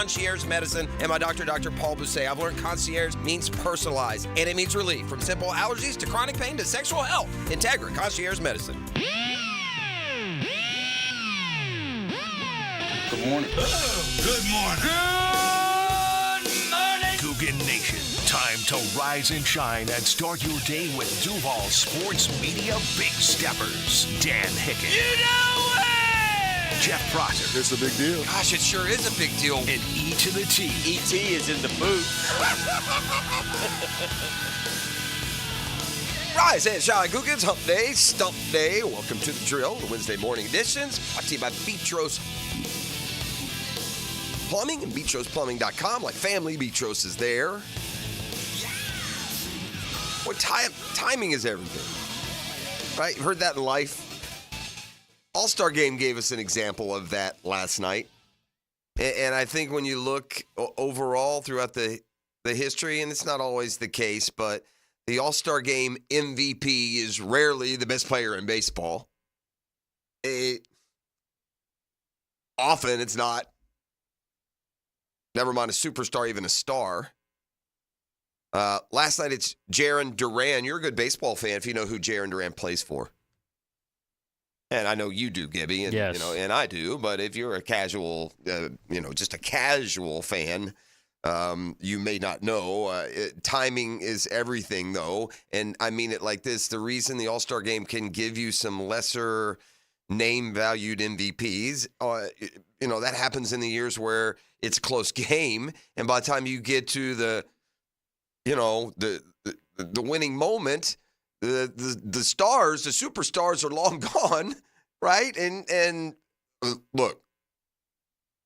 Concierge Medicine and my doctor, Dr. Paul Bousset. I've learned concierge means personalized, and it means relief from simple allergies to chronic pain to sexual health. Integra Concierge Medicine. Good morning. Oh, good morning. Good morning. Cougar Nation. Time to rise and shine and start your day with Duval Sports Media Big Steppers. Dan Hicken. You know it! Jeff Prosser. It's a big deal. Gosh, it sure is a big deal. And E to the T. E.T. is in the booth. Rise and shine, Googans. Hump Day, Stump Day. Welcome to the drill, the Wednesday morning editions. Brought to you by Beatros Plumbing and BeatrosPlumbing.com. Like family, Beatros is there. Well, timing is everything, right? You've heard that in life. All-Star Game gave us an example of that last night. And I think when you look overall throughout the history, and it's not always the case, but the All-Star Game MVP is rarely the best player in baseball. Often it's not. Never mind a superstar, even a star. Last night it's Jarren Duran. You're a good baseball fan if you know who Jarren Duran plays for. And I know you do, Gibby, and yes. And I do. But if you're a casual, just a casual fan, you may not know. Timing is everything, though, and I mean it like this: the reason the All-Star Game can give you some lesser name-valued MVPs, that happens in the years where it's a close game, and by the time you get to the winning moment, the stars, the superstars are long gone, right? And look,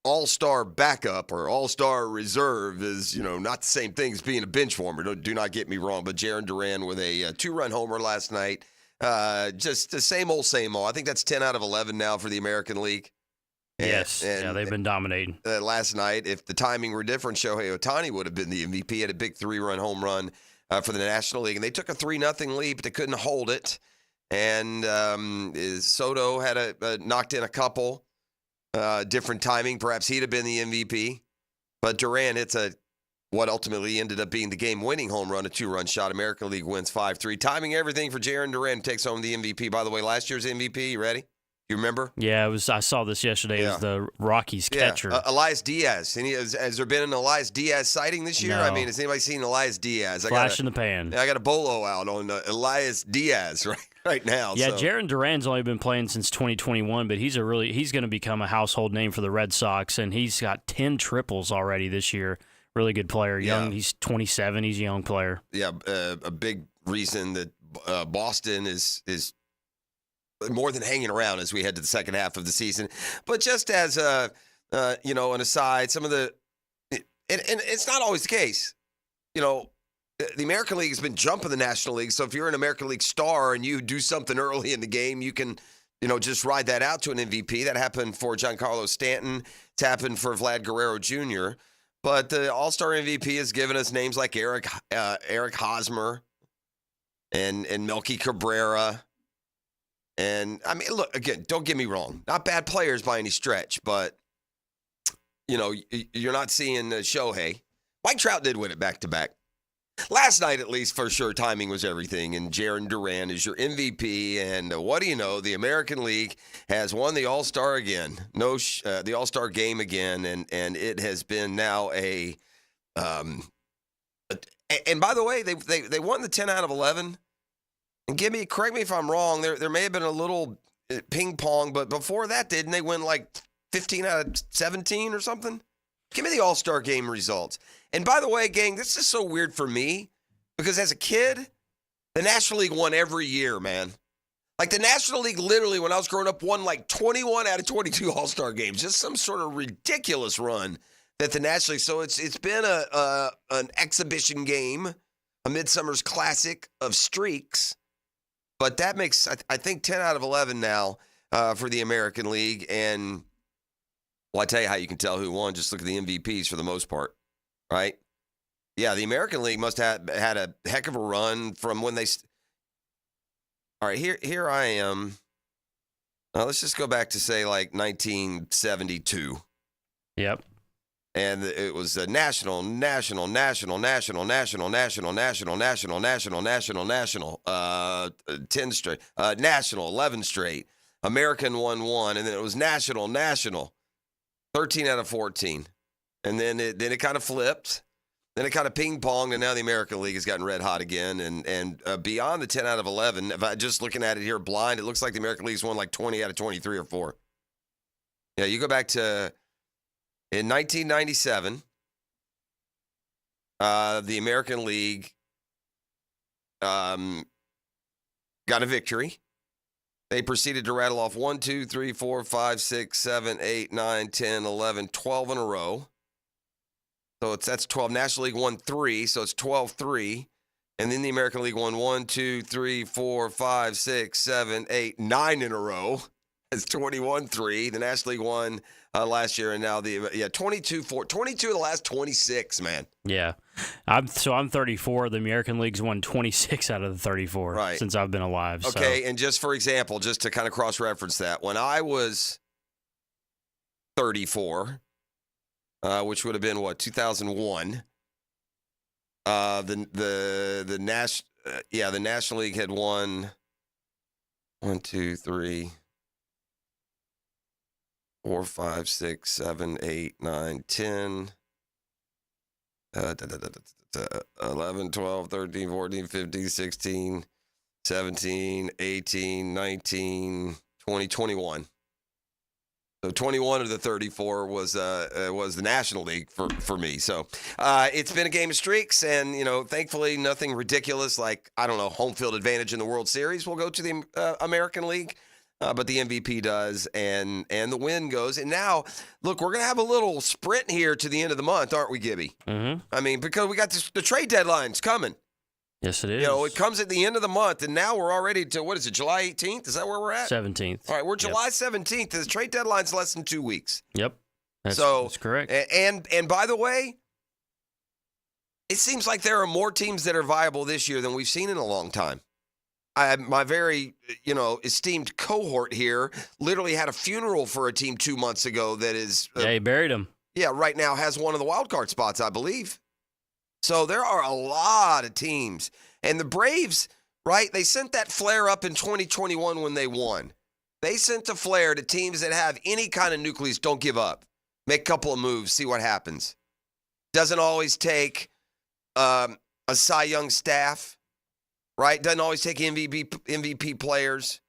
all-star backup or all-star reserve is, not the same thing as being a bench warmer. Do not get me wrong, but Jarren Duran with a 2-run homer last night. Just the same old. I think that's 10 out of 11 now for the American League. Yes, they've been dominating. Last night, if the timing were different, Shohei Ohtani would have been the MVP. Had a big 3-run home run for the National League, and they took a 3-0 lead, but they couldn't hold it. And Soto had knocked in a couple different timing. Perhaps he'd have been the MVP, but Duran hits what ultimately ended up being the game-winning home run, a 2-run shot. American League wins 5-3. Timing everything for Jarren Duran, takes home the MVP. By the way, last year's MVP, you ready? You remember? Yeah, I saw this yesterday. It was the Rockies catcher. Elias Diaz. Has there been an Elias Diaz sighting this year? No. I mean, has anybody seen Elias Diaz? Flash in the pan. I got a bolo out on Elias Diaz right now. Yeah, so. Jarren Duran's only been playing since 2021, but he's going to become a household name for the Red Sox, and he's got 10 triples already this year. Really good player. Young. Yeah. He's 27. He's a young player. Yeah, a big reason that Boston is more than hanging around as we head to the second half of the season. But just as an aside, some of the and it's not always the case. The American League has been jumping the National League. So if you're an American League star and you do something early in the game, you can just ride that out to an MVP. That happened for Giancarlo Stanton. It's happened for Vlad Guerrero Jr. But the All-Star MVP has given us names like Eric Hosmer and Melky Cabrera. And, I mean, look, again, don't get me wrong. Not bad players by any stretch, but, you're not seeing Shohei. Mike Trout did win it back-to-back. Last night, at least, for sure, timing was everything, and Jarren Duran is your MVP, and what do you know? The American League has won the All-Star again. The All-Star Game again, and it has been now and by the way, they won the 10 out of 11. And correct me if I'm wrong, there may have been a little ping pong, but before that, didn't they win like 15 out of 17 or something? Give me the All-Star Game results. And by the way, gang, this is so weird for me because as a kid, the National League won every year, man. Like the National League literally, when I was growing up, won like 21 out of 22 All-Star games. Just some sort of ridiculous run that the National League. So it's been an exhibition game, a midsummer's classic of streaks. But that makes, I think, 10 out of 11 now for the American League. And, well, I tell you how you can tell who won. Just look at the MVPs for the most part, right? Yeah, the American League must have had a heck of a run from when they all right, here I am. Let's just go back to, say, like 1972. Yep. And it was national, 10 straight, national, 11 straight. American won 1, and then it was national, 13 out of 14. And then it kind of flipped. Then it kind of ping-ponged, and now the American League has gotten red hot again. And beyond the 10 out of 11, if I just looking at it here blind, it looks like the American League's won like 20 out of 23 or 4. Yeah, you go back to in 1997, the American League got a victory. They proceeded to rattle off 1, 2, 3, 4, 5, 6, 7, 8, 9, 10, 11, 12 in a row. So that's 12. National League won 3, so it's 12-3. And then the American League won 1, 2, 3, 4, 5, 6, 7, 8, 9 in a row. It's 21-3. The National League won last year, and now 22-4. 22 of the last 26, man. Yeah. I'm 34. The American League's won 26 out of the 34 since I've been alive. Okay, so. And just for example, just to kind of cross-reference that, when I was 34, which would have been, 2001, the National League had won 1, 2, 3, 4, 5, 6, 7, 8, 9, 10, 11, 12, 13, 14, 15, 16, 17, 18, 19, 20, 21. So 21 of the 34 was the National League for me. So it's been a game of streaks, and thankfully nothing ridiculous like home field advantage in the World Series will go to the American League, but the MVP does, and the win goes. And now, look, we're gonna have a little sprint here to the end of the month, aren't we, Gibby? Mm-hmm. I mean, because we got the trade deadlines coming. Yes, it is. It comes at the end of the month, and now we're already to, what is it, July 18th? Is that where we're at? 17th. All right, we're July 17th. The trade deadline's less than 2 weeks. Yep. That's correct. And by the way, it seems like there are more teams that are viable this year than we've seen in a long time. My very, esteemed cohort here literally had a funeral for a team 2 months ago that is... yeah, he buried him. Yeah, right now has one of the wild card spots, I believe. So there are a lot of teams. And the Braves, right, they sent that flare up in 2021 when they won. They sent a flare to teams that have any kind of nucleus, don't give up. Make a couple of moves, see what happens. Doesn't always take a Cy Young staff, right? Doesn't always take MVP players.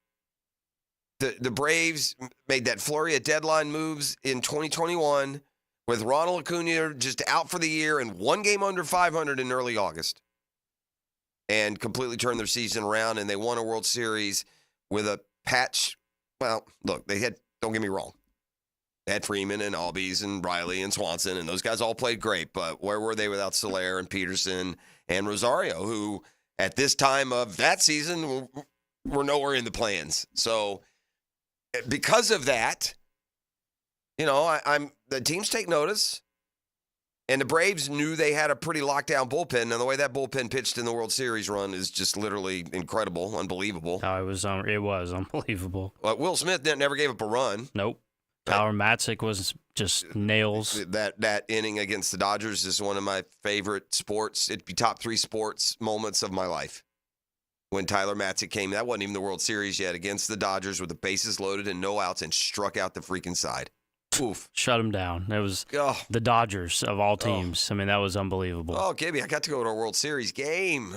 The Braves made that flurry of deadline moves in 2021 with Ronald Acuna just out for the year and 1 game under 500 in early August, and completely turned their season around, and they won a World Series with a patch. Well, look, don't get me wrong. They had Freeman and Albies and Riley and Swanson, and those guys all played great, but where were they without Soler and Peterson and Rosario, who at this time of that season were nowhere in the plans? So because of that, the teams take notice, and the Braves knew they had a pretty lockdown bullpen, and the way that bullpen pitched in the World Series run is just literally incredible, unbelievable. Oh, it was unbelievable. Will Smith never gave up a run. Nope. Tyler Matzik was just nails. That inning against the Dodgers is one of my favorite sports. It'd be top 3 sports moments of my life. When Tyler Matzik came, that wasn't even the World Series yet, against the Dodgers with the bases loaded and no outs, and struck out the freaking side. Oof. Shut him down. It was the Dodgers of all teams. I mean, that was unbelievable. Oh, Gibby, I got to go to a World Series game.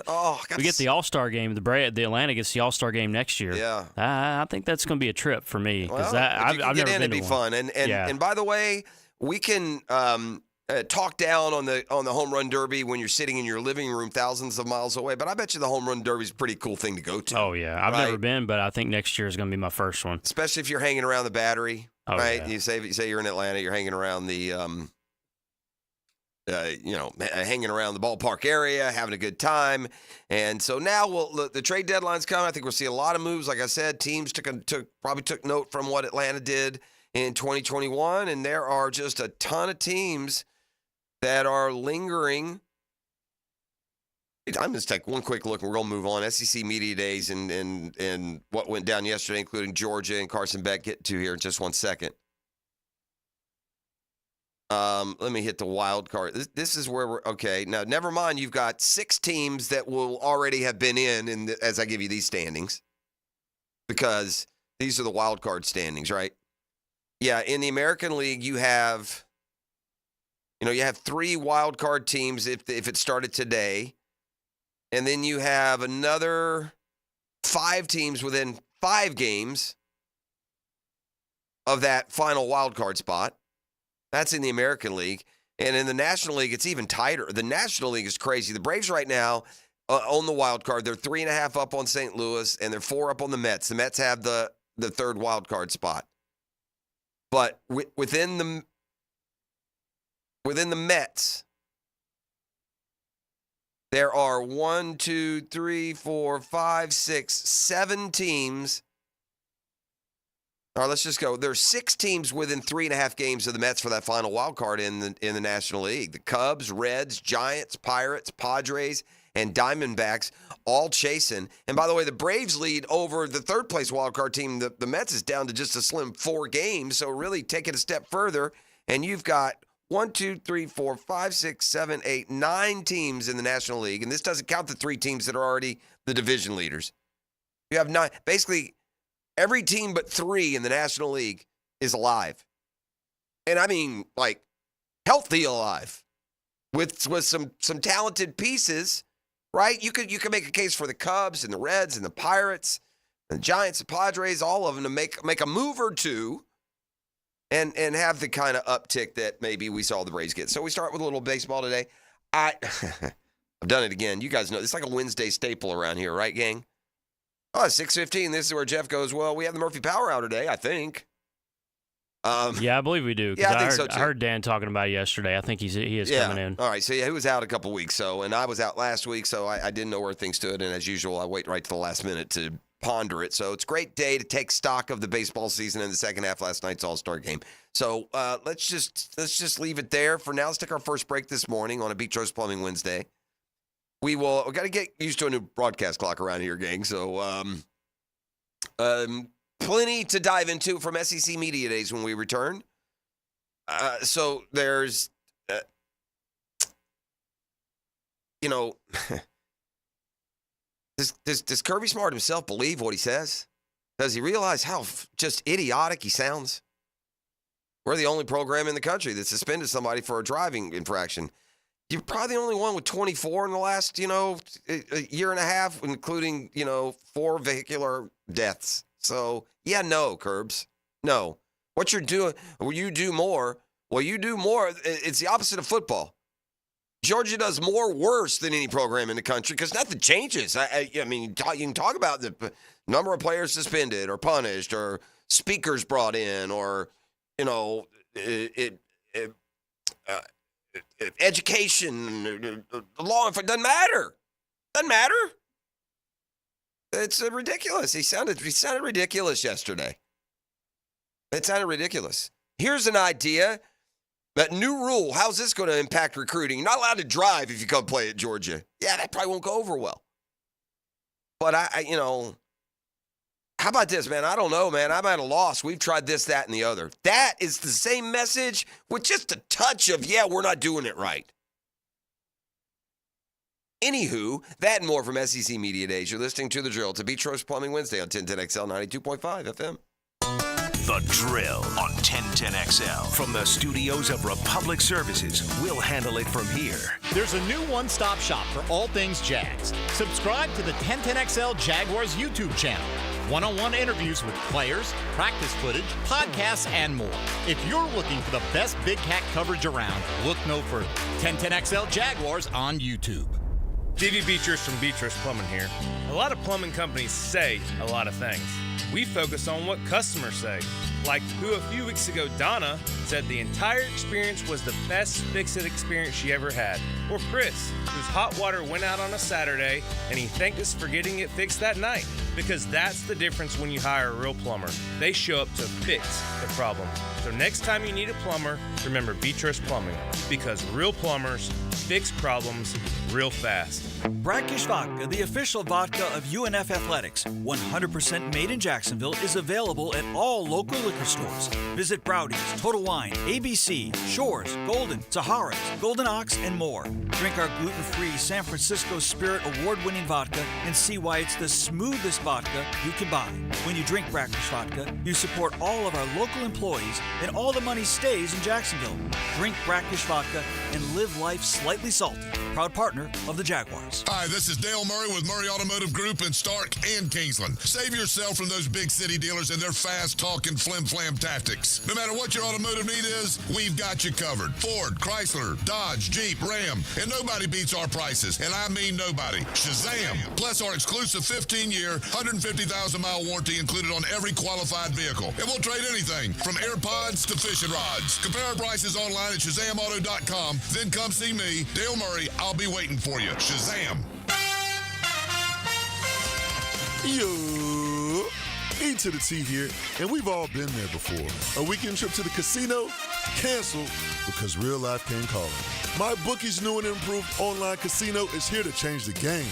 We get the All-Star game. The Atlanta gets the All-Star game next year. Yeah. I think that's going to be a trip for me. Well, I've never been to it'd be fun. And by the way, we can talk down on the home run derby when you're sitting in your living room thousands of miles away, but I bet you the home run derby is a pretty cool thing to go to. Oh, yeah. I've never been, but I think next year is going to be my first one. Especially if you're hanging around the Battery. Oh, right, yeah. you say you're in Atlanta, you're hanging around the, hanging around the ballpark area, having a good time, and so now the trade deadline's coming. I think we'll see a lot of moves. Like I said, teams probably took note from what Atlanta did in 2021, and there are just a ton of teams that are lingering. I'm just take one quick look, and we're going to move on. SEC Media Days and what went down yesterday, including Georgia and Carson Beck, get to here in just 1 second. Let me hit the wild card. This is where we're okay. Now, never mind. You've got 6 teams that will already have been in as I give you these standings, because these are the wild card standings, right? Yeah, in the American League, you have 3 wild card teams if it started today, and then you have another 5 teams within 5 games of that final wild card spot. That's in the American League. And in the National League, it's even tighter. The National League is crazy. The Braves right now own the wild card. They're 3.5 up on St. Louis, and they're 4 up on the Mets. The Mets have the 3rd wild card spot. But within the Mets, there are 1, 2, 3, 4, 5, 6, 7 teams. All right, let's just go. There's 6 teams within 3.5 games of the Mets for that final wild card in the National League. The Cubs, Reds, Giants, Pirates, Padres, and Diamondbacks all chasing. And by the way, the Braves lead over the 3rd place wild card team. The Mets is down to just a slim 4 games. So really take it a step further, and you've got 1, 2, 3, 4, 5, 6, 7, 8, 9 teams in the National League. And this doesn't count the 3 teams that are already the division leaders. You have 9. Basically, every team but 3 in the National League is alive. And I mean, like, healthy alive with some talented pieces, right? You could make a case for the Cubs and the Reds and the Pirates and the Giants and Padres, all of them, to make a move or two and have the kind of uptick that maybe we saw the Braves get. So we start with a little baseball today. I've done it again. You guys know, it's like a Wednesday staple around here, right, gang? Oh, 6:15. This is where Jeff goes, well, we have the Murphy Power Hour today, I think. Yeah, I believe we do. Yeah, I think so, too. I heard Dan talking about it yesterday. I think he is coming in. All right. So, yeah, he was out a couple weeks. And I was out last week, so I didn't know where things stood. And as usual, I wait right to the last minute to ponder it. So it's a great day to take stock of the baseball season in the second half, last night's All-Star game. So let's just leave it there for now. Let's take our first break this morning on a Beach Roast Plumbing Wednesday. We got to get used to a new broadcast clock around here, gang. So plenty to dive into from SEC Media Days when we return. So there's, does Kirby Smart himself believe what he says? Does he realize how just idiotic he sounds? We're the only program in the country that suspended somebody for a driving infraction. You're probably the only one with 24 in the last, a year and a half, including, 4 vehicular deaths. So, yeah, no, Curbs. No. What you're doing, you do more. Well, you do more. It's the opposite of football. Georgia does more worse than any program in the country because nothing changes. I mean, you can talk about the number of players suspended or punished or speakers brought in or, education, law enforcement. Doesn't matter. Doesn't matter. It's ridiculous. He sounded ridiculous yesterday. It sounded ridiculous. Here's an idea. That new rule, how's this going to impact recruiting? You're not allowed to drive if you come play at Georgia. Yeah, that probably won't go over well. But how about this, man? I don't know, man. I'm at a loss. We've tried this, that, and the other. That is the same message with just a touch of, we're not doing it right. Anywho, that and more from SEC Media Days. You're listening to The Drill. To Beach Roast Plumbing Wednesday on 1010XL 92.5 FM. The Drill on 1010XL. From the studios of Republic Services, we'll handle it from here. There's a new one-stop shop for all things Jags. Subscribe to the 1010XL Jaguars YouTube channel. One-on-one interviews with players, practice footage, podcasts, and more. If you're looking for the best Big Cat coverage around, look no further. 1010XL Jaguars on YouTube. DV Beatrice from Beatrice Plumbing here. A lot of plumbing companies say a lot of things. We focus on what customers say. Like who a few weeks ago, Donna, said the entire experience was the best fix-it experience she ever had. Or Chris, whose hot water went out on a Saturday and he thanked us for getting it fixed that night. Because that's the difference when you hire a real plumber. They show up to fix the problem. So next time you need a plumber, remember Beatrice Plumbing. Because real plumbers fix problems real fast. Brackish Vodka, the official vodka of UNF Athletics. 100% made in Japan. Jacksonville is available at all local liquor stores. Visit Browdy's, Total Wine, ABC, Shores, Golden, Sahara's, Golden Ox, and more. Drink our gluten-free San Francisco Spirit award-winning vodka and see why it's the smoothest vodka you can buy. When you drink Brackish Vodka, you support all of our local employees and all the money stays in Jacksonville. Drink Brackish Vodka and live life slightly salty. Proud partner of the Jaguars. Hi, this is Dale Murray with Murray Automotive Group in Stark and Kingsland. Save yourself from those big city dealers and their fast-talking flim-flam tactics. No matter what your automotive need is, we've got you covered. Ford, Chrysler, Dodge, Jeep, Ram, and nobody beats our prices, and I mean nobody. Shazam! Plus our exclusive 15-year, 150,000-mile warranty included on every qualified vehicle. And we'll trade anything from AirPods to fishing rods. Compare our prices online at ShazamAuto.com. Then come see me, Dale Murray. I'll be waiting for you. Shazam! Yo, E to the T here, and we've all been there before. A weekend trip to the casino? Canceled because real life came calling. My bookie's new and improved online casino is here to change the game.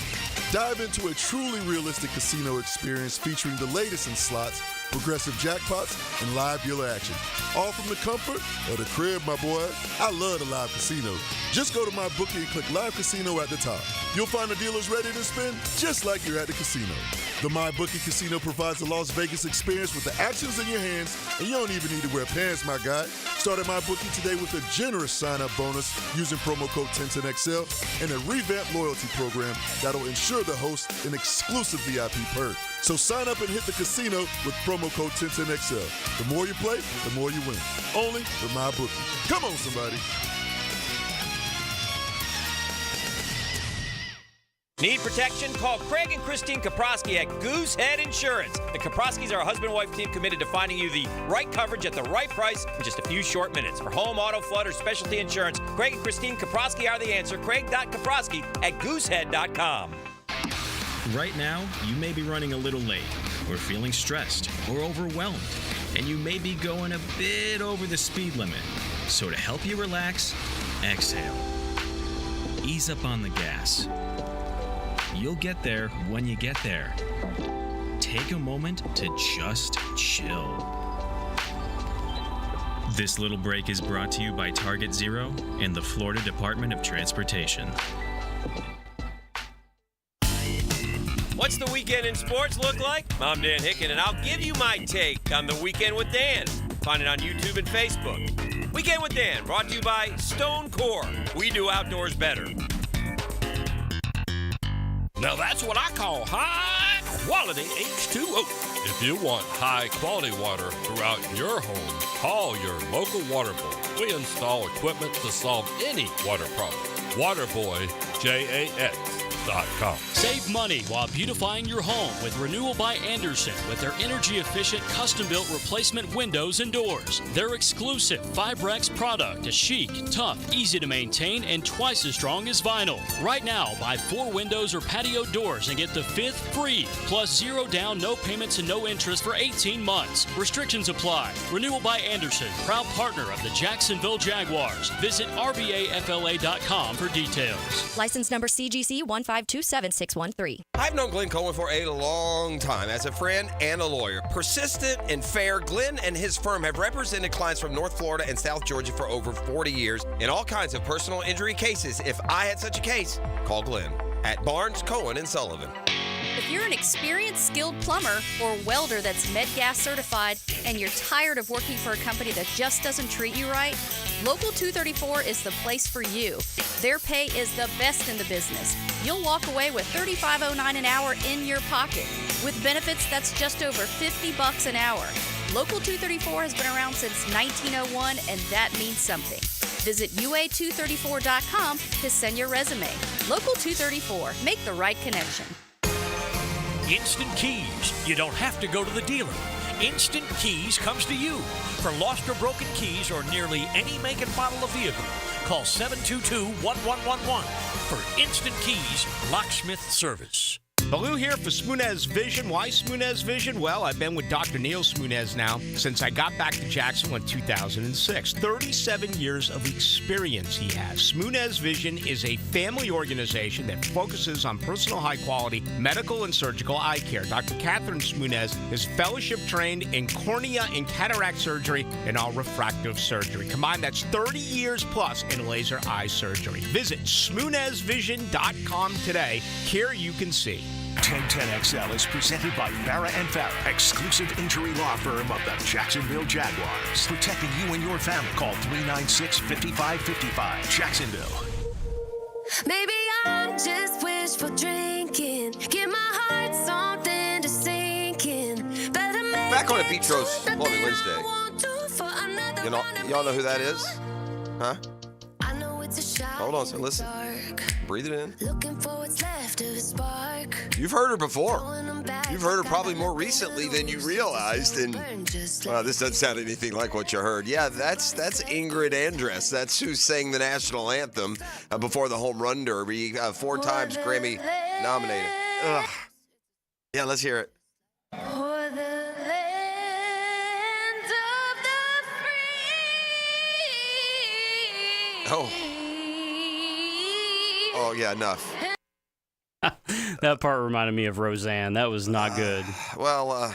Dive into a truly realistic casino experience featuring the latest in slots, progressive jackpots, and live dealer action. All from the comfort of the crib, my boy. I love the live casino. Just go to my bookie and click live casino at the top. You'll find the dealers ready to spin just like you're at the casino. The MyBookie Casino provides a Las Vegas experience with the actions in your hands, and you don't even need to wear pants, my guy. Start at MyBookie today with a generous sign-up bonus using promo code 1010XL and a revamped loyalty program that'll ensure the host an exclusive VIP perk. So sign up and hit the casino with promo code 1010XL. The more you play, the more you win. Only with MyBookie. Come on, somebody. Need protection? Call Craig and Christine Kaprosky at Goosehead Insurance. The Kaproskys are a husband-wife team committed to finding you the right coverage at the right price in just a few short minutes. For home, auto, flood, or specialty insurance, Craig and Christine Kaprosky are the answer. Craig.Kaprosky at goosehead.com. Right now, you may be running a little late, or feeling stressed, or overwhelmed, and you may be going a bit over the speed limit. So to help you relax, exhale. Ease up on the gas. You'll get there when you get there. Take a moment to just chill. This little break is brought to you by Target Zero and the Florida Department of Transportation. What's the weekend in sports look like? I'm Dan Hicken, and I'll give you my take on the Weekend with Dan. Find it on YouTube and Facebook. Weekend with Dan, brought to you by Stone Core. We do outdoors better. Now that's what I call high-quality H2O. If you want high-quality water throughout your home, call your local water boy. We install equipment to solve any water problem. Waterboy, JAX.com. Save money while beautifying your home with Renewal by Andersen with their energy-efficient, custom-built replacement windows and doors. Their exclusive Fibrex product is chic, tough, easy to maintain, and twice as strong as vinyl. Right now, buy 4 windows or patio doors and get the 5th free, plus 0 down, no payments, and no interest for 18 months. Restrictions apply. Renewal by Andersen, proud partner of the Jacksonville Jaguars. Visit rbafla.com for details. License number CGC 1527613. I've known Glenn Cohen for a long time as a friend and a lawyer. Persistent and fair, Glenn and his firm have represented clients from North Florida and South Georgia for over 40 years in all kinds of personal injury cases. If I had such a case, call Glenn at Barnes, Cohen, and Sullivan. If you're an experienced, skilled plumber or welder that's MedGas certified and you're tired of working for a company that just doesn't treat you right, Local 234 is the place for you. Their pay is the best in the business. You'll walk away with $35.09 an hour in your pocket. With benefits, that's just over $50 an hour. Local 234 has been around since 1901, and that means something. Visit UA234.com to send your resume. Local 234. Make the right connection. Instant Keys. You don't have to go to the dealer. Instant Keys comes to you. For lost or broken keys or nearly any make and model of vehicle, call 722-1111 for Instant Keys locksmith service. Baloo here for Smoonez Vision. Why Smoonez Vision? Well, I've been with Dr. Neil Smoonez now since I got back to Jacksonville in 2006. 37 years of experience he has. Smoonez Vision is a family organization that focuses on personal high-quality medical and surgical eye care. Dr. Catherine Smoonez is fellowship trained in cornea and cataract surgery and all refractive surgery. Combined, that's 30 years plus in laser eye surgery. Visit SmoonezVision.com today. Here you can see. 1010XL is presented by Farrah & Farrah, exclusive injury law firm of the Jacksonville Jaguars. Protecting you and your family. Call 396-5555. Jacksonville. Maybe I'm just wishful drinking. Give my heart something to sink in. Back on a Petros Lovely Wednesday. Y'all know who that is? Huh? Hold on, so listen. Breathe it in. You've heard her before. You've heard her probably more recently than you realized. And this doesn't sound anything like what you heard. Yeah, that's Ingrid Andress. That's who sang the national anthem before the Home Run Derby. 4 times Grammy nominated. Ugh. Yeah, let's hear it. For the land of the free. Oh, yeah, enough. That part reminded me of Roseanne. That was not good. Well,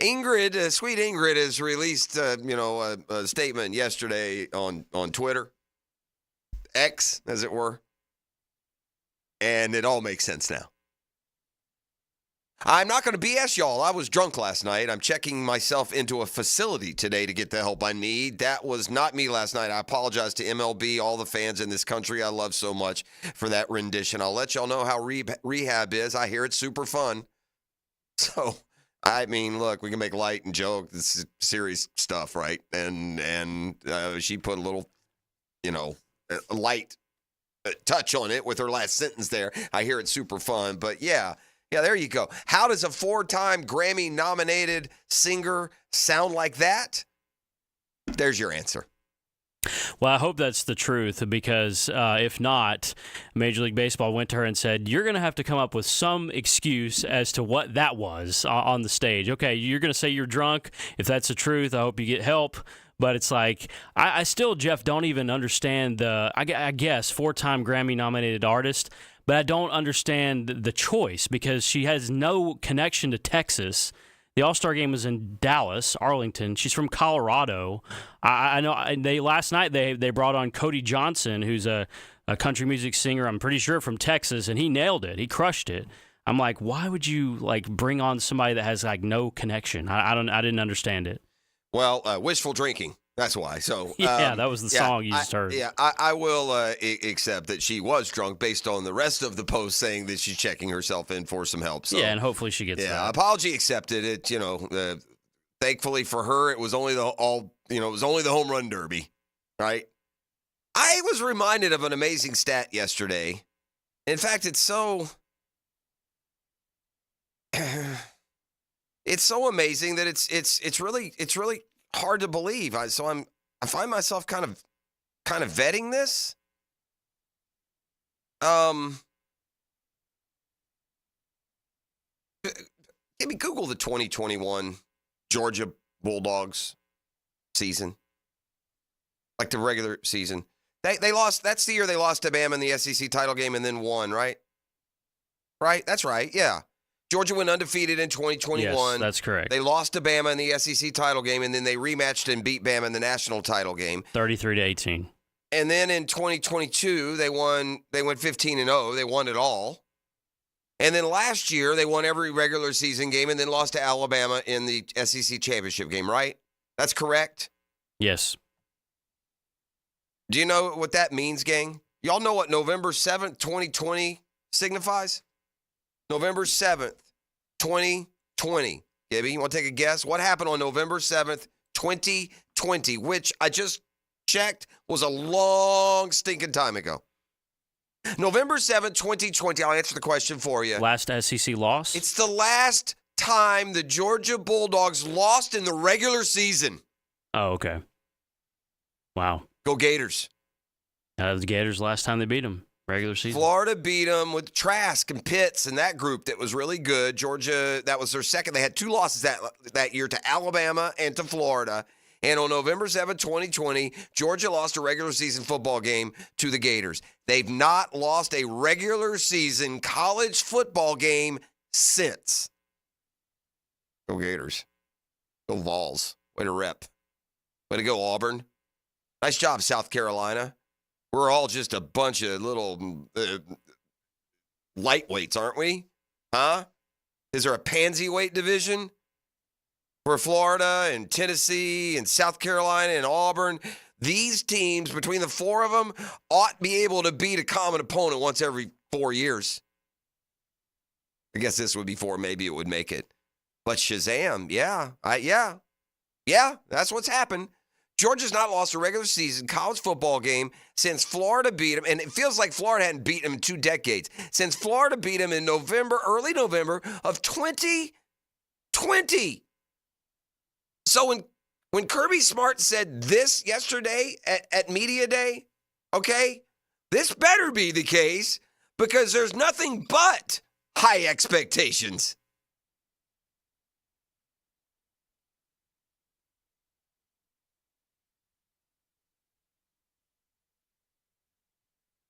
Ingrid, sweet Ingrid, has released, a statement yesterday on Twitter, X, as it were, and it all makes sense now. I'm not going to BS y'all. I was drunk last night. I'm checking myself into a facility today to get the help I need. That was not me last night. I apologize to MLB, all the fans in this country I love so much for that rendition. I'll let y'all know how rehab is. I hear it's super fun. So, I mean, look, we can make light and joke. This is serious stuff, right? And she put a little, light touch on it with her last sentence there. I hear it's super fun. But, yeah, there you go. How does a 4-time Grammy-nominated singer sound like that? There's your answer. Well, I hope that's the truth, because if not, Major League Baseball went to her and said, you're going to have to come up with some excuse as to what that was on the stage. Okay, you're going to say you're drunk. If that's the truth, I hope you get help. But it's like, I still, Jeff, don't even understand I guess, 4-time Grammy-nominated artist. But I don't understand the choice, because she has no connection to Texas. The All-Star game was in Dallas, Arlington. She's from Colorado. I know last night they brought on Cody Johnson, who's a country music singer, I'm pretty sure from Texas, and he nailed it. He crushed it. I'm like, why would you bring on somebody that has no connection? I didn't understand it. Well, wishful drinking. That's why. So that was the song you just heard. I will accept that she was drunk based on the rest of the post saying that she's checking herself in for some help. So, yeah, and hopefully she gets that. Apology accepted. It thankfully for her, it was only the Home Run Derby, right? I was reminded of an amazing stat yesterday. In fact, it's so amazing that it's really hard to believe. I find myself kind of vetting this. Maybe Google the 2021 Georgia Bulldogs season, like the regular season. They lost. That's the year they lost to Bama in the SEC title game and then won, right? Right? That's right. Yeah. Georgia went undefeated in 2021. Yes, that's correct. They lost to Bama in the SEC title game, and then they rematched and beat Bama in the national title game. 33-18. And then in 2022, they went 15-0. They won it all. And then last year, they won every regular season game and then lost to Alabama in the SEC championship game, right? That's correct? Yes. Do you know what that means, gang? Y'all know what November 7th, 2020 signifies? November 7th, 2020. Gibby, you want to take a guess? What happened on November 7th, 2020, which I just checked was a long stinking time ago. November 7th, 2020. I'll answer the question for you. Last SEC loss? It's the last time the Georgia Bulldogs lost in the regular season. Oh, okay. Wow. Go Gators. The Gators last time they beat them. Regular season. Florida beat them with Trask and Pitts and that group that was really good. Georgia, that was their second. They had 2 losses that year to Alabama and to Florida. And on November 7, 2020, Georgia lost a regular season football game to the Gators. They've not lost a regular season college football game since. Go Gators. Go Vols. Way to rep. Way to go, Auburn. Nice job, South Carolina. We're all just a bunch of little lightweights, aren't we? Huh? Is there a pansy weight division? For Florida and Tennessee and South Carolina and Auburn, these teams, between the 4 of them, ought to be able to beat a common opponent once every 4 years. I guess this would be 4. Maybe it would make it. But Shazam, yeah, that's what's happened. Georgia's not lost a regular season college football game since Florida beat them, and it feels like Florida hadn't beaten them in 2 decades. Since Florida beat them in early November of 2020. So when Kirby Smart said this yesterday at Media Day, okay, this better be the case because there's nothing but high expectations.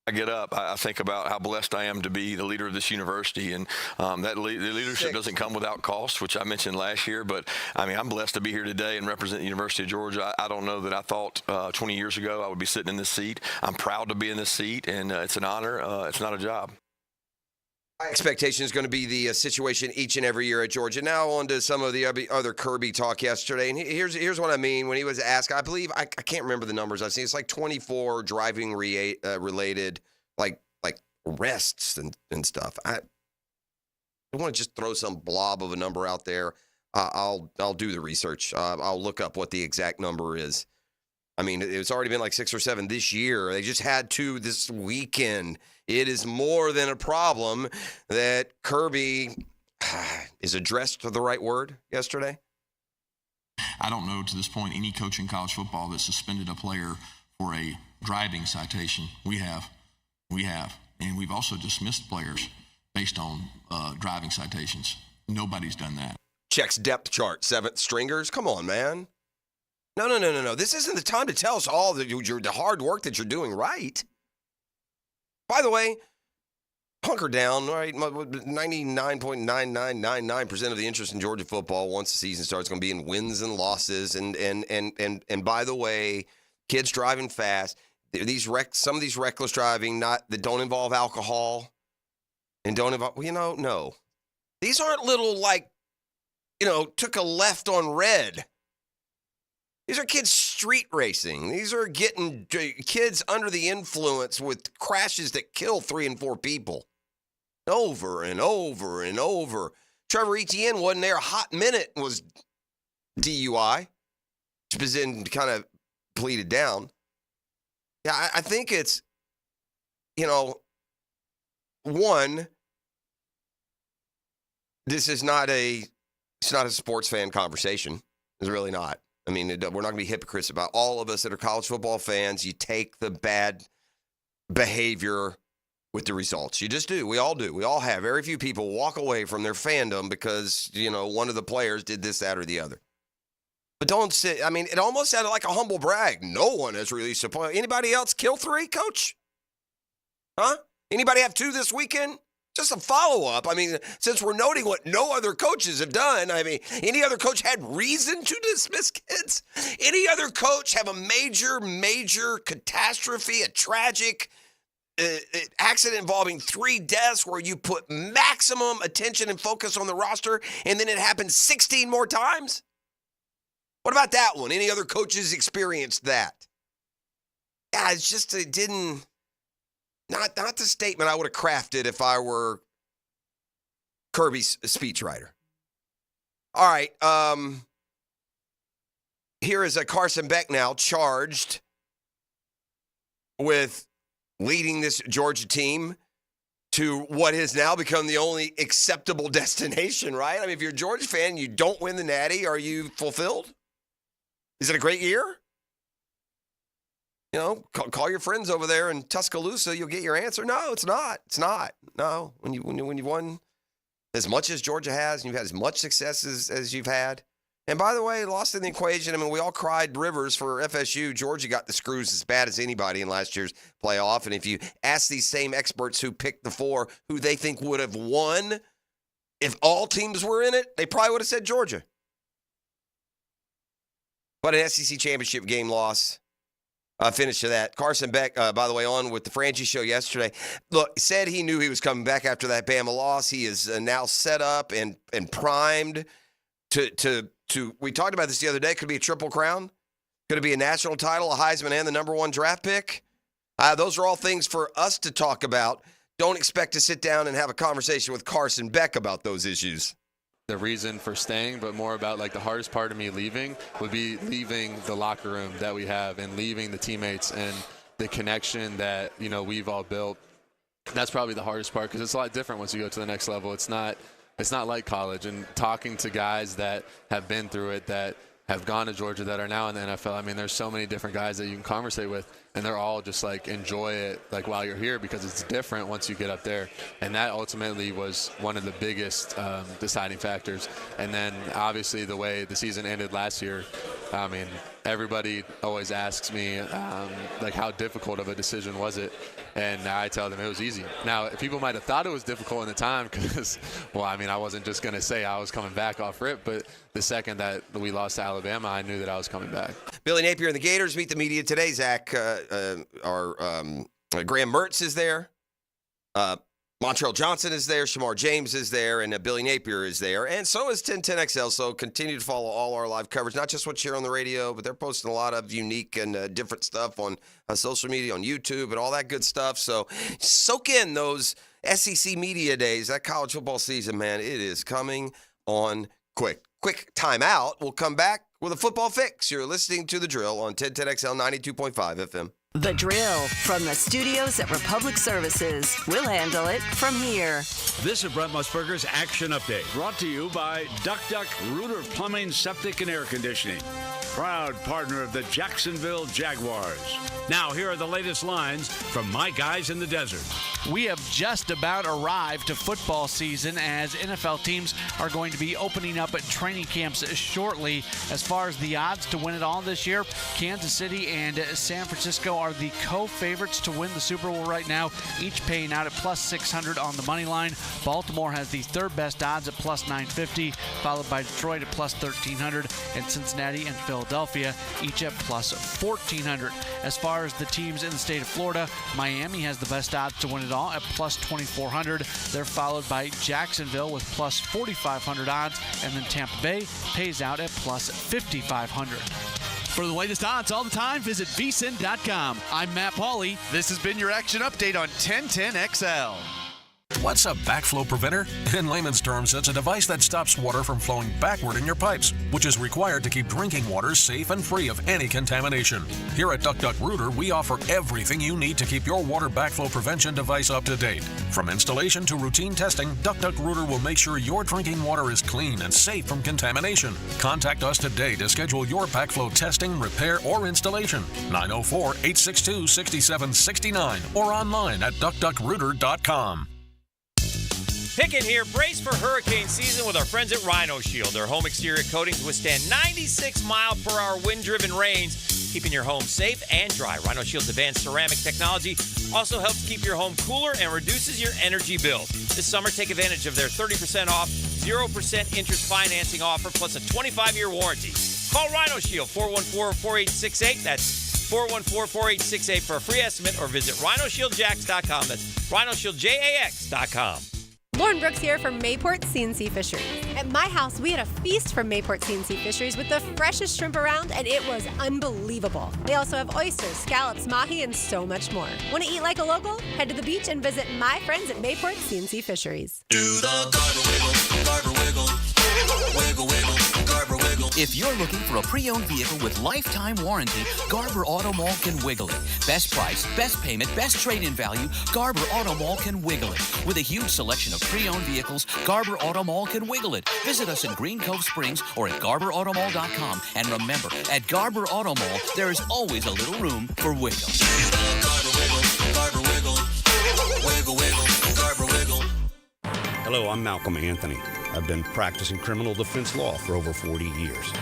I get up, I think about how blessed I am to be the leader of this university, and the leadership doesn't come without cost, which I mentioned last year, but I mean, I'm blessed to be here today and represent the University of Georgia. I don't know that I thought 20 years ago I would be sitting in this seat. I'm proud to be in this seat, and it's an honor. It's not a job. My expectation is going to be the situation each and every year at Georgia. Now on to some of the other Kirby talk yesterday. And here's what I mean. When he was asked, I believe, I can't remember the numbers I've seen. It's like 24 driving related, like arrests and stuff. I don't want to just throw some blob of a number out there. I'll do the research. I'll look up what the exact number is. I mean, it's already been like 6 or 7 this year. They just had 2 this weekend. It is more than a problem that Kirby is addressed to the right word yesterday. I don't know to this point any coach in college football that suspended a player for a driving citation. We have. And we've also dismissed players based on driving citations. Nobody's done that. Checks depth chart, 7th stringers. Come on, man. No. This isn't the time to tell us all the hard work that you're doing right. By the way, hunker down, right? 99.9999% of the interest in Georgia football once the season starts going to be in wins and losses. And by the way, kids driving fast, some of these reckless driving that don't involve alcohol and don't involve, no. These aren't little took a left on red. These are kids street racing. These are getting kids under the influence with crashes that kill 3 and 4 people over and over and over. Trevor Etienne wasn't there a hot minute, was DUI, which was then kind of pleaded down. Yeah, I think it's, one, this is not it's not a sports fan conversation. It's really not. I mean, we're not going to be hypocrites about all of us that are college football fans. You take the bad behavior with the results. You just do. We all do. We all have. Very few people walk away from their fandom because, one of the players did this, that, or the other. But don't say, I mean, it almost sounded like a humble brag. No one has released a point. Anybody else kill 3, Coach? Huh? Anybody have 2 this weekend? Just a follow-up. I mean, since we're noting what no other coaches have done, I mean, any other coach had reason to dismiss kids? Any other coach have a major catastrophe, a tragic accident involving 3 deaths where you put maximum attention and focus on the roster and then it happens 16 more times? What about that one? Any other coaches experienced that? Yeah, it's just, it didn't... Not the statement I would have crafted if I were Kirby's speechwriter. All right. Here is a Carson Beck now charged with leading this Georgia team to what has now become the only acceptable destination, right? I mean, if you're a Georgia fan, you don't win the Natty, are you fulfilled? Is it a great year? Call your friends over there in Tuscaloosa. You'll get your answer. No, it's not. It's not. No, when you've won as much as Georgia has, and you've had as much success as you've had. And by the way, lost in the equation. I mean, we all cried rivers for FSU. Georgia got the screws as bad as anybody in last year's playoff. And if you ask these same experts who picked the 4 who they think would have won if all teams were in it, they probably would have said Georgia. But an SEC championship game loss. Finish to that. Carson Beck, by the way, on with the Frangie show yesterday. Look, said he knew he was coming back after that Bama loss. He is now set up and primed to. We talked about this the other day. Could be a triple crown. Could it be a national title, a Heisman, and the number 1 draft pick? Those are all things for us to talk about. Don't expect to sit down and have a conversation with Carson Beck about those issues. The reason for staying, but more about the hardest part of me leaving would be leaving the locker room that we have and leaving the teammates and the connection that, we've all built. That's probably the hardest part because it's a lot different once you go to the next level. It's not like college, and talking to guys that have been through it, that have gone to Georgia, that are now in the NFL. I mean, there's so many different guys that you can conversate with, and they're all just enjoy it while you're here because it's different once you get up there. And that ultimately was one of the biggest deciding factors. And then obviously the way the season ended last year, I mean, everybody always asks me how difficult of a decision was it? And I tell them it was easy. Now, people might have thought it was difficult in the time because, I wasn't just going to say I was coming back off rip, but the second that we lost to Alabama, I knew that I was coming back. Billy Napier and the Gators meet the media today. Zach, Graham Mertz is there. Montrell Johnson is there. Shamar James is there. And Billy Napier is there. And so is 1010XL. So continue to follow all our live coverage, not just what's here on the radio, but they're posting a lot of unique and different stuff on social media, on YouTube, and all that good stuff. So soak in those SEC media days. That college football season, man, it is coming on quick. Quick timeout. We'll come back with a football fix. You're listening to The Drill on 1010XL 92.5 FM. The Drill from the studios at Republic Services. We'll handle it from here. This is Brent Musburger's Action Update, brought to you by Duck Rooter Plumbing, Septic, and Air Conditioning. Proud partner of the Jacksonville Jaguars. Now, here are the latest lines from my guys in the desert. We have just about arrived to football season as NFL teams are going to be opening up at training camps shortly. As far as the odds to win it all this year, Kansas City and San Francisco are the co-favorites to win the Super Bowl right now, each paying out at plus 600 on the money line. Baltimore has the third best odds at plus 950, followed by Detroit at plus 1300, and Cincinnati and Philadelphia each at plus 1400. As far as the teams in the state of Florida, Miami has the best odds to win it all at plus 2400. They're followed by Jacksonville with plus 4500 odds, and then Tampa Bay pays out at plus 5500. For the latest odds all the time, visit vsin.com. I'm Matt Pauley. This has been your Action Update on 1010XL. What's a backflow preventer? In layman's terms, it's a device that stops water from flowing backward in your pipes, which is required to keep drinking water safe and free of any contamination. Here at Duck Rooter, we offer everything you need to keep your water backflow prevention device up to date. From installation to routine testing, Duck Rooter will make sure your drinking water is clean and safe from contamination. Contact us today to schedule your backflow testing, repair, or installation. 904-862-6769 or online at duckrooter.com. Hickin here. Brace for hurricane season with our friends at Rhino Shield. Their home exterior coatings withstand 96 mile-per-hour wind-driven rains, keeping your home safe and dry. Rhino Shield's advanced ceramic technology also helps keep your home cooler and reduces your energy bill. This summer, take advantage of their 30% off, 0% interest financing offer, plus a 25-year warranty. Call Rhino Shield, 414-4868. That's 414-4868 for a free estimate, or visit rhinoshieldjax.com. That's rhinoshieldjax.com. Lauren Brooks here from Mayport CNC Fisheries. At my house, we had a feast from Mayport CNC Fisheries with the freshest shrimp around, and it was unbelievable. They also have oysters, scallops, mahi, and so much more. Want to eat like a local? Head to the beach and visit my friends at Mayport CNC Fisheries. Do the garber wiggle, wiggle, wiggle, wiggle, garber wiggle. If you're looking for a pre-owned vehicle with lifetime warranty, Garber Auto Mall can wiggle it. Best price, best payment, best trade-in value, Garber Auto Mall can wiggle it. With a huge selection of pre-owned vehicles, Garber Auto Mall can wiggle it. Visit us in Green Cove Springs or at GarberAutomall.com. And remember, at Garber Auto Mall, there is always a little room for wiggle. Garber Wiggle. Wiggle, wiggle. Garber Wiggle. Hello, I'm Malcolm Anthony. I've been practicing criminal defense law for over 40 years.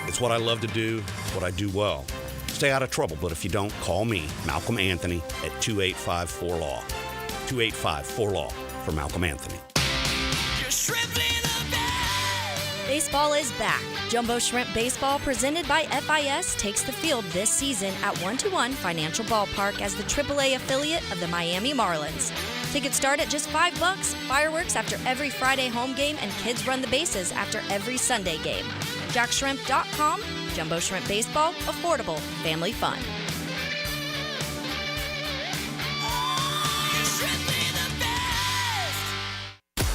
It's what I love to do, it's what I do well. Stay out of trouble, but if you don't, call me, Malcolm Anthony, at 285-4LAW. 285-4LAW for Malcolm Anthony. Baseball is back. Jumbo Shrimp Baseball, presented by FIS, takes the field this season at 1-1 Financial Ballpark as the AAA affiliate of the Miami Marlins. Tickets start at just $5, fireworks after every Friday home game, and kids run the bases after every Sunday game. JackShrimp.com, Jumbo Shrimp Baseball, affordable, family fun.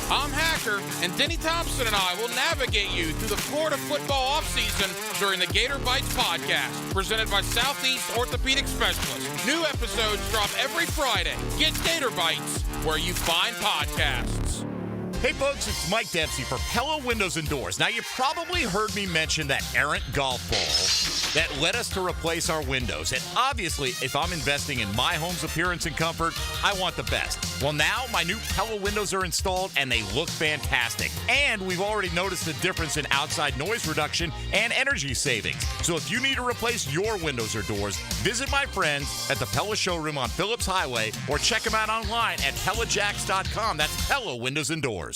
I'm Hacker, and Denny Thompson and I will navigate you through the Florida football offseason during the Gator Bites podcast, presented by Southeast Orthopedic Specialists. New episodes drop every Friday. Get Gator Bites where you find podcasts. Hey folks, it's Mike Dempsey for Pella Windows and Doors. Now you probably heard me mention that errant golf ball that led us to replace our windows. And obviously, if I'm investing in my home's appearance and comfort, I want the best. Well, now my new Pella windows are installed and they look fantastic. And we've already noticed a difference in outside noise reduction and energy savings. So if you need to replace your windows or doors, visit my friends at the Pella showroom on Phillips Highway or check them out online at PellaJacks.com. That's Pella Windows and Doors.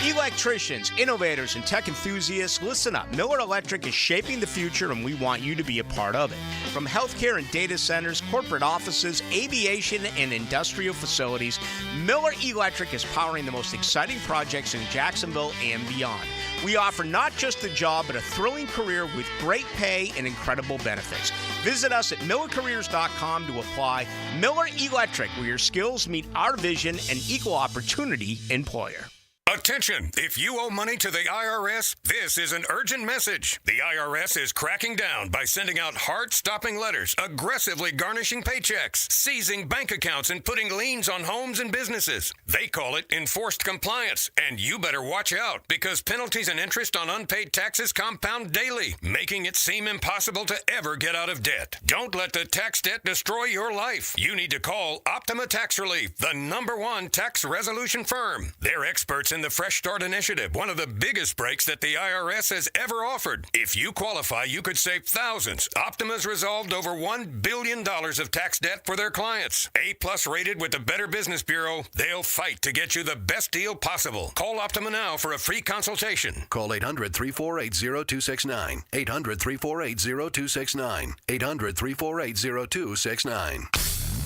Electricians, innovators, and tech enthusiasts, listen up. Miller Electric is shaping the future, and we want you to be a part of it. From healthcare and data centers, corporate offices, aviation, and industrial facilities, Miller Electric is powering the most exciting projects in Jacksonville and beyond. We offer not just a job, but a thrilling career with great pay and incredible benefits. Visit us at MillerCareers.com to apply. Miller Electric, where your skills meet our vision, and equal opportunity employer. Attention! If you owe money to the IRS, this is an urgent message. The IRS is cracking down by sending out heart-stopping letters, aggressively garnishing paychecks, seizing bank accounts, and putting liens on homes and businesses. They call it enforced compliance, and you better watch out because penalties and interest on unpaid taxes compound daily, making it seem impossible to ever get out of debt. Don't let the tax debt destroy your life. You need to call Optima Tax Relief, the #1 tax resolution firm. They're experts in the Fresh Start Initiative, one of the biggest breaks that the IRS has ever offered. If you qualify, you could save thousands. Optima's resolved over $1 billion of tax debt for their clients. A+ rated with the Better Business Bureau, they'll fight to get you the best deal possible. Call Optima now for a free consultation. Call 800-348-0269. 800-348-0269. 800-348-0269.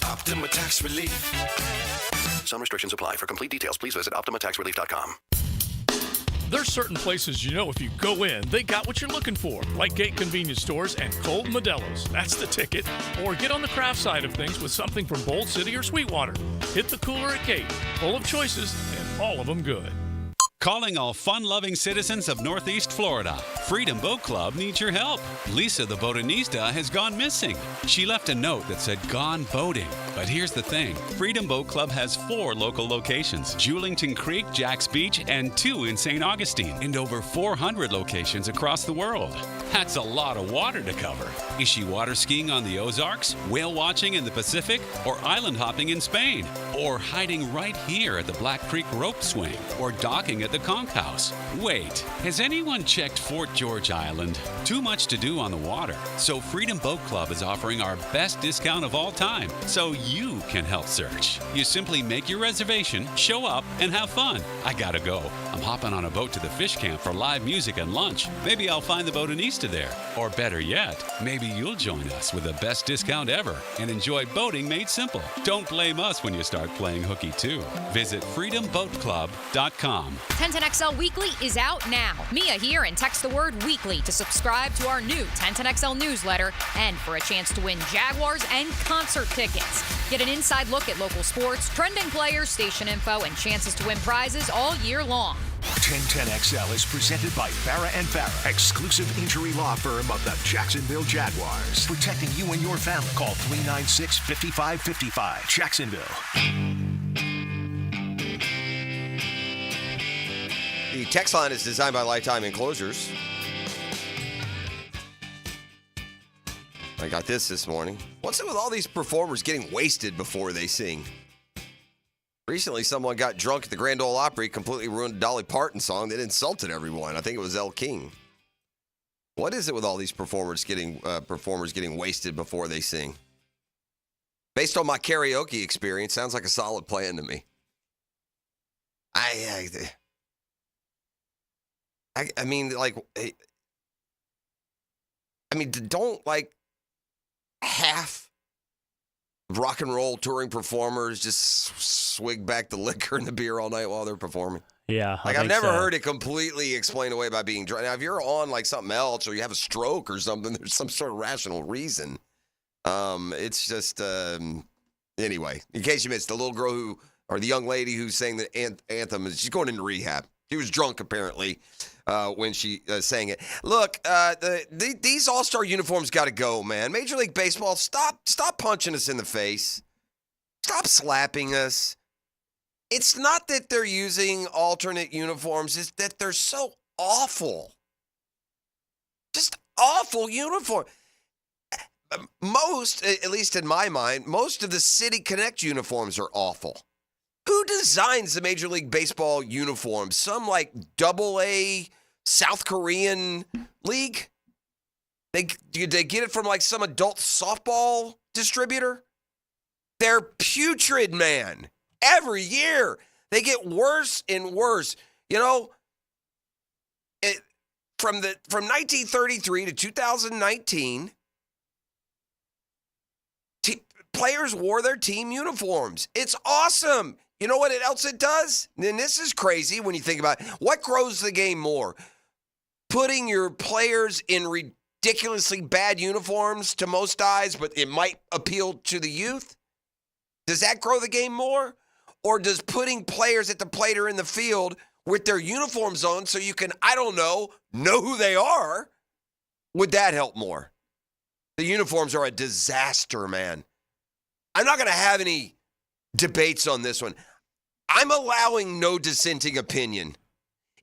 Optima Tax Relief. Some restrictions apply. For complete details, please visit OptimaTaxRelief.com. There's certain places you know if you go in, they got what you're looking for, like Gate Convenience Stores and Cold Modelo's. That's the ticket. Or get on the craft side of things with something from Bold City or Sweetwater. Hit the cooler at Gate, full of choices and all of them good. Calling all fun-loving citizens of Northeast Florida. Freedom Boat Club needs your help. Lisa the botanista has gone missing. She left a note that said gone boating. But here's the thing. Freedom Boat Club has 4 local locations. Julington Creek, Jack's Beach, and 2 in St. Augustine. And over 400 locations across the world. That's a lot of water to cover. Is she water skiing on the Ozarks, whale watching in the Pacific, or island hopping in Spain? Or hiding right here at the Black Creek Rope Swing? Or docking at the Conch House? Wait, has anyone checked Fort George Island? Too much to do on the water. So Freedom Boat Club is offering our best discount of all time, so you can help search. You simply make your reservation, show up, and have fun. I gotta go. I'm hopping on a boat to the fish camp for live music and lunch. Maybe I'll find the botanista there. Or better yet, maybe you'll join us with the best discount ever and enjoy boating made simple. Don't blame us when you start playing hooky too. Visit freedomboatclub.com. 1010XL Weekly is out now. Mia here, and text the word word weekly to subscribe to our new 1010XL newsletter and for a chance to win Jaguars and concert tickets. Get an inside look at local sports, trending players, station info, and chances to win prizes all year long. 1010XL is presented by Farrah & Farrah, exclusive injury law firm of the Jacksonville Jaguars. Protecting you and your family. Call 396-5555. Jacksonville. The text line is designed by Lifetime Enclosures. I got this morning. What's it with all these performers getting wasted before they sing? Recently, someone got drunk at the Grand Ole Opry, completely ruined a Dolly Parton song that insulted everyone. I think it was Elle King. What is it with all these performers getting wasted before they sing? Based on my karaoke experience, sounds like a solid plan to me. I mean, like, don't like half rock and roll touring performers just swig back the liquor and the beer all night while they're performing? Yeah. Like, I've never heard it completely explained away by being drunk. Now, if you're on like something else or you have a stroke or something, there's some sort of rational reason. It's just, anyway, in case you missed, the little girl the young lady who sang the anthem, she's going into rehab. She was drunk, apparently, when she sang it. Look, these All-Star uniforms got to go, man. Major League Baseball, stop punching us in the face. Stop slapping us. It's not that they're using alternate uniforms. It's that they're so awful. Just awful uniform. Most, at least in my mind, most of the City Connect uniforms are awful. Who designs the Major League Baseball uniforms? Some like AA South Korean league? They get it from like some adult softball distributor? They're putrid, man. Every year they get worse and worse. You know, from 1933 to 2019, players wore their team uniforms. It's awesome. You know what else it does? And this is crazy when you think about it. What grows the game more? Putting your players in ridiculously bad uniforms to most eyes, but it might appeal to the youth? Does that grow the game more? Or does putting players at the plate or in the field with their uniforms on so you can, I don't know who they are, would that help more? The uniforms are a disaster, man. I'm not going to have any debates on this one. I'm allowing no dissenting opinion.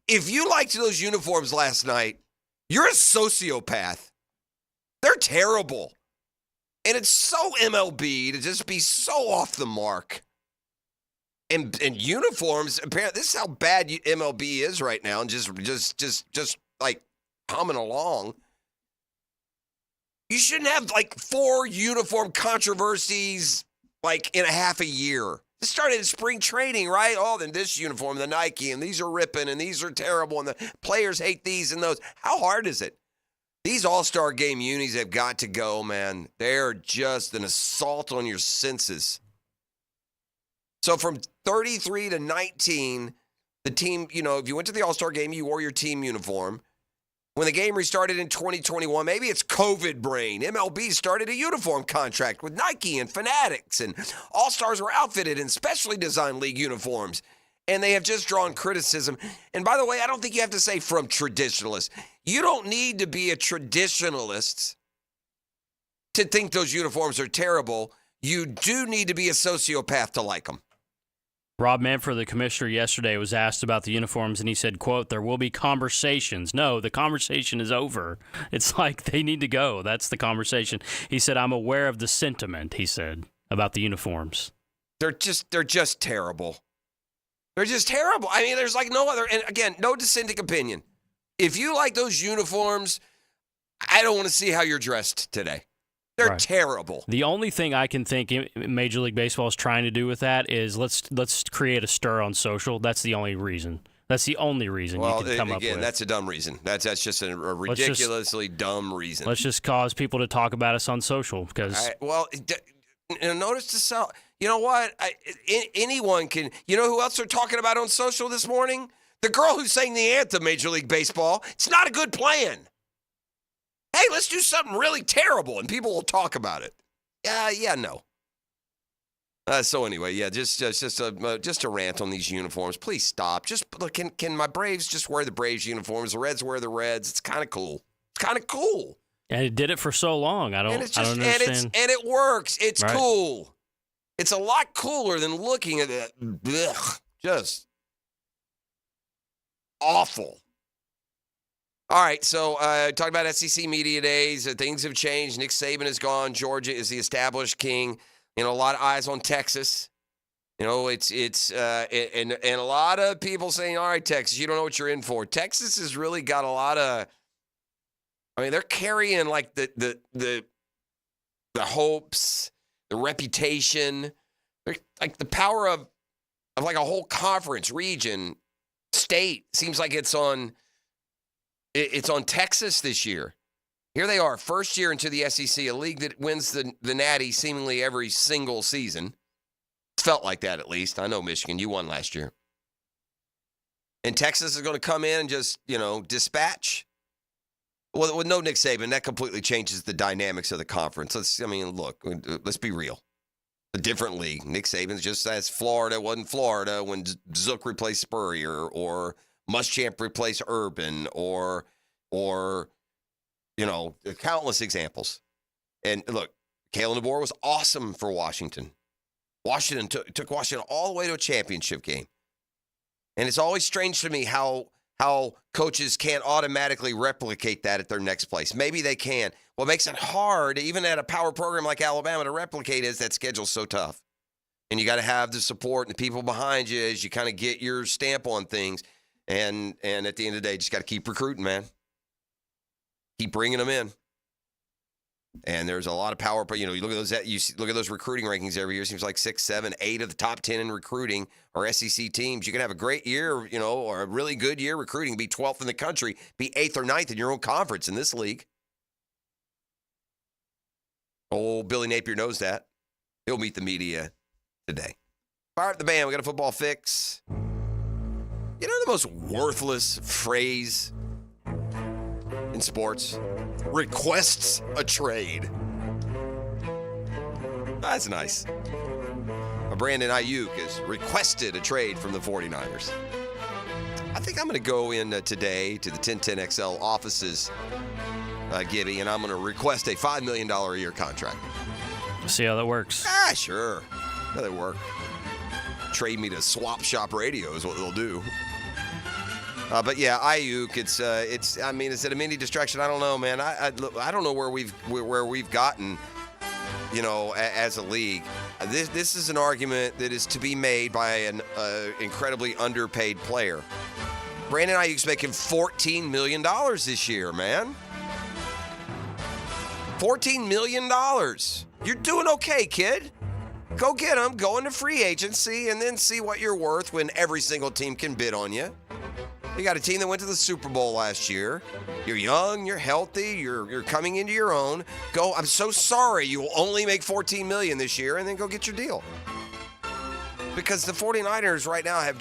If you liked those uniforms last night, you're a sociopath. They're terrible. And it's so MLB to just be so off the mark. And uniforms, apparently, this is how bad MLB is right now, and just like humming along. You shouldn't have like 4 uniform controversies like in a half a year. This started in spring training, right? Oh, then this uniform, the Nike, and these are ripping, and these are terrible, and the players hate these and those. How hard is it? These All-Star Game unis have got to go, man. They're just an assault on your senses. So from 33 to 19, the team, if you went to the All-Star Game, you wore your team uniform. When the game restarted in 2021, maybe it's COVID brain. MLB started a uniform contract with Nike and Fanatics, and All-Stars were outfitted in specially designed league uniforms. And they have just drawn criticism. And by the way, I don't think you have to say from traditionalists. You don't need to be a traditionalist to think those uniforms are terrible. You do need to be a sociopath to like them. Rob Manfred, the commissioner, yesterday was asked about the uniforms, and he said, quote, "There will be conversations." No, the conversation is over. It's like they need to go. That's the conversation. He said, "I'm aware of the sentiment," he said, about the uniforms. They're just terrible. They're just terrible. I mean, there's like no other, and again, no dissenting opinion. If you like those uniforms, I don't want to see how you're dressed today. They're terrible. The only thing I can think Major League Baseball is trying to do with that is let's create a stir on social. That's the only reason. That's the only reason you can come up with. That's a dumb reason. That's just a ridiculously dumb reason. Let's just cause people to talk about us on social because. Notice to self. You know what? Anyone can. You know who else they're talking about on social this morning? The girl who sang the anthem, Major League Baseball, it's not a good plan. Hey, let's do something really terrible, and people will talk about it. No. So anyway, just a rant on these uniforms. Please stop. Just look, can my Braves just wear the Braves uniforms? The Reds wear the Reds. It's kind of cool. And it did it for so long. I don't understand. And it works. It's right. Cool. It's a lot cooler than looking at that. Ugh, just awful. All right, so talking about SEC Media Days, things have changed. Nick Saban is gone. Georgia is the established king. A lot of eyes on Texas. And a lot of people saying, all right, Texas, you don't know what you're in for. Texas has really got a lot of, they're carrying like the hopes, the reputation, they're like the power of like a whole conference, region, state. Seems like it's on Texas this year. Here they are, first year into the SEC, a league that wins the Natty seemingly every single season. It's felt like that at least. I know Michigan, you won last year. And Texas is going to come in and just, dispatch. Well, with no Nick Saban, that completely changes the dynamics of the conference. Let's be real. A different league. Nick Saban's just as Florida wasn't Florida when Zook replaced Spurrier or Muschamp replaced Urban or countless examples. And look, Kalen DeBoer was awesome for Washington. Washington took Washington all the way to a championship game. And it's always strange to me how coaches can't automatically replicate that at their next place. Maybe they can. What makes it hard, even at a power program like Alabama, to replicate is that schedule's so tough. And you got to have the support and the people behind you as you kind of get your stamp on things. And at the end of the day, just got to keep recruiting, man. Keep bringing them in. And there's a lot of power. But, you look at those recruiting rankings every year. It seems like 6, 7, 8 of the top 10 in recruiting are SEC teams. You can have a great year, or a really good year recruiting, be 12th in the country, be 8th or 9th in your own conference in this league. Oh, Billy Napier knows that. He'll meet the media today. Fire up the band. We got a football fix. The most worthless phrase in sports? Requests a trade. That's nice. Brandon Ayuk has requested a trade from the 49ers. I think I'm going to go in today to the 1010XL offices, Gibby, and I'm going to request a $5 million a year contract. See how that works. Sure. How that work. Trade me to Swap Shop Radio is what they'll do. But yeah, Ayuk, it's is it a mini distraction? I don't know, man. I don't know where we've gotten, as a league. This is an argument that is to be made by an incredibly underpaid player. Brandon Ayuk's making $14 million this year, man. $14 million. You're doing okay, kid. Go get him, go into free agency, and then see what you're worth when every single team can bid on you. You got a team that went to the Super Bowl last year. You're young, you're healthy, you're coming into your own. Go, I'm so sorry you will only make $14 million this year, and then go get your deal. Because the 49ers right now have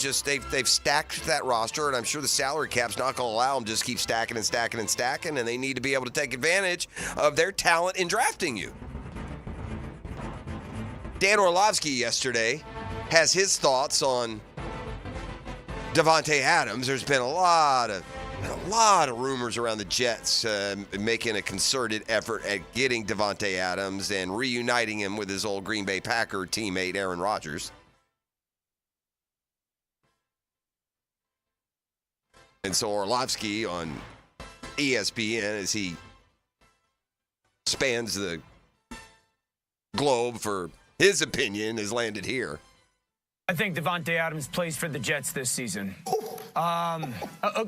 they've stacked that roster, and I'm sure the salary cap's not going to allow them to just keep stacking and stacking and stacking, and they need to be able to take advantage of their talent in drafting you. Dan Orlovsky yesterday has his thoughts on Davante Adams. There's been a lot of rumors around the Jets making a concerted effort at getting Davante Adams and reuniting him with his old Green Bay Packer teammate Aaron Rodgers. And so Orlovsky on ESPN, as he spans the globe for his opinion, has landed here. I think Davante Adams plays for the Jets this season.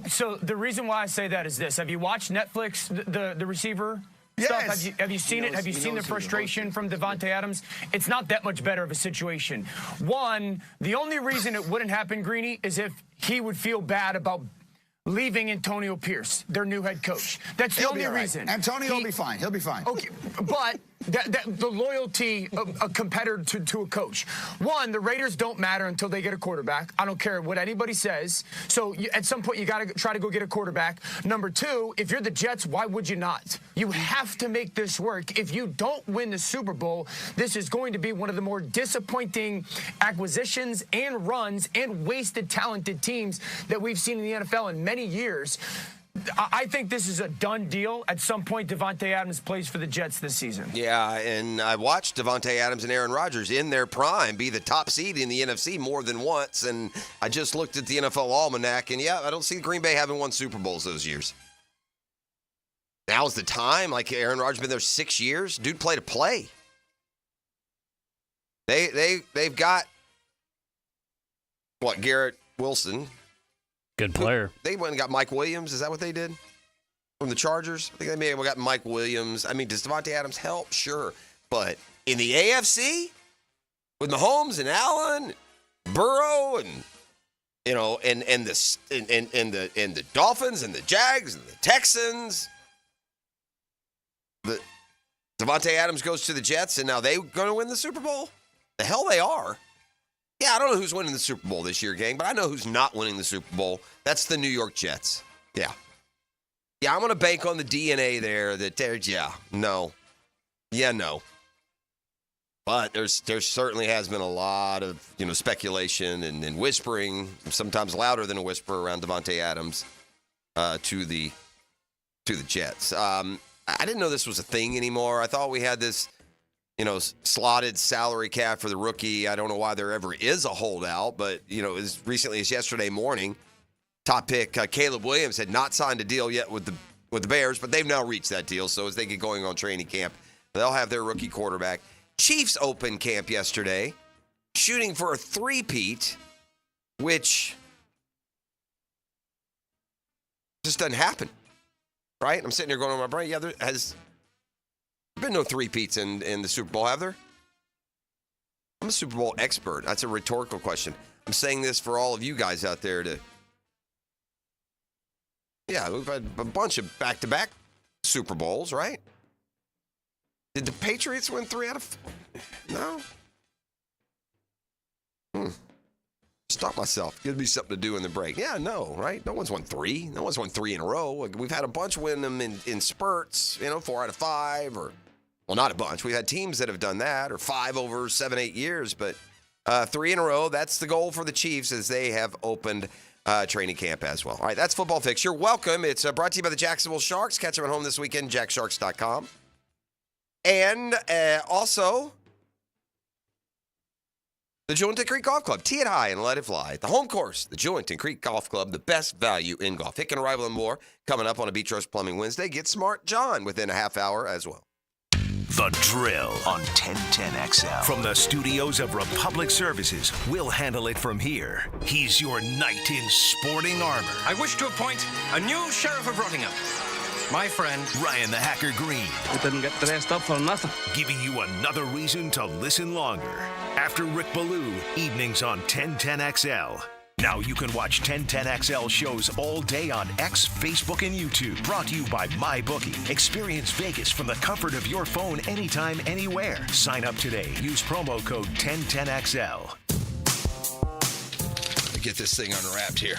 So the reason why I say that is this. Have you watched Netflix, the receiver stuff? Have you seen it? Have you seen the frustration from Davante Adams? It's not that much better of a situation. One, the only reason it wouldn't happen, Greeny, is if he would feel bad about leaving Antonio Pierce, their new head coach. That's the only reason. Antonio will be fine. He'll be fine. Okay, but the loyalty of a competitor to a coach. One, the Raiders don't matter until they get a quarterback. I don't care what anybody says. So at some point, you got to try to go get a quarterback. Number two, if you're the Jets, why would you not? You have to make this work. If you don't win the Super Bowl, this is going to be one of the more disappointing acquisitions and runs and wasted talented teams that we've seen in the NFL in many years. I think this is a done deal. At some point, Davante Adams plays for the Jets this season. Yeah, and I watched Davante Adams and Aaron Rodgers in their prime be the top seed in the NFC more than once, and I just looked at the NFL Almanac, and I don't see Green Bay having won Super Bowls those years. Now's the time. Like, Aaron Rodgers been there 6 years. Dude played a play. They've got, Garrett Wilson. Good player. They went and got Mike Williams. Is that what they did? From the Chargers? I think they may have got Mike Williams. I mean, does Davante Adams help? Sure. But in the AFC, with Mahomes and Allen, Burrow, and the Dolphins and the Jags and the Texans, Davante Adams goes to the Jets, and now they're going to win the Super Bowl? The hell they are. Yeah, I don't know who's winning the Super Bowl this year, gang, but I know who's not winning the Super Bowl. That's the New York Jets. Yeah. Yeah, I'm going to bank on the DNA there that there's, no. Yeah, no. But there certainly has been a lot of, speculation and whispering, sometimes louder than a whisper around Davante Adams to the Jets. I didn't know this was a thing anymore. I thought we had this slotted salary cap for the rookie. I don't know why there ever is a holdout, but, as recently as yesterday morning, top pick Caleb Williams had not signed a deal yet with the Bears, but they've now reached that deal. So as they get going on training camp, they'll have their rookie quarterback. Chiefs opened camp yesterday, shooting for a three-peat, which just doesn't happen, right? I'm sitting here going on my brain, there has been no three-peats in the Super Bowl, have there? I'm a Super Bowl expert. That's a rhetorical question. I'm saying this for all of you guys out there we've had a bunch of back-to-back Super Bowls, right? Did the Patriots win 3 out of 4? No? Stop myself. Gives me something to do in the break. Yeah, no, right? No one's won 3. No one's won 3 in a row. We've had a bunch win them in spurts, 4 out of 5, or, well, not a bunch. We've had teams that have done that, or 5 over 7-8 years, but 3 in a row, that's the goal for the Chiefs as they have opened training camp as well. All right, that's Football Fix. You're welcome. It's brought to you by the Jacksonville Sharks. Catch them at home this weekend, jacksharks.com. And also, the Joint and Creek Golf Club. Tee it high and let it fly. At the home course, the Joint and Creek Golf Club, the best value in golf. Hickin, Arrival, and more coming up on a Beach Roast Plumbing Wednesday. Get Smart John within a half hour as well. The Drill on 1010XL. From the studios of Republic Services, we'll handle it from here. He's your knight in sporting armor. I wish to appoint a new sheriff of Rottingham. My friend, Ryan the Hacker Green. We didn't get dressed up for nothing. Giving you another reason to listen longer. After Rick Ballou, evenings on 1010XL. Now you can watch 1010XL shows all day on X, Facebook, and YouTube. Brought to you by MyBookie. Experience Vegas from the comfort of your phone anytime, anywhere. Sign up today. Use promo code 1010XL. Get this thing unwrapped here.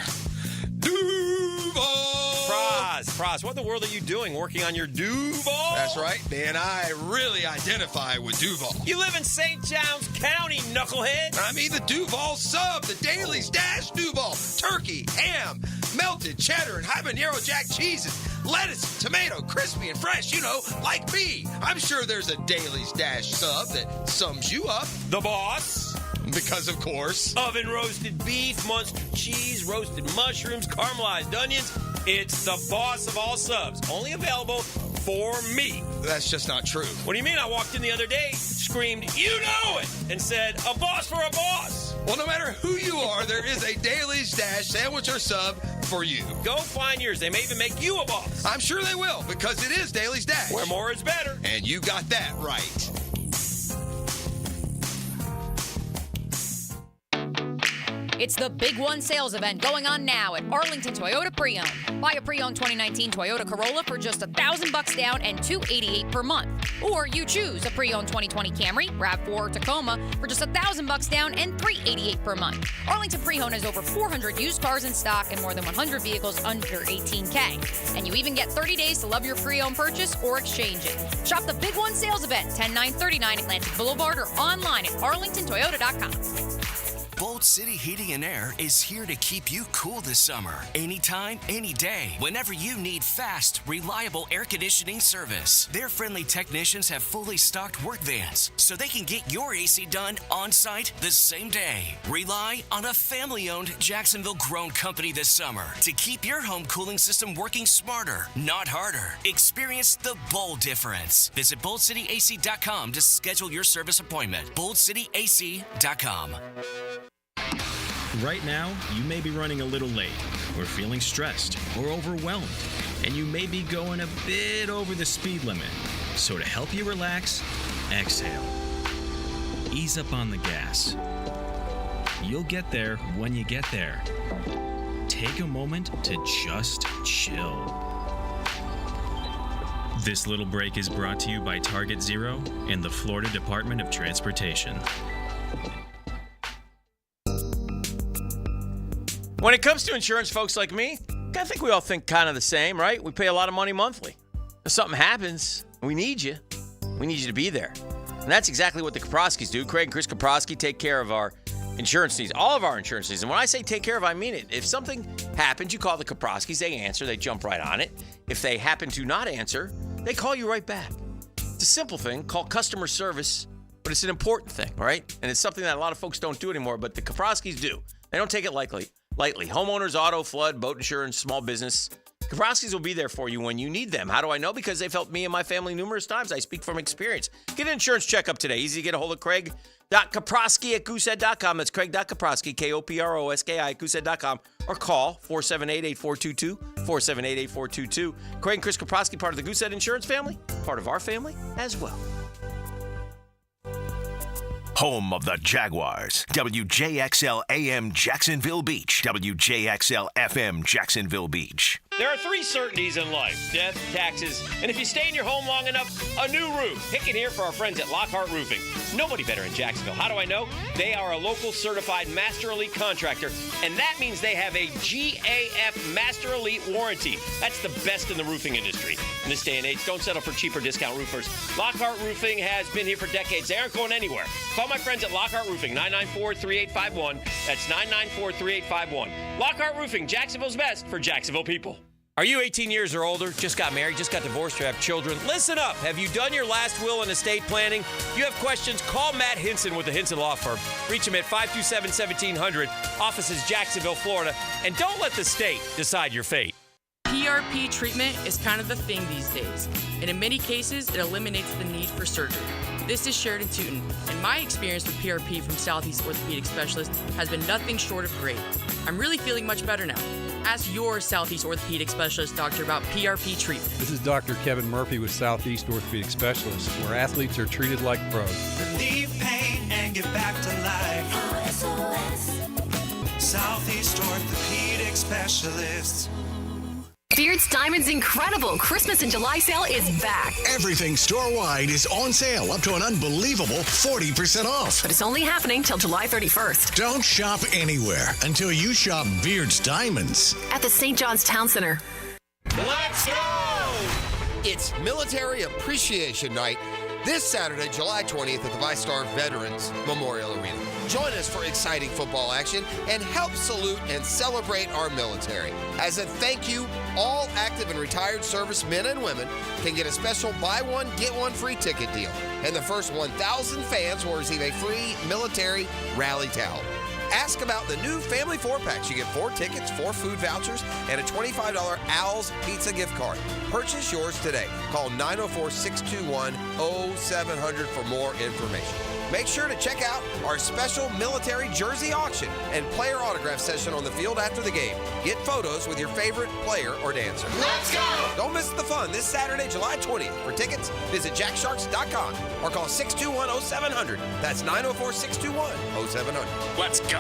Praz, what in the world are you doing working on your Duval? That's right, man. I really identify with Duval. You live in St. Johns County, knucklehead. I mean the Duval sub, the Dailies Dash Duval. Turkey, ham, melted cheddar, and habanero jack cheeses. Lettuce, tomato, crispy and fresh, like me. I'm sure there's a Dailies Dash sub that sums you up. The boss. Because, of course. Oven roasted beef, Munster cheese, roasted mushrooms, caramelized onions. It's the boss of all subs. Only available for me. That's just not true. What do you mean? I walked in the other day, screamed, "You know it!" and said, "A boss for a boss." Well, no matter who you are, there is a Dailies Dash sandwich or sub for you. Go find yours. They may even make you a boss. I'm sure they will, because it is Dailies Dash. Where more is better. And you got that right. It's the Big One sales event going on now at Arlington Toyota Pre-Owned. Buy a pre-owned 2019 Toyota Corolla for just $1,000 down and $288 per month. Or you choose a pre-owned 2020 Camry, RAV4, or Tacoma for just $1,000 down and $388 per month. Arlington Pre-Owned has over 400 used cars in stock and more than 100 vehicles under $18K. And you even get 30 days to love your pre-owned purchase or exchange it. Shop the Big One sales event, 10939 Atlantic Boulevard, or online at arlingtontoyota.com. Bolt City Heating and Air is here to keep you cool this summer. Anytime, any day, whenever you need fast, reliable air conditioning service. Their friendly technicians have fully stocked work vans, so they can get your AC done on site the same day. Rely on a family-owned Jacksonville-grown company this summer to keep your home cooling system working smarter, not harder. Experience the Bolt difference. Visit BoltCityAC.com to schedule your service appointment. BoltCityAC.com. Right now, you may be running a little late, or feeling stressed, or overwhelmed, and you may be going a bit over the speed limit. So to help you relax, exhale. Ease up on the gas. You'll get there when you get there. Take a moment to just chill. This little break is brought to you by Target Zero and the Florida Department of Transportation. When it comes to insurance, folks like me, I think we all think kind of the same, right? We pay a lot of money monthly. If something happens, we need you. We need you to be there. And that's exactly what the Kaproskis do. Craig and Chris Kaprosky take care of our insurance needs, all of our insurance needs. And when I say take care of, I mean it. If something happens, you call the Kaproskis, they answer, they jump right on it. If they happen to not answer, they call you right back. It's a simple thing called customer service, but it's an important thing, right? And it's something that a lot of folks don't do anymore, but the Kaproskis do. They don't take it lightly. Homeowners, auto, flood, boat insurance, small business. Kaproskis will be there for you when you need them. How do I know? Because they've helped me and my family numerous times. I speak from experience. Get an insurance checkup today. Easy to get a hold of Craig.Kaprosky@goosehead.com. That's Craig.Kaprosky, K-O-P-R-O-S-K-I at goosehead.com. Or call 478-8422, 478-8422. Craig and Chris Kaprosky, part of the Goosehead Insurance family, part of our family as well. Home of the Jaguars. WJXL AM Jacksonville Beach. WJXL FM Jacksonville Beach. There are three certainties in life: death, taxes, and if you stay in your home long enough, a new roof. Hickin here for our friends at Lockhart Roofing. Nobody better in Jacksonville. How do I know? They are a local certified Master Elite contractor, and that means they have a GAF Master Elite warranty. That's the best in the roofing industry. In this day and age, don't settle for cheaper discount roofers. Lockhart Roofing has been here for decades. They aren't going anywhere. Call my friends at Lockhart Roofing, 994-3851. That's 994-3851. Lockhart Roofing, Jacksonville's best for Jacksonville people. Are you 18 years or older, just got married, just got divorced, or have children? Listen up. Have you done your last will and estate planning? If you have questions, call Matt Hinson with the Hinson Law Firm. Reach him at 527-1700. Office is Jacksonville, Florida. And don't let the state decide your fate. PRP treatment is kind of the thing these days, and in many cases, it eliminates the need for surgery. This is Sheridan Tootin, and my experience with PRP from Southeast Orthopedic Specialist has been nothing short of great. I'm really feeling much better now. Ask your Southeast Orthopedic Specialist doctor about PRP treatment. This is Dr. Kevin Murphy with Southeast Orthopedic Specialists, where athletes are treated like pros. Relieve pain and get back to life. SOS. Southeast Orthopedic Specialists. Beard's Diamond's incredible Christmas in July sale is back. Everything store-wide is on sale up to an unbelievable 40% off. But it's only happening till July 31st. Don't shop anywhere until you shop Beard's Diamonds. At the St. John's Town Center. Let's go! It's Military Appreciation Night this Saturday, July 20th at the ViStar Veterans Memorial Arena. Join us for exciting football action and help salute and celebrate our military. As a thank you, all active and retired servicemen and women can get a special buy one, get one free ticket deal. And the first 1,000 fans will receive a free military rally towel. Ask about the new Family 4-packs. You get 4 tickets, 4 food vouchers, and a $25 Al's Pizza gift card. Purchase yours today. Call 904-621-0700 for more information. Make sure to check out our special military jersey auction and player autograph session on the field after the game. Get photos with your favorite player or dancer. Let's go! Don't miss the fun this Saturday, July 20th. For tickets, visit jacksharks.com or call 621-0700. That's 904-621-0700. Let's go!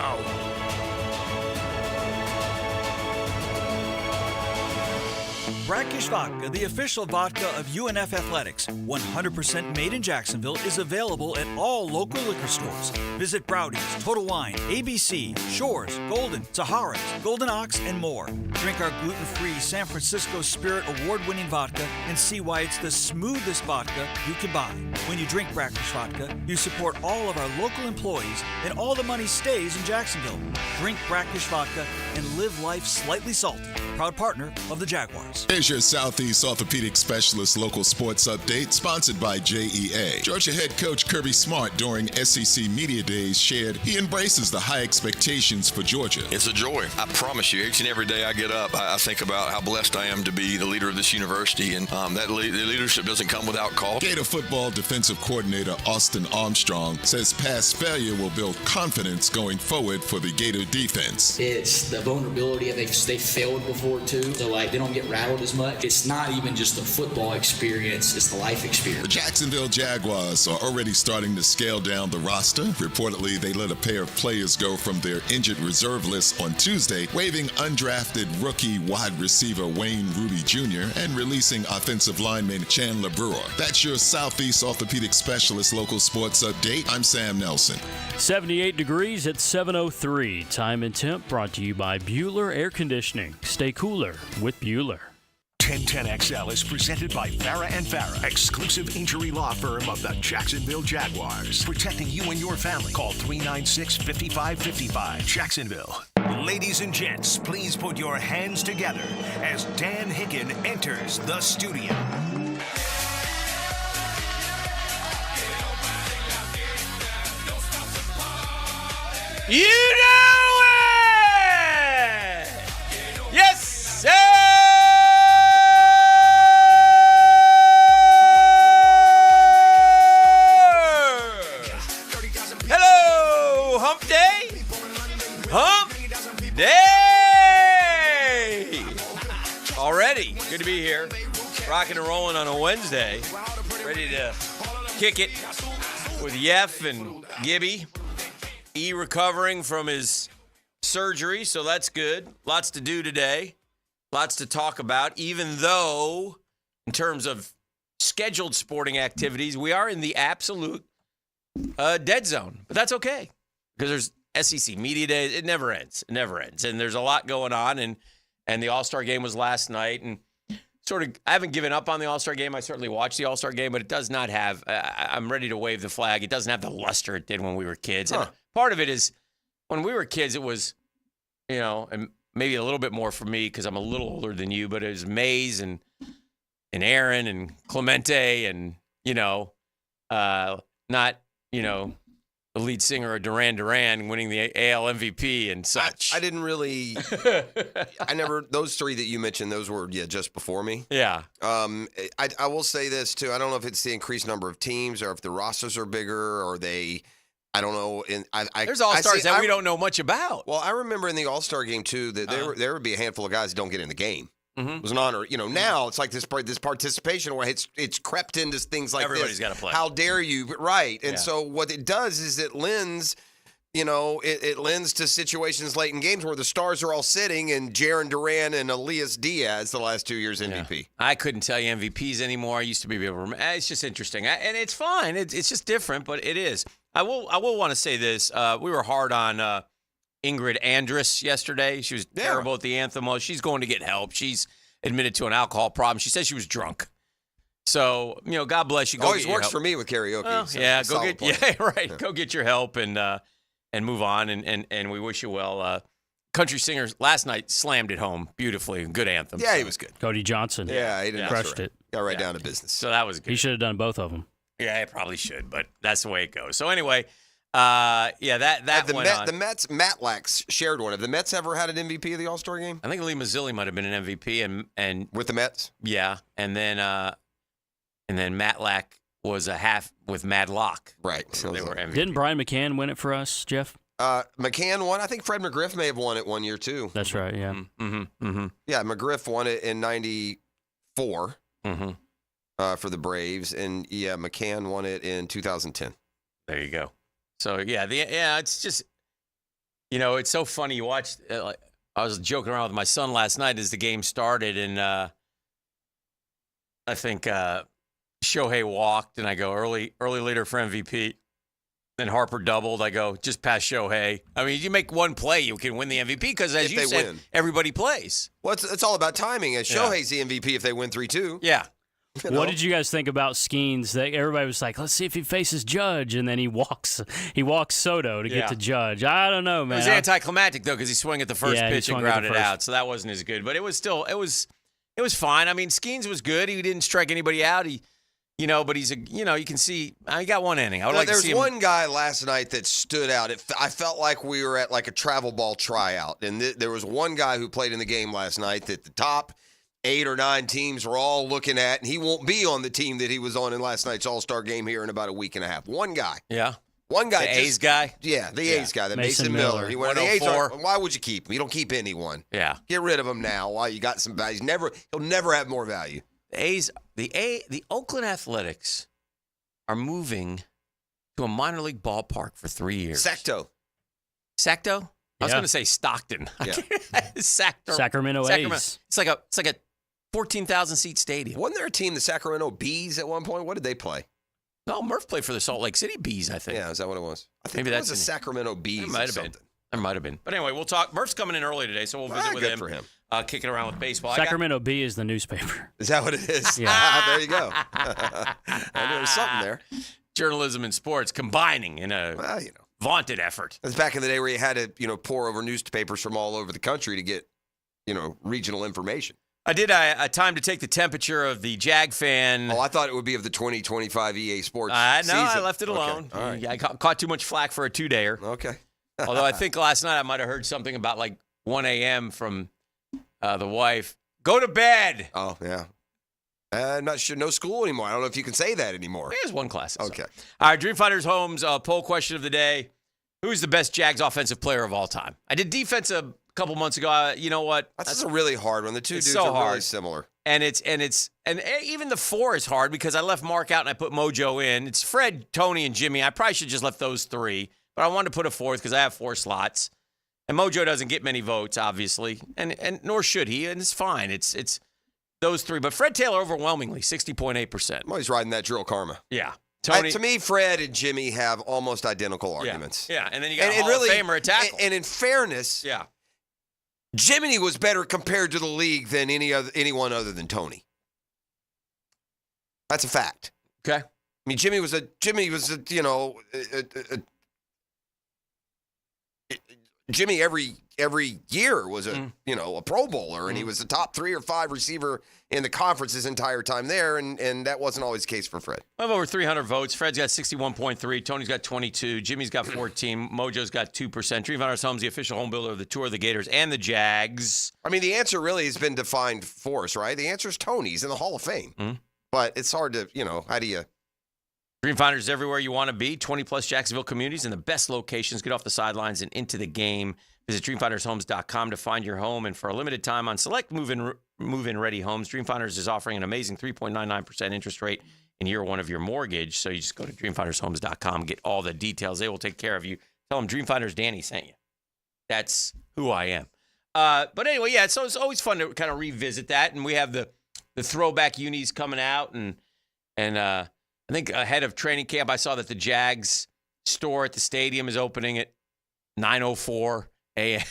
Brackish Vodka, the official vodka of UNF Athletics, 100% made in Jacksonville, is available at all local liquor stores. Visit Browdy's, Total Wine, ABC, Shores, Golden, Sahara's, Golden Ox, and more. Drink our gluten-free San Francisco Spirit award-winning vodka and see why it's the smoothest vodka you can buy. When you drink Brackish Vodka, you support all of our local employees, and all the money stays in Jacksonville. Drink Brackish Vodka and live life slightly salty. Proud partner of the Jaguars. Here's your Southeast Orthopedic Specialist local sports update, sponsored by JEA. Georgia head coach Kirby Smart during SEC Media Days shared he embraces the high expectations for Georgia. It's a joy. I promise you, each and every day I get up, I think about how blessed I am to be the leader of this university, and the leadership doesn't come without cost. Gator football defensive coordinator Austin Armstrong says past failure will build confidence going forward for the Gator defense. It's the vulnerability of they failed before too, so they don't get rattled as much. It's not even just the football experience, it's the life experience. The Jacksonville Jaguars are already starting to scale down the roster. Reportedly, they let a pair of players go from their injured reserve list on Tuesday, waiving undrafted rookie wide receiver Wayne Ruby Jr. and releasing offensive lineman Chandler Brewer. That's your Southeast Orthopedic Specialist local sports update. I'm Sam Nelson. 78 degrees at 7:03. Time and temp brought to you by Bueller Air Conditioning. Stay cooler with Bueller. 1010XL is presented by Farah and Farah, exclusive injury law firm of the Jacksonville Jaguars. Protecting you and your family. Call 396-5555. Jacksonville. Ladies and gents, please put your hands together as Dan Hicken enters the studio. You know it! Yes, sir! Hello, Hump Day! Hump Day! Already, good to be here. Rocking and rolling on a Wednesday. Ready to kick it with Yef and Gibby. E recovering from his surgery, so that's good. Lots to do today. Lots to talk about, even though in terms of scheduled sporting activities, we are in the absolute dead zone. But that's okay because there's SEC Media Days. It never ends. It never ends. And there's a lot going on, and the All-Star game was last night. And sort of, I haven't given up on the All-Star game. I certainly watched the All-Star game, but it does not have, I'm ready to wave the flag. It doesn't have the luster it did when we were kids. And part of it is when we were kids, it was, and maybe a little bit more for me because I'm a little older than you, but it was Mays and Aaron and Clemente and, not, the lead singer of Duran Duran winning the AL MVP and such. I didn't really, those three that you mentioned, those were, just before me. Yeah. I will say this too. I don't know if it's the increased number of teams or if the rosters are bigger or I don't know. There's All-Stars that we don't know much about. Well, I remember in the All-Star game too that there would be a handful of guys that don't get in the game. Mm-hmm. It was an honor. Now it's like this participation where it's crept into things like everybody's got to play. How dare you? Right. And so what it does is it lends, it lends to situations late in games where the stars are all sitting and Jaron Duran and Elias Diaz the last 2 years MVP. Yeah. I couldn't tell you MVPs anymore. I used to be able to remember. It's just interesting. And it's fine. It's just different, but it is. I will want to say this. We were hard on Ingrid Andress yesterday. She was terrible at the Anthem. Well, she's going to get help. She's admitted to an alcohol problem. She says she was drunk. So, God bless you. Go Always works for me with karaoke. Well, so yeah, go get right. Yeah. Go get your help and move on. And we wish you well. Country singers last night slammed it home beautifully. Good anthem. Yeah, he was good. Cody Johnson. Yeah, he didn't crushed it. Got right down to business. So that was good. He should have done both of them. Yeah, it probably should, but that's the way it goes. So anyway, that went on. The Mets, Matlack shared one. Have the Mets ever had an MVP of the All-Star game? I think Lee Mazzilli might have been an MVP, and with the Mets. Yeah, and then Matlack was a half with Madlock. Right. So they were MVP. Didn't Brian McCann win it for us, Jeff? McCann won. I think Fred McGriff may have won it one year too. That's right. Yeah. Mm-hmm. Yeah, McGriff won it in '94. Mm-hmm. For the Braves, and McCann won it in 2010. There you go. So it's just, it's so funny. You watch. I was joking around with my son last night as the game started, and I think Shohei walked, and I go early leader for MVP. Then Harper doubled. I go just past Shohei. I mean, you make one play, you can win the MVP because, as you said, everybody plays. Well, it's all about timing. Shohei's the MVP if they win 3-2. Yeah. What did you guys think about Skeens? That everybody was like, let's see if he faces Judge, and then he walks Soto to get to Judge. I don't know, man. It was anticlimactic though because he swung at the first pitch and grounded out, so that wasn't as good. But it was still it was fine. I mean, Skeens was good. He didn't strike anybody out. But he's you can see he got one inning. I would like to see him. There's one guy last night that stood out. I felt like we were at like a travel ball tryout, and there was one guy who played in the game last night that the top 8 or 9 teams were all looking at, and he won't be on the team that he was on in last night's All-Star game here in about a week and a half. One guy. Yeah. One guy. The A's guy? Yeah, the A's guy, Mason Miller. He went to the A's. Why would you keep him? You don't keep anyone. Yeah. Get rid of him now while you got some value. He'll never have more value. The Oakland Athletics are moving to a minor league ballpark for 3 years. Sacto? I was going to say Stockton. Yeah. Sacramento A's. It's like a 14,000 seat stadium. Wasn't there a team, the Sacramento Bees, at one point? What did they play? No, Murph played for the Salt Lake City Bees, I think. Yeah, is that what it was? I think maybe that's a Sacramento Bees. It might have been. There might have been. But anyway, we'll talk. Murph's coming in early today, so we'll visit with him. For him. Kicking around with baseball. Sacramento Bee is the newspaper. Is that what it is? Yeah. There you go. There's something there. Journalism and sports combining in a vaunted effort. That's back in the day where you had to, pour over newspapers from all over the country to get, regional information. I did a time to take the temperature of the Jag fan. Oh, I thought it would be of the 2025 EA Sports season. No, I left it alone. Okay. All right. I caught too much flack for a 2-dayer. Okay. Although I think last night I might have heard something about like 1 a.m. from the wife. Go to bed. Oh, yeah. I'm not sure. No school anymore. I don't know if you can say that anymore. There's one class. Okay. All right, Dreamfinders Homes poll question of the day. Who's the best Jags offensive player of all time? I did defense a couple months ago. You know what? That's a really hard one. The two dudes are really similar. And even the 4 is hard because I left Mark out and I put Mojo in. It's Fred, Tony, and Jimmy. I probably should have just left those 3, but I wanted to put a 4th because I have 4 slots. And Mojo doesn't get many votes, obviously, and nor should he, and it's fine. It's those 3. But Fred Taylor overwhelmingly, 60.8%. Well, he's riding that drill karma. Yeah. Tony, to me, Fred and Jimmy have almost identical arguments. Yeah, and then you got a Hall of Famer at tackle. And in fairness, Jimmy was better compared to the league than anyone other than Tony. That's a fact. Okay. I mean, Jimmy was Jimmy every year was a Pro Bowler, and he was the top 3 or 5 receiver in the conference his entire time there, and that wasn't always the case for Fred. I have over 300 votes. Fred's got 61.3. Tony's got 22. Jimmy's got 14. Mojo's got 2%. Dreamfinders Homes, the official home builder of the Tour, the Gators, and the Jags. I mean, the answer really has been defined for us, right? The answer is Tony's in the Hall of Fame. Mm-hmm. But it's hard to, how do you... Dreamfinders everywhere you want to be. 20-plus Jacksonville communities in the best locations. Get off the sidelines and into the game. Visit DreamfindersHomes.com to find your home. And for a limited time on select move-in ready homes, Dreamfinders is offering an amazing 3.99% interest rate in year 1 of your mortgage. So you just go to DreamfindersHomes.com, get all the details. They will take care of you. Tell them Dreamfinders Danny sent you. That's who I am. But anyway, so it's always fun to kind of revisit that. And we have the throwback unis coming out. And I think ahead of training camp, I saw that the Jags store at the stadium is opening at 9:04 a.m.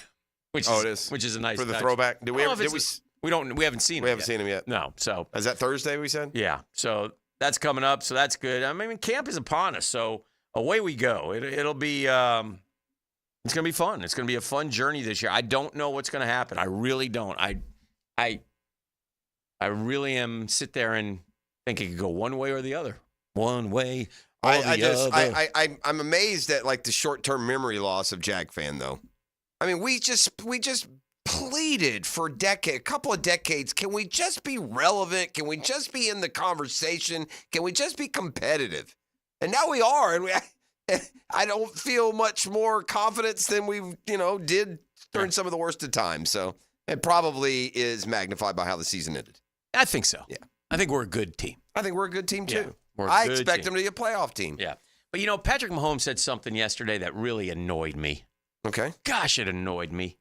Which is a nice for the touch. throwback. We haven't seen him yet. No. So is that Thursday? We said. Yeah. So that's coming up. So that's good. I mean, camp is upon us. So away we go. It'll be. It's gonna be fun. It's gonna be a fun journey this year. I don't know what's gonna happen. I really don't. I really am sit there and think it could go one way or the other. One way or the other. I'm amazed at like the short-term memory loss of Jag fan though. I mean, we just pleaded for a couple of decades. Can we just be relevant? Can we just be in the conversation? Can we just be competitive? And now we are, and I don't feel much more confidence than we did during some of the worst of times. So it probably is magnified by how the season ended. I think so. Yeah, I think we're a good team. I think we're a good team too. Yeah, I expect them to be a playoff team. Yeah, but Patrick Mahomes said something yesterday that really annoyed me. Okay. Gosh, it annoyed me.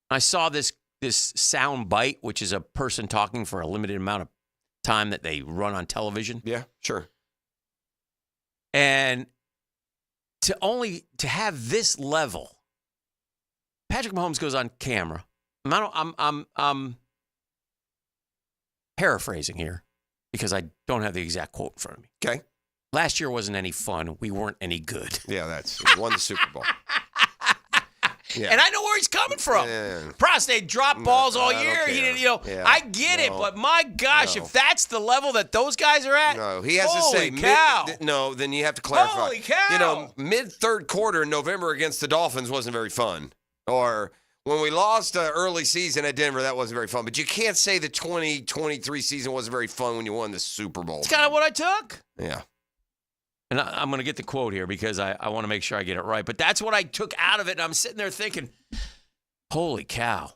I saw this sound bite, which is a person talking for a limited amount of time that they run on television. Yeah, sure. And to have this level, Patrick Mahomes goes on camera. I'm paraphrasing here because I don't have the exact quote in front of me. Okay. Last year wasn't any fun. We weren't any good. Yeah, won the Super Bowl. Yeah. And I know where he's coming from. Prostate dropped balls all year. He didn't, I get it, but my gosh, if that's the level that those guys are at, no, he has holy to say, cow. Then you have to clarify. Holy cow. Mid-third quarter in November against the Dolphins wasn't very fun. Or when we lost early season at Denver, that wasn't very fun. But you can't say the 2023 season wasn't very fun when you won the Super Bowl. It's kind of what I took. Yeah. And I'm going to get the quote here because I want to make sure I get it right. But that's what I took out of it. And I'm sitting there thinking, holy cow.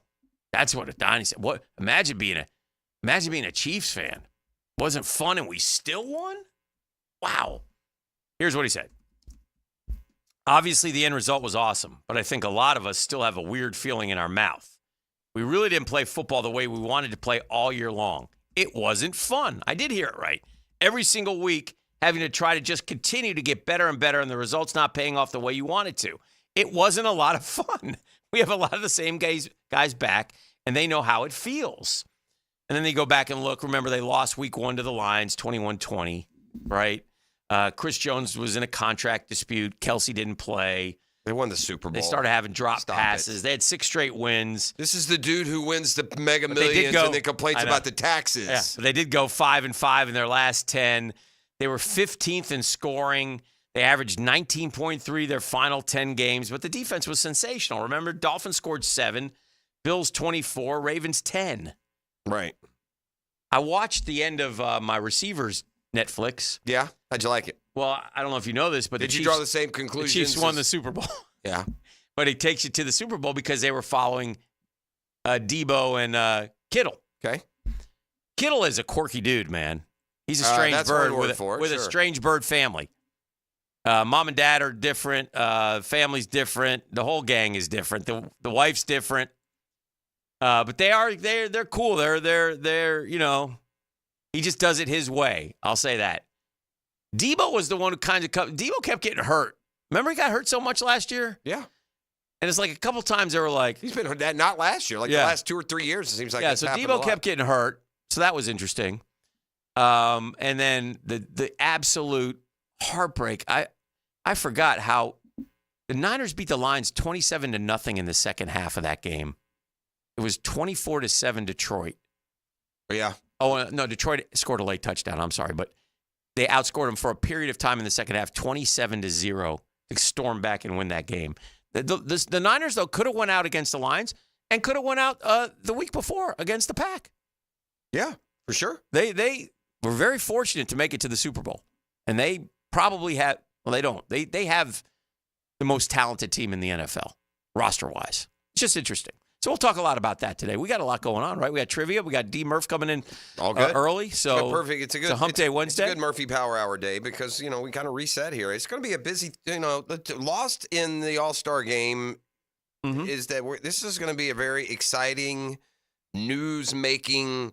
That's what Donnie said. What? Imagine being a Chiefs fan. Wasn't fun and we still won? Wow. Here's what he said. Obviously, the end result was awesome, but I think a lot of us still have a weird feeling in our mouth. We really didn't play football the way we wanted to play all year long. It wasn't fun. I did hear it right. Every single week, having to try to just continue to get better and better, and the results not paying off the way you wanted to. It wasn't a lot of fun. We have a lot of the same guys back, and they know how it feels. And then they go back and look. Remember, they lost week 1 to the Lions, 21-20, right? Chris Jones was in a contract dispute. Kelsey didn't play. They won the Super Bowl. They started having drop passes. They had 6 straight wins. This is the dude who wins the Mega Millions and then complains about the taxes. Yeah, but they did go 5-5 in their last 10. They were 15th in scoring. They averaged 19.3 their final 10 games, but the defense was sensational. Remember, Dolphins scored 7, Bills 24, Ravens 10. Right. I watched the end of my Receivers Netflix. Yeah? How'd you like it? Well, I don't know if you know this, but did you draw the same conclusions? The Chiefs won the Super Bowl. Yeah. But it takes you to the Super Bowl because they were following Debo and Kittle. Okay. Kittle is a quirky dude, man. He's a strange bird with a strange bird family. Mom and dad are different. Family's different. The whole gang is different. The wife's different. But they're cool. They're he just does it his way. I'll say that. Debo was the one who Debo kept getting hurt. Remember he got hurt so much last year? Yeah. And it's like a couple times they were like he's been that not last year, the last 2 or 3 years. It seems like so Debo kept getting hurt. So that was interesting. And then the absolute heartbreak. I forgot how the Niners beat the Lions 27-0 in the second half of that game. It was 24-7 Detroit. Yeah. Oh no, Detroit scored a late touchdown. I'm sorry, but they outscored them for a period of time in the second half, 27-0, to storm back and win that game. The Niners though could have went out against the Lions and could have went out the week before against the Pack. Yeah, for sure. They were very fortunate to make it to the Super Bowl. And they probably have, well, they don't. They have the most talented team in the NFL, roster-wise. It's just interesting. So we'll talk a lot about that today. We got a lot going on, right? We got trivia. We got D. Murph coming in early. So perfect. It's a hump day Wednesday. It's a good Murphy Power Hour day because, we kind of reset here. It's going to be a busy, lost in the All-Star game is that this is going to be a very exciting, news-making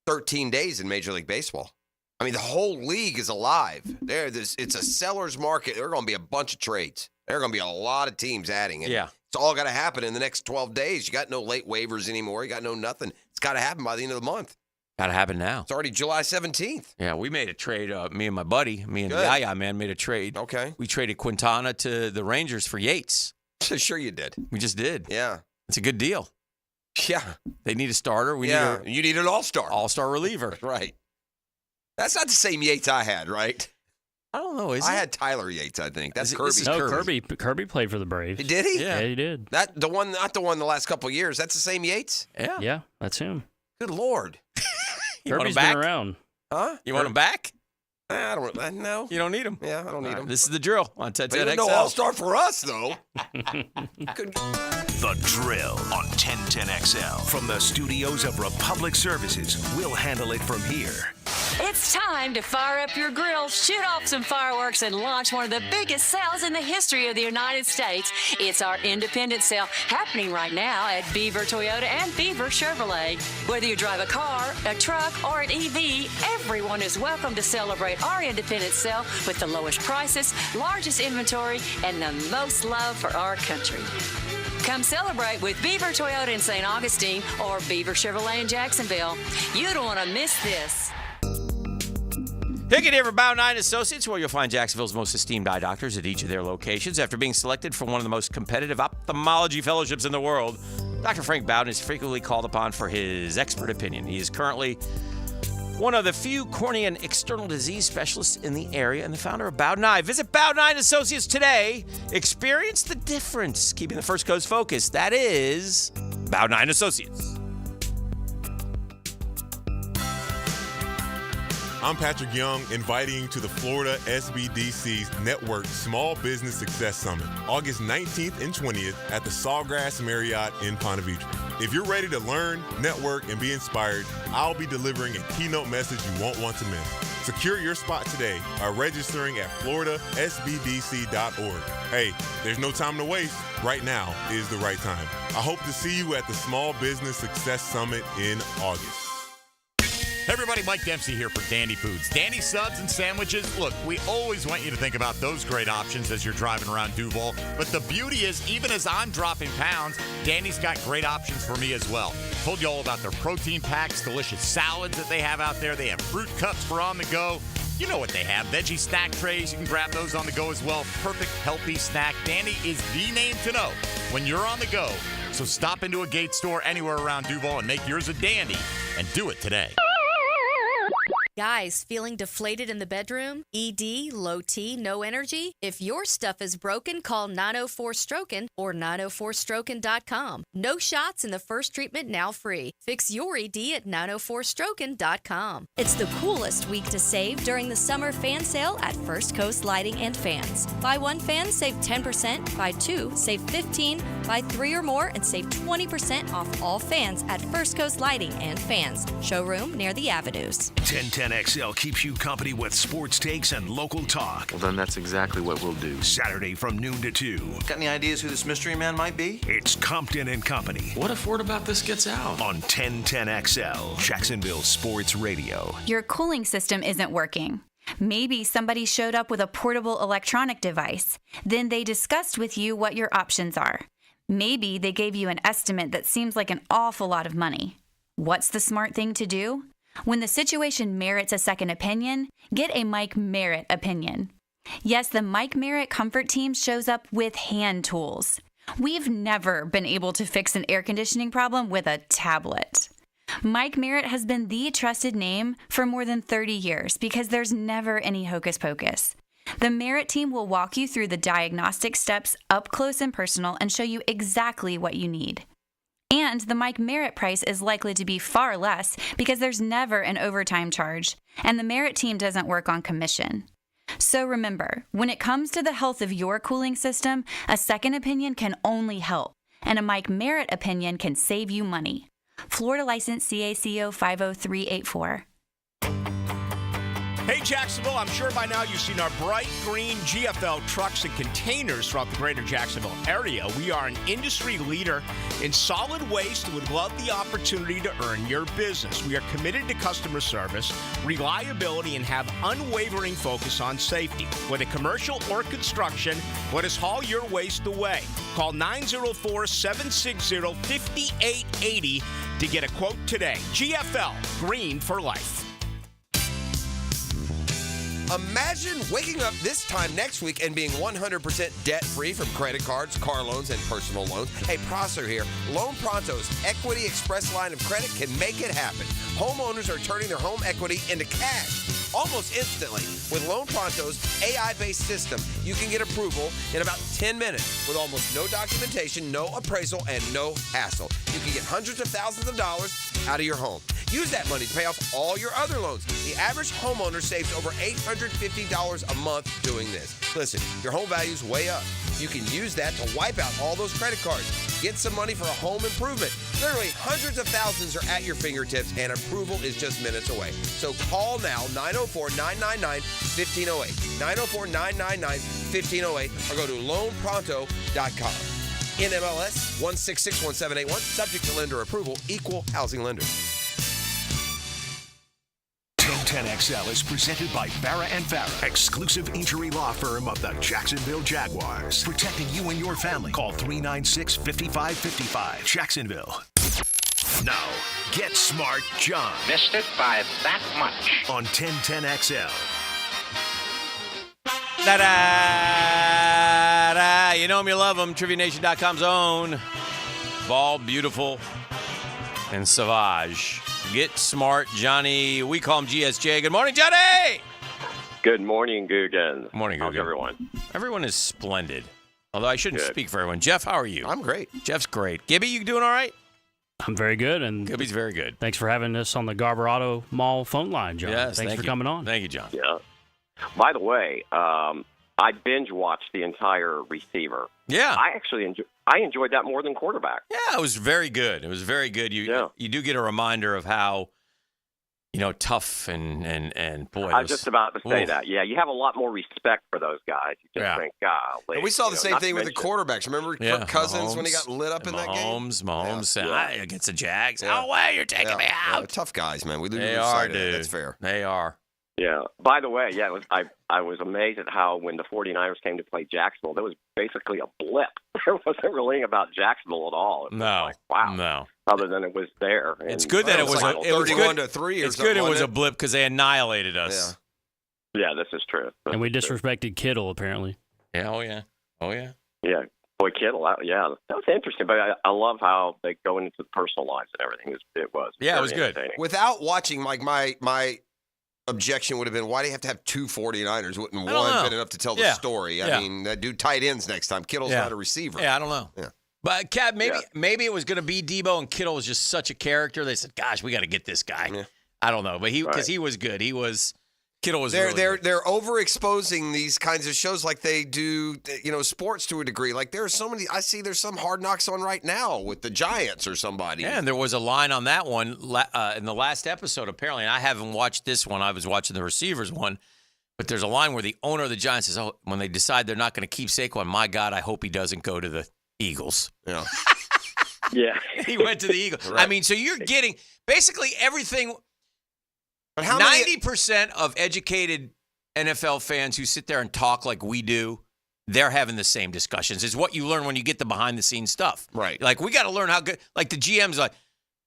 13 days in Major League Baseball. I mean, the whole league is alive. It's a seller's market. There are going to be a bunch of trades. There are going to be a lot of teams adding it. Yeah. It's all got to happen in the next 12 days. You got no late waivers anymore. You got no nothing. It's got to happen by the end of the month. Got to happen now. It's already July 17th. Yeah, we made a trade. Me and my buddy, Yaya, man, made a trade. Okay. We traded Quintana to the Rangers for Yates. Sure you did. We just did. Yeah. It's a good deal. Yeah. They need a starter. You need an all-star. All-star reliever. Right. That's not the same Yates I had, right? I don't know. I had Tyler Yates, I think. That's Kirby. No, Kirby played for the Braves. Did he? Yeah, he did. Not the one the last couple of years. That's the same Yates? Yeah. Yeah, that's him. Good Lord. Kirby's been around. Huh? You want him back? I don't know. You don't need him. Yeah, I don't need him. This is the drill on 1010 XL. No all-star for us, though. The Drill on 1010 XL. From the studios of Republic Services, we'll handle it from here. It's time to fire up your grill, shoot off some fireworks, and launch one of the biggest sales in the history of the United States. It's our independent sale happening right now at Beaver Toyota and Beaver Chevrolet. Whether you drive a car, a truck, or an EV, everyone is welcome to celebrate our independent sale with the lowest prices, largest inventory, and the most love for our country. Come celebrate with Beaver Toyota in St. Augustine or Beaver Chevrolet in Jacksonville. You don't want to miss this. Hickin here for Bow 9 Associates, where you'll find Jacksonville's most esteemed eye doctors at each of their locations. After being selected for one of the most competitive ophthalmology fellowships in the world, Dr. Frank Bowden is frequently called upon for his expert opinion. He is currently one of the few cornea and external disease specialists in the area and the founder of Bowden Eye. Visit Bow 9 Associates today. Experience the difference, keeping the First Coast focused. That is Bow 9 Associates. I'm Patrick Young, inviting you to the Florida SBDC's Network Small Business Success Summit, August 19th and 20th at the Sawgrass Marriott in Ponte Vedra. If you're ready to learn, network, and be inspired, I'll be delivering a keynote message you won't want to miss. Secure your spot today by registering at floridasbdc.org. Hey, there's no time to waste. Right now is the right time. I hope to see you at the Small Business Success Summit in August. Hey everybody, Mike Dempsey here for Dandy Foods. Dandy subs and sandwiches. Look, we always want you to think about those great options as you're driving around Duval. But the beauty is, even as I'm dropping pounds, Dandy's got great options for me as well. Told you all about their protein packs, delicious salads that they have out there. They have fruit cups for on the go. You know what they have. Veggie snack trays. You can grab those on the go as well. Perfect, healthy snack. Dandy is the name to know when you're on the go. So stop into a Gate store anywhere around Duval and make yours a Dandy, and do it today. Guys, feeling deflated in the bedroom? ED, low T, no energy? If your stuff is broken, call 904-STROKEN or 904stroken.com. No shots in the first treatment, now free. Fix your ED at 904stroken.com. It's the coolest week to save during the summer fan sale at First Coast Lighting and Fans. Buy one fan, save 10%. Buy two, save 15%. Buy three or more and save 20% off all fans at First Coast Lighting and Fans. Showroom near the Avenues. 1010XL keeps you company with sports takes and local talk. Well, then that's exactly what we'll do. Saturday from noon to 2. Got any ideas who this mystery man might be? It's Compton and Company. What if word about this gets out? On 1010XL, Jacksonville Sports Radio. Your cooling system isn't working. Maybe somebody showed up with a portable electronic device. Then they discussed with you what your options are. Maybe they gave you an estimate that seems like an awful lot of money. What's the smart thing to do? When the situation merits a second opinion, get a Mike Merritt opinion. Yes, the Mike Merritt Comfort Team shows up with hand tools. We've never been able to fix an air conditioning problem with a tablet. Mike Merritt has been the trusted name for more than 30 years because there's never any hocus pocus. The Merritt team will walk you through the diagnostic steps up close and personal and show you exactly what you need. And the Mike Merritt price is likely to be far less because there's never an overtime charge, and the Merritt team doesn't work on commission. So remember, when it comes to the health of your cooling system, a second opinion can only help, and a Mike Merritt opinion can save you money. Florida license CACO 50384. Hey Jacksonville, I'm sure by now you've seen our bright green GFL trucks and containers throughout the greater Jacksonville area. We are an industry leader in solid waste and would love the opportunity to earn your business. We are committed to customer service, reliability, and have unwavering focus on safety. Whether commercial or construction, let us haul your waste away. Call 904-760-5880 to get a quote today. GFL, green for life. Imagine waking up this time next week and being 100% debt-free from credit cards, car loans, and personal loans. Hey, Prosser here. Loan Pronto's Equity Express line of credit can make it happen. Homeowners are turning their home equity into cash almost instantly. With Loan Pronto's AI-based system, you can get approval in about 10 minutes with almost no documentation, no appraisal, and no hassle. You can get hundreds of thousands of dollars out of your home. Use that money to pay off all your other loans. The average homeowner saves over $850 a month doing this. Listen, your home value's way up. You can use that to wipe out all those credit cards. Get some money for a home improvement. Literally hundreds of thousands are at your fingertips, and approval is just minutes away. So call now, 904-999-1508. 904-999-1508, or go to loanpronto.com. NMLS 1661781, subject to lender approval, equal housing lender. 1010XL is presented by Farrah & Farrah, exclusive injury law firm of the Jacksonville Jaguars. Protecting you and your family. Call 396-5555. Jacksonville. Now, Get Smart John. Missed it by that much. On 1010XL. Da-da-da. You know him, you love him. TriviaNation.com's own. Bald, beautiful, and savage. Get Smart Johnny. We call him GSJ. Good morning, Johnny. Good morning, Guggen. Morning, How's Guggen. everyone? Everyone is splendid. Although I shouldn't speak for everyone. Jeff, how are you? I'm great. Jeff's great. Gibby, you doing all right? I'm very good. And Gibby's very good. Thanks for having us on the Garber Auto Mall phone line, John. Yes, thanks thank for you. coming on. Thank you, John. Yeah. By the way, I binge watched the entire receiver. Yeah. I actually enjoyed that more than quarterback. Yeah, it was very good. It was very good. You do get a reminder of how, tough and boy. I was just about to say that. Yeah, you have a lot more respect for those guys. You just think, golly. And we saw the same thing with the quarterbacks. Remember Kirk Cousins when he got lit up in that game? Mahomes against the Jags. No way, you're taking me out. Yeah, tough guys, man. We lose They sight are, of that. dude. That's fair. They are. Yeah. By the way, I was amazed at how when the 49ers came to play Jacksonville, there was basically a blip. There wasn't really about Jacksonville at all. It was like, wow. No. Other than it was there. It's good that it was 31-3. It's good it was a blip because they annihilated us. Yeah, this is true. And we disrespected Kittle, apparently. Yeah, oh yeah. Yeah, boy, Kittle, that was interesting. But I love how they go into the personal lives and everything. It was very good. Without watching, like my objection would have been, why do you have to have two 49ers? Wouldn't one been enough to tell the story? I mean, do tight ends next time. Kittle's not a receiver. Yeah, I don't know. Yeah. But, Cap, maybe it was going to be Debo, and Kittle was just such a character. They said, gosh, we got to get this guy. Yeah. I don't know. But because he was good. Kittle was really good. They're overexposing these kinds of shows like they do, sports to a degree. Like there's so many. I see there's some Hard Knocks on right now with the Giants or somebody. Yeah, and there was a line on that one in the last episode, apparently. And I haven't watched this one. I was watching the receivers one. But there's a line where the owner of the Giants says, when they decide they're not going to keep Saquon, my God, I hope he doesn't go to the Eagles. Yeah. Yeah. He went to the Eagles. Right. I mean, so you're getting basically everything. But how 90% of educated NFL fans who sit there and talk like we do, they're having the same discussions. It's what you learn when you get the behind-the-scenes stuff. Right. Like, we got to learn how good – like the GM's like,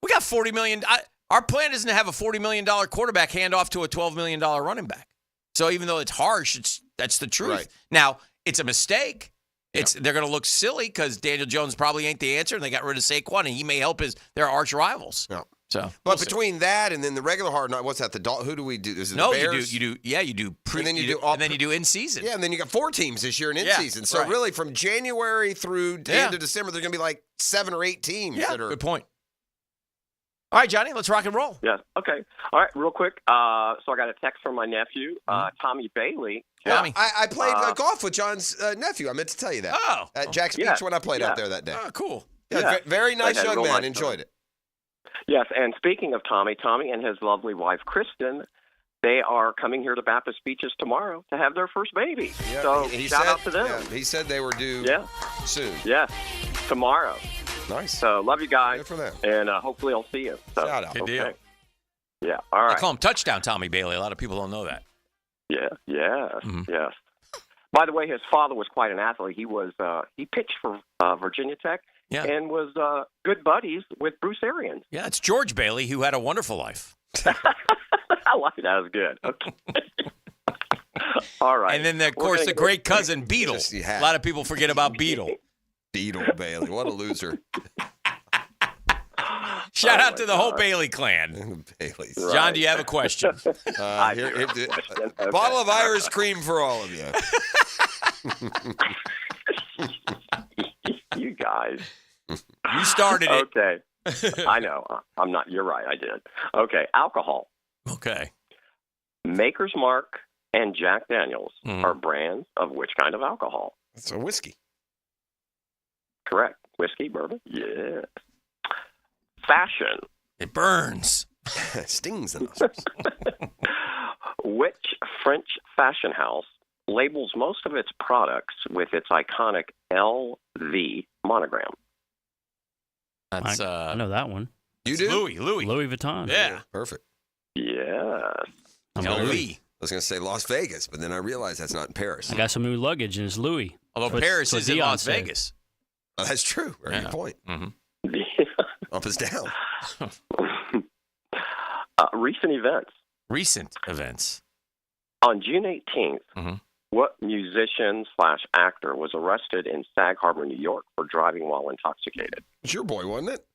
we got $40 million – our plan isn't to have a $40 million quarterback hand off to a $12 million running back. So even though it's harsh, that's the truth. Right. Now, it's a mistake. They're going to look silly because Daniel Jones probably ain't the answer, and they got rid of Saquon, and he may help their arch rivals. Yeah. So, but between that and then the regular Hard Knock, what's that? Who do we do? Is it the Bears? you do pre, and then you do in season. Yeah, and then you got 4 teams this year in season. So really, from January through the end of December, there's going to be like 7 or 8 teams. Yeah, that are. Good point. All right, Johnny, let's rock and roll. Yeah. Okay. All right. Real quick. So I got a text from my nephew, Tommy Bailey. Tommy. I played golf with John's nephew. I meant to tell you that. Oh. At Jack's Beach when I played out there that day. Oh, cool. Yeah. Very nice young man. Enjoyed it. Yes, and speaking of Tommy and his lovely wife, Kristen, they are coming here to Baptist Beaches tomorrow to have their first baby. Yeah, so shout out to them. Yeah, he said they were due soon. Yes, tomorrow. Nice. So love you guys. Good for them. And hopefully I'll see you. So, shout out. Good deal. Yeah, all right. I call him Touchdown Tommy Bailey. A lot of people don't know that. Yeah, yes. By the way, his father was quite an athlete. He was he pitched for Virginia Tech and was good buddies with Bruce Arians. Yeah, it's George Bailey, who had a wonderful life. I like that. That was good. Okay. All right. And then, of course, the great cousin, Beetle. A lot of people forget about Beetle. Beetle Bailey. What a loser. Shout out to the whole Bailey clan. Bailey's. Right. John, do you have a question? Bottle of Irish cream for all of you. You guys. You started it. Okay. I know. I'm not. You're right. I did. Okay. Alcohol. Okay. Maker's Mark and Jack Daniels are brands of which kind of alcohol? It's a whiskey. Correct. Whiskey, bourbon? Yeah. Fashion. It burns. Stings the nostrils. Which French fashion house labels most of its products with its iconic LV monogram? That's I know that one. You do? Louis Vuitton. Yeah. Perfect. Yes. LV. I was going to say Las Vegas, but then I realized that's not in Paris. I got some new luggage and it's Louis. Although That's Paris what is in Dion Las said. Vegas. Oh, that's true. Very good point. Up is down. Recent events. Recent events. On June 18th, what musician/actor was arrested in Sag Harbor, New York for driving while intoxicated? It's your boy, wasn't it?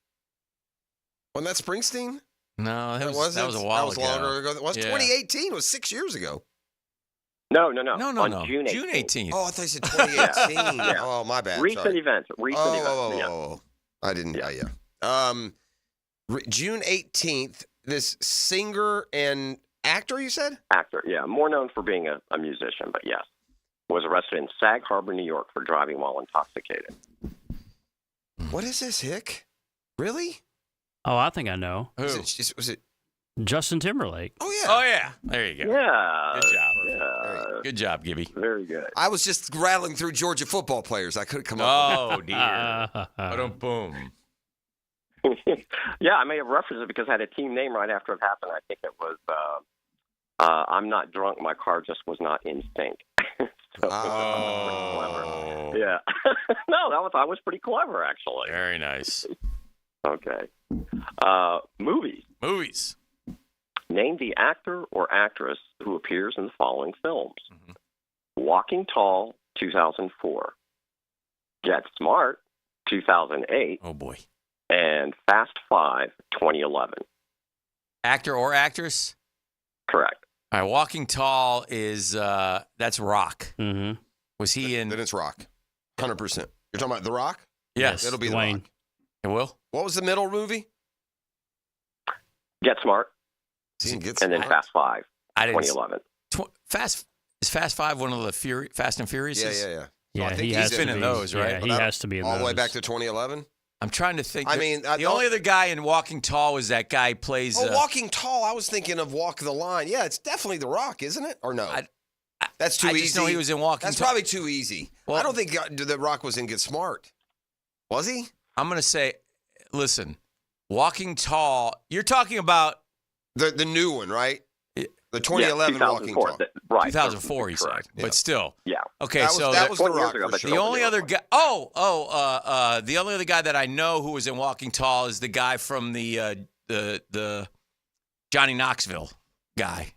Wasn't that Springsteen? No, that was a while ago. That was longer ago. It was 2018. It was 6 years ago. No. No. On June 18th. June 18th. Oh, I thought you said 2018. Yeah. Oh, my bad. Recent Sorry. events. Oh. I didn't. Yeah. June 18th. This singer and actor, you said? Actor, yeah. More known for being a musician, but yes. Was arrested in Sag Harbor, New York for driving while intoxicated. What is this, Hick? Really? Oh, I think I know. Who? Was it Justin Timberlake? Oh, yeah. Oh, yeah. There you go. Yeah. Good job. Yeah. Good job, Gibby. Very good. I was just rattling through Georgia football players. I couldn't come up with Oh, dear. Boom. Yeah, I may have referenced it because I had a team name right after it happened. I think it was I'm not drunk. My car just was not in sync. So, Oh. yeah. No, I was pretty clever, actually. Very nice. Okay. Movies. Name the actor or actress who appears in the following films. Walking Tall, 2004. Get Smart, 2008. Oh, boy. And Fast 5, 2011. Actor or actress? Correct. All right, Walking Tall is, that's Rock. Mm-hmm. Was he in? Then it's Rock. 100%. You're talking about The Rock? Yes. It'll be The Dwayne. Rock. It will? What was the middle movie? Get Smart. See, Get And then Smart. Fast 5, I didn't. 2011. Is Fast 5 one of the Fast and Furious? Yeah. Yeah, I think he he's has been to in be. those, right? Yeah, he has to be in all those. the way back to 2011. I'm trying to think. I mean, the only other guy in Walking Tall was that guy who plays. Walking Tall. I was thinking of Walk the Line. Yeah, it's definitely The Rock, isn't it? Or no? That's too I easy. just know he was in Walking That's Tall. probably too easy. Well, I don't think The Rock was in Get Smart. Was he? I'm going to say, listen, Walking Tall. You're talking about the new one, right? The 2011 Walking Tall. Right. 2004, he said. Correct. But still. Yeah. Okay, that was The Rock. Ago, but the only other guy. The only other guy that I know who was in Walking Tall is the guy from the Johnny Knoxville guy.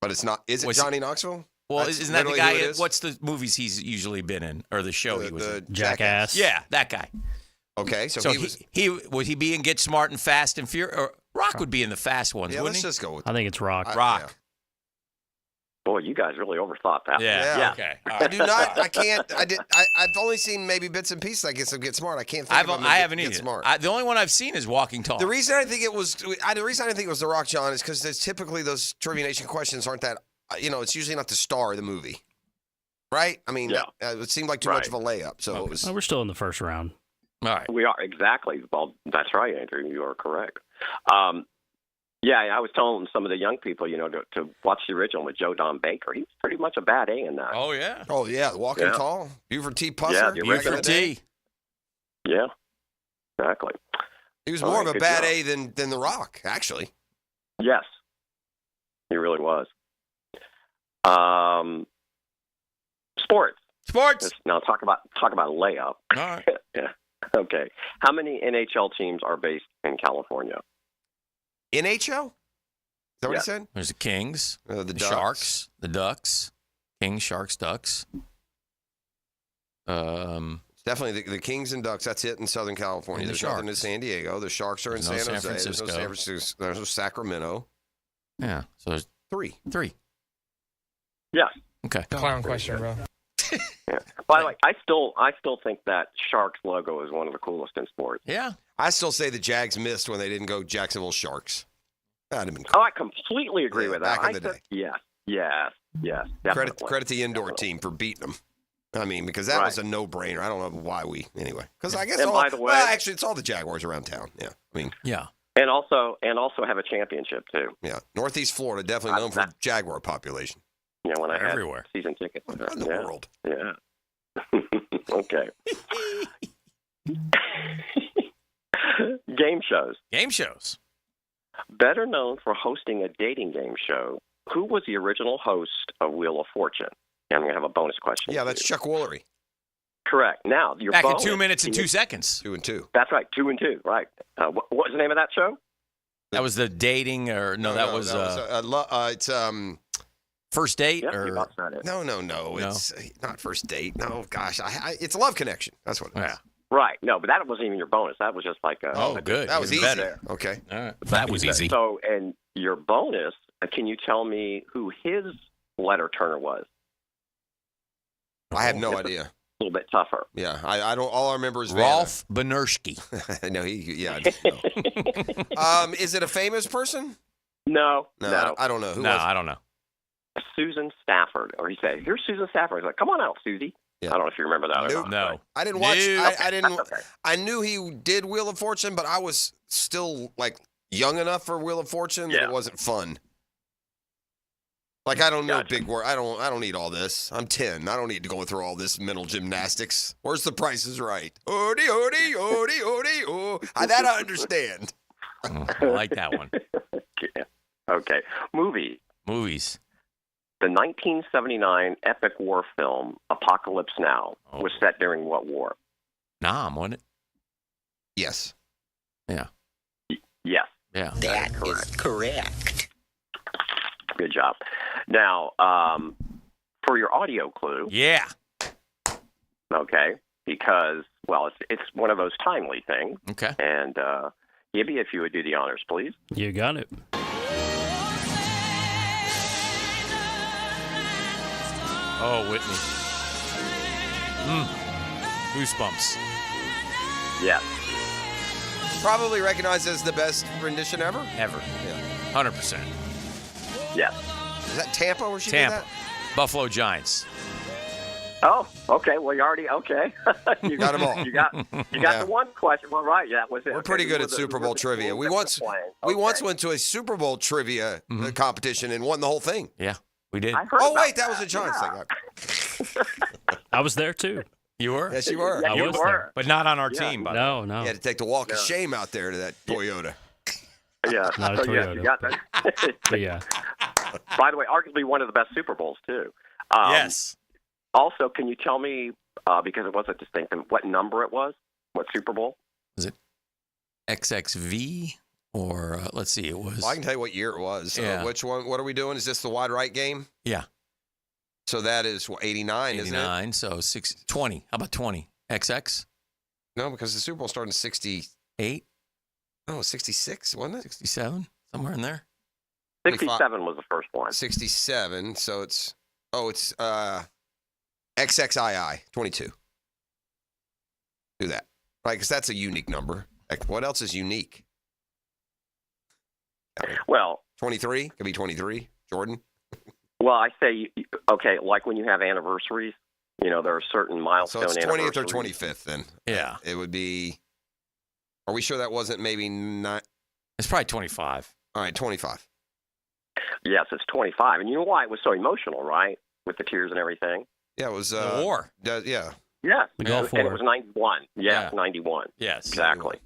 But it's not. Is it Johnny Knoxville? Well, That's isn't that the literally guy? who it is? What's the movies he's usually been in, or the show he was in? Jackass. Yeah, that guy. Okay, so he was. He would he be in Get Smart and Fast and Furious? Or Rock would be in the Fast ones, Yeah, wouldn't let's he? just go with. I think it's Rock. Rock. Boy, you guys really overthought that. Yeah. Okay. All I right. do not. I can't. I've only seen maybe bits and pieces. I guess of Get Smart. I can't think of him. I haven't Get either. Smart. The only one I've seen is Walking Tall. The reason I think it was. The reason I didn't think it was The Rock, John, is because there's typically those Trivia Nation questions aren't that. It's usually not the star of the movie, right? I mean, it seemed like too much of a layup. So it was. Well, we're still in the first round. All right. We are, exactly. Well, that's right, Andrew. You are correct. Yeah, I was telling some of the young people, to watch the original with Joe Don Baker. He's pretty much a bad A in that. Oh, yeah. Oh, yeah. Walking Tall. Buford T. Pusser. Yeah, Buford T. Yeah, exactly. He was more of a bad A than The Rock, actually. Yes, he really was. Sports. Now talk about a layup. All right. Yeah. Okay. How many NHL teams are based in California? NHL? Is that what he said? There's the Kings, the Ducks. Sharks, the Ducks, Kings, Sharks, Ducks. It's definitely the Kings and Ducks. That's it in Southern California. And the There's nothing in Sharks. San Diego. The Sharks are in There's no San Jose. There's no San Francisco. There's no Sacramento. Yeah. So there's three. Yes. Okay. Clown question, bro. Yeah. By the way, I still think that Sharks logo is one of the coolest in sports. Yeah. I still say the Jags missed when they didn't go Jacksonville Sharks. That'd have been cool. Oh, I completely agree with that. Back in the day. Yes. Definitely. Credit the indoor team for beating them. I mean, because that was a no-brainer. I don't know why anyway. Because I guess by the way, actually, it's all the Jaguars around town. Yeah, I mean, yeah, and also have a championship too. Yeah, Northeast Florida definitely known for Jaguar population. Yeah, when I had everywhere season tickets in the world. Yeah. Okay. Game shows. Game shows. Better known for hosting a dating game show, who was the original host of Wheel of Fortune? And I'm going to have a bonus question. Yeah, that's Chuck Woolery. Correct. Now, your back bonus, in 2 minutes and 2 seconds. 2 and 2. That's right, 2 and 2. Right. What was the name of that show? That was the dating, or it's First Date, yep, or no. It's not First Date. No, gosh, it's Love Connection. That's what it is. Yeah. Right. No, but that wasn't even your bonus. That was just like a good. That was Even easy. better. Okay. All right. That was easy. So, and your bonus, can you tell me who his letter turner was? I have no idea. A little bit tougher. Yeah, I don't. All I remember is Rolf Benerski. No, is it a famous person? No. I don't know. Who was it? I don't know. Susan Stafford, or he said, "Here's Susan Stafford." He's like, "Come on out, Susie." Yeah. I don't know if you remember that. Or not, no, I didn't watch. I didn't. Okay. I knew he did Wheel of Fortune, but I was still like young enough for Wheel of Fortune that it wasn't fun. Like I don't know big word. I don't need all this. I'm 10. I don't need to go through all this mental gymnastics. Where's the Price is Right? Odie, odie, odie, odie, oh. That I understand. I like that one. Okay. Movies. The 1979 epic war film Apocalypse Now was set during what war? Nam, wasn't it? Yes. Yeah. Yes. Yeah. That is correct. Good job. Now, for your audio clue. Yeah. Okay. Because, well, it's one of those timely things. Okay. And, Gibby, if you would do the honors, please. You got it. Oh, Whitney. Goosebumps. Yes. Probably recognized as the best rendition ever. Ever. Yeah. 100%. Yes. Is that Tampa where she Tampa. did that? Buffalo Giants. Oh, okay. Well, you already you got them all. You got the one question. Well, right. Yeah, that was it. We're pretty good at Super Bowl trivia. We once went to a Super Bowl trivia competition and won the whole thing. Yeah, we did. Oh wait, that was a Giants thing. I was there too. You were? Yes, you were. Yeah, I you was were. there. But not on our team, by the way. No. You had to take the walk of shame out there to that Toyota. Yeah. Not a So, yes, Toyota. you got that. But yeah. By the way, arguably one of the best Super Bowls too. Yes. Also, can you tell me, because it wasn't distinct, what number it was? What Super Bowl? Was it XXV? Or, let's see, it was... Well, I can tell you what year it was. Yeah. Which one? What are we doing? Is this the wide right game? Yeah. So that is, 89, isn't it? 89, so 20. How about 20? XX? No, because the Super Bowl started in 68. No, 66, wasn't it? 67? Somewhere in there? 67 was the first one. 67, so it's XXII, 22. Do that. Right, because that's a unique number. Like, what else is unique? Well, 23? Could be 23. Jordan? Well, I say, okay, like when you have anniversaries, there are certain milestone So it's 20th or anniversaries. 25th then. Yeah. It would be, are we sure that wasn't maybe not? It's probably 25. All right, 25. Yes, it's 25. And you know why it was so emotional, right? With the tears and everything? Yeah, it was. The war. Yeah. Yeah. The Gulf And War. it was 91. Yeah. 91. Yes. Exactly.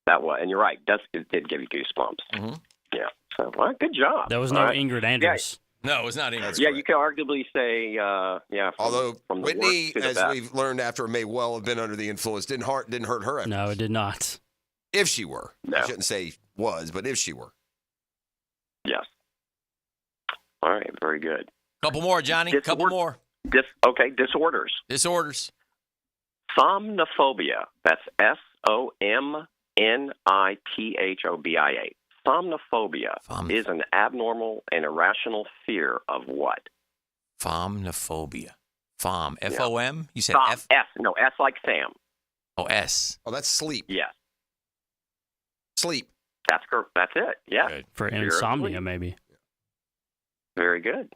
That was, and you're right. It did give you goosebumps. Mm-hmm. Yeah. So, well, good job. That was no All right. Ingrid Andrews. No, it was not English. Yeah, you could arguably say, Although from the Whitney, worst to the as best. we've learned after, may well have been under the influence. Didn't hurt her. No, it did not. If she were. No. I shouldn't say was, but if she were. Yes. All right, very good. Couple more, Johnny. Couple more. Disorders. Disorders. Somnophobia. That's Somnithobia. Somnophobia is an abnormal and irrational fear of what? Somnophobia. F-O-M? You said Som, F? S. No, S like Sam. Oh, S. Oh, that's sleep. Yes. Sleep. That's it. Yeah. Good. For Fear of insomnia, sleep. maybe. Very good.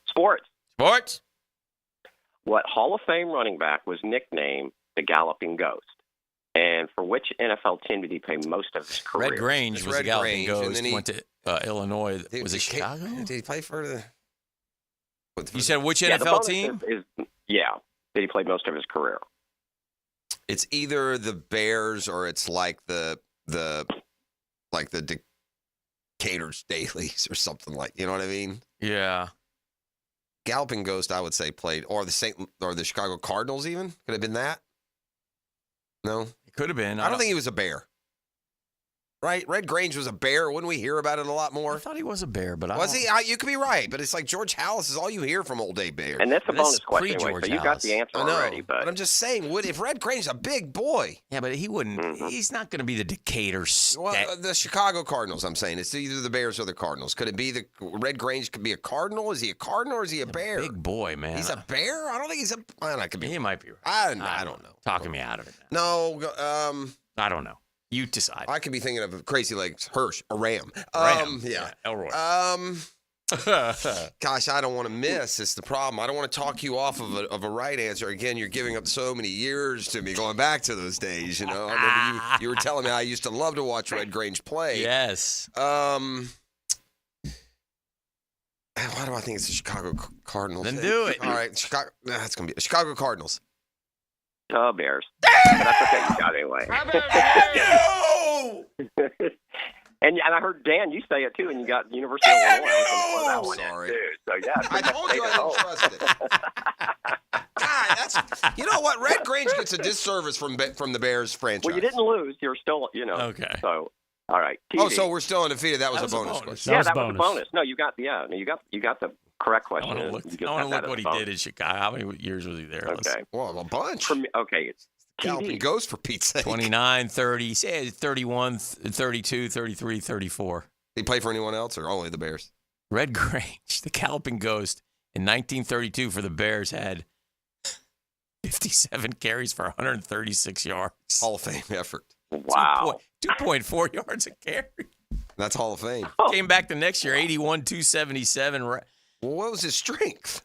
Sports. What Hall of Fame running back was nicknamed the Galloping Ghost? And for which NFL team did he play most of his career? Red Grange was a Galloping Ghost. He Went to Illinois. Was it Chicago? Did he play for the... You said which the NFL bonus team? Did he play most of his career? It's either the Bears or it's like the Gator's Dailies or something like, you know what I mean? Yeah. Galloping Ghost, I would say, played, or the Chicago Cardinals even. Could have been that. No, it could have been. I don't think he was a Bear. Right? Red Grange was a Bear. Wouldn't we hear about it a lot more? I thought he was a Bear, but was he? You could be right, but it's like George Hallis is all you hear from old day Bears. And that's a bonus question, pre-George so you got the answer I know, already. But I'm just saying, if Red Grange's a big boy, yeah, but he wouldn't. Mm-hmm. He's not going to be the Decatur. Well, the Chicago Cardinals. I'm saying it's either the Bears or the Cardinals. Could it be the Red Grange? Could be a Cardinal? Is he a Cardinal or is he a Bear? Big boy, man. He's a Bear. I don't think he's a. Well, that could be. He might be right. I don't know. Talking me out of it. No. I don't know. You decide. I could be thinking of Crazy Legs Hirsch, a Ram. Yeah. Elroy. Gosh, I don't want to miss. It's the problem. I don't want to talk you off of a right answer. Again, you're giving up so many years to me going back to those days. You know, I remember you were telling me I used to love to watch Red Grange play. Yes. Why do I think it's the Chicago Cardinals? Then do it. All right, Chicago. That's gonna be the Chicago Cardinals. Bears. But that's okay. You got it anyway. And I heard Dan, you say it too, and you got University of Illinois. Sorry. So yeah, I told you I didn't trust it. God, you know what? Red Grange gets a disservice from the Bears franchise. Well, you didn't lose. You're still, Okay. So, all right. TV. Oh, so we're still undefeated. That was a bonus question. Yeah, that was a bonus. No, you got the correct question. I want to look what he did in Chicago. How many years was he there? Okay. Well, a bunch. Okay, it's Galloping Ghost, for Pete's sake. 29, 30, 31, 32, 33, 34. Did he play for anyone else or only the Bears? Red Grange, the Galloping Ghost, in 1932 for the Bears had 57 carries for 136 yards. Hall of Fame effort. Wow. 2.4 yards a carry. That's Hall of Fame. Came back the next year, 81, 277. Well, what was his strength?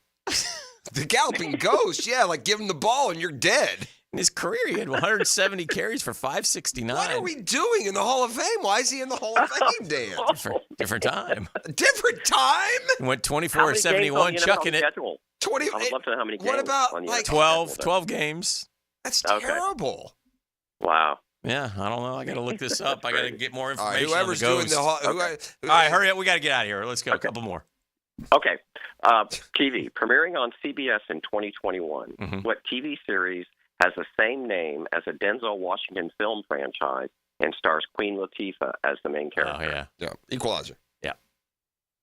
The Galloping Ghost, yeah, like give him the ball and you're dead. In his career, he had 170 carries for 569. What are we doing in the Hall of Fame? Why is he in the Hall of Fame, Dan? Different time. Different time? He went 24 71, chucking it. 20. I would love to know how many games. What about like 12 games? That's terrible. Wow. Yeah, I don't know. I got to look this up. I got to get more information. All right, whoever's on the doing the Ghost. All right, hurry up. We got to get out of here. Let's go. A couple more. Okay. TV, premiering on CBS in 2021. Mm-hmm. What TV series has the same name as a Denzel Washington film franchise and stars Queen Latifah as the main character? Oh, yeah. Yeah, Equalizer. Yeah.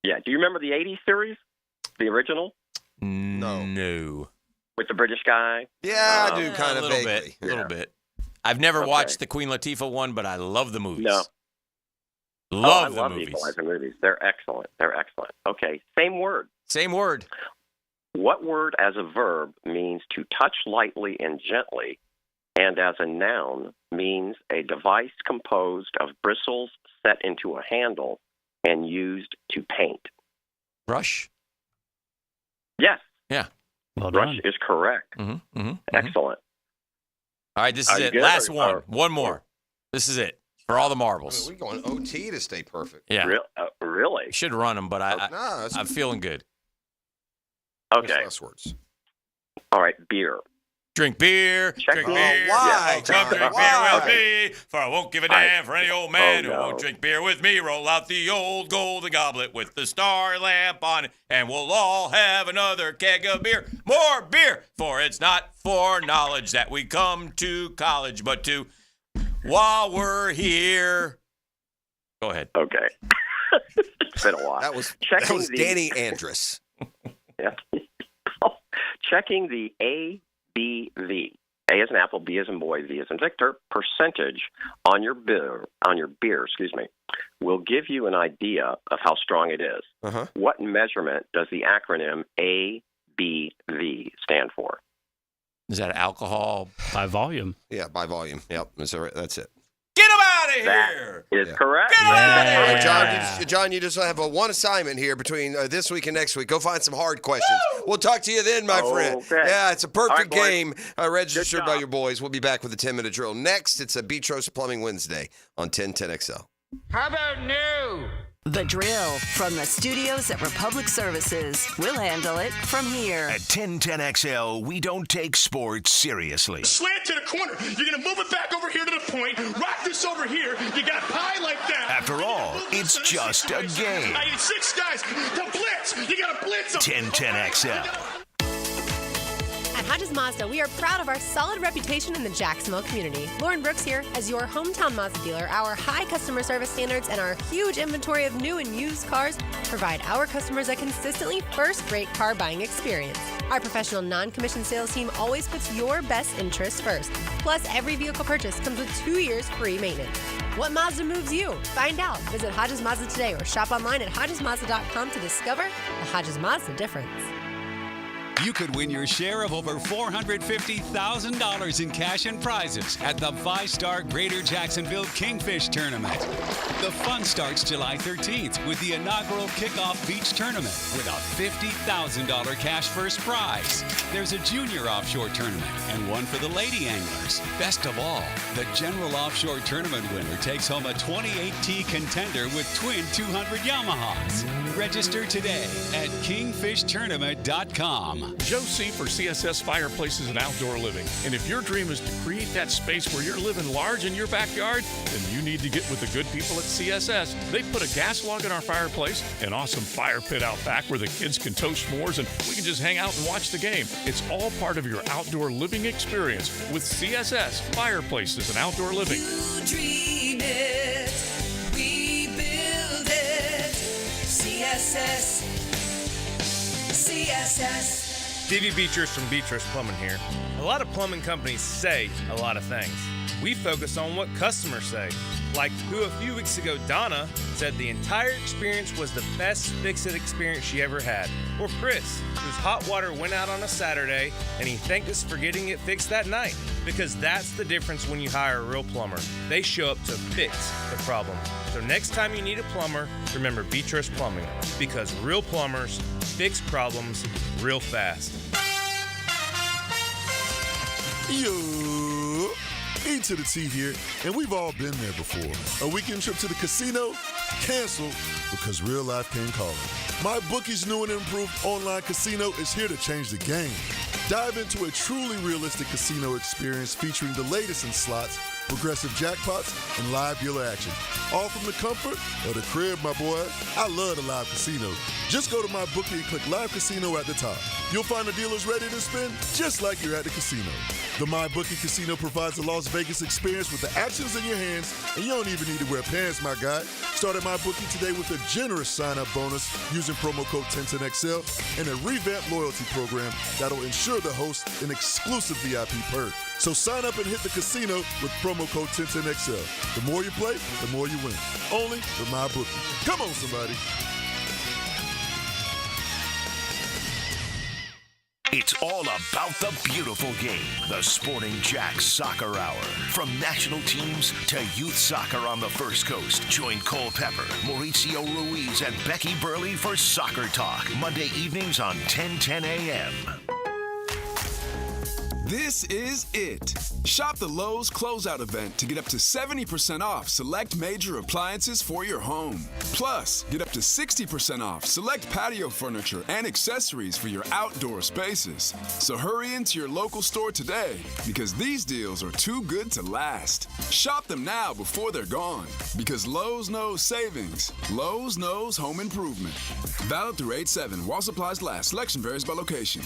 Yeah. Do you remember the 80s series? The original? No. With the British guy? Yeah, I do kind of a little vaguely. bit. A little bit. I've never watched the Queen Latifah one, but I love the movies. No. Love the movies. Equalizer movies. They're excellent. Okay. Same word. Same word. What word as a verb means to touch lightly and gently, and as a noun means a device composed of bristles set into a handle and used to paint? Brush? Yes. Yeah. Well Brush done. is correct. Excellent. All right, this is it. good? Last one. One more. This is it. For all the marbles. We're going OT to stay perfect. Yeah. Really? Should run them, but I'm feeling good. Okay. Last words. All right, beer. Drink beer. Drink beer. Why? Come drink beer with me, for I won't give a damn for any old man who no. won't drink beer with me. Roll out the old golden goblet with the star lamp on it, and we'll all have another keg of beer. More beer, for it's not for knowledge that we come to college, but to while we're here. Go ahead. Okay. It's been a while. That was Checking Danny Andrus. Yeah. Checking the ABV. A as in apple, B as in boy, V as in Victor, percentage on your beer, will give you an idea of how strong it is. Uh-huh. What measurement does the acronym ABV stand for? Is that alcohol by volume? Yeah, by volume. Yep, that's it. Get him out of here. That is correct. Get him out of All here. right, John, you just have one assignment here between this week and next week. Go find some hard questions. We'll talk to you then, my friend. Okay. Yeah, it's a perfect All right, game registered Good by job. your boys. We'll be back with a 10-minute drill. Next, it's a Beatrice Plumbing Wednesday on 1010XL. How about new? The Drill from the studios at Republic Services. We'll handle it from here. At 1010XL, we don't take sports seriously. Slant to the corner. You're going to move it back over here to the point. Rock this over here. You got a pie like that. After all, it's just a game. I need 6 guys. The blitz. You got to blitz them. 1010XL. At Hodges Mazda, we are proud of our solid reputation in the Jacksonville community. Lauren Brooks here. As your hometown Mazda dealer, our high customer service standards and our huge inventory of new and used cars provide our customers a consistently first-rate car buying experience. Our professional non-commissioned sales team always puts your best interests first. Plus, every vehicle purchase comes with 2 years free maintenance. What Mazda moves you? Find out. Visit Hodges Mazda today or shop online at HodgesMazda.com to discover the Hodges Mazda difference. You could win your share of over $450,000 in cash and prizes at the 5-star Greater Jacksonville Kingfish Tournament. The fun starts July 13th with the inaugural kickoff beach tournament with a $50,000 cash first prize. There's a junior offshore tournament and one for the lady anglers. Best of all, the general offshore tournament winner takes home a 28T contender with twin 200 Yamahas. Register today at kingfishtournament.com. Joe C. for CSS Fireplaces and Outdoor Living. And if your dream is to create that space where you're living large in your backyard, then you need to get with the good people at CSS. They put a gas log in our fireplace, an awesome fire pit out back where the kids can toast s'mores and we can just hang out and watch the game. It's all part of your outdoor living experience with CSS Fireplaces and Outdoor Living. You dream it, we build it. CSS. Stevie Beatrice from Beatrice Plumbing here. A lot of plumbing companies say a lot of things. We focus on what customers say. Like who a few weeks ago, Donna, said the entire experience was the best fix-it experience she ever had. Or Chris, whose hot water went out on a Saturday and he thanked us for getting it fixed that night. Because that's the difference when you hire a real plumber. They show up to fix the problem. So next time you need a plumber, remember Beatrice Plumbing. Because real plumbers fix problems real fast. Yo, E to the T here, and we've all been there before. A weekend trip to the casino? Canceled because real life came calling. MyBookie's new and improved online casino is here to change the game. Dive into a truly realistic casino experience featuring the latest in slots, progressive jackpots, and live dealer action. All from the comfort of the crib, my boy. I love the live casino. Just go to MyBookie and click Live Casino at the top. You'll find the dealers ready to spin just like you're at the casino. The MyBookie Casino provides a Las Vegas experience with the actions in your hands, and you don't even need to wear pants, my guy. Start at MyBookie today with a generous sign-up bonus using promo code 1010XL and a revamped loyalty program that'll ensure the host an exclusive VIP perk. So sign up and hit the casino with promo code 1010XL. The more you play, the more you win. Only with MyBookie. Come on, somebody. It's all about the beautiful game. The Sporting Jack Soccer Hour. From national teams to youth soccer on the First Coast. Join Cole Pepper, Mauricio Ruiz, and Becky Burley for Soccer Talk. Monday evenings on 1010 a.m. This is it. Shop the Lowe's Closeout event to get up to 70% off select major appliances for your home. Plus, get up to 60% off select patio furniture and accessories for your outdoor spaces. So hurry into your local store today because these deals are too good to last. Shop them now before they're gone because Lowe's knows savings. Lowe's knows home improvement. Valid through 8/7 while supplies last. Selection varies by location.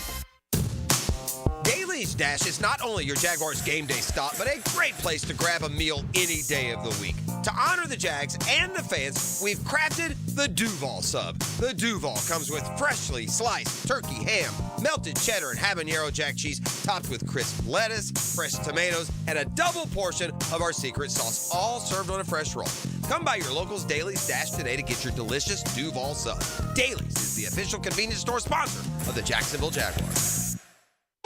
Daly's Dash is not only your Jaguars game day stop, but a great place to grab a meal any day of the week. To honor the Jags and the fans, we've crafted the Duval Sub. The Duval comes with freshly sliced turkey ham, melted cheddar and habanero jack cheese, topped with crisp lettuce, fresh tomatoes, and a double portion of our secret sauce, all served on a fresh roll. Come by your local's Daly's Dash today to get your delicious Duval Sub. Daly's is the official convenience store sponsor of the Jacksonville Jaguars.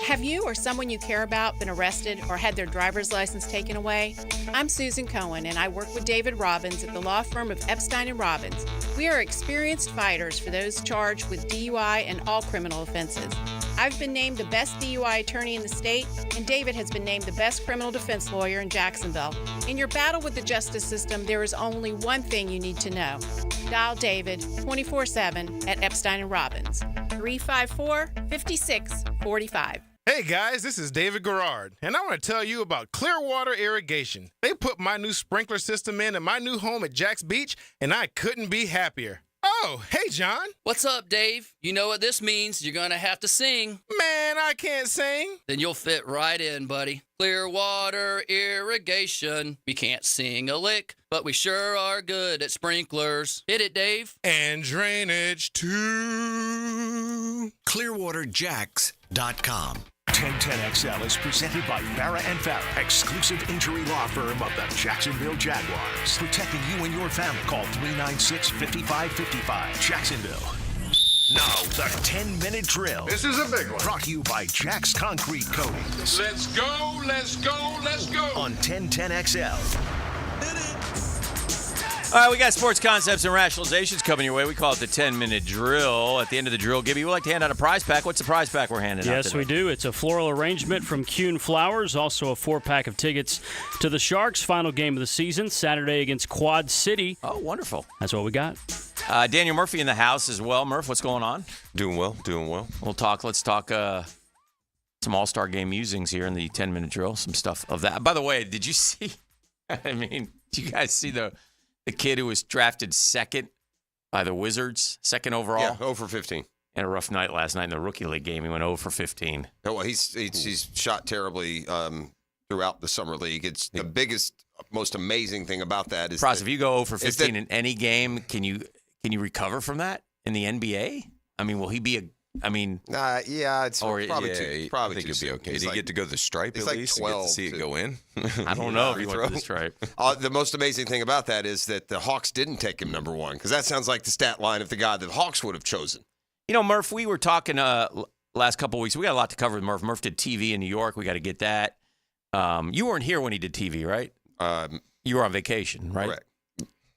Have you or someone you care about been arrested or had their driver's license taken away? I'm Susan Cohen, and I work with David Robbins at the law firm of Epstein & Robbins. We are experienced fighters for those charged with DUI and all criminal offenses. I've been named the best DUI attorney in the state, and David has been named the best criminal defense lawyer in Jacksonville. In your battle with the justice system, there is only one thing you need to know. Dial David 24/7 at Epstein & Robbins, 354-5645. Hey guys, this is David Garrard, and I want to tell you about Clearwater Irrigation. They put my new sprinkler system in my new home at Jack's Beach, and I couldn't be happier. Oh, hey John. What's up, Dave? You know what this means. You're going to have to sing. Man, I can't sing. Then you'll fit right in, buddy. Clearwater Irrigation. We can't sing a lick, but we sure are good at sprinklers. Hit it, Dave. And drainage too. ClearwaterJacks.com. 1010XL is presented by Farrah & Farrah, exclusive injury law firm of the Jacksonville Jaguars. Protecting you and your family. Call 396-5555. Jacksonville. Now, the 10-minute drill. This is a big one. Brought to you by Jack's Concrete Coatings. Let's go, let's go, let's go. On 1010XL. All right, we got sports concepts and rationalizations coming your way. We call it the 10-minute drill. At the end of the drill, Gibby, we like to hand out a prize pack. What's the prize pack we're handing out Yes, today? we do. It's a floral arrangement from Kuhn Flowers, also a 4-pack of tickets to the Sharks' final game of the season, Saturday against Quad City. Oh, wonderful. That's what we got. Daniel Murphy in the house as well. Murph, what's going on? Doing well. Let's talk some All-Star game musings here in the 10-minute drill, some stuff of that. By the way, did you see, did you guys see the kid who was drafted second by the Wizards, second overall? Yeah, 0 for 15. Had a rough night last night in the rookie league game. He went 0 for 15. No, well, he's shot terribly throughout the summer league. It's the biggest, most amazing thing about that is Pross, if you go 0 for 15 in any game, can you recover from that in the NBA? I mean, will he be yeah, it's probably too. I think he'll be okay. Did he get to go to the stripe at least? 12 to get to see it go in? I don't know if he went to the stripe. The most amazing thing about that is that the Hawks didn't take him number one, because that sounds like the stat line of the guy that the Hawks would have chosen. You know, Murph, we were talking last couple of weeks. We got a lot to cover with Murph. Murph did TV in New York. We got to get that. You weren't here when he did TV, right? You were on vacation, right? Correct.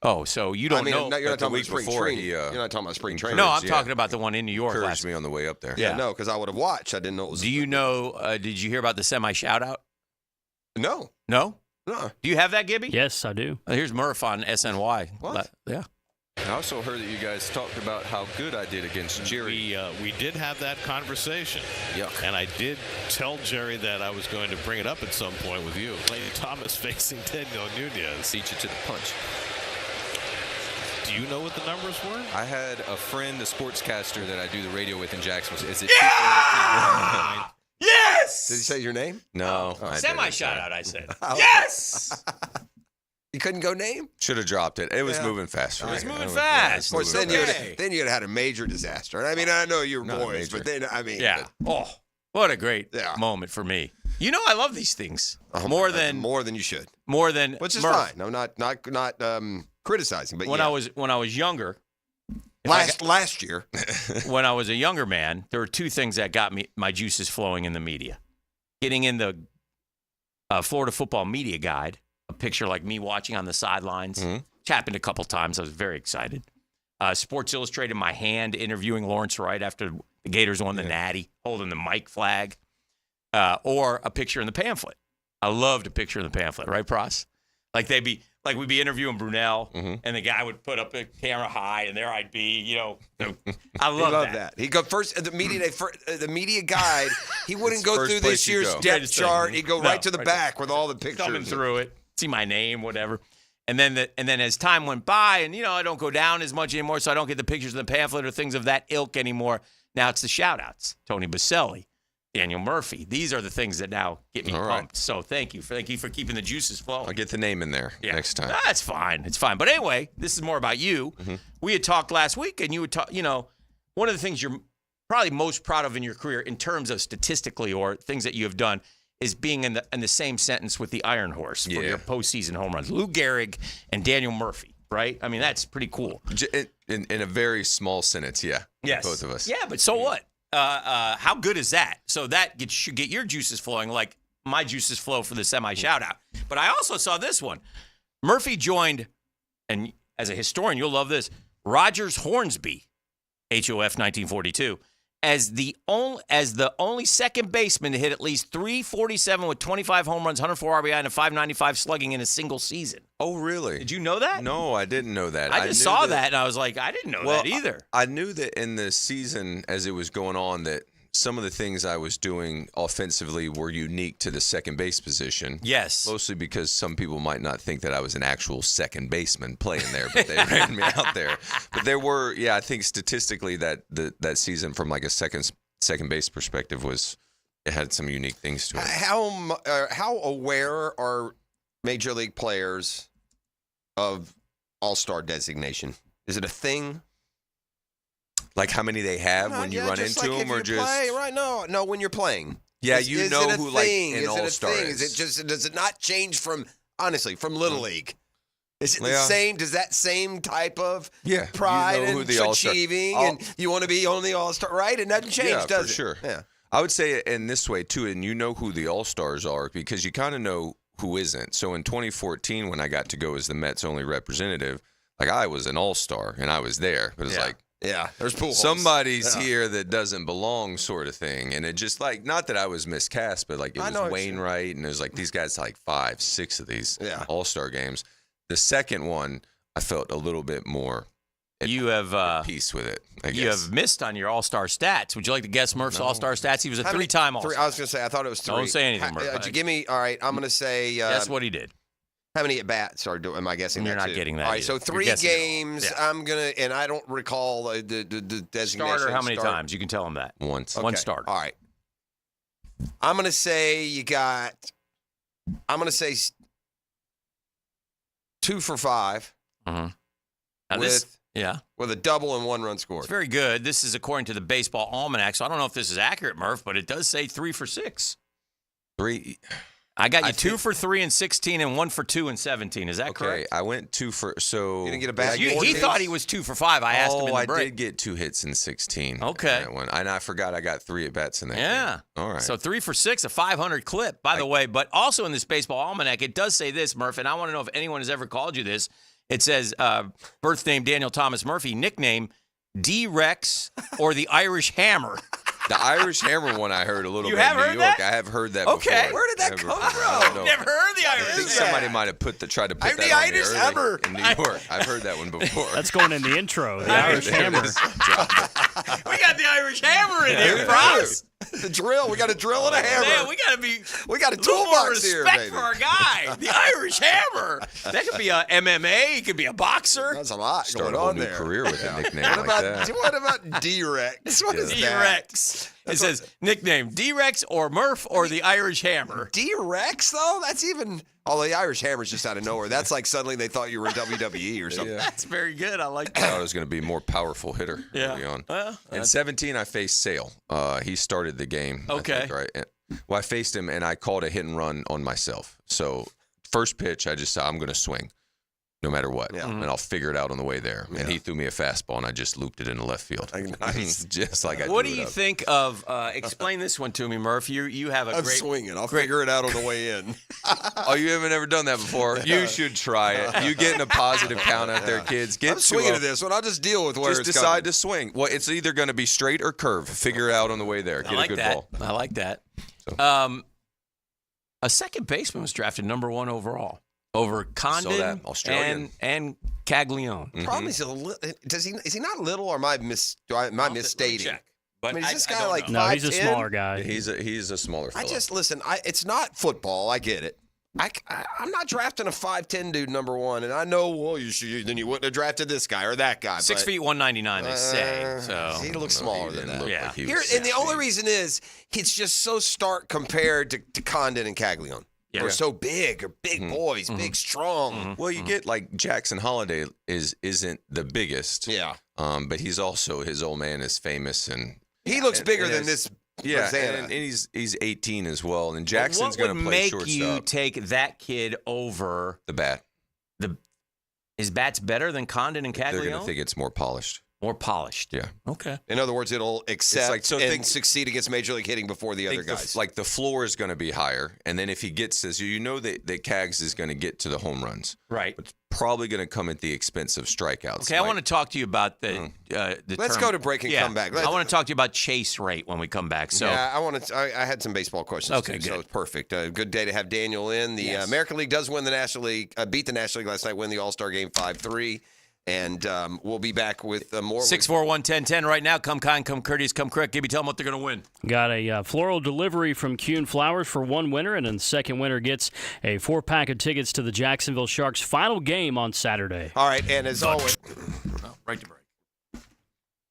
Oh, so you don't know. You're not talking about spring training. You're not talking about spring training. No, I'm talking about the one in New York. Encouraged me on the way up there. Yeah, no, because I would have watched. I didn't know it was. Do you know? Did you hear about the semi shout out? No. No? No. Do you have that, Gibby? Yes, I do. Here's Murph on SNY. What? Yeah. I also heard that you guys talked about how good I did against Jerry. We did have that conversation. Yuck. And I did tell Jerry that I was going to bring it up at some point with you. Lane Thomas facing Daniel Nunez. Beat you to the punch. Do you know what the numbers were? I had a friend, a sportscaster that I do the radio with in Jacksonville. Is it? Yeah! Yes! Did he say your name? No. Semi shout out, I said. Yes! You couldn't go name? Should have dropped it. It was moving fast. It was moving fast. Of course, then you'd have had a major disaster. I mean, I know you're boys, but then, Yeah. Oh, what a great moment for me. You know, I love these things. More than you should. More than Which is Murph. fine. I'm not criticizing, but when I was younger, last year, when I was a younger man, there were two things that got my juices flowing in the media. Getting in the Florida Football Media Guide, a picture like me watching on the sidelines, which happened a couple times. I was very excited. Sports Illustrated, my hand interviewing Lawrence Wright after the Gators won the Natty, holding the mic flag, or a picture in the pamphlet. I loved a picture in the pamphlet, right, Pross? Like we'd be interviewing Brunel, and the guy would put up a camera high, and there I'd be, I love that. He'd go first at the media day, the media guide. He wouldn't go through this year's depth chart. He'd go right to the back with all the pictures. Thumbing through it, see my name, whatever. And then as time went by, and I don't go down as much anymore, so I don't get the pictures in the pamphlet or things of that ilk anymore. Now it's the shout-outs. Tony Baselli, Daniel Murphy. These are the things that now get me pumped. Right. So thank you for keeping the juices flowing. I'll get the name in there next time. That's fine. It's fine. But anyway, this is more about you. We had talked last week, and you would talk. One of the things you're probably most proud of in your career, in terms of statistically or things that you have done, is being in the same sentence with the Iron Horse for your postseason home runs, Lou Gehrig and Daniel Murphy. Right? I mean, that's pretty cool. In a very small sentence, yeah. Yes. Both of us. Yeah, but so what? how good is that? So that should get your juices flowing like my juices flow for the semi shout-out. But I also saw this one. Murphy joined, and as a historian, you'll love this, Rogers Hornsby, HOF 1942, as the only second baseman to hit at least 347 with 25 home runs, 104 RBI, and a 595 slugging in a single season. Oh, really? Did you know that? No, I didn't know that. I just saw that, and I was like, I didn't know that either. I knew that in the season, as it was going on, that some of the things I was doing offensively were unique to the second base position. Yes. Mostly because some people might not think that I was an actual second baseman playing there, but they ran me out there. But there were, I think statistically that season from like a second base perspective it had some unique things to it. How aware are Major League players of All-Star designation? Is it a thing? Like how many they have when you run into them, or just play, right? No, when you're playing. Yeah, is who like an All-Star is. Is it just? Does it not change from Little League? Is it the same? Does that same type of pride and achieving, and you want to be on the All-Star, right? It doesn't change, does it? Sure. Yeah. I would say it in this way too, and you know who the All-Stars are because you kind of know who isn't. So in 2014, when I got to go as the Mets' only representative, like I was an All-Star and I was there, but it's like. Yeah, there's pool somebody's here that doesn't belong, sort of thing. And it just like, not that I was miscast, but like it was Wainwright, and it was like these guys like 5, 6 of these All-Star games. The second one, I felt a little bit more at peace with it, I guess. You have missed on your All-Star stats. Would you like to guess Murph's All-Star stats? He was a 3-time All-Star. I was going to say, I thought it was 3. Don't say anything, Murph. Give me, all right, I'm going to say. Guess what he did. How many at-bats am I guessing? You're not getting that. All right, so 3 games. I'm going to, and I don't recall the designation. Starter, how many times? You can tell him that. Once. One starter. All right. I'm going to say you got, 2 for 5. Mm-hmm. With a double and 1 run scored. It's very good. This is according to the Baseball Almanac, so I don't know if this is accurate, Murph, but it does say 3 for 6. 3. I got you 2 for 3 in 16 and 1 for 2 in 17. Is that correct? I went 2 for so. You didn't get a bad. He thought he was 2 for 5. I asked him in the break. I did get 2 hits in 16. Okay. And I forgot I got 3 at bats in that. Yeah. Game. All right. So 3 for 6, a 500 clip, by the way. But also in this Baseball Almanac, it does say this, Murph, and I want to know if anyone has ever called you this. It says birth name Daniel Thomas Murphy, nickname D-Rex or the Irish Hammer. The Irish Hammer one I heard a little bit in New York. That? I have heard that before. Where did that come from? I've never heard the Irish Hammer. I think somebody might have tried to put that the on Irish me Hammer in New York. I've heard that one before. That's going in the intro. The Irish Hammer. We got the Irish Hammer in here, Bros. The drill. We got a drill and a hammer. Man, we got a toolbox here, respect baby. for our guy, the Irish Hammer. That could be a MMA. It could be a boxer. That's a lot Start going on a whole there. new career with a nickname like that. What about D-Rex? What is that? D-Rex. It says nickname D-Rex or Murph or the Irish Hammer. D-Rex, though? That's even... Oh, the Irish Hammer's just out of nowhere. That's like suddenly they thought you were in WWE or something. Yeah. That's very good. I like I that. thought I was going to be a more powerful hitter early on. Well, in 17, I faced Sale. He started the game. Okay. I think, right? Well, I faced him, and I called a hit and run on myself. So first pitch, I just said, I'm going to swing no matter what, and I'll figure it out on the way there. And he threw me a fastball, and I just looped it in the left field. Nice. Just like I What do drew it you up. think of, explain this one to me, Murph. You have a I'm great... swinging. I'll figure it out on the way in. Oh, you haven't ever done that before? You should try it. You getting a positive count out there, kids. I'm swinging to this one. I'll just deal with where Just it's decide to swing. Well, it's either going to be straight or curve. Figure it out on the way there. Get like a good that. ball. I like that. So. A second baseman was drafted number 1 overall over Condon and Caglione. Mm-hmm. Problem is, is he not little, or am I misstating? Check. But I mean, is this guy like 5'10"? No, he's a smaller guy. He's a smaller fellow. Listen. It's not football. I get it. I'm not drafting a 5'10" dude number 1, and I know. Well, then you wouldn't have drafted this guy or that guy. 6 feet 199, they say. So he looks smaller than that. Yeah. And the only reason is it's just so stark compared to Condon and Caglione. Yeah. They're so big, or big boys, big, strong. Well, you get like Jackson Holiday isn't the biggest. Yeah. But he's also, his old man is famous, and he looks bigger than this. Yeah, Rosanna. and he's 18 as well, and Jackson's going to play shortstop. What would make you take that kid over the bat? His bat's better than Condon and Caglione? They're going to think it's more polished. More polished. Yeah. Okay. In other words, it'll accept and succeed against Major League hitting before the other guys. The floor is going to be higher, and then if he gets this, that Cags is going to get to the home runs. Right. It's probably going to come at the expense of strikeouts. Okay, I want to talk to you about the Let's go to break and come back. I want to talk to you about chase rate when we come back. So yeah, I had some baseball questions. Okay, too, good. So it's perfect. Good day to have Daniel in. The American League does win the National League, beat the National League last night, win the All-Star game 5-3. And we'll be back with more. 641-1010 right now. Come kind, come courteous, come correct. Gibby, tell them what they're going to win. Got a floral delivery from Kuhn Flowers for one winner, and then the second winner gets a 4-pack of tickets to the Jacksonville Sharks' final game on Saturday. All right, and as always, right to break.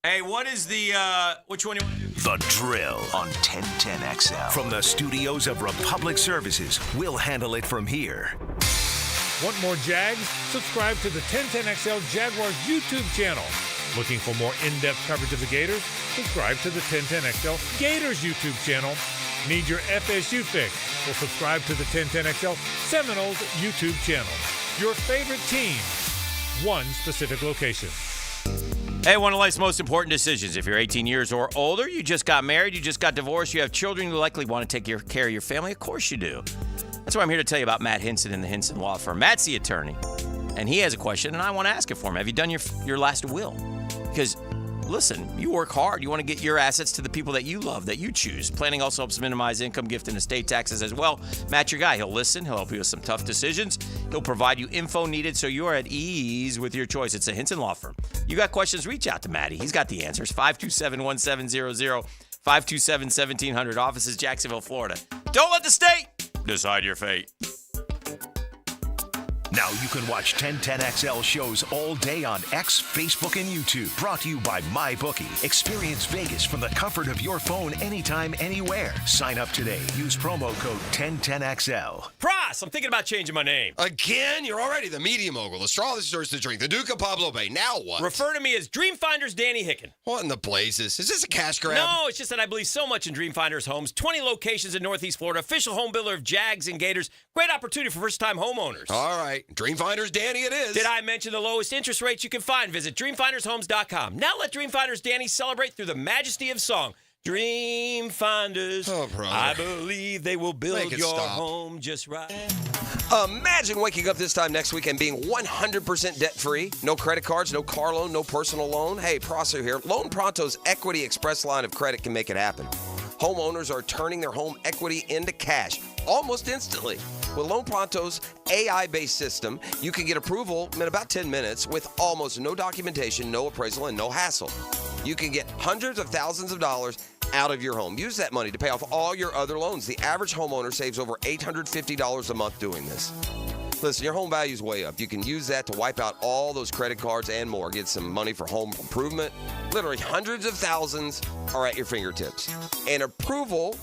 Hey, what is the which one you want to do? The Drill on 1010XL. From the studios of Republic Services, we'll handle it from here. Want more Jags? Subscribe to the 1010XL Jaguars YouTube channel. Looking for more in-depth coverage of the Gators? Subscribe to the 1010XL Gators YouTube channel. Need your FSU fix? Well, subscribe to the 1010XL Seminoles YouTube channel. Your favorite team, one specific location. Hey, one of life's most important decisions. If you're 18 years or older, you just got married, you just got divorced, you have children, you likely want to take care of your family. Of course you do. That's why I'm here to tell you about Matt Hinson and the Hinson Law Firm. Matt's the attorney, and he has a question, and I want to ask it for him. Have you done your last will? Because, listen, you work hard. You want to get your assets to the people that you love, that you choose. Planning also helps minimize income, gift, and estate taxes as well. Matt's your guy. He'll listen. He'll help you with some tough decisions. He'll provide you info needed so you are at ease with your choice. It's the Hinson Law Firm. You got questions, reach out to Matty. He's got the answers. 527-1700, 527-1700. Offices, Jacksonville, Florida. Don't let the state decide your fate. Now you can watch 1010XL shows all day on X, Facebook, and YouTube. Brought to you by MyBookie. Experience Vegas from the comfort of your phone anytime, anywhere. Sign up today. Use promo code 1010XL. Pross, I'm thinking about changing my name. Again? You're already the media mogul, the straw that stirs the drink, the Duke of Pablo Bay. Now what? Refer to me as Dreamfinder's Danny Hicken. What in the blazes? Is this a cash grab? No, it's just that I believe so much in Dreamfinder's Homes. 20 locations in Northeast Florida. Official home builder of Jags and Gators. Great opportunity for first-time homeowners. All right. Dreamfinders Danny it is. Did I mention the lowest interest rates you can find? Visit dreamfindershomes.com. Now let Dreamfinders Danny celebrate through the majesty of song. Dreamfinders, I believe they will build your home just right. Imagine waking up this time next week and being 100% debt-free. No credit cards, no car loan, no personal loan. Hey, Prosser here. Loan Pronto's Equity Express line of credit can make it happen. Homeowners are turning their home equity into cash almost instantly. With Loan Pronto's AI-based system, you can get approval in about 10 minutes with almost no documentation, no appraisal, and no hassle. You can get hundreds of thousands of dollars out of your home. Use that money to pay off all your other loans. The average homeowner saves over $850 a month doing this. Listen, your home value is way up. You can use that to wipe out all those credit cards and more. Get some money for home improvement. Literally hundreds of thousands are at your fingertips. And approval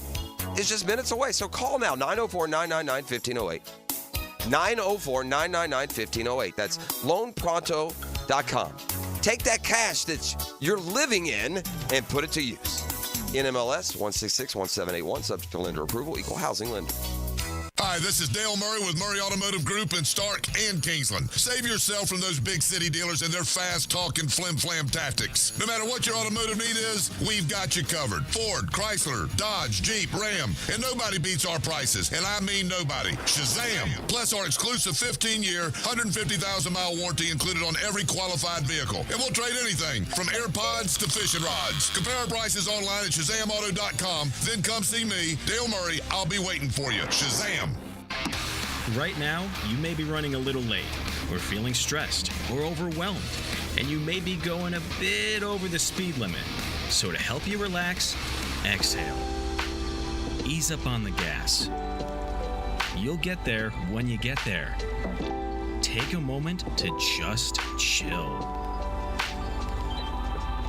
is just minutes away. So call now, 904-999-1508. 904-999-1508. That's loanpronto.com. Take that cash that you're living in and put it to use. NMLS 1661781, subject to lender approval, equal housing lender. Hi, this is Dale Murray with Murray Automotive Group in Stark and Kingsland. Save yourself from those big city dealers and their fast-talking flim-flam tactics. No matter what your automotive need is, we've got you covered. Ford, Chrysler, Dodge, Jeep, Ram, and nobody beats our prices, and I mean nobody. Shazam! Plus our exclusive 15-year, 150,000-mile warranty included on every qualified vehicle. And we'll trade anything from AirPods to fishing rods. Compare our prices online at ShazamAuto.com. Then come see me, Dale Murray. I'll be waiting for you. Shazam! Right now, you may be running a little late, or feeling stressed, or overwhelmed, and you may be going a bit over the speed limit. So to help you relax, exhale. Ease up on the gas. You'll get there when you get there. Take a moment to just chill.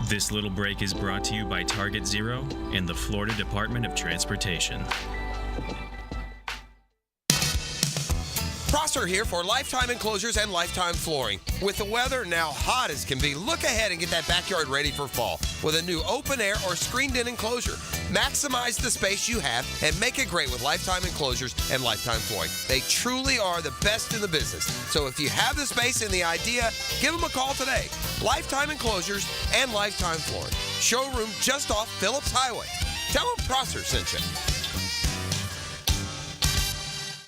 This little break is brought to you by Target Zero and the Florida Department of Transportation. Prosser here for Lifetime Enclosures and Lifetime Flooring. With the weather now hot as can be, look ahead and get that backyard ready for fall with a new open air or screened-in enclosure. Maximize the space you have and make it great with Lifetime Enclosures and Lifetime Flooring. They truly are the best in the business. So if you have the space and the idea, give them a call today. Lifetime Enclosures and Lifetime Flooring. Showroom just off Phillips Highway. Tell them Prosser sent you.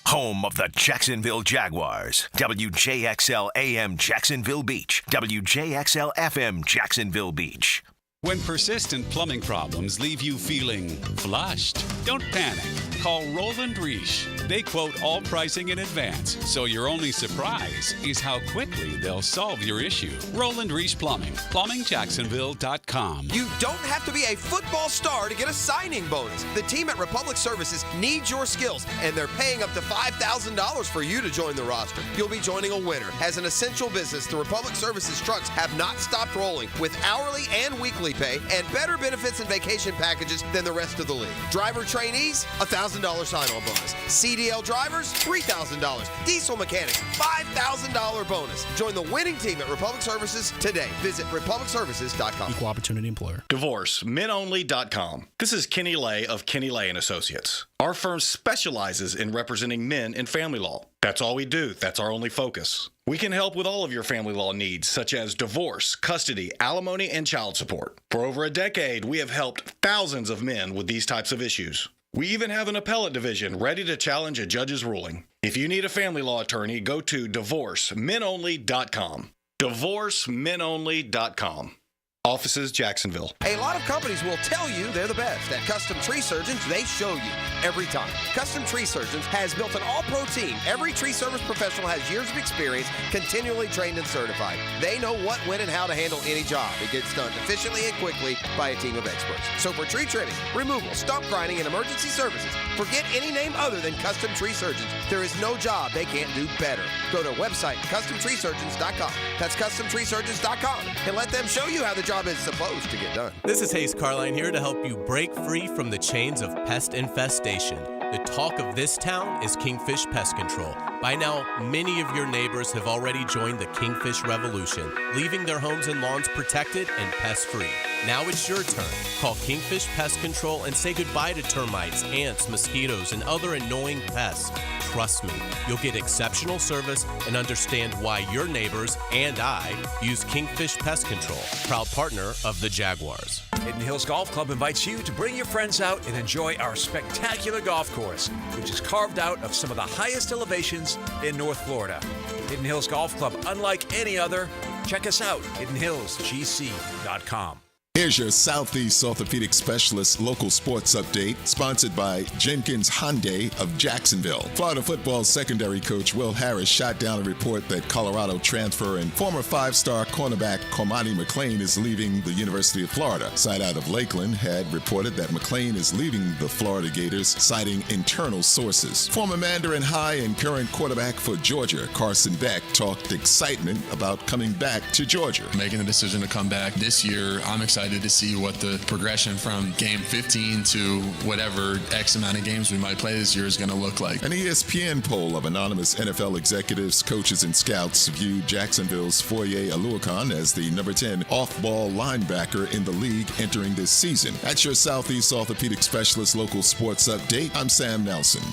Home of the Jacksonville Jaguars. WJXL AM Jacksonville Beach. WJXL FM Jacksonville Beach. When persistent plumbing problems leave you feeling flushed, don't panic. Call Roland Reich. They quote all pricing in advance, so your only surprise is how quickly they'll solve your issue. Roland Reich Plumbing. PlumbingJacksonville.com. You don't have to be a football star to get a signing bonus. The team at Republic Services needs your skills, and they're paying up to $5,000 for you to join the roster. You'll be joining a winner. As an essential business, the Republic Services trucks have not stopped rolling with hourly and weekly pay and better benefits and vacation packages than the rest of the league. Driver trainees, $1,000 sign-on bonus. CDL drivers, $3,000. Diesel mechanics, $5,000 bonus. Join the winning team at Republic Services today. Visit republicservices.com. Equal opportunity employer. Divorce, menonly.com. This is Kenny Lay of Kenny Lay & Associates. Our firm specializes in representing men in family law. That's all we do. That's our only focus. We can help with all of your family law needs, such as divorce, custody, alimony, and child support. For over a decade, we have helped thousands of men with these types of issues. We even have an appellate division ready to challenge a judge's ruling. If you need a family law attorney, go to divorcemenonly.com. Divorcemenonly.com. Offices, Jacksonville. A lot of companies will tell you they're the best. At Custom Tree Surgeons, they show you every time. Custom Tree Surgeons has built an all-pro team. Every tree service professional has years of experience, continually trained and certified. They know what, when, and how to handle any job. It gets done efficiently and quickly by a team of experts. So for tree trimming, removal, stump grinding, and emergency services, forget any name other than Custom Tree Surgeons. There is no job they can't do better. Go to website CustomTreeSurgeons.com. That's CustomTreeSurgeons.com, and let them show you how the job is supposed to get done. This is Hayes Carline here to help you break free from the chains of pest infestation. The talk of this town is Kingfish Pest Control. By now, many of your neighbors have already joined the Kingfish Revolution, leaving their homes and lawns protected and pest-free. Now it's your turn. Call Kingfish Pest Control and say goodbye to termites, ants, mosquitoes, and other annoying pests. Trust me, you'll get exceptional service and understand why your neighbors and I use Kingfish Pest Control, proud partner of the Jaguars. Hidden Hills Golf Club invites you to bring your friends out and enjoy our spectacular golf course, which is carved out of some of the highest elevations in North Florida. Hidden Hills Golf Club, unlike any other. Check us out, hiddenhillsgc.com. Here's your Southeast Orthopedic Specialist local sports update, sponsored by Jenkins Hyundai of Jacksonville. Florida football secondary coach Will Harris shot down a report that Colorado transfer and former five-star cornerback Cormani McClain is leaving the University of Florida. Site out of Lakeland had reported that McClain is leaving the Florida Gators, citing internal sources. Former Mandarin High and current quarterback for Georgia, Carson Beck, talked excitement about coming back to Georgia. Making the decision to come back this year, I'm excited to see what the progression from game 15 to whatever X amount of games we might play this year is going to look like. An ESPN poll of anonymous NFL executives, coaches, and scouts viewed Jacksonville's Foye Oluokun as the number 10 off-ball linebacker in the league entering this season. That's your Southeast Orthopedic Specialist local sports update. I'm Sam Nelson.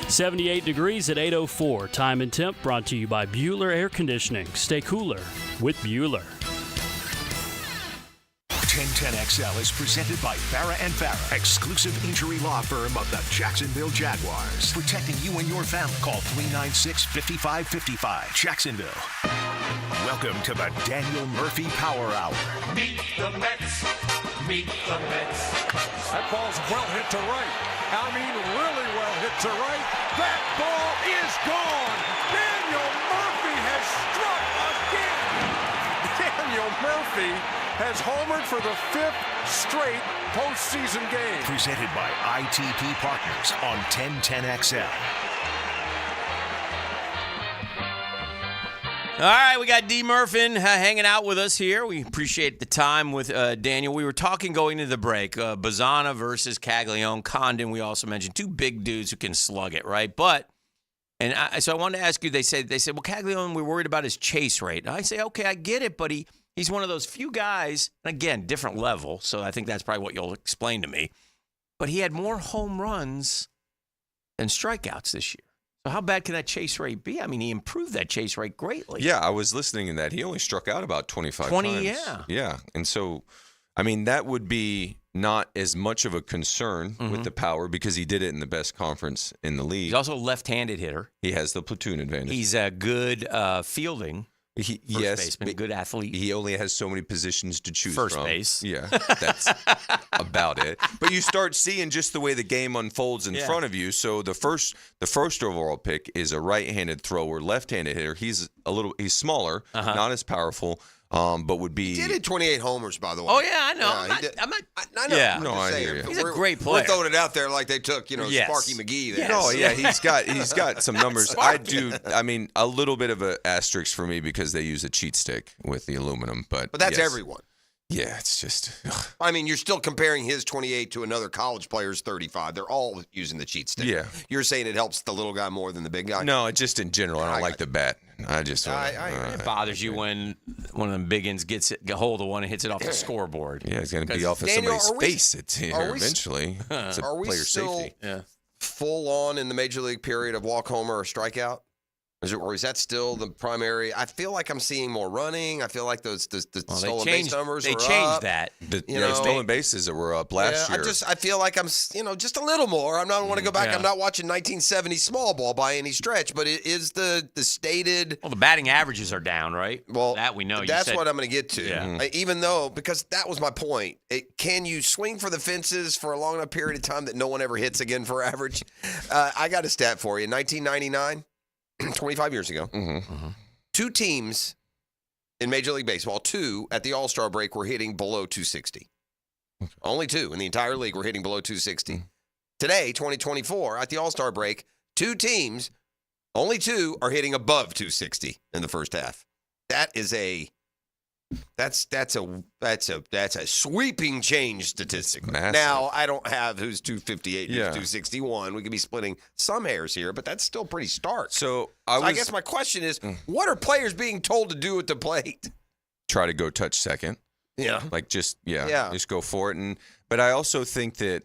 78 degrees at 8:04. Time and temp brought to you by Bueller Air Conditioning. Stay cooler with Bueller. 1010XL is presented by Farrah & Farrah, exclusive injury law firm of the Jacksonville Jaguars. Protecting you and your family. Call 396-5555. Jacksonville. Welcome to the Daniel Murphy Power Hour. Meet the Mets. Meet the Mets. That ball's well hit to right. I mean, really well hit to right. That ball is gone. Daniel Murphy has struck again. Daniel Murphy has homered for the 5th straight postseason game. Presented by ITP Partners on 1010XL. All right, we got D. Murphin hanging out with us here. We appreciate the time with Daniel. We were talking going into the break, Bazzana versus Caglione. Condon, we also mentioned two big dudes who can slug it, right? But And so I wanted to ask you, they said, well, Caglione, we're worried about his chase rate. And I say, okay, I get it, but he's one of those few guys, and again, different level, so I think that's probably what you'll explain to me. But he had more home runs than strikeouts this year. So how bad can that chase rate be? I mean, he improved that chase rate greatly. Yeah, I was listening to that. He only struck out about 25 20, times. yeah. Yeah, and so, I mean, that would be not as much of a concern with the power because he did it in the best conference in the league. He's also a left-handed hitter. He has the platoon advantage. He's a good fielding. Yes, baseman, a good athlete. He only has so many positions to choose First from. base. Yeah, that's about it. But you start seeing just the way the game unfolds in front of you. So the first overall pick is a right-handed thrower, left-handed hitter. He's smaller, not as powerful, but would be. He did hit 28 homers, by the way. Oh yeah, I know. I know. Yeah. I'm No, just I saying. hear you. He's a great player. We're throwing it out there like they took, Yes. Sparky McGee there. No, yeah, he's got some numbers. I mean, a little bit of an asterisk for me because they use a cheat stick with the aluminum, but that's yes. everyone. Yeah, it's just. I mean, you're still comparing his 28 to another college player's 35. They're all using the cheat stick. Yeah. You're saying it helps the little guy more than the big guy? No, just in general, I don't like the bat. It bothers you when one of them big ends gets a hold of one and hits it off the scoreboard. Yeah, it's going to be off of somebody's face. It's here eventually. It's a Are we player still safety. full on in the major league period of walk homer or strikeout? Or is that still the primary? I feel like I'm seeing more running. I feel like the stolen base numbers They are changed up. that. The stolen bases that were up last year. I feel like I'm, just a little more. I don't want to go back. Yeah. I'm not watching 1970 small ball by any stretch, but it is the stated. Well, the batting averages are down, right? Well, that we know. That's what I'm going to get to. Yeah. Even though, because that was my point. Can you swing for the fences for a long enough period of time that no one ever hits again for average? I got a stat for you. 1999. 25 years ago, two teams in Major League Baseball, two at the All-Star break were hitting below 260. Only two in the entire league were hitting below 260. Today, 2024, at the All-Star break, two teams, only two are hitting above 260 in the first half. That's a sweeping change statistically. Now, I don't have who's 258, who's 261. We could be splitting some hairs here, but that's still pretty stark. So I guess my question is, what are players being told to do at the plate? Try to go touch second. Yeah. Like just go for it. But I also think that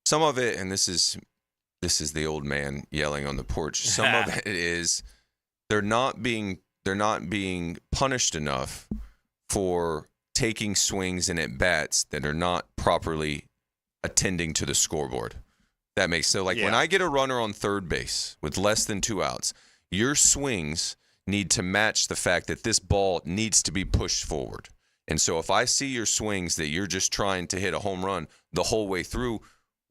some of it, and this is the old man yelling on the porch. Some of it is they're not being punished enough for taking swings and at bats that are not properly attending to the scoreboard. That makes so when I get a runner on third base with less than 2 outs, your swings need to match the fact that this ball needs to be pushed forward. And so if I see your swings that you're just trying to hit a home run the whole way through,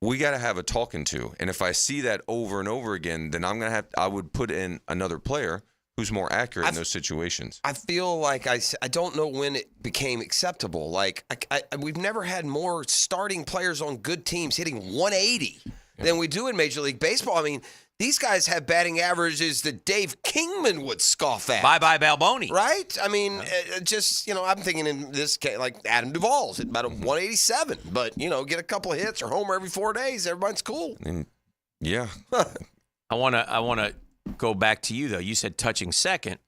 we got to have a talking to. And if I see that over and over again, then I would put in another player who's more accurate in those situations. I feel like I don't know when it became acceptable. Like we've never had more starting players on good teams hitting 180 than we do in Major League Baseball. I mean, these guys have batting averages that Dave Kingman would scoff at. Bye-bye Balboni. Right? I mean, I'm thinking in this case, like Adam Duvall's at about a 187. But, get a couple of hits or homer every 4 days. Everybody's cool. Yeah. I want to go back to you, though. You said touching second.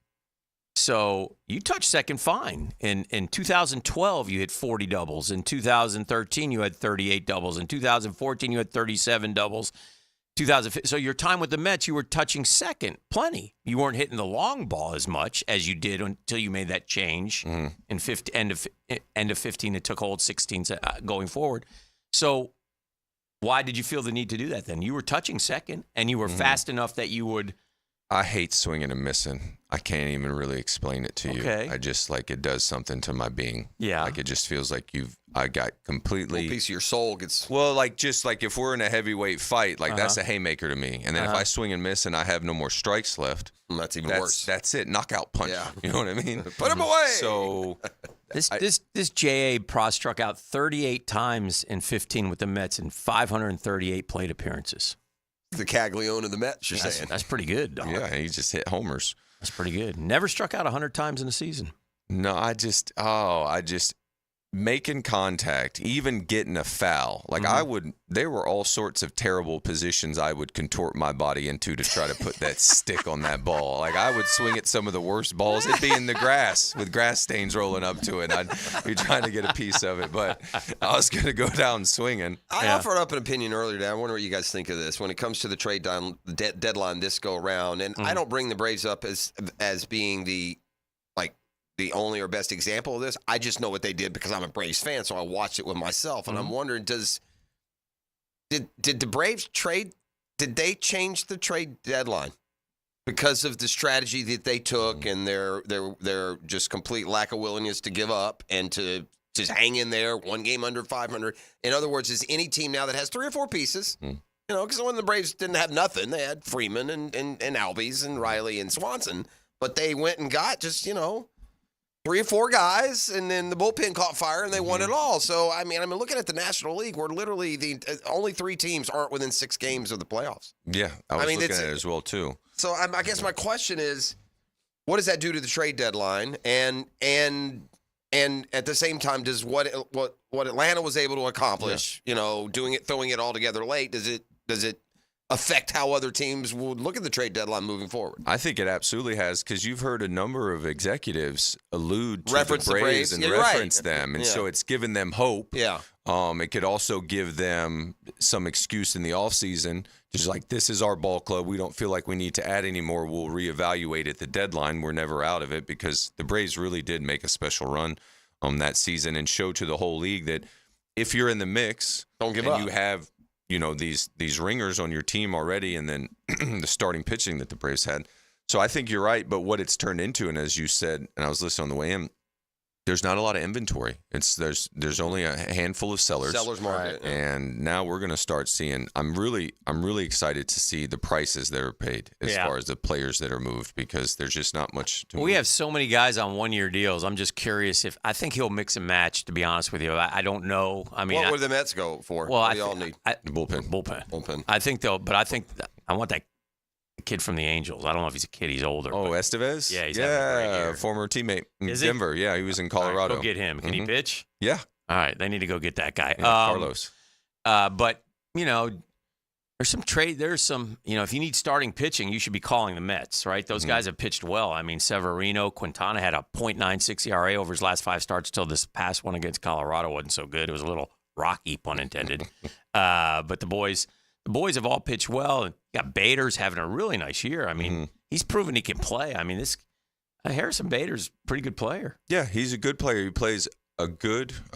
So you touched second fine. In 2012, you hit 40 doubles. In 2013, you had 38 doubles. In 2014, you had 37 doubles. So your time with the Mets, you were touching second plenty. You weren't hitting the long ball as much as you did until you made that change in end of 15. It took hold 16 going forward. So why did you feel the need to do that then? You were touching second, and you were fast enough that you would. I hate swinging and missing. I can't even really explain it to you. Okay. I just it does something to my being. Yeah. Like it just feels like I got completely. A piece of your soul gets. Well, if we're in a heavyweight fight, that's a haymaker to me. And then if I swing and miss and I have no more strikes left, that's even worse. That's it. Knockout punch. Yeah. You know what I mean? Put him away. So. This J.A. Pross struck out 38 times in 15 with the Mets in 538 plate appearances. The Caglione of the Mets, you're saying. That's pretty good, dog. Yeah, he just hit homers. That's pretty good. Never struck out 100 times in a season. No, making contact, even getting a foul. Like there were all sorts of terrible positions I would contort my body into to try to put that stick on that ball. Like I would swing at some of the worst balls. It'd be in the grass with grass stains rolling up to it. I'd be trying to get a piece of it, but I was going to go down swinging. I offered up an opinion earlier today. I wonder what you guys think of this when it comes to the trade deadline this go around. And I don't bring the Braves up as being the only or best example of this. I just know what they did because I'm a Braves fan, so I watched it with myself. And I'm wondering, did the Braves did they change the trade deadline because of the strategy that they took and their just complete lack of willingness to give up and to just hang in there, one game under 500? In other words, is any team now that has 3 or 4 pieces, because when the Braves didn't have nothing, they had Freeman and Albies and Riley and Swanson, but they went and got just, 3 or 4 guys, and then the bullpen caught fire, and they won it all. So, I mean, looking at the National League, where literally the only 3 teams aren't within 6 games of the playoffs. Yeah, I was looking at it as well, too. So, I guess my question is, what does that do to the trade deadline? And at the same time, does what Atlanta was able to accomplish, throwing it all together late, does it affect how other teams would look at the trade deadline moving forward? I think it absolutely has, because you've heard a number of executives allude to reference the Braves and reference them, and so it's given them hope. Yeah. It could also give them some excuse in the offseason, just like, this is our ball club. We don't feel like we need to add anymore. We'll reevaluate at the deadline. We're never out of it, because the Braves really did make a special run that season and show to the whole league that if you're in the mix, don't give up. You have these ringers on your team already, and then the starting pitching that the Braves had. So I think you're right, but what it's turned into, and as you said, and I was listening on the way in, there's not a lot of inventory. There's only a handful of sellers. Sellers market. Right. And now we're going to start seeing. I'm really excited to see the prices that are paid as far as the players that are moved, because there's just not much to move. We have so many guys on 1-year deals. I'm just curious I think he'll mix and match, to be honest with you. I don't know. I mean, what would the Mets go for? Well, what do y'all need? The bullpen. Bullpen. I think I want that kid from the Angels. I don't know if he's a kid. He's older. Oh, Estevez? Yeah, he's having a great year. Former teammate in Is Denver. Yeah, he was in Colorado. All right, go get him. Can he pitch? Yeah. All right, they need to go get that guy. Yeah, Carlos. But, there's some trade. There's some, if you need starting pitching, you should be calling the Mets, right? Those guys have pitched well. I mean, Severino, Quintana had a .96 ERA over his last 5 starts till this past one against Colorado wasn't so good. It was a little rocky, pun intended. But the boys have all pitched well. And got Bader's having a really nice year. I mean, he's proven he can play. I mean, this Harrison Bader's a pretty good player. Yeah, he's a good player. He plays I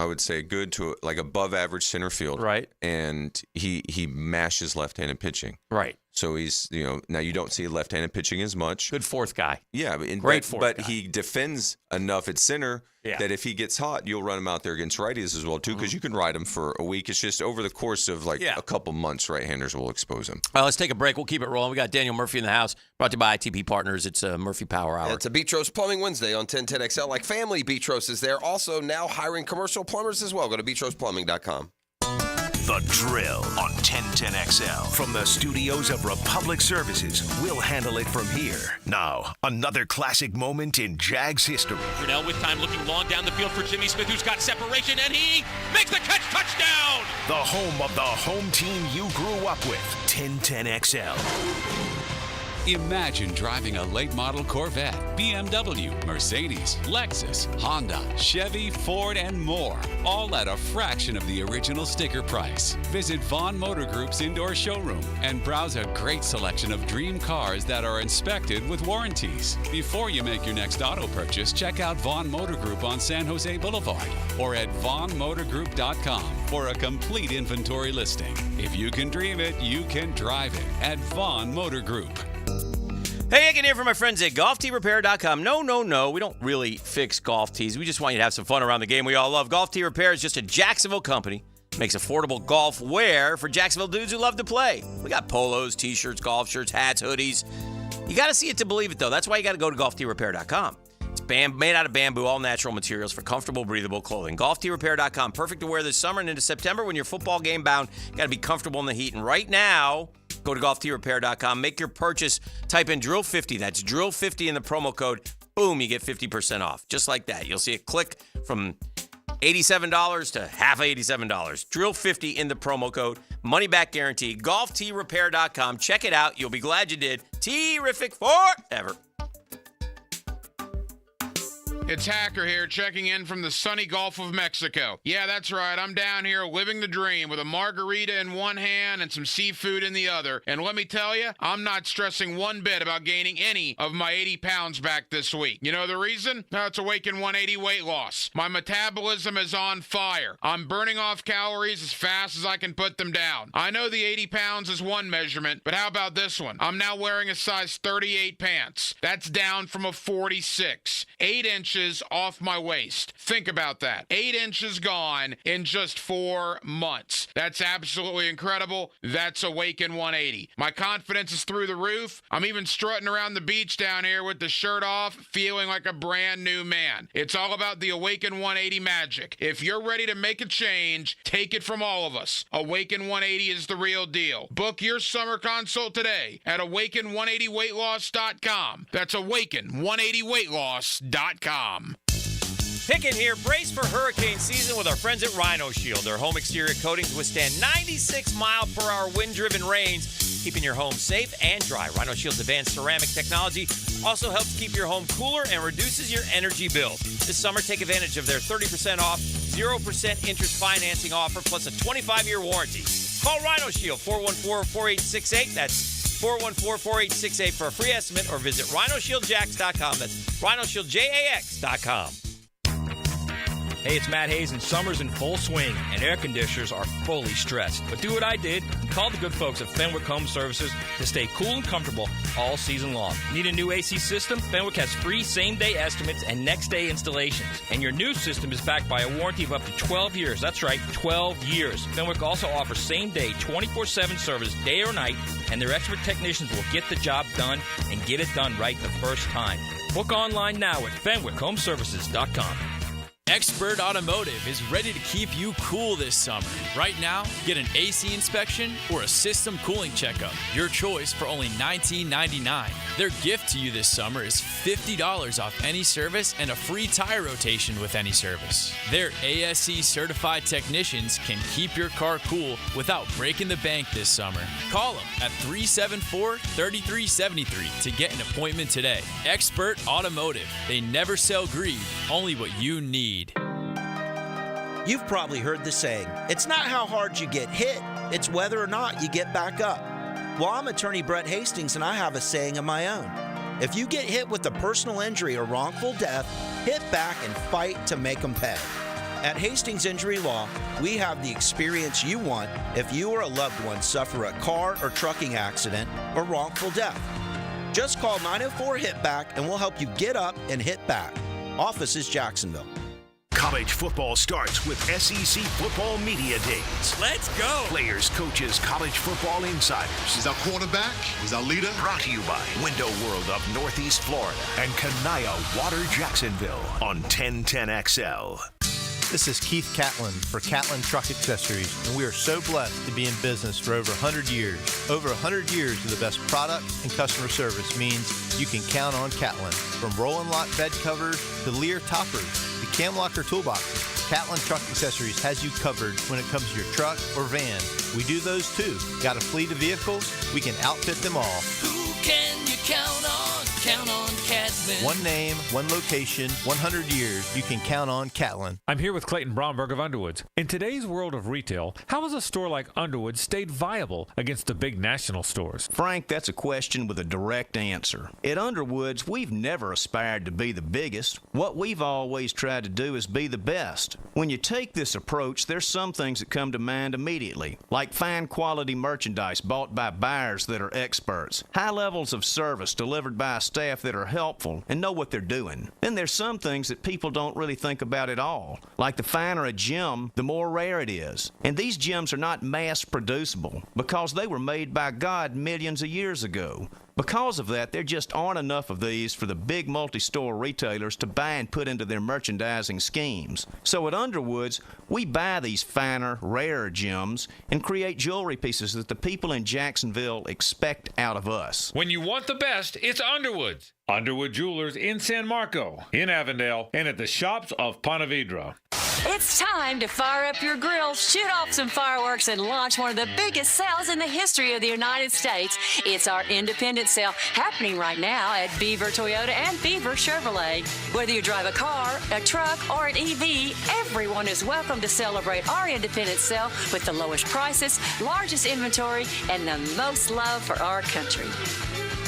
would say good to like above average center field. Right. And he mashes left-handed pitching. Right. So he's, now you don't see left-handed pitching as much. Good fourth guy. Yeah. But he defends enough at center that if he gets hot, you'll run him out there against righties as well, too, because you can ride him for a week. It's just over the course of a couple months, right-handers will expose him. Let's take a break. We'll keep it rolling. We got Daniel Murphy in the house, brought to you by ITP Partners. It's a Murphy Power Hour. It's a Beatrice Plumbing Wednesday on 1010XL. Like family, Beatrice is there. Also now hiring commercial plumbers as well. Go to BeatricePlumbing.com. The Drill on 1010XL. From the studios of Republic Services, we'll handle it from here. Now, another classic moment in Jags history. Brunell with time, looking long down the field for Jimmy Smith, who's got separation, and he makes the catch. Touchdown! The home of the home team you grew up with. 1010XL. Imagine driving a late model Corvette, BMW, Mercedes, Lexus, Honda, Chevy, Ford, and more, all at a fraction of the original sticker price. Visit Vaughn Motor Group's indoor showroom and browse a great selection of dream cars that are inspected with warranties. Before you make your next auto purchase, check out Vaughn Motor Group on San Jose Boulevard or at vaughnmotorgroup.com for a complete inventory listing. If you can dream it, you can drive it at Vaughn Motor Group. Hey, Hickin here from my friends at GolfTeeRepair.com. No, we don't really fix golf tees. We just want you to have some fun around the game we all love. Golf Tee Repair is just a Jacksonville company. Makes affordable golf wear for Jacksonville dudes who love to play. We got polos, t-shirts, golf shirts, hats, hoodies. You got to see it to believe it, though. That's why you got to go to GolfTeeRepair.com. It's made out of bamboo, all natural materials for comfortable, breathable clothing. GolfTeeRepair.com. Perfect to wear this summer and into September when you're football game bound. Got to be comfortable in the heat. And right now, go to GolfTeeRepair.com. Make your purchase. Type in Drill50. That's Drill50 in the promo code. Boom, you get 50% off. Just like that. You'll see it click from $87 to half $87. Drill 50 in the promo code. Money back guarantee. GolfTrepair.com. Check it out. You'll be glad you did. Terrific forever. It's Hacker here, checking in from the sunny Gulf of Mexico. Yeah, that's right. I'm down here living the dream with a margarita in one hand and some seafood in the other. And let me tell you, I'm not stressing one bit about gaining any of my 80 pounds back this week. You know the reason? No, it's Awaken 180 weight loss. My metabolism is on fire. I'm burning off calories as fast as I can put them down. I know the 80 pounds is one measurement, but how about this one? I'm now wearing a size 38 pants. That's down from a 46. 8 inches off my waist. Think about that. 8 inches gone in just 4 months. That's absolutely incredible. That's Awaken 180. My confidence is through the roof. I'm even strutting around the beach down here with the shirt off, feeling like a brand new man. It's all about the Awaken 180 magic. If you're ready to make a change, take it from all of us. Awaken 180 is the real deal. Book your summer consult today at awaken180weightloss.com. That's awaken180weightloss.com. Hickin here. Brace for hurricane season with our friends at Rhino Shield. Their home exterior coatings withstand 96-mile-per-hour wind-driven rains, keeping your home safe and dry. Rhino Shield's advanced ceramic technology also helps keep your home cooler and reduces your energy bill. This summer, take advantage of their 30% off, 0% interest financing offer, plus a 25-year warranty. Call Rhino Shield, 414-4868. That's 414-4868 for a free estimate, or visit rhinoshieldjax.com. That's rhinoshieldjax.com. Hey, it's Matt Hayes, and summer's in full swing, and air conditioners are fully stressed. But do what I did and call the good folks at Fenwick Home Services to stay cool and comfortable all season long. Need a new AC system? Fenwick has free same-day estimates and next-day installations. And your new system is backed by a warranty of up to 12 years. That's right, 12 years. Fenwick also offers same-day, 24/7 service, day or night, and their expert technicians will get the job done and get it done right the first time. Book online now at FenwickHomeservices.com. Expert Automotive is ready to keep you cool this summer. Right now, get an AC inspection or a system cooling checkup. Your choice for only $19.99. Their gift to you this summer is $50 off any service and a free tire rotation with any service. Their ASE certified technicians can keep your car cool without breaking the bank this summer. Call them at 374-3373 to get an appointment today. Expert Automotive. They never sell greed, only what you need. You've probably heard the saying, it's not how hard you get hit, it's whether or not you get back up. Well, I'm attorney Brett Hastings, and I have a saying of my own. If you get hit with a personal injury or wrongful death, hit back and fight to make them pay. At Hastings Injury Law, we have the experience you want if you or a loved one suffer a car or trucking accident or wrongful death. Just call 904-HIT-BACK and we'll help you get up and hit back. Office is Jacksonville. College football starts with SEC Football Media Days. Let's go! Players, coaches, college football insiders. He's our quarterback. He's our leader. Brought to you by Window World of Northeast Florida and Kanaya Water Jacksonville on 1010XL. This is Keith Catlin for Catlin Truck Accessories, and we are so blessed to be in business for over 100 years. Over 100 years of the best product and customer service means you can count on Catlin. From Roll-and Lock bed covers to Lear toppers to cam locker toolboxes, Catlin Truck Accessories has you covered when it comes to your truck or van. We do those too. Got a fleet of vehicles? We can outfit them all. Who can you count on? Count on Catlin. One name, one location, 100 years. You can count on Catlin. I'm here with Clayton Bromberg of Underwoods. In today's world of retail, how has a store like Underwoods stayed viable against the big national stores? Frank, that's a question with a direct answer. At Underwoods, we've never aspired to be the biggest. What we've always tried to do is be the best. When you take this approach, there's some things that come to mind immediately, like fine quality merchandise bought by buyers that are experts, high levels of service delivered by staff that are helpful and know what they're doing. Then there's some things that people don't really think about at all. Like the finer a gem, the more rare it is. And these gems are not mass producible because they were made by God millions of years ago. Because of that, there just aren't enough of these for the big multi-store retailers to buy and put into their merchandising schemes. So at Underwoods, we buy these finer, rarer gems and create jewelry pieces that the people in Jacksonville expect out of us. When you want the best, it's Underwoods. Underwood Jewelers in San Marco, in Avondale, and at the shops of Ponte Vedra. It's time to fire up your grills, shoot off some fireworks, and launch one of the biggest sales in the history of the United States. It's our independent sale happening right now at Beaver Toyota and Beaver Chevrolet. Whether you drive a car, a truck, or an EV, everyone is welcome to celebrate our independent sale with the lowest prices, largest inventory, and the most love for our country.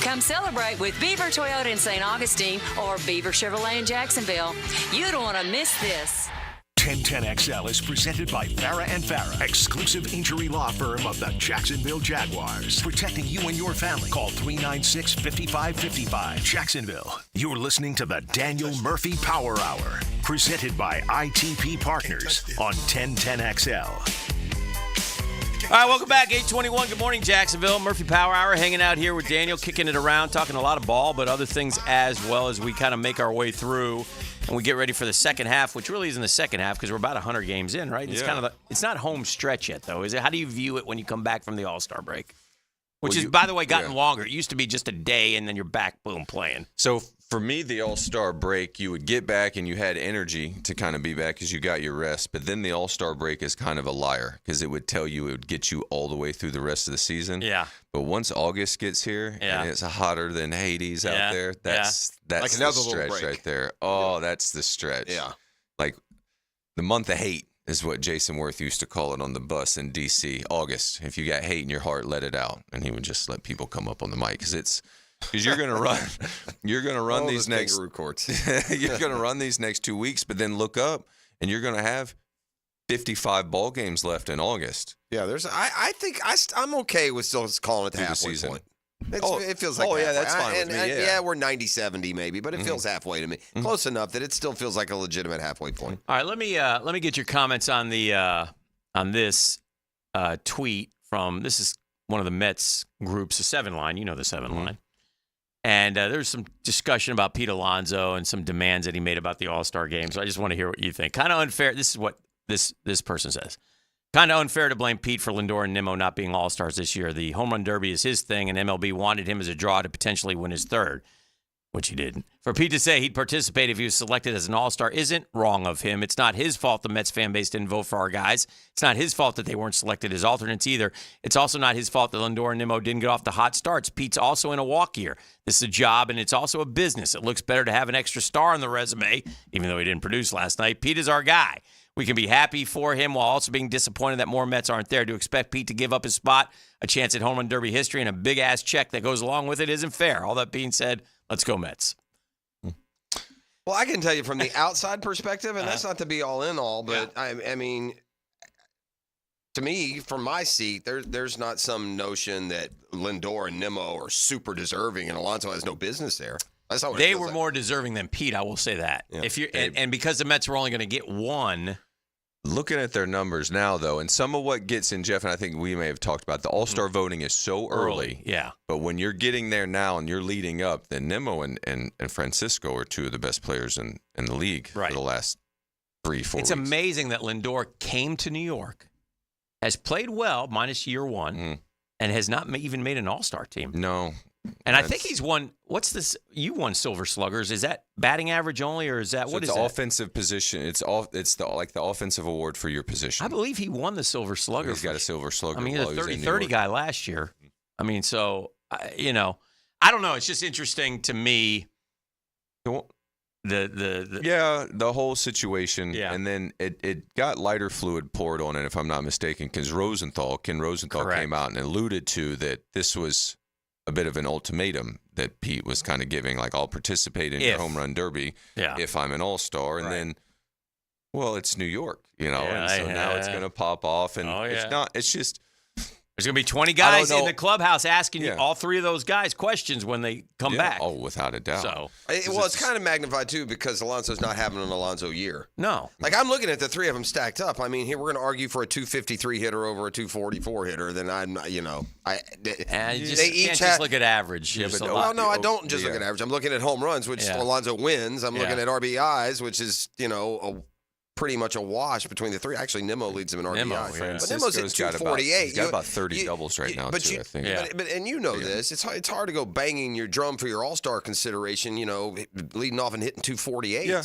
Come celebrate with Beaver Toyota in St. Augustine or Beaver Chevrolet in Jacksonville. You don't want to miss this. 1010XL is presented by Farah & Farah, exclusive injury law firm of the Jacksonville Jaguars. Protecting you and your family. Call 396-5555. Jacksonville. You're listening to the Daniel Murphy Power Hour, presented by ITP Partners on 1010XL. All right, welcome back. 8:21. Good morning, Jacksonville. Murphy Power Hour, hanging out here with Daniel, kicking it around, talking a lot of ball, but other things as well as we kind of make our way through and we get ready for the second half, which really isn't the second half because we're about 100 games in, right? It's kind of it's not home stretch yet, though, is it? How do you view it when you come back from the All-Star break? Which is, by the way, gotten longer. It used to be just a day and then you're back, boom, playing. So for me, the All-Star break, you would get back and you had energy to kind of be back because you got your rest. But then the All-Star break is kind of a liar because it would tell you it would get you all the way through the rest of the season. Yeah. But once August gets here and it's hotter than Hades out there, that's like the stretch right there. Oh, that's the stretch. Yeah. Like the month of hate is what Jason Worth used to call it on the bus in D.C. August. If you got hate in your heart, let it out. And he would just let people come up on the mic because you're going to run these next courts. You're going to run these next 2 weeks, but then look up and you're going to have 55 ball games left in August. Yeah, I think I'm okay with still calling it the halfway point. It feels like halfway. That's fine with me. Yeah, we're 90-70 maybe, but it feels halfway to me. Close enough that it still feels like a legitimate halfway point. All right, let me get your comments on the on this tweet from, this is one of the Mets groups, the 7 line. You know the 7 line. And there's some discussion about Pete Alonso and some demands that he made about the All-Star game. So I just want to hear what you think. Kind of unfair. This is what this person says. Kind of unfair to blame Pete for Lindor and Nimmo not being All-Stars this year. The home run derby is his thing, and MLB wanted him as a draw to potentially win his third, which he didn't. For Pete to say he'd participate if he was selected as an All-Star isn't wrong of him. It's not his fault the Mets fan base didn't vote for our guys. It's not his fault that they weren't selected as alternates either. It's also not his fault that Lindor and Nimmo didn't get off the hot starts. Pete's also in a walk year. This is a job, and it's also a business. It looks better to have an extra star on the resume, even though he didn't produce last night. Pete is our guy. We can be happy for him while also being disappointed that more Mets aren't there. To expect Pete to give up his spot, a chance at home run derby history, and a big-ass check that goes along with it isn't fair. All that being said, let's go Mets. Well, I can tell you from the outside perspective, and that's not to be all in all, but I mean, to me, from my seat, there's not some notion that Lindor and Nimmo are super deserving and Alonso has no business there. That's not what they were more deserving than Pete, I will say that. Yeah. If you and because the Mets were only going to get one. Looking at their numbers now, though, and some of what gets in, Jeff, and I think we may have talked about, the All-Star voting is so early. Yeah. But when you're getting there now and you're leading up, then Nimmo and Francisco are two of the best players in the league for the last 3-4 weeks. It's amazing that Lindor came to New York, has played well, minus year one, and has not even made an All-Star team. No. And I think he's won. What's this? You won Silver Sluggers. Is that batting average only, or is that so what it's is that? Offensive position. It's the offensive award for your position. I believe he won the Silver Slugger. He's got a Silver Slugger. I mean, he's a 30-30 guy last year. I mean, so I don't know. It's just interesting to me. The whole situation, and then it got lighter fluid poured on it, if I'm not mistaken, because Ken Rosenthal came out and alluded to that this was a bit of an ultimatum that Pete was kind of giving, like, I'll participate in your home run derby if I'm an All-Star. And then, well, it's New York, and so now it's going to pop off. And it's just. There's going to be 20 guys in the clubhouse asking you, all three of those guys, questions when they come back. Oh, without a doubt. So, it's kind of magnified, too, because Alonso's not having an Alonso year. No. Like, I'm looking at the three of them stacked up. I mean, here we're going to argue for a 253 hitter over a 244 hitter. Then I'm not, you can't just look at average. I don't just look at average. I'm looking at home runs, which Alonso wins. I'm looking at RBIs, which is, pretty much a wash between the three. Actually, Nimmo leads them in RBI. Nimmo, But Francisco's Nimmo's at 248. He's got about 30 doubles right now, too, I think. But you know this. It's hard to go banging your drum for your All-Star consideration, leading off and hitting 248. Yeah,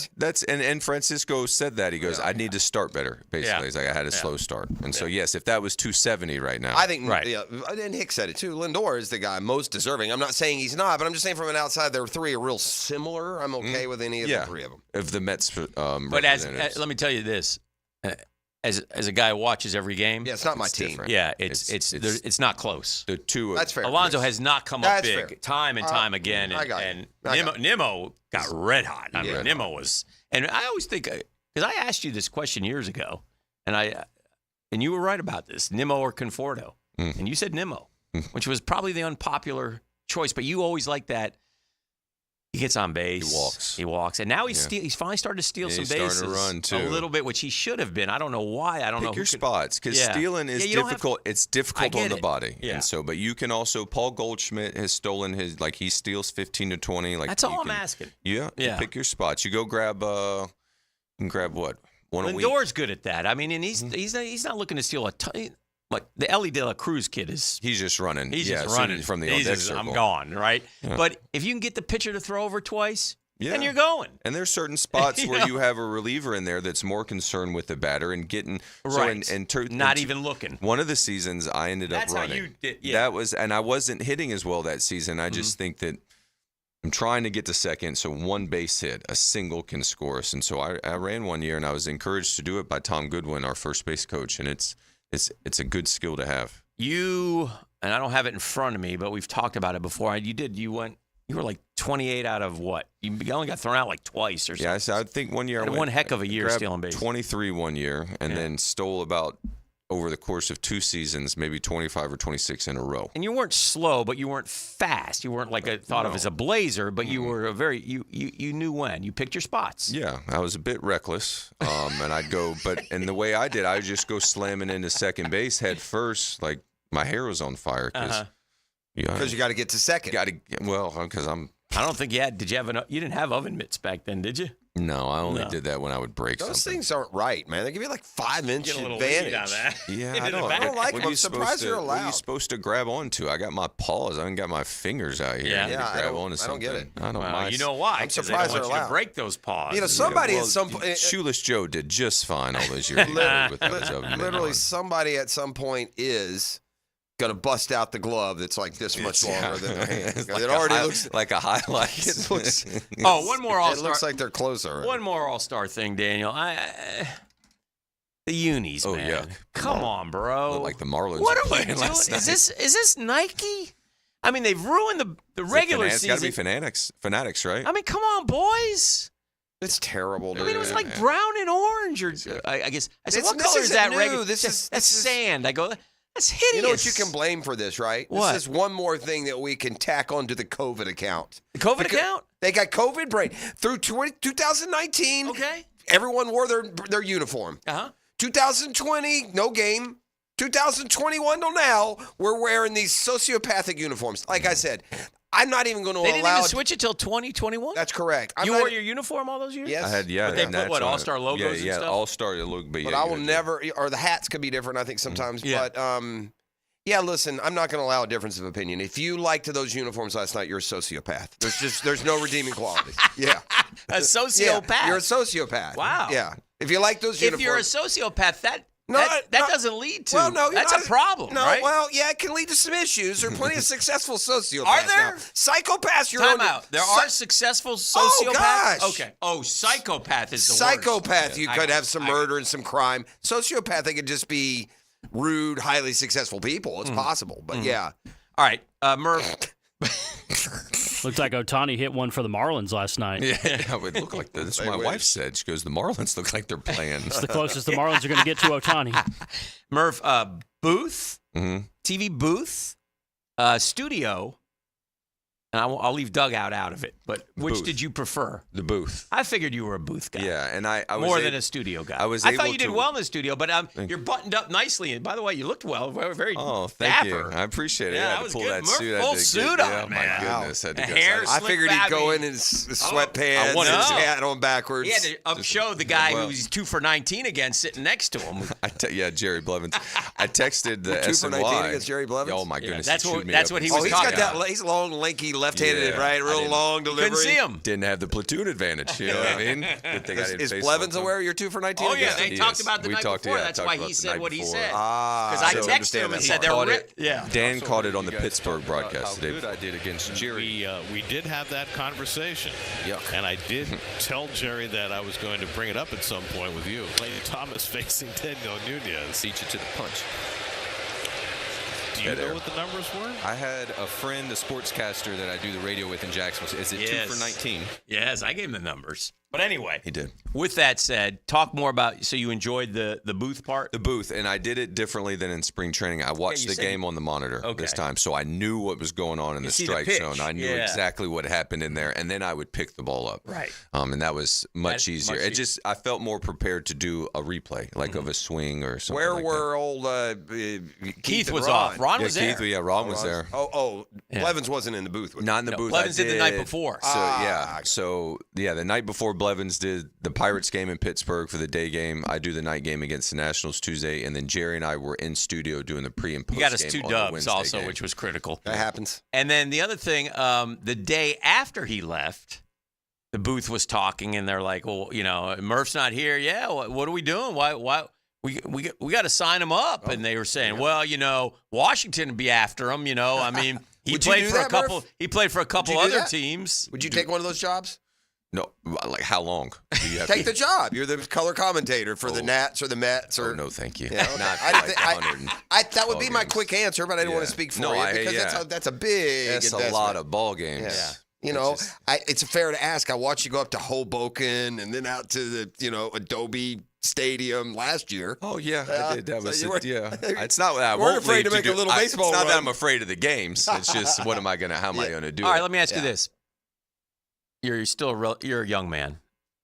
and Francisco said that. He goes, I need to start better, basically. He's like, I had a slow start. And so, yes, if that was 270 right now. I think, and Hick said it too, Lindor is the guy most deserving. I'm not saying he's not, but I'm just saying from an outside, there three are real similar. I'm okay with any of the three of them. Of the Mets but let me tell you this. As a guy who watches every game, it's not my team. Different. Yeah, it's not close. The two. That's fair. Alonso has not come up big time and time again, and Nimmo got red hot. I mean, Nimmo was, and I always think because I asked you this question years ago, and you were right about this: Nimmo or Conforto, and you said Nimmo, which was probably the unpopular choice, but you always like that. He gets on base. He walks. And now he's finally started to steal some bases. Starting to run, too. A little bit, which he should have been. I don't know why. I don't know. Pick your spots, because stealing is difficult. It's difficult on the body. Yeah. And so, but you can also, Paul Goldschmidt has stolen his, he steals 15 to 20. That's all I'm asking. Yeah. Pick your spots. You go grab, what? One a week. Lindor's good at that. I mean, and he's not looking to steal a ton. Like the Ellie De La Cruz kid is. He's just running. He's just running from the on-deck circle. I'm gone, right? Yeah. But if you can get the pitcher to throw over twice, then you're going. And there's certain spots where you have a reliever in there that's more concerned with the batter and getting not even looking. One of the seasons I ended up running. That's how you did. Yeah. That was, and I wasn't hitting as well that season. I just think that I'm trying to get to second, so one base hit, a single can score us. And so I ran one year, and I was encouraged to do it by Tom Goodwin, our first base coach, and it's a good skill to have. You, and I don't have it in front of me, but we've talked about it before. You were like 28 out of what? You only got thrown out like twice or something. Yeah, so I think one year I went, one heck of a year stealing bases. 23 one year, and then stole about, over the course of 2 seasons, maybe 25 or 26 in a row. And you weren't slow, but you weren't fast. You weren't thought of as a blazer, but you were you knew when. You picked your spots. Yeah, I was a bit reckless, and I'd go, and the way I did, I would just go slamming into second base head first, like my hair was on fire because you got to get to second. Because I don't think you had. Did you have you didn't have oven mitts back then, did you? No, I only did that when I would break Those something. things aren't right, man. They give you like 5-inch advantage. On that. Yeah, I don't like them. I'm surprised they're allowed. What are you supposed to grab onto? I got my paws. I haven't got my fingers out here. Yeah, I don't get it. I don't mind. You know why? I'm surprised they they're don't want you allowed. to break those paws. Somebody at some point. Shoeless Joe did just fine all those years. Literally, somebody at some point is going to bust out the glove that's like this much longer than their hand. It already looks like a highlight. It looks. One more All-Star. It looks like they're closer. One more All-Star thing, Daniel. The unis, man. Yeah. Come on, bro. Like the Marlins. What are we playing doing? last night. Is this Nike? I mean, they've ruined the regular season. It's got to be Fanatics, right? I mean, come on, boys. It's terrible. Dude. I mean, it was like brown and orange, or I guess. I said, what color is that? That's sand. I go. That's hideous. You know what you can blame for this, right? What? This is one more thing that we can tack onto the COVID account. The COVID account? They got COVID brain. Through 2019, everyone wore their uniform. 2020, no game. 2021 till now, we're wearing these sociopathic uniforms. Like I said, I'm not even going to allow. They didn't even switch it till 2021? That's correct. You wore your uniform all those years? Yes. I had, But they put, All-Star logos and stuff? Yeah, All-Star logo. But I will never, or the hats could be different, I think, sometimes. Yeah. But, yeah, listen, I'm not going to allow a difference of opinion. If you liked those uniforms last night, you're a sociopath. There's no redeeming qualities. Yeah. A sociopath? Yeah, you're a sociopath. Wow. Yeah. If you like those uniforms. If you're a sociopath, that doesn't lead to. Well, no, that's a problem. No, right? well, yeah, it can lead to some issues. There are plenty of successful sociopaths. Are there? Now. Psychopaths, Time out. There are successful sociopaths? Oh, gosh. Okay. Oh, psychopath is the Psychopath, worst. you could have some murder and some crime. Sociopath, they could just be rude, highly successful people. It's possible, but yeah. All right, Murph. Looked like Ohtani hit one for the Marlins last night. Yeah, it would look like that. That's what my wife said. She goes, the Marlins look like they're playing. It's the closest the Marlins are going to get to Ohtani. Murph, booth, TV booth, studio, And I'll leave dugout out of it. But which did you prefer? The booth. I figured you were a booth guy. Yeah, and I was more than a studio guy. I thought you did well in the studio, but you're buttoned up nicely. And by the way, you looked well. Very thank dapper. you. I appreciate it. Yeah, I had that to was pull good. that suit. Full suit on, man. My goodness. The hair I figured he'd go in his sweatpants and his hat on backwards. He had to upshow the guy who's 2 for 19 against sitting next to him. Jerry Blevins. I texted the 2 for 19 SNY. against Jerry Blevins? Oh, my goodness. That's what he was he's talking got about. He's long, lanky, left-handed, right? Real long delivery. Couldn't see him. Didn't have the platoon advantage. You know what I mean? Good thing I didn't Is face Blevins him. aware you're 2 for 19? Oh, yeah. They talked about the night before. That's why he said what he said. Because I texted him and said they're ripped. Yeah. Dan caught it on the Pittsburgh broadcast today. How good I did against Jerry. We did have that conversation. Yeah. And I did tell Jerry that I was going to bring it up at some point with you. Lane Thomas facing Daniel Nunez. Beat you to the punch. Do you know what the numbers were? I had a friend, a sportscaster that I do the radio with in Jacksonville. Is it 2 for 19? Yes, I gave him the numbers. But anyway, he did. With that said, talk more about. So you enjoyed the booth part? The booth, and I did it differently than in spring training. I watched the game on the monitor this time, so I knew what was going on in the strike zone. I knew exactly what happened in there, and then I would pick the ball up. Right. And that was much easier. I felt more prepared to do a replay, like of a swing or something. Where like were that. old Keith was Ron? off. Ron was there. Ron was there. Blevins wasn't in the booth. Not in the booth. Blevins did the night before. So the night before Blevins did the Pirates game in Pittsburgh for the day game. I do the night game against the Nationals Tuesday, and then Jerry and I were in studio doing the pre and post. You got us game 2 on dubs the also, game. which was critical. That happens. And then the other thing, the day after he left, the booth was talking, and they're like, "Well, Murph's not here. Yeah, what are we doing? Why we got to sign him up?" And they were saying, "Well, Washington would be after him. I mean, he played for a couple. He played for a couple other teams. Would you take one of those jobs? No, like how long? Do you have Take the job. You're the color commentator for the Nats or the Mets. Or no, thank you. Not that would be my quick answer, but I didn't want to speak for you because that's a big. That's investment. a lot of ball games. Yeah. It's fair to ask. I watched you go up to Hoboken and then out to the Adobe Stadium last year. Oh yeah, I did. That was It's not that I weren't won't afraid leave to make a little baseball It's not run. that I'm afraid of the games. It's just how am I gonna do it? All right, let me ask you this. You're a young man.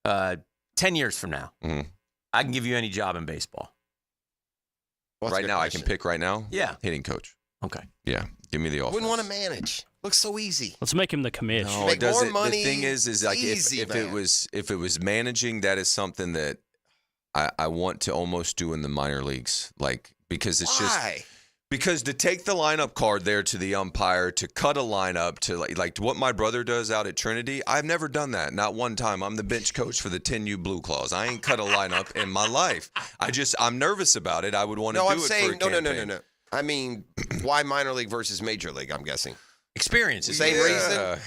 10 years from now, I can give you any job in baseball. Right now, I can pick right now? Yeah. Hitting coach. Okay. Yeah. Give me the offense. Wouldn't want to manage. Looks so easy. Let's make him the commish. No, make more money. The thing is like easy, if it was managing, that is something that I want to almost do in the minor leagues. Like because it's Why? Because to take the lineup card there to the umpire, to cut a lineup, to like what my brother does out at Trinity, I've never done that. Not one time. I'm the bench coach for the 10U Blue Claws. I ain't cut a lineup in my life. I'm nervous about it. I would want to do it for a campaign. No. I mean, why minor league versus major league, I'm guessing. Experience. Same reason.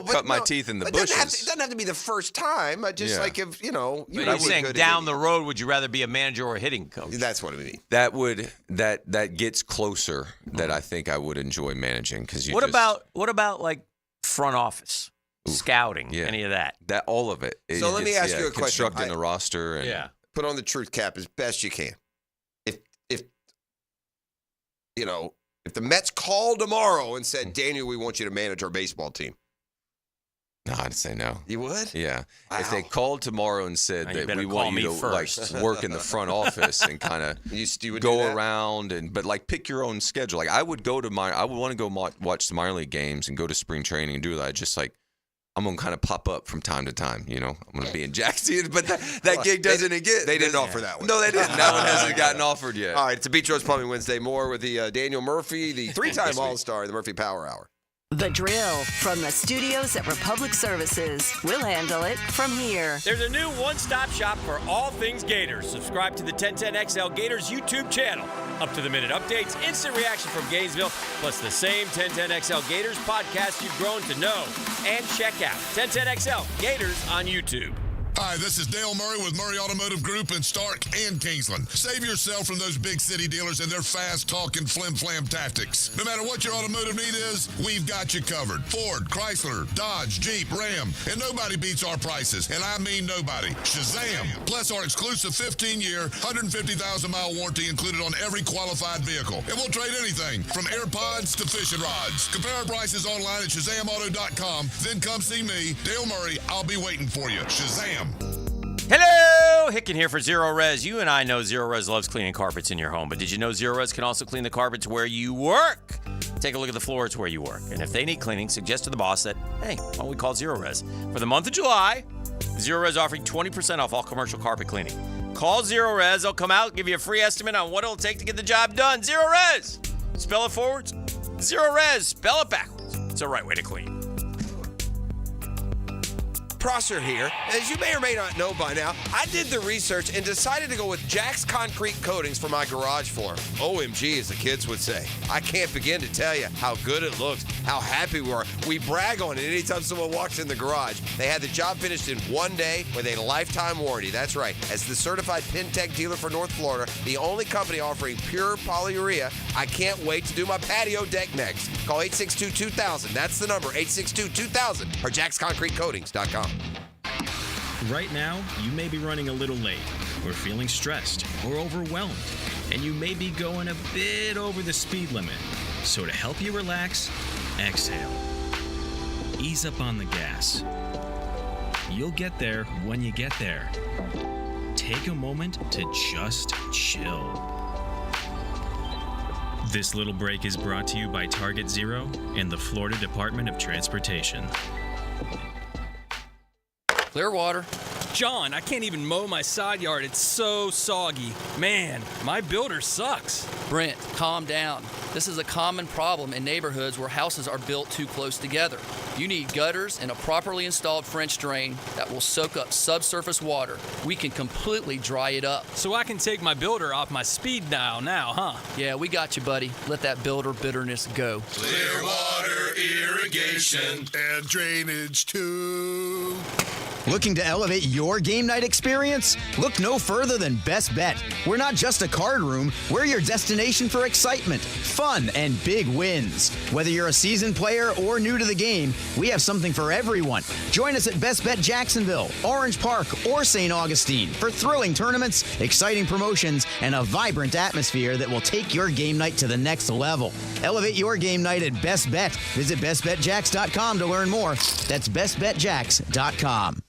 Cut my teeth in the bushes. It doesn't have to be the first time. I just like if You're saying down the road, would you rather be a manager or a hitting coach? That's what I mean. That gets closer. That I think I would enjoy managing because what about like front office, scouting, any of that? That all of it. So let me ask you a question. Constructing the roster and put on the truth cap as best you can. If the Mets called tomorrow and said, Daniel, we want you to manage our baseball team. No, I'd say no. You would? Yeah. Wow. If they called tomorrow and said that we want you to like work in the front office and kind of go around but like pick your own schedule. Like I would want to go watch the minor league games and go to spring training and do that. Just like I'm going to kind of pop up from time to time, I'm going to be in Jackson, but that gig doesn't get. They didn't offer that one. No, they didn't. That one hasn't gotten offered yet. All right, it's a Beach Rose Plumbing Wednesday. More with the Daniel Murphy, the 3-time All-Star, the Murphy Power Hour. The Drill from the studios at Republic Services. We'll handle it from here. There's a new one-stop shop for all things Gators. Subscribe to the 1010XL Gators YouTube channel. Up-to-the-minute updates, instant reaction from Gainesville, plus the same 1010XL Gators podcast you've grown to know. And check out 1010XL Gators on YouTube. Hi, this is Dale Murray with Murray Automotive Group in Stark and Kingsland. Save yourself from those big city dealers and their fast-talking flim-flam tactics. No matter what your automotive need is, we've got you covered. Ford, Chrysler, Dodge, Jeep, Ram, and nobody beats our prices, and I mean nobody. Shazam! Plus our exclusive 15-year, 150,000-mile warranty included on every qualified vehicle. And we'll trade anything from AirPods to fishing rods. Compare our prices online at ShazamAuto.com. Then come see me, Dale Murray. I'll be waiting for you. Shazam! Hello! Hickin here for Zero Res. You and I know Zero Res loves cleaning carpets in your home, but did you know Zero Res can also clean the carpets where you work? Take a look at the floors where you work. And if they need cleaning, suggest to the boss that, hey, why don't we call Zero Res? For the month of July, Zero Res offering 20% off all commercial carpet cleaning. Call Zero Res. They'll come out, give you a free estimate on what it'll take to get the job done. Zero Res! Spell it forwards. Zero Res. Spell it backwards. It's the right way to clean. Prosser here. As you may or may not know by now, I did the research and decided to go with Jack's Concrete Coatings for my garage floor. OMG, as the kids would say. I can't begin to tell you how good it looks, how happy we are. We brag on it anytime someone walks in the garage. They had the job finished in 1 day with a lifetime warranty. That's right. As the certified Pintech dealer for North Florida, the only company offering pure polyurea, I can't wait to do my patio deck next. Call 862-2000. That's the number, 862-2000, or jacksconcretecoatings.com. Right now, you may be running a little late, or feeling stressed, or overwhelmed, and you may be going a bit over the speed limit. So to help you relax, exhale. Ease up on the gas. You'll get there when you get there. Take a moment to just chill. This little break is brought to you by Target Zero and the Florida Department of Transportation. Clearwater. John, I can't even mow my side yard. It's so soggy. Man, my builder sucks. Brent, calm down. This is a common problem in neighborhoods where houses are built too close together. You need gutters and a properly installed French drain that will soak up subsurface water. We can completely dry it up. So I can take my builder off my speed dial now, huh? Yeah, we got you, buddy. Let that builder bitterness go. Clearwater irrigation and drainage too. Looking to elevate your game night experience? Look no further than Best Bet. We're not just a card room, we're your destination for excitement, fun, and big wins. Whether you're a seasoned player or new to the game, we have something for everyone. Join us at Best Bet Jacksonville, Orange Park, or St. Augustine for thrilling tournaments, exciting promotions, and a vibrant atmosphere that will take your game night to the next level. Elevate your game night at Best Bet. Visit bestbetjacks.com to learn more. That's bestbetjacks.com.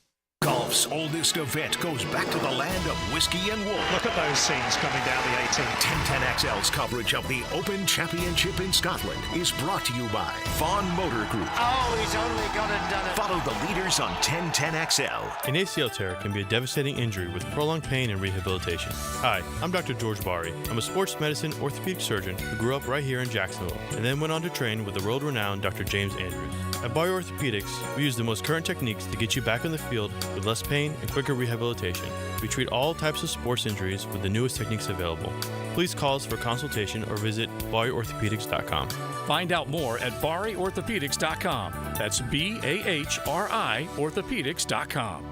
Golf's oldest event goes back to the land of whiskey and wool. Look at those scenes coming down the 18. 1010XL's coverage of the Open Championship in Scotland is brought to you by Vaughn Motor Group. Oh, he's only gone and done it. Follow the leaders on 1010XL. An ACL tear can be a devastating injury with prolonged pain and rehabilitation. Hi, I'm Dr. George Bari. I'm a sports medicine orthopedic surgeon who grew up right here in Jacksonville and then went on to train with the world-renowned Dr. James Andrews. At Bari Orthopedics, we use the most current techniques to get you back in the field with less pain and quicker rehabilitation. We treat all types of sports injuries with the newest techniques available. Please call us for consultation or visit BariOrthopedics.com. Find out more at BariOrthopedics.com. That's BAHRI Orthopedics.com.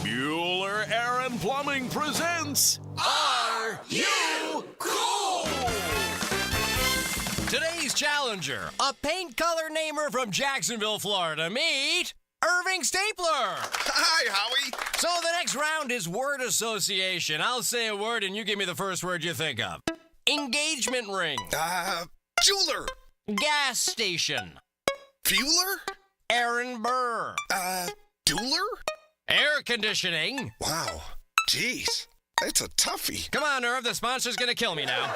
Bueller Air and Plumbing presents Are You Cool? Today's challenger, a paint color namer from Jacksonville, Florida. Meet Irving Stapler. Hi, Howie. So the next round is word association. I'll say a word and you give me the first word you think of. Engagement ring. Jeweler. Gas station. Fueler. Aaron Burr. Dueler. Air conditioning. Wow. Jeez. That's a toughie. Come on, Irv. The sponsor's gonna kill me now.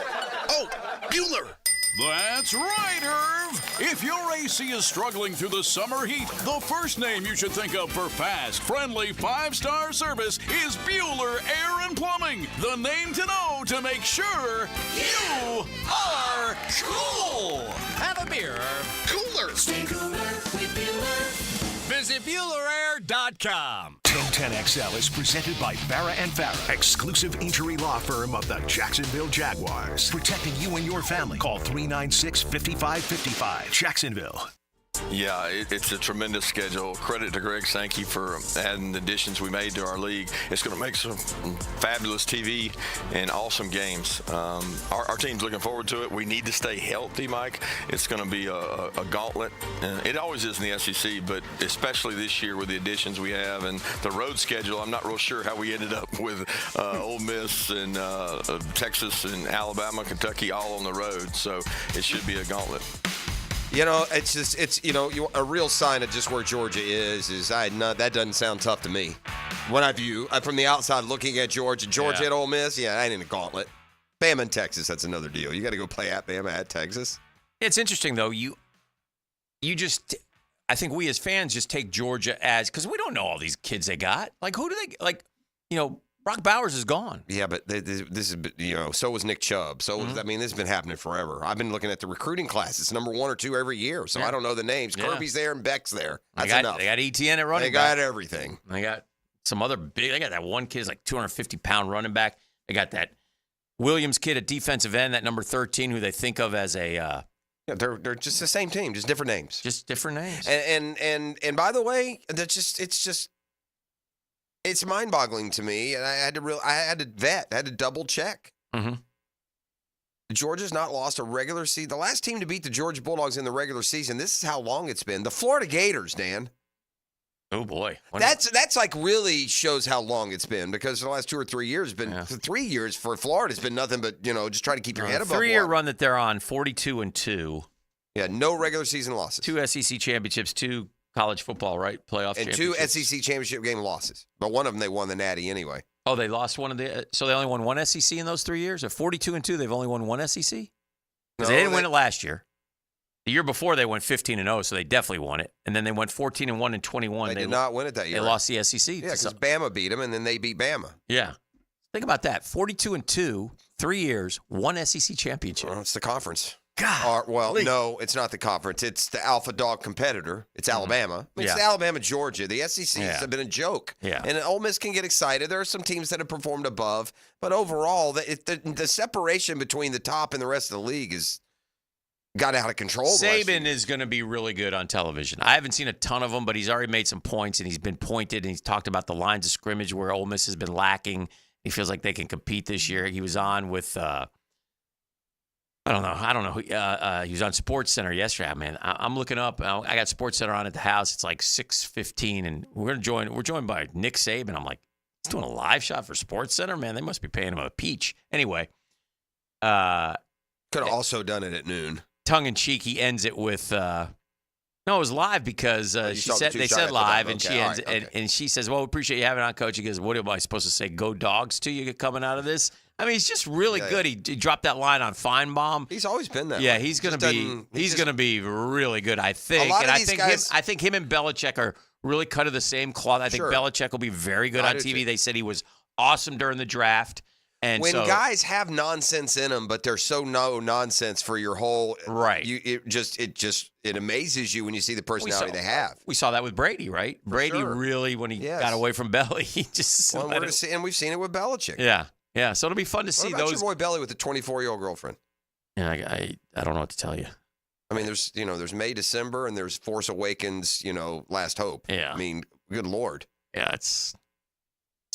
Oh, Bueller. That's right, Irv. If your AC is struggling through the summer heat, the first name you should think of for fast, friendly, 5-star service is Bueller Air and Plumbing. The name to know to make sure you are cool. Have a beer, Irv. Cooler. Stay cooler with Bueller. Visit BuellerAir.com. 1010XL is presented by Barra & Farah, exclusive injury law firm of the Jacksonville Jaguars. Protecting you and your family. Call 396-5555. Jacksonville. Yeah, it's a tremendous schedule. Credit to Greg Sankey for adding the additions we made to our league. It's going to make some fabulous TV and awesome games. Our team's looking forward to it. We need to stay healthy, Mike. It's going to be a gauntlet. It always is in the SEC, but especially this year with the additions we have and the road schedule. I'm not real sure how we ended up with Ole Miss and Texas and Alabama, Kentucky all on the road. So it should be a gauntlet. You know, a real sign of just where Georgia is that doesn't sound tough to me. When I view from the outside looking at Georgia at Ole Miss, I ain't in a gauntlet. Bama and Texas, that's another deal. You got to go play at Bama at Texas. It's interesting though. You just, I think we as fans just take Georgia as, because we don't know all these kids they got. Like who do they Brock Bowers is gone. Yeah, but this is, so was Nick Chubb. So was, this has been happening forever. I've been looking at the recruiting class. It's number 1 or 2 every year. So I don't know the names. Yeah. Kirby's there and Beck's there. That's enough. They got ETN at running back. back. They got everything. They got some other they got that one kid's like 250-pound running back. They got that Williams kid at defensive end, that number 13, who they think of as a they're just the same team, just different names. Just different names. And by the way, it's mind-boggling to me, and I had to double check. Mm-hmm. Georgia's not lost a regular season. The last team to beat the Georgia Bulldogs in the regular season. This is how long it's been. The Florida Gators, Dan. Oh boy, that's like really shows how long it's been, because the last 2 or 3 years has been 3 years for Florida has been nothing but just try to keep your head above water. 3-year run that they're on, 42-2. Yeah, no regular season losses. 2 SEC championships, 2 college football, right? Playoff and 2 SEC championship game losses. But one of them they won the Natty anyway. Oh, they lost one of the. So they only won 1 SEC in those 3 years. At 42-2, they've only won 1 SEC. Because they didn't win it last year. The year before they went 15-0, so they definitely won it. And then they went 14-1 and 21. They did not win it that year. They lost the SEC. Yeah, because Bama beat them, and then they beat Bama. Yeah. Think about that. 42-2, 3 years, 1 SEC championship. Well, it's the conference. God. No, it's not the conference. It's the alpha dog competitor. It's Alabama. It's the Alabama, Georgia. The SEC has been a joke. Yeah. And Ole Miss can get excited. There are some teams that have performed above. But overall, the separation between the top and the rest of the league is got out of control. Saban is going to be really good on television. I haven't seen a ton of them, but he's already made some points, and he's been pointed, and he's talked about the lines of scrimmage where Ole Miss has been lacking. He feels like they can compete this year. He was on with I don't know. He was on SportsCenter yesterday. Man, I'm looking up. I got SportsCenter on at the house. It's like 6:15, and we're joined by Nick Saban. I'm like, he's doing a live shot for SportsCenter. Man, they must be paying him a peach. Anyway, could have also done it at noon. Tongue in cheek, he ends it with. No, it was live because they said live, and she ends and she says, "Well, we appreciate you having on, Coach." He goes, "What am I supposed to say? Go Dogs to you coming out of this?" I mean, he's just really good. He dropped that line on Feinbaum. He's always been that. Yeah, he's going to be really good, I think. I think him and Belichick are really cut of the same cloth. I think Belichick will be very good on TV. They said he was awesome during the draft. And when guys have nonsense in them, but they're so no nonsense for your whole it amazes you when you see the personality they have. We saw that with Brady, right? Brady really, when he got away from Belly, he just and we've seen it with Belichick. Yeah, so it'll be fun to see those. Your boy Belly with the 24-year-old girlfriend? Yeah, I don't know what to tell you. I mean, there's May, December, and there's Force Awakens, Last Hope. Yeah. I mean, good Lord. Yeah, it's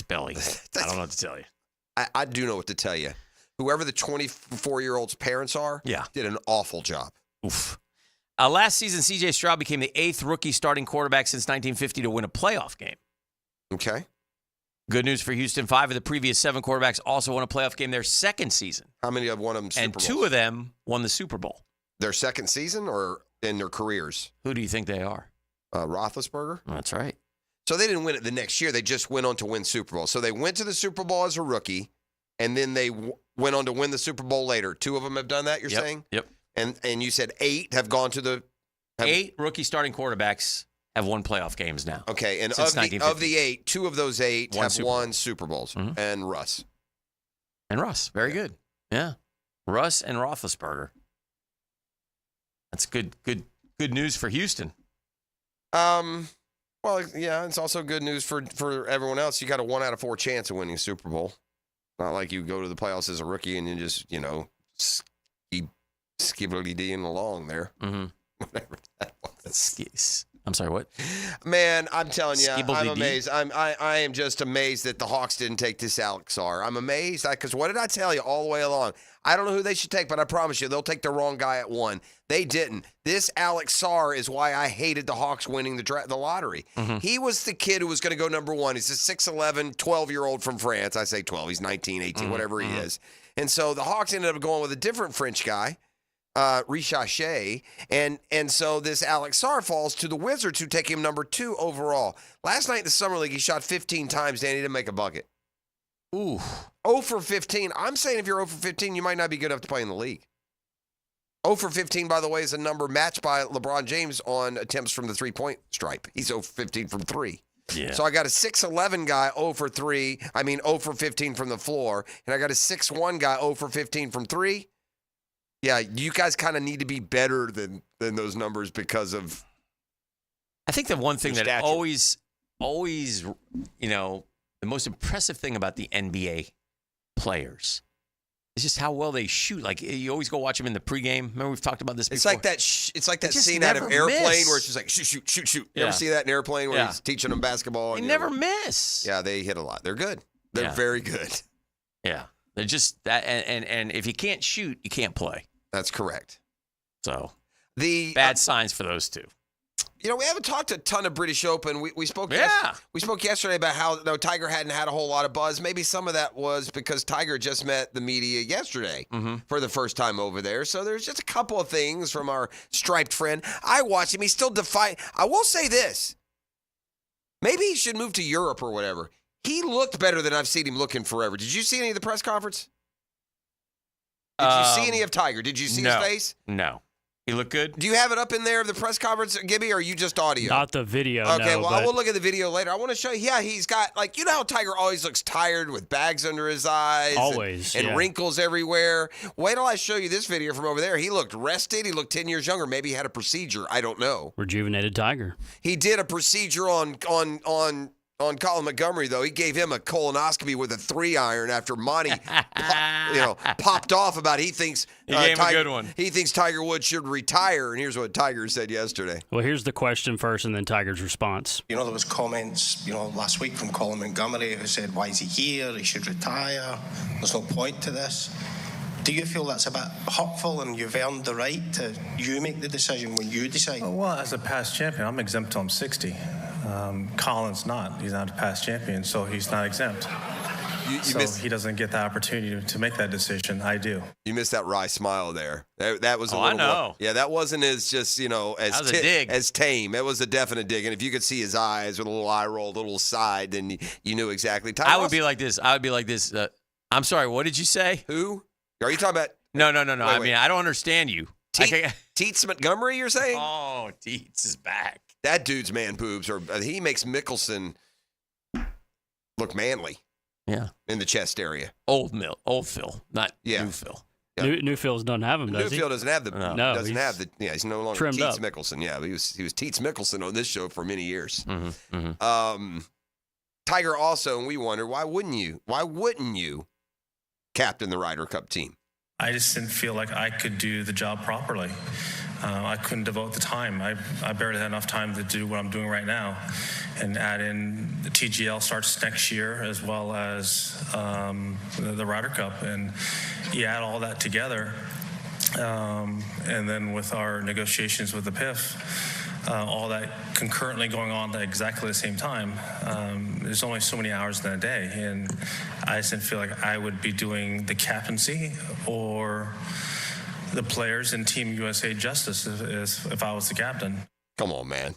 Belly. I don't know what to tell you. I do know what to tell you. Whoever the 24-year-old's parents are, did an awful job. Oof. Last season, C.J. Stroud became the 8th rookie starting quarterback since 1950 to win a playoff game. Okay. Good news for Houston. 5 of the previous 7 quarterbacks also won a playoff game their second season. How many have won them Super Bowls? And 2 of them won the Super Bowl. Their second season or in their careers? Who do you think they are? Roethlisberger. That's right. So they didn't win it the next year. They just went on to win Super Bowl. So they went to the Super Bowl as a rookie, and then they went on to win the Super Bowl later. 2 of them have done that, you're saying? Yep. And you said 8 have gone to the... 8 rookie starting quarterbacks have won playoff games now. Okay, and of the 8, 2 of those 8 have won Super Bowls. Mm-hmm. And Russ. Very good. Yeah. Russ and Roethlisberger. That's good news for Houston. Well, yeah, it's also good news for everyone else. You got a 1 out of 4 chance of winning a Super Bowl. Not like you go to the playoffs as a rookie and you just, keep skibbly-deeing along there. Mm-hmm. Whatever that was. I'm sorry, what? Man, I'm telling you, I'm Skibbledy-dee? amazed. I am just amazed that the Hawks didn't take this Alex Sarr. I'm amazed because what did I tell you all the way along? I don't know who they should take, but I promise you they'll take the wrong guy at 1. They didn't. This Alex Sarr is why I hated the Hawks winning the lottery. Mm-hmm. He was the kid who was going to go number 1. He's a 6'11", 12-year-old from France. I say 12. He's 19, 18, whatever he is. And so the Hawks ended up going with a different French guy. Richachet, and so this Alex Sarr falls to the Wizards, who take him number 2 overall. Last night in the Summer League, he shot 15 times, Dan. He didn't make a bucket. Ooh. 0 for 15. I'm saying if you're 0 for 15, you might not be good enough to play in the league. 0 for 15, by the way, is a number matched by LeBron James on attempts from the three-point stripe. He's 0 for 15 from 3. Yeah. So I got a 6'11 guy 0 for 3. 0 for 15 from the floor. And I got a 6'1 guy 0 for 15 from 3. Yeah, you guys kind of need to be better than those numbers because of. I think the one thing that stature. always, the most impressive thing about the NBA players is just how well they shoot. Like, you always go watch them in the pregame. Remember, we've talked about this before. It's like that They just scene out of never Airplane miss. where it's just like shoot. You Yeah. ever see that in Airplane where Yeah. he's teaching them basketball? They and, never miss. Yeah, they hit a lot. They're good. They're Yeah. very good. Yeah. They're just that, and if you can't shoot, you can't play. That's correct. So the bad signs for those two. We haven't talked a ton of British Open. We spoke. Yeah. We spoke yesterday about how Tiger hadn't had a whole lot of buzz. Maybe some of that was because Tiger just met the media yesterday for the first time over there. So there's just a couple of things from our striped friend. I watched him. He's still defiant. I will say this. Maybe he should move to Europe or whatever. He looked better than I've seen him looking forever. Did you see any of the press conference? Did you see any of Tiger? Did you see his face? No. He looked good? Do you have it up in there of the press conference, Gibby, or are you just audio? Not the video, Okay, no, well, but I will look at the video later. I want to show you. Yeah, he's got, you know how Tiger always looks tired with bags under his eyes? Always, And yeah. wrinkles everywhere. Wait till I show you this video from over there. He looked rested. He looked 10 years younger. Maybe he had a procedure. I don't know. rejuvenated Tiger. He did a procedure on Colin Montgomery, though. He gave him a colonoscopy with a 3-iron after Monty popped off about he thinks He gave him a good one. He thinks Tiger Woods should retire, and here's what Tiger said yesterday. Well, here's the question first, and then Tiger's response. There was comments, last week from Colin Montgomery who said, why is he here? He should retire. There's no point to this. Do you feel that's a bit hurtful and you've earned the right to make the decision when you decide? Well, as a past champion, I'm exempt till I'm 60. Colin's not. He's not a past champion, so he's not exempt. He doesn't get the opportunity to make that decision. I do. You missed that wry smile there. That was a I little know. more. Yeah, that wasn't as just, as That was a dig. as tame. It was a definite dig. And if you could see his eyes with a little eye roll, a little side, then you knew exactly. I would be like this. I'm sorry, what did you say? Who? Are you talking about? No. Wait. I don't understand you. Teets Montgomery, you're saying? Oh, Teets is back. That dude's man boobs he makes Mickelson look manly. Yeah. In the chest area. Old Phil, not new Phil. Yeah. New Phil's doesn't have him, does he? New Phil doesn't have the. No, he's no longer trimmed Teets up. Mickelson. Yeah, he was Teets Mickelson on this show for many years. Mm-hmm. Tiger also, and we wonder why wouldn't you captain the Ryder Cup team? I just didn't feel like I could do the job properly. I couldn't devote the time. I barely had enough time to do what I'm doing right now, and add in the TGL starts next year as well as the Ryder Cup, and you add all that together, and then with our negotiations with the PIF, all that concurrently going on at exactly the same time. There's only so many hours in a day, and I just didn't feel like I would be doing the captaincy or the players and Team USA justice if I was the captain. Come on, man.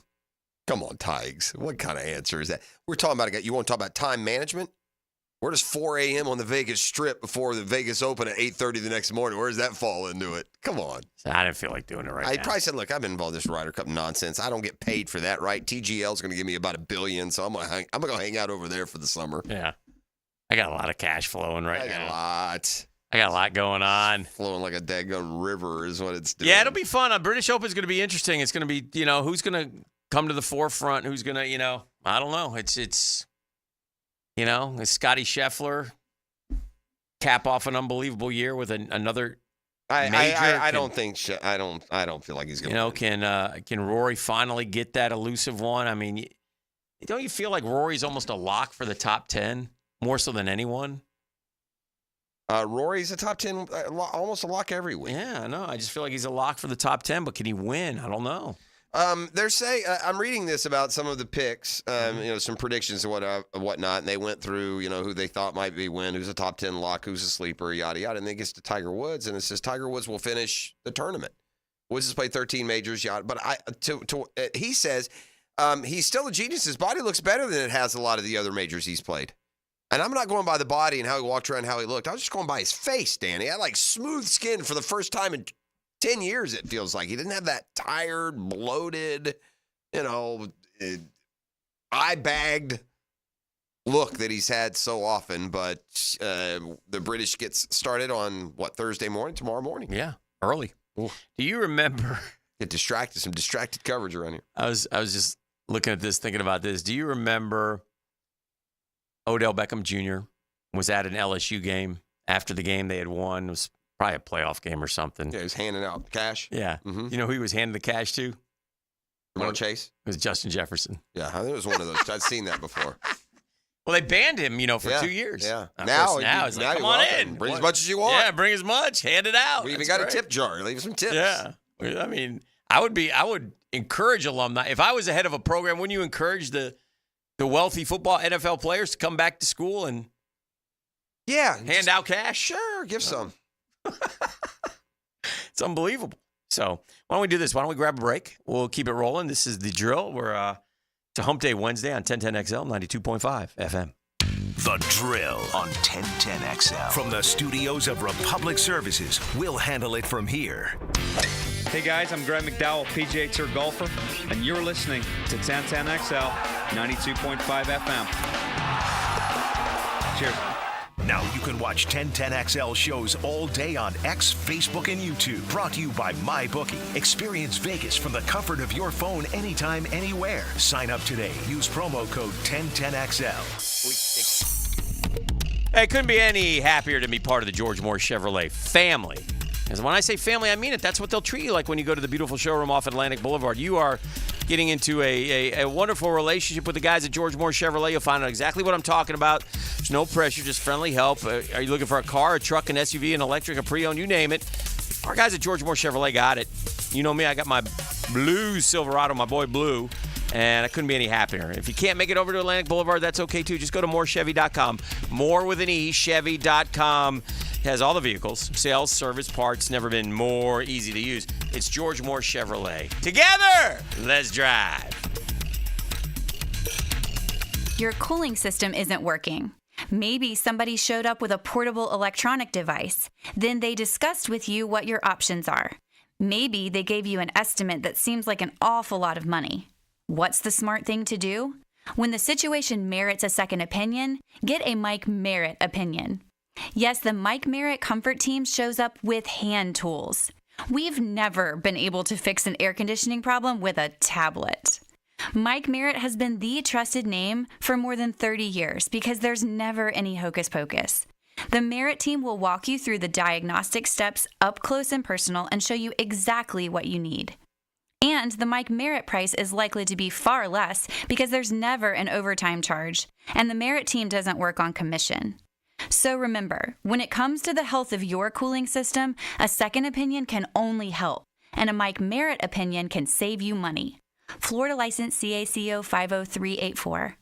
Come on, Tigers. What kind of answer is that? We're talking about you want to talk about time management? Where does 4 a.m. on the Vegas Strip before the Vegas Open at 8:30 the next morning? Where does that fall into it? Come on. I didn't feel like doing it right I now. probably said, look, I've been involved in this Ryder Cup nonsense. I don't get paid for that, right? TGL is going to give me about $1 billion, so I'm going to go hang out over there for the summer. Yeah. I got a lot of cash flowing right now. I got a lot going on. Flowing like a daggone river is what it's doing. Yeah, it'll be fun. British Open is going to be interesting. It's going to be, who's going to come to the forefront? Who's going to, I don't know. It's Scotty Scheffler cap off an unbelievable year with another I don't think I don't feel like he's going to. Can Rory finally get that elusive one? I mean, don't you feel like Rory's almost a lock for the top 10 more so than anyone? Rory's a top 10, almost a lock every week. Yeah, I know. I just feel like he's a lock for the top 10, but can he win? I don't know. They're saying I'm reading this about some of the picks, some predictions and whatnot, and they went through, who they thought might be win, who's a top 10 lock, who's a sleeper, yada yada, and then it gets to Tiger Woods, and it says Tiger Woods will finish the tournament. Woods has played 13 majors, yada, but he says he's still a genius. His body looks better than it has a lot of the other majors he's played. And I'm not going by the body and how he walked around, how he looked. I was just going by his face, Dan. He had like smooth skin for the first time in 10 years, it feels like. He didn't have that tired, bloated, eye-bagged look that he's had so often. But the British gets started on, Thursday morning, tomorrow morning? Yeah, early. Ooh. Do you remember? Get distracted, some distracted coverage around here. I was just looking at this, thinking about this. Do you remember Odell Beckham Jr. was at an LSU game? After the game they had won, it was probably a playoff game or something. Yeah, he was handing out cash. Yeah. Mm-hmm. You know who he was handing the cash to? Ramon Chase? It was Justin Jefferson. Yeah, I think it was one of those. I'd seen that before. Well, they banned him, for 2 years. Yeah. Now he's like, come on in. Bring as much as you want. Yeah, bring as much. Hand it out. We even got a tip jar. Leave some tips. Yeah. I mean, I would encourage alumni. If I was the head of a program, wouldn't you encourage the wealthy football NFL players to come back to school and hand out cash? Sure, give some. It's unbelievable. So why don't we do this? Why don't we grab a break? We'll keep it rolling. This is The Drill. We're to Hump Day Wednesday on 1010XL, 92.5 FM. The Drill on 1010XL. From the studios of Republic Services, we'll handle it from here. Hey guys, I'm Greg McDowell, PGA Tour golfer, and you're listening to 1010XL, 92.5 FM. Cheers. Now you can watch 1010XL shows all day on X, Facebook, and YouTube. Brought to you by MyBookie. Experience Vegas from the comfort of your phone anytime, anywhere. Sign up today. Use promo code 1010XL. Hey, couldn't be any happier to be part of the George Moore Chevrolet family. Because when I say family, I mean it. That's what they'll treat you like when you go to the beautiful showroom off Atlantic Boulevard. You are getting into a wonderful relationship with the guys at George Moore Chevrolet. You'll find out exactly what I'm talking about. There's no pressure, just friendly help. Are you looking for a car, a truck, an SUV, an electric, a pre-owned, you name it. Our guys at George Moore Chevrolet got it. You know me, I got my blue Silverado, my boy Blue, and I couldn't be any happier. If you can't make it over to Atlantic Boulevard, that's okay too. Just go to morechevy.com. More with an E, Chevy.com. Has all the vehicles, sales, service, parts, never been more easy to use. It's George Moore Chevrolet. Together, let's drive. Your cooling system isn't working. Maybe somebody showed up with a portable electronic device. Then they discussed with you what your options are. Maybe they gave you an estimate that seems like an awful lot of money. What's the smart thing to do? When the situation merits a second opinion, get a Mike Merritt opinion. Yes, the Mike Merritt Comfort Team shows up with hand tools. We've never been able to fix an air conditioning problem with a tablet. Mike Merritt has been the trusted name for more than 30 years because there's never any hocus pocus. The Merritt team will walk you through the diagnostic steps up close and personal and show you exactly what you need. And the Mike Merritt price is likely to be far less because there's never an overtime charge, and the Merritt team doesn't work on commission. So remember, when it comes to the health of your cooling system, a second opinion can only help, and a Mike Merritt opinion can save you money. Florida license CACO 50384.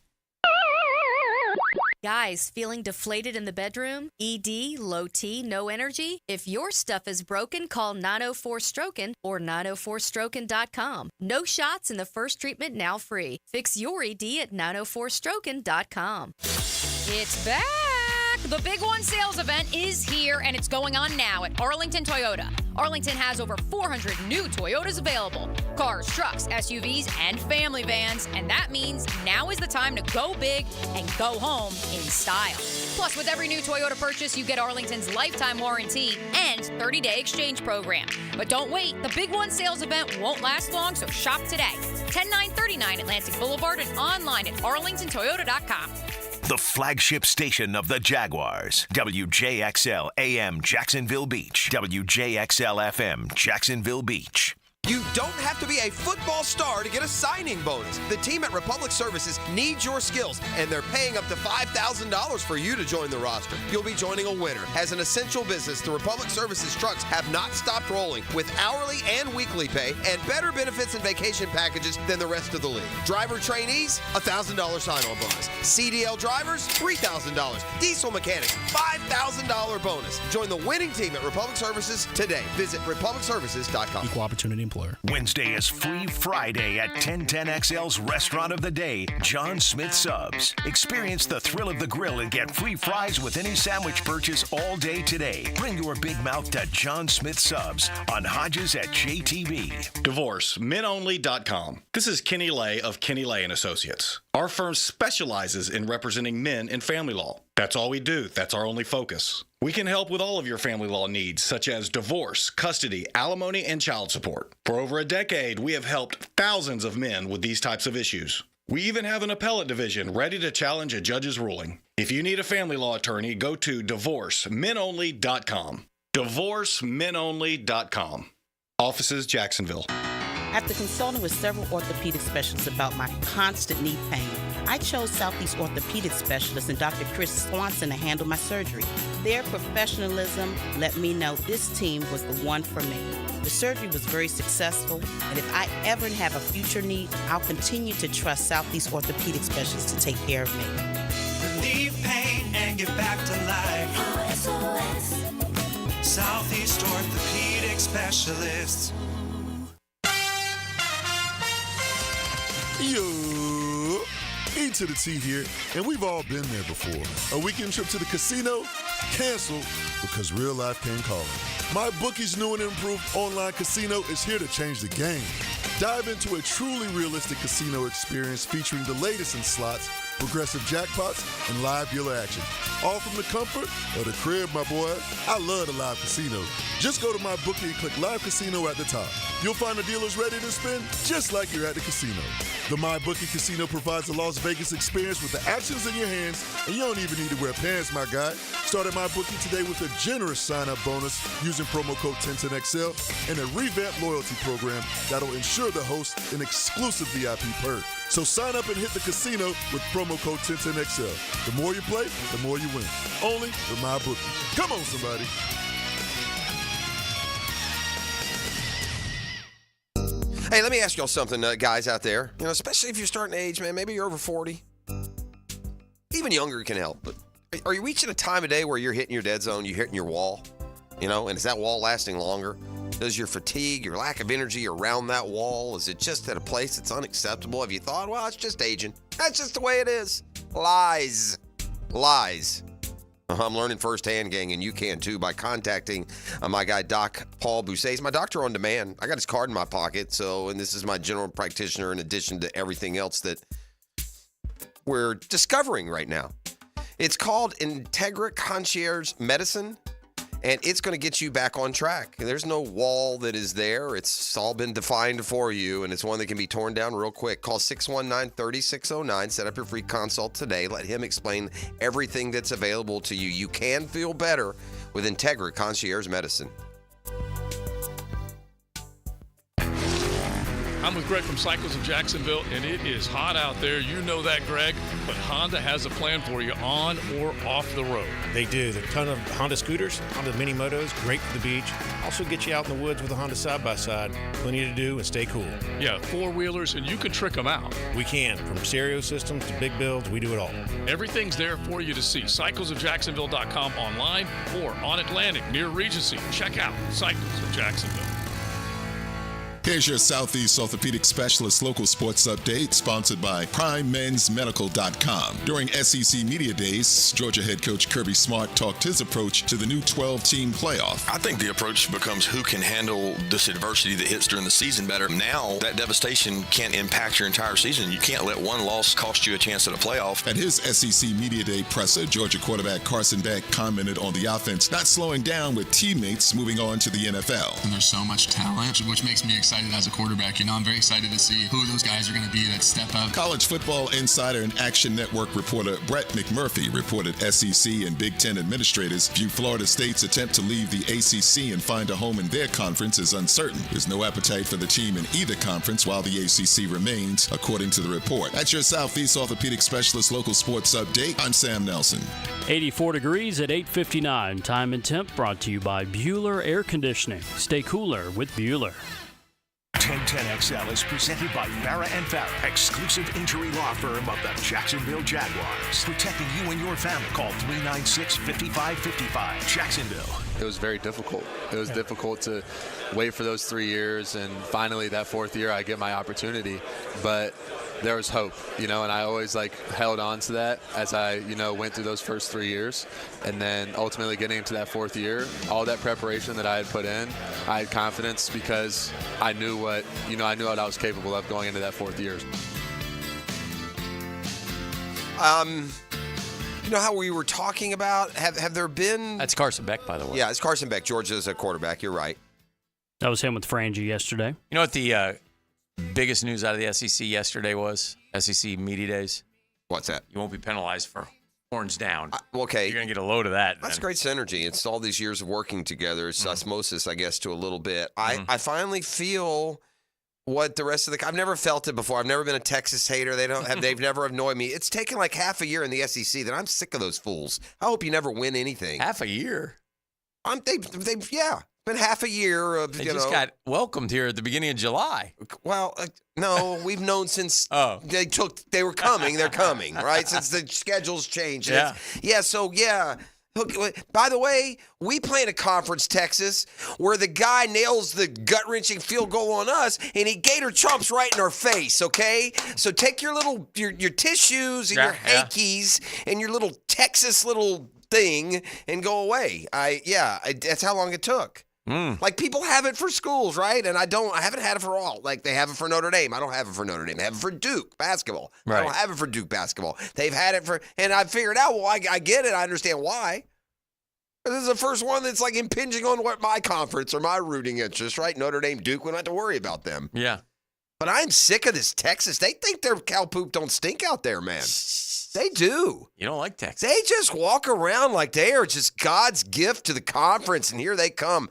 Guys, feeling deflated in the bedroom? ED, low T, no energy? If your stuff is broken, call 904-STROKEN or 904stroken.com. No shots in the first treatment, now free. Fix your ED at 904stroken.com. It's back! The Big One sales event is here, and it's going on now at Arlington Toyota. Arlington has over 400 new Toyotas available. Cars, trucks, SUVs, and family vans. And that means now is the time to go big and go home in style. Plus, with every new Toyota purchase, you get Arlington's lifetime warranty and 30-day exchange program. But don't wait. The Big One sales event won't last long, so shop today. 10939 Atlantic Boulevard and online at arlingtontoyota.com. the flagship station of the Jaguars. WJXL AM Jacksonville Beach. WJXL FM Jacksonville Beach. You don't have to be a football star to get a signing bonus. The team at Republic Services needs your skills, and they're paying up to $5,000 for you to join the roster. You'll be joining a winner. As an essential business, the Republic Services trucks have not stopped rolling with hourly and weekly pay and better benefits and vacation packages than the rest of the league. Driver trainees, $1,000 sign-on bonus. CDL drivers, $3,000. Diesel mechanics, $5,000 bonus. Join the winning team at Republic Services today. Visit republicservices.com. Equal opportunity employer. Wednesday is Free Friday at 1010XL's Restaurant of the Day, John Smith Subs. Experience the thrill of the grill and get free fries with any sandwich purchase all day today. Bring your big mouth to John Smith Subs on Hodges at JTV. Divorce, menonly.com. This is Kenny Lay of Kenny Lay & Associates. Our firm specializes in representing men in family law. That's all we do. That's our only focus. We can help with all of your family law needs, such as divorce, custody, alimony, and child support. For over a decade, we have helped thousands of men with these types of issues. We even have an appellate division ready to challenge a judge's ruling. If you need a family law attorney, go to divorcemenonly.com. Divorcemenonly.com. Offices, Jacksonville. After consulting with several orthopedic specialists about my constant knee pain, I chose Southeast Orthopedic Specialist and Dr. Chris Swanson to handle my surgery. Their professionalism let me know this team was the one for me. The surgery was very successful, and if I ever have a future need, I'll continue to trust Southeast Orthopedic Specialists to take care of me. Relieve pain and get back to life. SOS. Southeast Orthopedic Specialists. Yo, E to the T here, and we've all been there before. A weekend trip to the casino? Canceled because real life came calling. My bookie's new and improved online casino is here to change the game. Dive into a truly realistic casino experience featuring the latest in slots, progressive jackpots, and live dealer action. All from the comfort of the crib, my boy. I love the live casino. Just go to my bookie and click live casino at the top. You'll find the dealers ready to spin just like you're at the casino. The MyBookie Casino provides a Las Vegas experience with the actions in your hands, and you don't even need to wear pants, my guy. Start at MyBookie today with a generous sign-up bonus using promo code 1010XL and a revamped loyalty program that'll ensure the host an exclusive VIP perk. So sign up and hit the casino with promo code 1010XL. The more you play, the more you win. Only with MyBookie. Come on, somebody. Hey, let me ask y'all something, guys out there. You know, especially if you're starting to age, man. Maybe you're over 40. Even younger can help. But are you reaching a time of day where you're hitting your dead zone, you're hitting your wall? You know, and is that wall lasting longer? Does your fatigue, your lack of energy around that wall, is it just at a place that's unacceptable? Have you thought, well, it's just aging. That's just the way it is. Lies. I'm learning firsthand, gang, and you can too by contacting my guy, Doc Paul Bousset. He's my doctor on demand. I got his card in my pocket, and this is my general practitioner in addition to everything else that we're discovering right now. It's called Integra Concierge Medicine, and it's going to get you back on track. There's no wall that is there. It's all been defined for you, and it's one that can be torn down real quick. Call 619-3609. Set up your free consult today. Let him explain everything that's available to you. You can feel better with Integra Concierge Medicine. I'm with Greg from Cycles of Jacksonville, and it is hot out there. You know that, Greg, but Honda has a plan for you on or off the road. They do. There's a ton of Honda scooters, Honda mini motos, great for the beach. Also get you out in the woods with a Honda side-by-side. Plenty to do and stay cool. Yeah, four-wheelers, and you can trick them out. We can. From stereo systems to big builds, we do it all. Everything's there for you to see. CyclesofJacksonville.com online or on Atlantic near Regency. Check out Cycles of Jacksonville. Here's your Southeast Orthopedic Specialist local sports update, sponsored by PrimeMen'sMedical.com. During SEC Media Days, Georgia head coach Kirby Smart talked his approach to the new 12-team playoff. I think the approach becomes who can handle this adversity that hits during the season better. Now, that devastation can't impact your entire season. You can't let one loss cost you a chance at a playoff. At his SEC Media Day presser, Georgia quarterback Carson Beck commented on the offense not slowing down with teammates moving on to the NFL. And there's so much talent, which makes me excited excited as a quarterback. I'm very excited to see who those guys are going to be that step up. College football insider and Action Network reporter Brett McMurphy reported SEC and Big Ten administrators view Florida State's attempt to leave the ACC and find a home in their conference as uncertain. There's no appetite for the team in either conference while the ACC remains, according to the report. That's your Southeast Orthopedic Specialist local sports update. I'm Sam Nelson. 84 degrees at 8:59. Time and temp brought to you by Bueller Air Conditioning. Stay cooler with Bueller. 1010XL is presented by Farah and Farah, exclusive injury law firm of the Jacksonville Jaguars. Protecting you and your family. Call 396-5555. Jacksonville. It was very difficult. It was difficult to wait for those 3 years, and finally that fourth year I get my opportunity. But there was hope, and I always held on to that as I, went through those first 3 years. And then ultimately getting into that fourth year, all that preparation that I had put in, I had confidence because I knew what I was capable of going into that fourth year. You know how we were talking about, have there been... That's Carson Beck, by the way. Yeah, it's Carson Beck. Georgia's a quarterback. You're right. That was him with Frangie yesterday. You know what the biggest news out of the SEC yesterday was? SEC Media Days. What's that? You won't be penalized for horns down. Okay. You're going to get a load of that. That's great synergy. It's all these years of working together. It's osmosis, I guess, to a little bit. I finally feel what the rest of the... I've never felt it before. I've never been a Texas hater. They've never annoyed me. It's taken like half a year in the SEC that I'm sick of those fools. I hope you never win anything. Half a year? Yeah. Been half a year of, They just got welcomed here at the beginning of July. Well, no, we've known since they were coming. They're coming, right? Since the schedules changed. Yeah. By the way, we play in a conference, Texas, where the guy nails the gut-wrenching field goal on us, and he Gator chomps right in our face, okay? So take your little, your tissues and your hankies and your little Texas little thing and go away. That's how long it took. Like, people have it for schools, right? And I haven't had it for all. Like, they have it for Notre Dame. I don't have it for Notre Dame. They have it for Duke basketball. Right. I don't have it for Duke basketball. They've had it for, and I figured out, well, I get it. I understand why. This is the first one that's like impinging on what my conference or my rooting interest, right? Notre Dame, Duke, we don't have to worry about them. Yeah. But I'm sick of this Texas. They think their cow poop don't stink out there, man. They do. You don't like Texas. They just walk around like they are just God's gift to the conference, and here they come.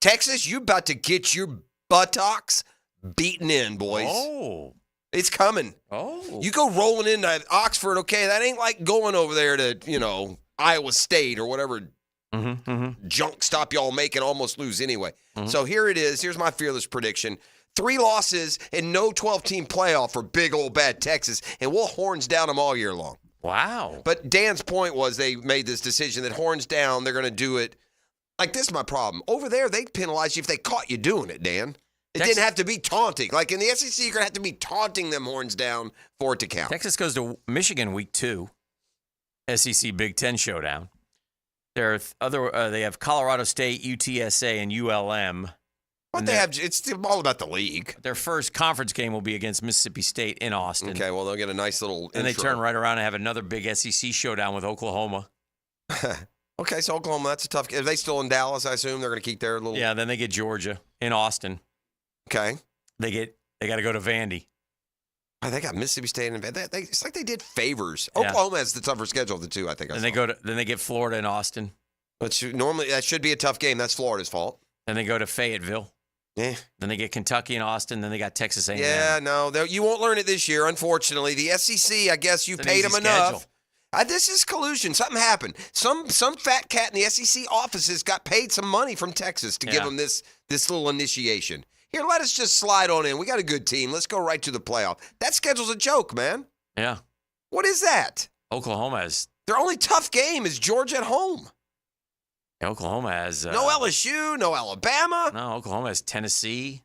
Texas, you about to get your buttocks beaten in, boys. Oh. It's coming. Oh. You go rolling into Oxford, okay? That ain't like going over there to, Iowa State or whatever junk stop y'all make and almost lose anyway. So here it is. Here's my fearless prediction. 3 losses and no 12-team playoff for big old bad Texas, and we'll horns down them all year long. Wow. But Dan's point was they made this decision that horns down, they're going to do it. Like, this is my problem. Over there, they'd penalize you if they caught you doing it, Dan. It didn't have to be taunting. Like, in the SEC, you're going to have to be taunting them horns down for it to count. Texas goes to Michigan week 2, SEC Big Ten showdown. There are they have Colorado State, UTSA, and ULM. But it's all about the league. Their first conference game will be against Mississippi State in Austin. Okay, well, they'll get a nice little And they intro. turn right around and have another big SEC showdown with Oklahoma. Okay, so Oklahoma, that's a tough game. Are they still in Dallas, I assume? They're going to keep their little... Yeah, then they get Georgia in Austin. Okay. They got to go to Vandy. Oh, they got Mississippi State and it's like they did favors. Yeah. Oklahoma has the tougher schedule of the two, I think. Then they get Florida in Austin. But normally that should be a tough game. That's Florida's fault. Then they go to Fayetteville. Yeah. Then they get Kentucky and Austin. Then they got Texas A&M. Yeah, no, you won't learn it this year, unfortunately. The SEC, I guess you paid them enough. This is collusion. Something happened. Some fat cat in the SEC offices got paid some money from Texas to give them this little initiation. Here, let us just slide on in. We got a good team. Let's go right to the playoff. That schedule's a joke, man. Yeah. What is that? Oklahoma has... Their only tough game is Georgia at home. Oklahoma has... no LSU, no Alabama. No, Oklahoma has Tennessee.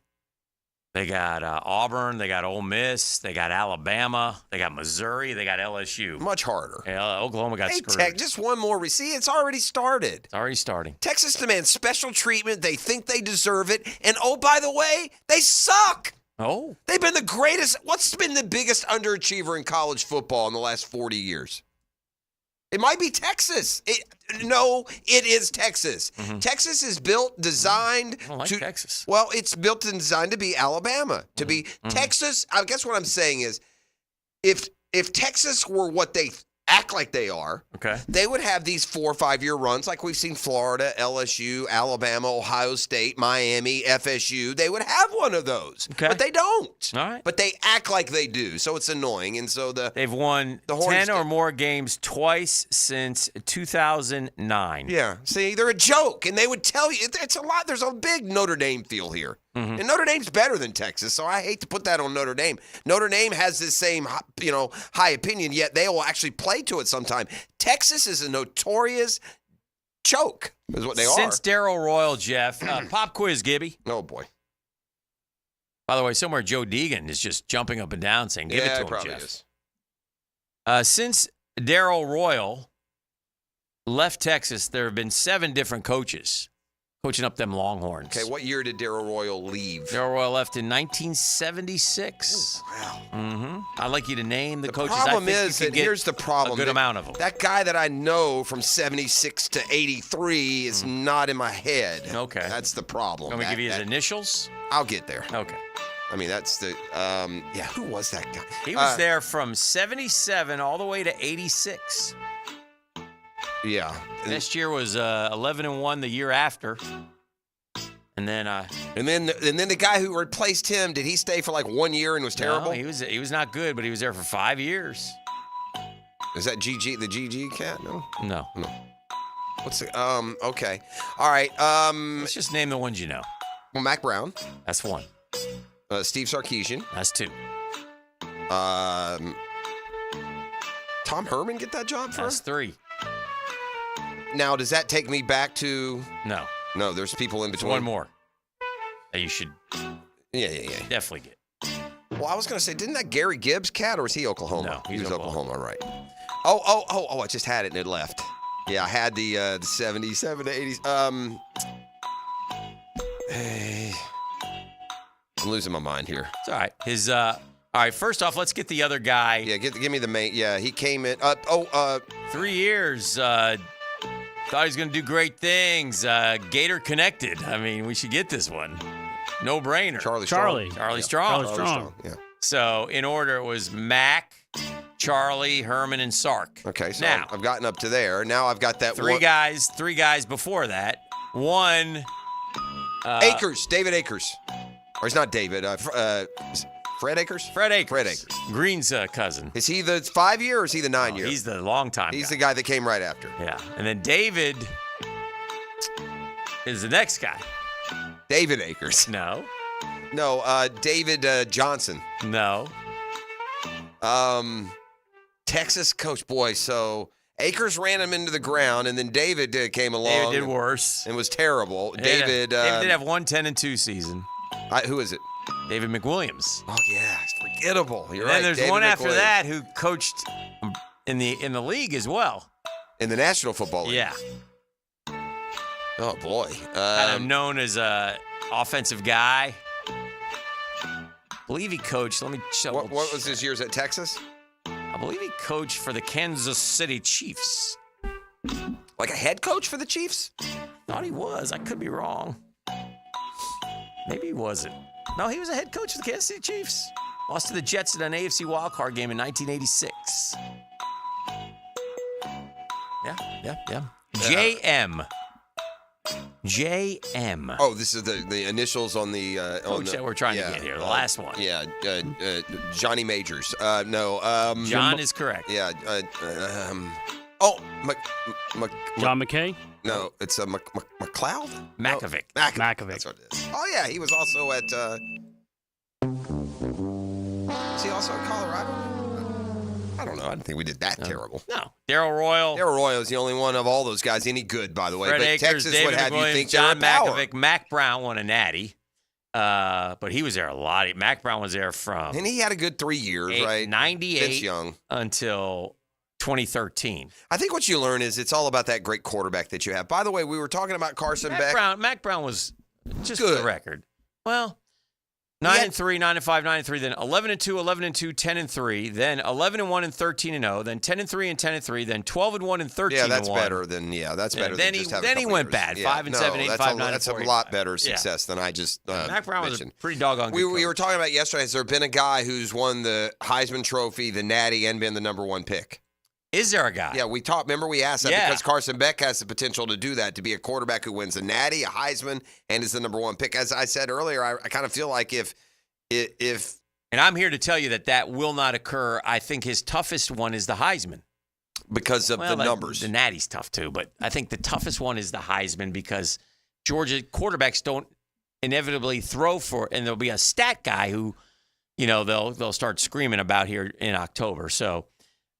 They got Auburn. They got Ole Miss. They got Alabama. They got Missouri. They got LSU. Much harder. Yeah, Oklahoma got screwed. Tech, just one more. See, it's already started. It's already starting. Texas demands special treatment. They think they deserve it. And, oh, by the way, they suck. Oh. They've been the greatest. What's been the biggest underachiever in college football in the last 40 years? It might be Texas. No, it is Texas. Texas is designed I don't like Texas. Well, it's built and designed to be Alabama. To be Texas, I guess what I'm saying is if Texas were what they act like they are, they would have these 4 or 5 year runs like we've seen Florida, LSU, Alabama, Ohio State, Miami, FSU. They would have one of those, but they don't. All right. But they act like they do, so it's annoying. And so they've won 10 or more games twice since 2009. Yeah. See, they're a joke, and they would tell you it's a lot. There's a big Notre Dame feel here. And Notre Dame's better than Texas, so I hate to put that on Notre Dame. Notre Dame has this same, high opinion, yet they will actually play to it sometime. Texas is a notorious choke, is what they are. Since Darryl Royal, Jeff, pop quiz, Gibby. Oh, boy. By the way, somewhere Joe Deegan is just jumping up and down saying, give it to him, probably Jeff. Is. Since Darryl Royal left Texas, there have been 7 different coaches coaching up them Longhorns. Okay, what year did Darryl Royal leave? Darryl Royal left in 1976. Wow. I'd like you to name the coaches. Problem I think is you could that get here's the problem. A good amount of them. That guy that I know from 76 to 83 is not in my head. Okay. That's the problem. Let me give you his initials. I'll get there. Okay. I mean, that's the, who was that guy? He was there from 77 all the way to 86. Yeah. Next year was 11-1 the year after. And then the guy who replaced him, did he stay for like 1 year and was terrible? No, he was not good, but he was there for 5 years. Is that the GG cat? No. No. What's the okay. All right. Let's just name the ones you know. Well, Mac Brown. That's 1. Steve Sarkisian. That's 2. Tom Herman get that job for? That's 3. Now, does that take me back to? No, there's people in between. One more that you should Yeah. definitely get. Well, I was going to say, didn't that Gary Gibbs cat, or was he Oklahoma? No, he was Oklahoma, right. Oh, I just had it and it left. Yeah, I had the 77 to 80s. Hey, I'm losing my mind here. It's all right. All right, first off, let's get the other guy. Yeah, give me the main. Yeah, he came in. 3 years. Thought he was going to do great things. Gator connected. I mean, we should get this one. No brainer. Charlie Strong. Yeah. So in order, it was Mac, Charlie, Herman, and Sark. Okay, so now I've gotten up to there. Now I've got that three guys before that. One. Akers, David Akers. Or he's not David. Fred Akers? Fred Akers. Green's cousin. Is he the 5 year or is he the 9 year? He's the long time He's guy. the guy that came right after. Yeah. And then David is the next guy. David Akers. No. David Johnson. No. Texas coach. Boy, so Akers ran him into the ground, and then David came along. David did worse. And was terrible. David did have 1-10-2 season. Who is it? David McWilliams. Oh yeah, it's forgettable. You're right. And then there's David one after McWilliams. that who coached in the league as well. In the National Football League. Yeah. Oh boy. Kind of known as a offensive guy. I believe he coached. Let me check. What was his years at Texas? I believe he coached for the Kansas City Chiefs. Like a head coach for the Chiefs? Thought he was. I could be wrong. Maybe he wasn't. No, he was a head coach of the Kansas City Chiefs. Lost to the Jets in an AFC wildcard game in 1986. Yeah. JM. Oh, this is the initials on the coach that we're trying to get here. The last one. Yeah, Johnny Majors. No. John is correct. Yeah. John McKay? No, it's McLeod? Makovic. Makovic. That's what it is. Oh, yeah, he was also at... is he also at Colorado? I don't know. I didn't think we did that terrible. No. Darryl Royal. Darryl Royal is the only one of all those guys any good, by the way. Fred but Akers, Texas David would have McWilliams, you think John they're in power. Makovic. Mac Brown won a natty. But he was there a lot. Mac Brown was there from... And he had a good 3 years, right? 98 Vince Young. Until 2013. I think what you learn is it's all about that great quarterback that you have. By the way, we were talking about Carson Beck. Mac Brown was just for good. the record. Well, 9-3, 9-5, 9-3, then 11-2, 11-2, 10-3, then 11-1 and 13-0, then 10-3 and 10-3, then 12-1 and 13-1. Yeah, that's better than that's better. Then than just having then he went years. bad. Yeah. 5-7, 8-5, 9-4. That's a lot better success than I just Mac Brown was a mentioned. pretty doggone good We were talking about yesterday. Has there been a guy who's won the Heisman Trophy, the Natty, and been the number one pick? Is there a guy? Yeah, we talked. Remember, we asked that because Carson Beck has the potential to do that, to be a quarterback who wins a Natty, a Heisman, and is the number one pick. As I said earlier, I kind of feel like if and I'm here to tell you that will not occur. I think his toughest one is the Heisman because of the numbers. The Natty's tough too, but I think the toughest one is the Heisman because Georgia quarterbacks don't inevitably throw for, and there'll be a stat guy who, they'll start screaming about here in October. So.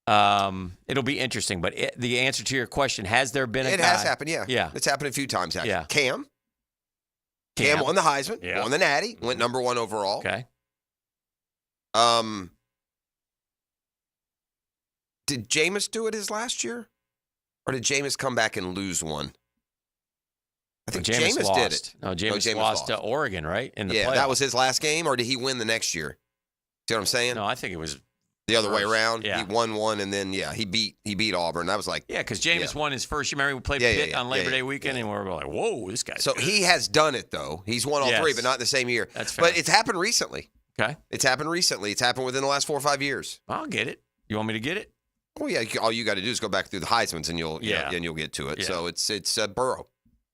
It'll be interesting, but the answer to your question, has there been a guy? It has happened, yeah. Yeah. It's happened a few times, actually. Yeah. Cam won the Heisman, won the Natty, went number one overall. Okay. Did Jameis do it his last year? Or did Jameis come back and lose one? I think Jameis did it. No, Jameis lost to Oregon, right? In the playoffs. That was his last game, or did he win the next year? See what I'm saying? No, I think it was the other way around. Yeah. He won one, and then he beat Auburn. That was like because Jameis won his first year. Remember, we played Pitt on Labor Day weekend, and we were like, "Whoa, this guy!" So he has done it though. He's won all three, but not in the same year. That's fair. But it's happened recently. Okay, it's happened recently. It's happened within the last 4 or 5 years. I'll get it. You want me to get it? Well, yeah. All you got to do is go back through the Heismans, and you'll get to it. Yeah. So it's Burrow.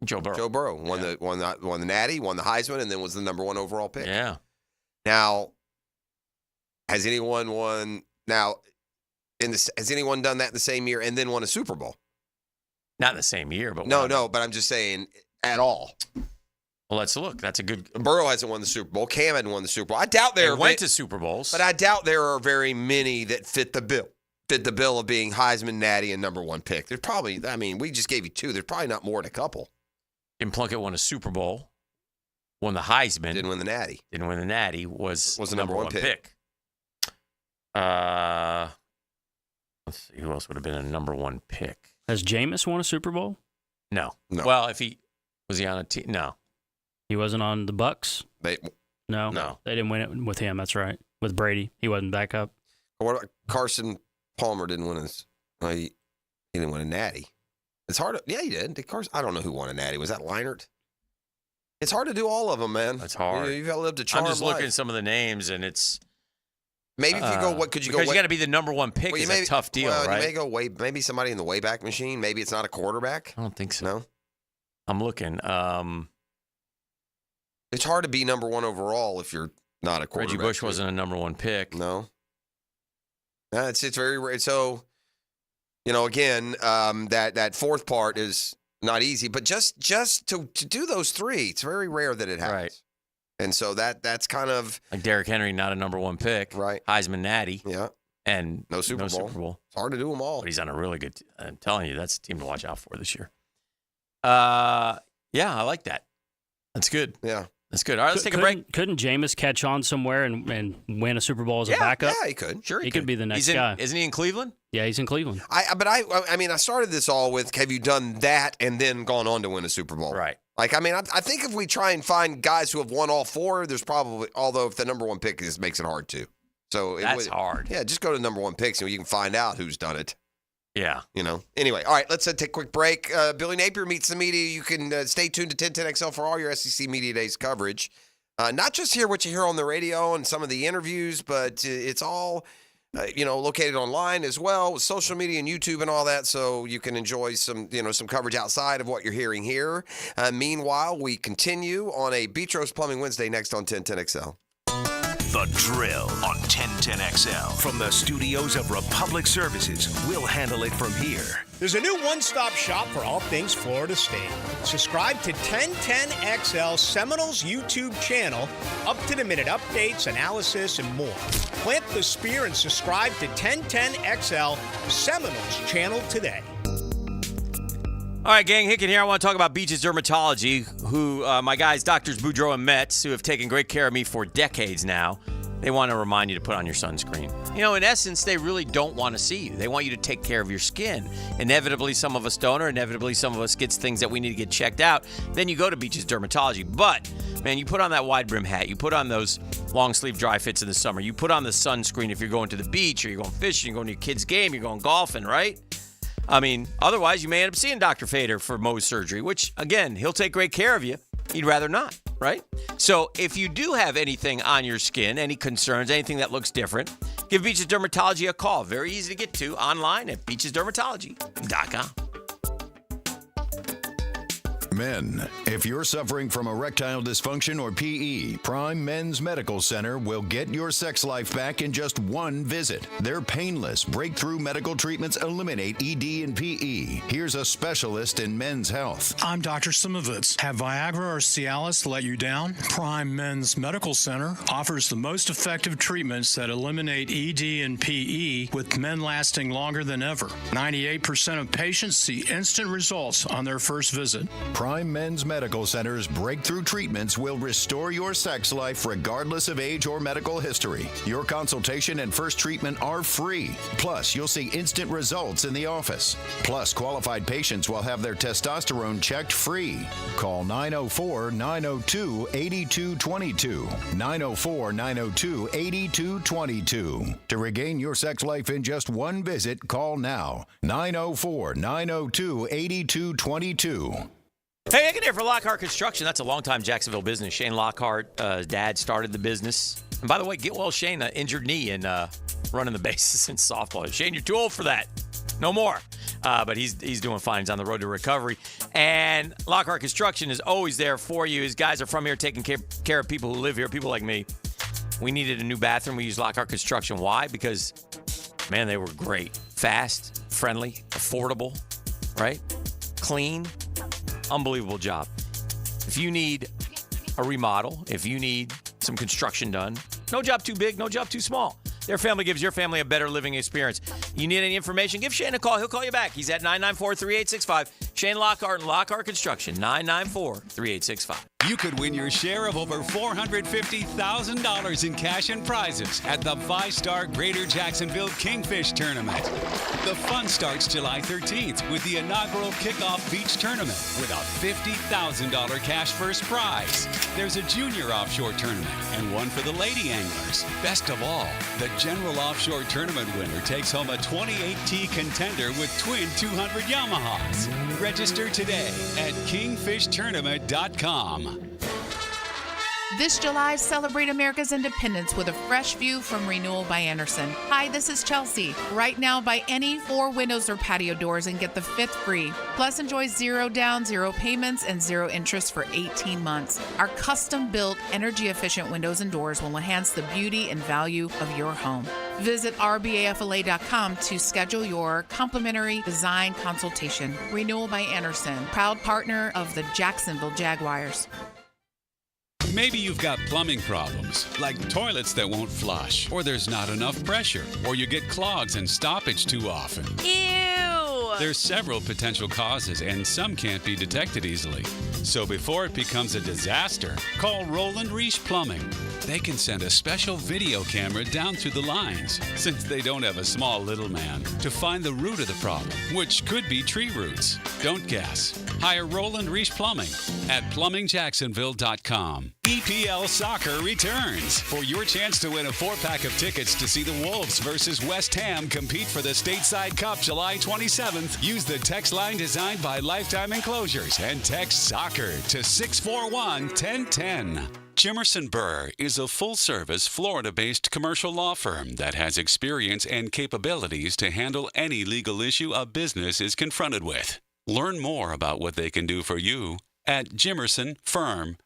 Joe Burrow. Joe Burrow won the Natty, won the Heisman, and then was the number one overall pick. Yeah. Now, has anyone won? Now, has anyone done that in the same year and then won a Super Bowl? Not in the same year, but no. But I'm just saying, at all. Well, let's look. That's a good. Burrow hasn't won the Super Bowl. Cam hadn't won the Super Bowl. I doubt they went to Super Bowls, but I doubt there are very many that fit the bill. Fit the bill of being Heisman, Natty, and number one pick. There's probably. I mean, we just gave you 2. There's probably not more than a couple. Jim Plunkett won a Super Bowl, won the Heisman. Didn't win the Natty. Didn't win the Natty. Was the number one pick. Let's see. Who else would have been a number one pick? Has Jameis won a Super Bowl? No. Well, was he on a team? No. He wasn't on the Bucks? No. They didn't win it with him. That's right. With Brady. He wasn't back up. What about Carson Palmer didn't win his. He didn't win a Natty. It's hard. Yeah, he did. I don't know who won a Natty. Was that Leinart? It's hard to do all of them, man. It's hard. You've got to live to charm. I'm just looking life. at some of the names, and it's maybe if you go. What could you go? Because you got to be the number one pick. It's a tough deal, right? You may go maybe somebody in the Wayback Machine. Maybe it's not a quarterback. I don't think so. No. I'm looking. It's hard to be number one overall if you're not a quarterback. Reggie Bush wasn't a number one pick. No. It's very rare. So, again, that fourth part is not easy, but just to do those 3, it's very rare that it happens. Right. And so that's kind of like Derrick Henry, not a number one pick. Right. Heisman, Natty. Yeah. And no Super Bowl. It's hard to do them all. But he's on a really good. I'm telling you, that's a team to watch out for this year. Yeah, I like that. That's good. Yeah. That's good. All right, let's take a break. Couldn't Jameis catch on somewhere and win a Super Bowl as a backup? Yeah, he could. Sure, he could be the next guy. Isn't he in Cleveland? Yeah, he's in Cleveland. I mean, I started this all with, have you done that and then gone on to win a Super Bowl? Right. Like, I mean, I think if we try and find guys who have won all 4, there's probably, although if the number one pick makes it hard too. So that's hard. Yeah, just go to number one picks and you can find out who's done it. Yeah. Anyway, all right, let's take a quick break. Billy Napier meets the media. You can stay tuned to 1010XL for all your SEC Media Days coverage. Not just hear what you hear on the radio and some of the interviews, but it's all, located online as well with social media and YouTube and all that. So you can enjoy some coverage outside of what you're hearing here. Meanwhile, we continue on a Beach Roast Plumbing Wednesday next on 1010XL. The Drill on 1010XL. From the studios of Republic Services, we'll handle it from here. There's a new one-stop shop for all things Florida State. Subscribe to 1010XL Seminoles YouTube channel, up-to-the-minute updates, analysis, and more. Plant the spear and subscribe to 1010XL Seminoles channel today. All right, gang, Hickin here. I want to talk about Beaches Dermatology, who my guys, Doctors Boudreaux and Metz, who have taken great care of me for decades now. they want to remind you to put on your sunscreen. You know, in essence, they really don't want to see you. They want you to take care of your skin. Inevitably, some of us don't, or inevitably, some of us gets things that we need to get checked out. Then you go to Beach's Dermatology. But, man, you put on that wide brim hat. You put on those long sleeve dry fits in the summer. You put on the sunscreen if you're going to the beach, or you're going fishing, you're going to your kid's game, you're going golfing, right? I mean, otherwise, you may end up seeing Dr. Fader for Mohs surgery, which, again, he'll take great care of you. You'd rather not, right? So if you do have anything on your skin, any concerns, anything that looks different, give Beach's Dermatology a call. Very easy to get to online at beachesdermatology.com. Men, if you're suffering from erectile dysfunction or PE, Prime Men's Medical Center will get your sex life back in just one visit. Their painless, breakthrough medical treatments eliminate ED and PE. Here's a specialist in men's health. I'm Dr. Simovitz. Have Viagra or Cialis let you down? Prime Men's Medical Center offers the most effective treatments that eliminate ED and PE, with men lasting longer than ever. 98% of patients see instant results on their first visit. Prime Men's Medical Center's breakthrough treatments will restore your sex life regardless of age or medical history. Your consultation and first treatment are free. Plus, you'll see instant results in the office. Plus, qualified patients will have their testosterone checked free. Call 904-902-8222. 904-902-8222. To regain your sex life in just one visit, call now. 904-902-8222. Hey, Hickin here for Lockhart Construction. That's a longtime Jacksonville business. Shane Lockhart, his dad, started the business. And by the way, get well, Shane, injured knee in running the bases in softball. Shane, you're too old for that. No more. But he's doing fine. He's on the road to recovery. And Lockhart Construction is always there for you. His guys are from here taking care of people who live here, people like me. We needed a new bathroom. We used Lockhart Construction. Why? Because, man, they were great. Fast, friendly, affordable, right? Clean. Unbelievable job. If you need a remodel, if you need some construction done, no job too big, no job too small. Their family gives your family a better living experience. You need any information, give Shane a call. He'll call you back. He's at 994-3865. Shane Lockhart and Lockhart Construction, 994-3865. You could win your share of over $450,000 in cash and prizes at the 5-Star Greater Jacksonville Kingfish Tournament. The fun starts July 13th with the inaugural kickoff beach tournament with a $50,000 cash first prize. There's a junior offshore tournament and one for the lady anglers. Best of all, the general offshore tournament winner takes home a 28T contender with twin 200 Yamahas. Register today at kingfishtournament.com. This July, celebrate America's independence with a fresh view from Renewal by Andersen. Hi, this is Chelsea. Right now, buy any 4 windows or patio doors and get the 5th free. Plus, enjoy 0 down, 0 payments, and 0 interest for 18 months. Our custom-built, energy-efficient windows and doors will enhance the beauty and value of your home. Visit rbafla.com to schedule your complimentary design consultation. Renewal by Andersen, proud partner of the Jacksonville Jaguars. Maybe you've got plumbing problems, like toilets that won't flush, or there's not enough pressure, or you get clogs and stoppage too often. Ew! There's several potential causes, and some can't be detected easily. So before it becomes a disaster, call Roland Reich Plumbing. They can send a special video camera down through the lines, since they don't have a small little man, to find the root of the problem, which could be tree roots. Don't guess. Hire Roland Reich Plumbing at plumbingjacksonville.com. EPL Soccer returns. For your chance to win a 4-pack of tickets to see the Wolves versus West Ham compete for the Stateside Cup July 27th, use the text line designed by Lifetime Enclosures and text SOCCER to 641-1010. Jimerson Burr is a full-service, Florida-based commercial law firm that has experience and capabilities to handle any legal issue a business is confronted with. Learn more about what they can do for you at jimersonfirm.com.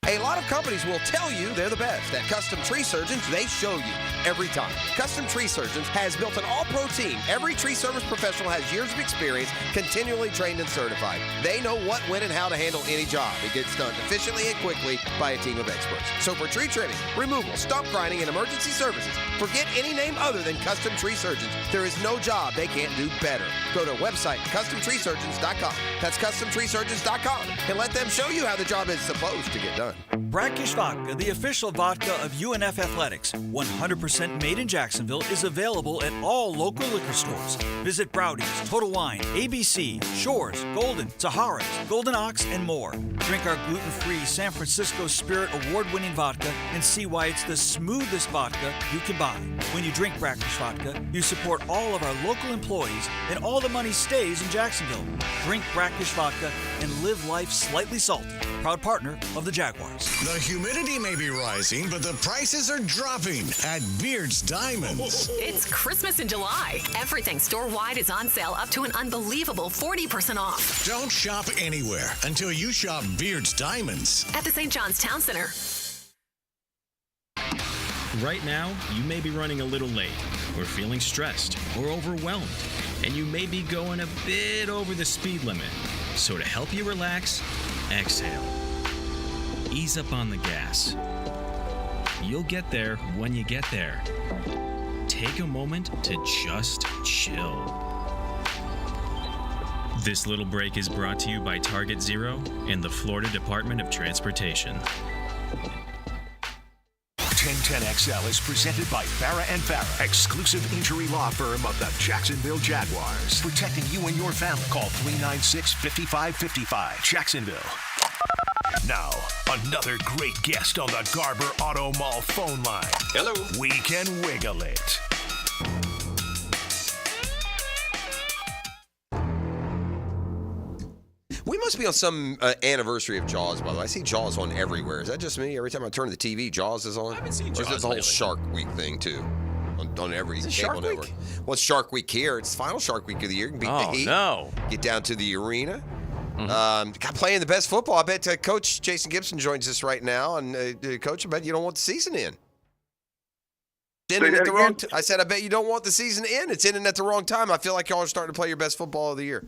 A lot of companies will tell you they're the best. At Custom Tree Surgeons, they show you every time. Custom Tree Surgeons has built an all-pro team. Every tree service professional has years of experience, continually trained and certified. They know what, when, and how to handle any job. It gets done efficiently and quickly by a team of experts. So for tree trimming, removal, stump grinding, and emergency services, forget any name other than Custom Tree Surgeons. There is no job they can't do better. Go to website customtreesurgeons.com. That's customtreesurgeons.com, and let them show you how the job is supposed to get done. Brackish Vodka, the official vodka of UNF Athletics, 100% made in Jacksonville, is available at all local liquor stores. Visit Browdy's, Total Wine, ABC, Shores, Golden, Sahara's, Golden Ox, and more. Drink our gluten-free San Francisco Spirit award-winning vodka and see why it's the smoothest vodka you can buy. When you drink Brackish Vodka, you support all of our local employees and all the money stays in Jacksonville. Drink Brackish Vodka and live life slightly salty. Proud partner of the Jaguars. The humidity may be rising, but the prices are dropping at Beard's Diamonds. It's Christmas in July. Everything store-wide is on sale up to an unbelievable 40% off. Don't shop anywhere until you shop Beard's Diamonds. At the St. John's Town Center. Right now, you may be running a little late, or feeling stressed, or overwhelmed, and you may be going a bit over the speed limit. So to help you relax, exhale. Ease up on the gas. You'll get there when you get there. Take a moment to just chill. This little break is brought to you by Target Zero and the Florida Department of Transportation. 1010XL is presented by Farah & Farah, exclusive injury law firm of the Jacksonville Jaguars. Protecting you and your family. Call 396-5555. Jacksonville. Now, another great guest on the Garber Auto Mall phone line. Hello. We can wiggle it. We must be on some anniversary of Jaws, by the way. I see Jaws on everywhere. Is that just me? Every time I turn the TV, Jaws is on? I haven't seen Jaws. Or is it the whole Shark Week thing, too? On every cable Shark network. Week? Well, it's Shark Week here. It's the final Shark Week of the year. You can beat the Heat. No. Get down to the arena. Playing the best football. I bet Coach Jason Gibson joins us right now. And, Coach, I bet you don't want the season in. I said, I bet you don't want the season to end. It's ending at the wrong time. I feel like y'all are starting to play your best football of the year.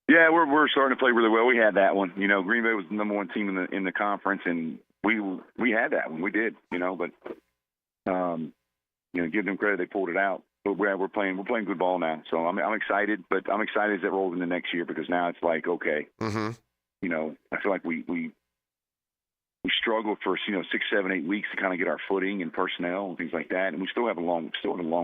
Yeah, we're starting to play really well. We had that one. You know, Green Bay was the number one team in the conference, and we had that one. We did. You know, but give them credit, they pulled it out. But we're playing good ball now. So I'm excited, but I'm excited as it rolls into next year because now it's like okay, you know, I feel like we struggled for 6, 7, 8 weeks to kind of get our footing and personnel and things like that, and we still have a long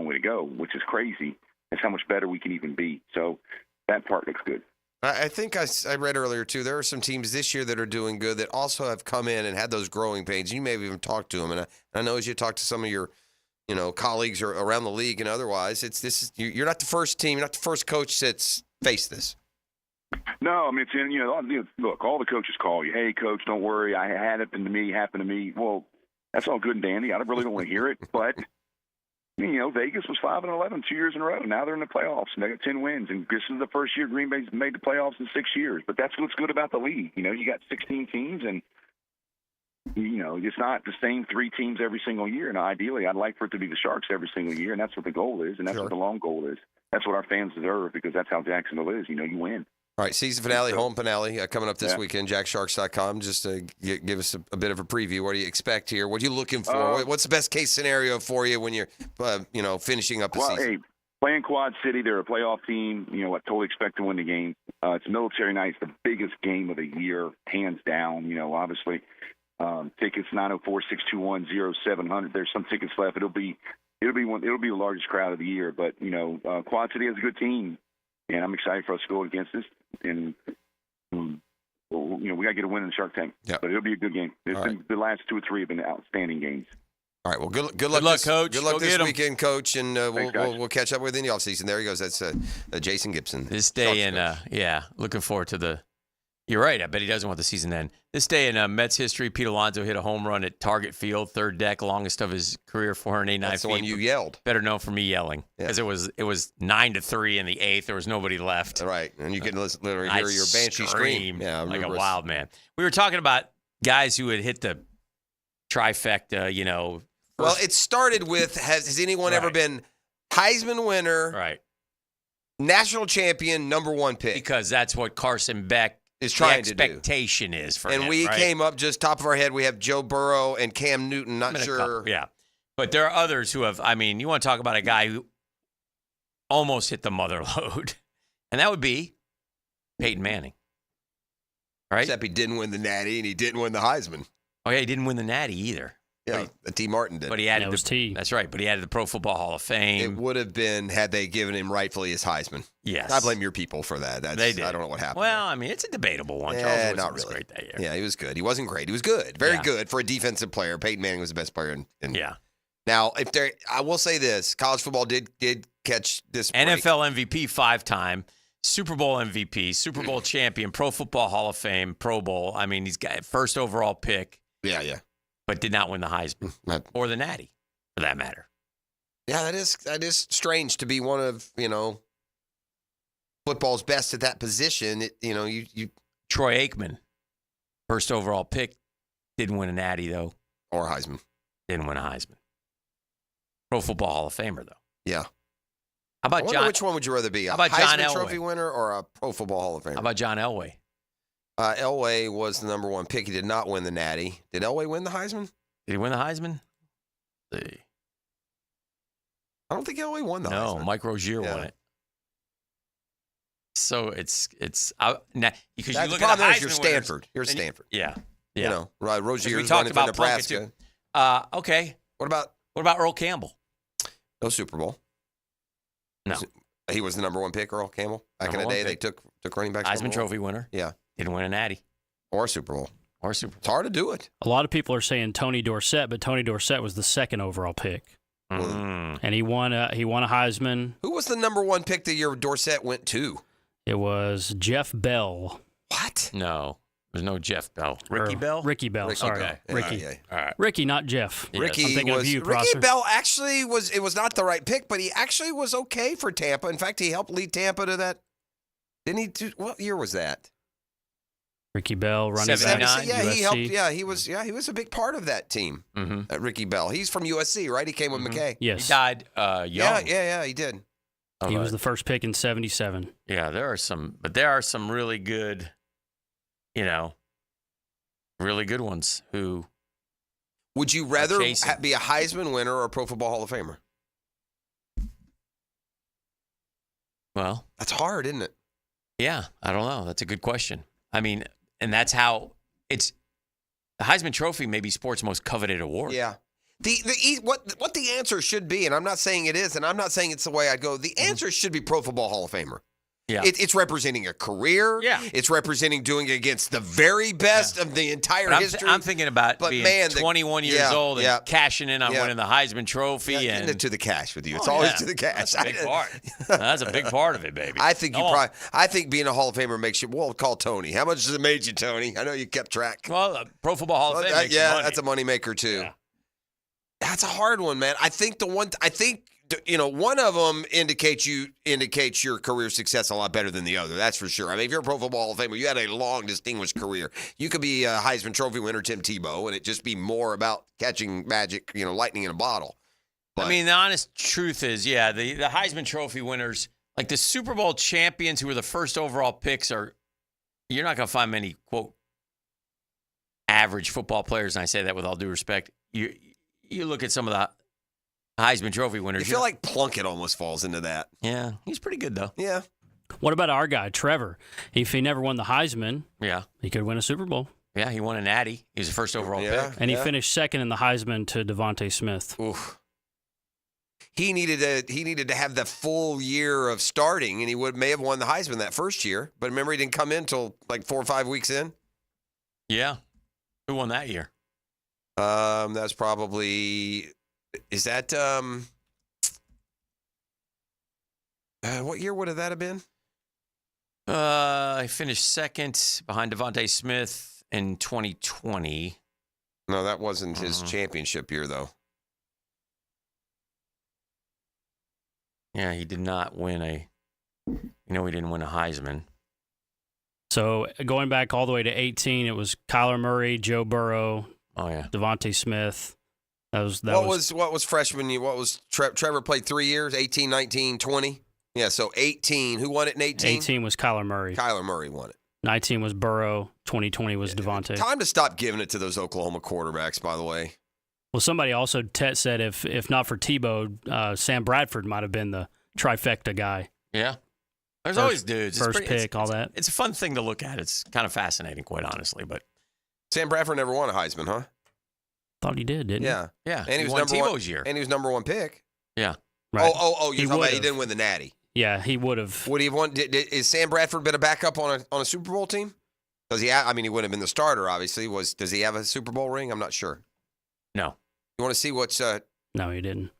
way to go, which is crazy. That's how much better we can even be. So that part looks good. I think I read earlier, too, there are some teams this year that are doing good that also have come in and had those growing pains. You may have even talked to them. And I know as you talk to some of your, colleagues or around the league and otherwise, you're not the first team, you're not the first coach that's faced this. No, I mean, look, all the coaches call you. Hey, coach, don't worry. I had it happened to me. Well, that's all good and dandy. I really don't want to hear it. But, Vegas was 5-11 2 years in a row. Now they're in the playoffs, and they got 10 wins. And this is the first year Green Bay's made the playoffs in 6 years. But that's what's good about the league. You got 16 teams, and, it's not the same 3 teams every single year. And ideally, I'd like for it to be the Sharks every single year, and that's what the goal is, and that's what the long goal is. That's what our fans deserve because that's how Jacksonville is. You win. All right, season finale, home finale coming up this weekend, jacksharks.com. Just give us a bit of a preview. What do you expect here? What are you looking for? What's the best case scenario for you when you're, finishing up the season? Hey, playing Quad City, they're a playoff team. I totally expect to win the game. It's military night. It's the biggest game of the year, hands down. Obviously, tickets 904-621-0700. There's some tickets left. It'll be the largest crowd of the year. But Quad City has a good team. And I'm excited for us to go against this. And, we got to get a win in the Shark Tank. But it'll be a good game. The last 2 or 3 have been outstanding games. All right. Well, good luck, Coach. Good luck Go this get 'em. weekend, Coach. And we'll catch up with you in the offseason. There he goes. That's Jason Gibson. This day looking forward to the. You're right. I bet he doesn't want the season to end. This day in Mets history, Pete Alonso hit a home run at Target Field, third deck, longest of his career, 489 That's feet. the one you yelled. Better known for me yelling because it was 9-3 in the 8th. There was nobody left. Right, and you can literally hear your banshee scream. Yeah, I like a remember wild man. We were talking about guys who had hit the trifecta. Well, it started with has anyone ever been Heisman winner? Right. National champion, number 1 pick. Because that's what Carson Beck is trying to do. Expectation is for him. And we right? came up just top of our head. We have Joe Burrow and Cam Newton. Not sure. Yeah. But there are others who have, you want to talk about a guy who almost hit the mother load. And that would be Peyton Manning. Right? Except he didn't win the Natty and he didn't win the Heisman. Oh, yeah, he didn't win the Natty either. Yeah, T. Martin did. But he added T. That's right. But he added the Pro Football Hall of Fame. It would have been had they given him rightfully his Heisman. Yes. I blame your people for that. They did. I don't know what happened. Well, I mean, it's a debatable one. Charles Woodson not was really. great that year. Yeah, he was good. He wasn't great. He was good. Very good for a defensive player. Peyton Manning was the best player. Yeah. Now, I will say this: college football did catch this break. NFL MVP 5-time, Super Bowl MVP, Super Bowl champion, Pro Football Hall of Fame, Pro Bowl. I mean, he's got first overall pick. Yeah. But did not win the Heisman or the Natty, for that matter. Yeah, that is strange to be one of football's best at that position. You Troy Aikman, first overall pick, didn't win a Natty though, or Heisman. Didn't win a Heisman. Pro Football Hall of Famer though. Yeah. How about John? Which one would you rather be? How about John Heisman Elway? Trophy winner or a Pro Football Hall of Famer? How about John Elway? Elway was the number one pick. He did not win the Natty. Did Elway win the Heisman? Did he win the Heisman? Let's see. I don't think Elway won the Heisman. No, Mike Rozier won it. So it's because you look at the Heisman you're Stanford. You're Stanford. Yeah. Rozier we talked about Nebraska. Okay. What about Earl Campbell? No Super Bowl. No. He was the number one pick, Earl Campbell. Back in the day, they took running backs. Heisman Trophy winner. Yeah. Didn't win a Natty. Or a Super Bowl. It's hard to do it. A lot of people are saying Tony Dorsett, but Tony Dorsett was the second overall pick. And he won a Heisman. Who was the number one pick the year Dorsett went to? It was Jeff Bell. What? No. There's no Jeff Bell. Ricky Bell? Ricky Bell, sorry. Okay. Ricky. Yeah. All right. Ricky, not Jeff. Ricky I'm thinking of you, Ricky Prosser. Bell actually it was not the right pick, but he actually was okay for Tampa. In fact, he helped lead Tampa to that. Didn't he do, what year was that? Ricky Bell running 79? back. Yeah, USC. he helped. He was a big part of that team. Ricky Bell. He's from USC, right? He came with McKay. Yes. He died young. Yeah, he did. He was the first pick in 77. Yeah, there are some really good, really good ones who. Would you rather be a Heisman winner or a Pro Football Hall of Famer? Well, that's hard, isn't it? Yeah, I don't know. That's a good question. I mean, and that's how it's the Heisman Trophy may be sports' most coveted award. Yeah. What the answer should be, and I'm not saying it is, and I'm not saying it's the way I'd go. The answer should be Pro Football Hall of Famer. Yeah. It's representing a career. Yeah. It's representing doing it against the very best of the entire history. I'm thinking about being 21 years old and cashing in on winning the Heisman Trophy. Yeah, and getting it to the cash with you. It's always to the cash. That's a big part. That's a big part of it, baby. I think being a Hall of Famer makes you. Well, call Tony. How much has it made you, Tony? I know you kept track. Well, Pro Football Hall of Fame makes you money. That's a moneymaker too. Yeah. That's a hard one, man. I think one of them indicates your career success a lot better than the other. That's for sure. I mean, if you're a Pro Football Hall of Famer, you had a long, distinguished career. You could be a Heisman Trophy winner, Tim Tebow, and it just be more about catching magic, lightning in a bottle. But, I mean, the honest truth is, the Heisman Trophy winners, like the Super Bowl champions who were the first overall picks, you're not going to find many, quote, average football players, and I say that with all due respect. You look at some of the Heisman Trophy winners. You feel like Plunkett almost falls into that. Yeah, he's pretty good, though. Yeah. What about our guy, Trevor? If he never won the Heisman, he could win a Super Bowl. Yeah, he won a Natty. He was the first overall pick. And he finished second in the Heisman to Devontae Smith. Oof. He needed to have the full year of starting, and he may have won the Heisman that first year. But remember, he didn't come in until like 4 or 5 weeks in. Yeah. Who won that year? That's probably. Is that what year would that have been? I finished second behind Devontae Smith in 2020. No, that wasn't his championship year, though. Yeah, he did not win he didn't win a Heisman. So going back all the way to 18, it was Kyler Murray, Joe Burrow, Devontae Smith. What was freshman year? What was Trevor played 3 years, 18, 19, 20? Yeah, so 18. Who won it in 18? 18 was Kyler Murray. Kyler Murray won it. 19 was Burrow. 2020 was Devontae. Time to stop giving it to those Oklahoma quarterbacks, by the way. Well, somebody also said if not for Tebow, Sam Bradford might have been the trifecta guy. Yeah. There's always dudes. First pick, all that. It's a fun thing to look at. It's kind of fascinating, quite honestly. But Sam Bradford never won a Heisman, huh? Thought he did, didn't he? Yeah. Yeah. And he was won number one Tebow's year. And he was number one pick. Yeah. Right. Oh, you're talking about he didn't win the Natty. Yeah, he would have. Would he have won? Is Sam Bradford been a backup on a Super Bowl team? Does he? He wouldn't have been the starter, obviously. Does he have a Super Bowl ring? I'm not sure. No. You want to see what's? No, he didn't.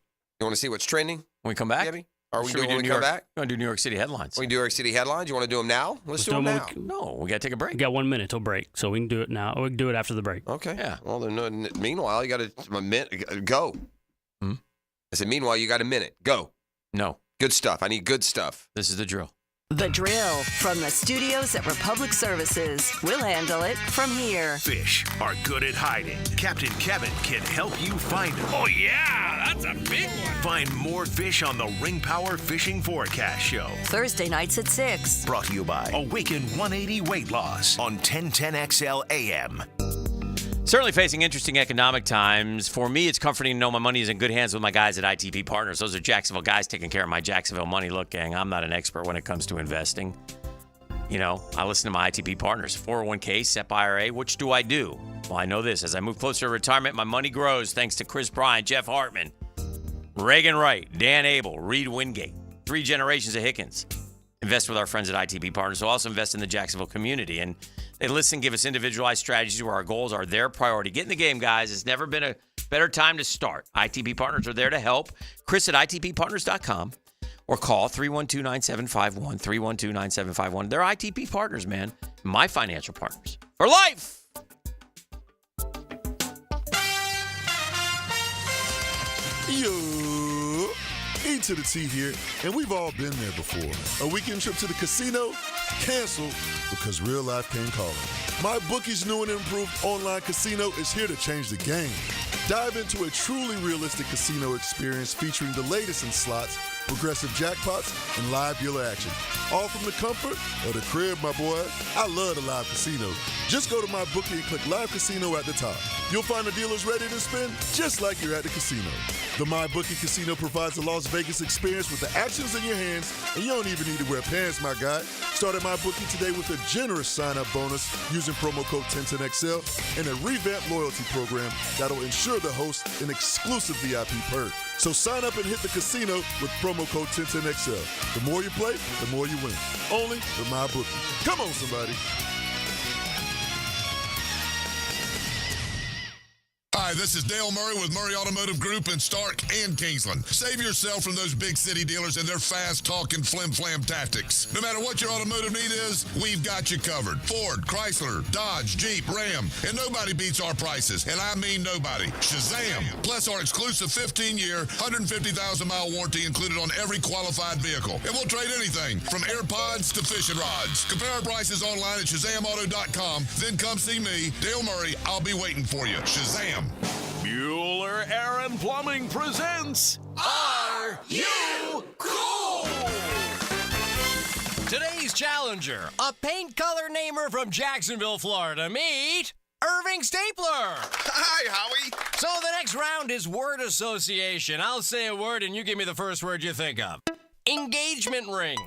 You want to see what's trending? When we come back? Gabby? Are we Should we doing do when we come back? We want to do New York City headlines. We can do New York City headlines. You want to do them now? Let's do them now. No, we got to take a break. We got 1 minute till break, so we can do it now. We can do it after the break. Okay. Yeah. Well, meanwhile, you got a minute. Go. I said, meanwhile, you got a minute. Go. No. Good stuff. I need good stuff. This is the drill. The drill from the studios at Republic Services. We'll handle it from here. Fish are good at hiding. Captain Kevin can help you find them. Oh, yeah, that's a big one. Find more fish on the Ring Power Fishing Forecast Show. Thursday nights at 6. Brought to you by Awaken 180 Weight Loss on 1010XL AM. Certainly facing interesting economic times. For me, it's comforting to know my money is in good hands with my guys at ITP Partners. Those are Jacksonville guys taking care of my Jacksonville money. Look, gang, I'm not an expert when it comes to investing. I listen to my ITP Partners. 401k, SEP IRA, which do I do? Well, I know this. As I move closer to retirement, my money grows thanks to Chris Bryant, Jeff Hartman, Reagan Wright, Dan Abel, Reed Wingate. 3 generations of Hickins. Invest with our friends at ITP Partners. So also invest in the Jacksonville community. And they listen, give us individualized strategies where our goals are their priority. Get in the game, guys. It's never been a better time to start. ITP Partners are there to help. Chris at ITPPartners.com or call 312-9751, 312-9751. They're ITP Partners, man. My financial partners. For life! Yo, E to the T here, and we've all been there before. A weekend trip to the casino? Canceled because real life came calling. My bookie's new and improved online casino is here to change the game. Dive into a truly realistic casino experience featuring the latest in slots, progressive jackpots, and live dealer action. All from the comfort of the crib, my boy. I love the live casino. Just go to my bookie and click live casino at the top. You'll find the dealers ready to spend just like you're at the casino. The MyBookie Casino provides a Las Vegas experience with the actions in your hands, and you don't even need to wear pants, my guy. Start at MyBookie today with a generous sign-up bonus using promo code 1010XL and a revamped loyalty program that'll ensure the host an exclusive VIP perk. So sign up and hit the casino with promo code 1010XL. The more you play, the more you win. Only with MyBookie. Come on, somebody. Hi, this is Dale Murray with Murray Automotive Group in Stark and Kingsland. Save yourself from those big city dealers and their fast-talking flim-flam tactics. No matter what your automotive need is, we've got you covered. Ford, Chrysler, Dodge, Jeep, Ram, and nobody beats our prices. And I mean nobody. Shazam! Plus our exclusive 15-year, 150,000-mile warranty included on every qualified vehicle. And we'll trade anything from AirPods to fishing rods. Compare our prices online at ShazamAuto.com. Then come see me, Dale Murray. I'll be waiting for you. Shazam! Bueller Air and Plumbing presents Are You Cool? Today's challenger, a paint color namer from Jacksonville, Florida. Meet Irving Stapler. Hi, Howie. So the next round is word association. I'll say a word and you give me the first word you think of. Engagement ring.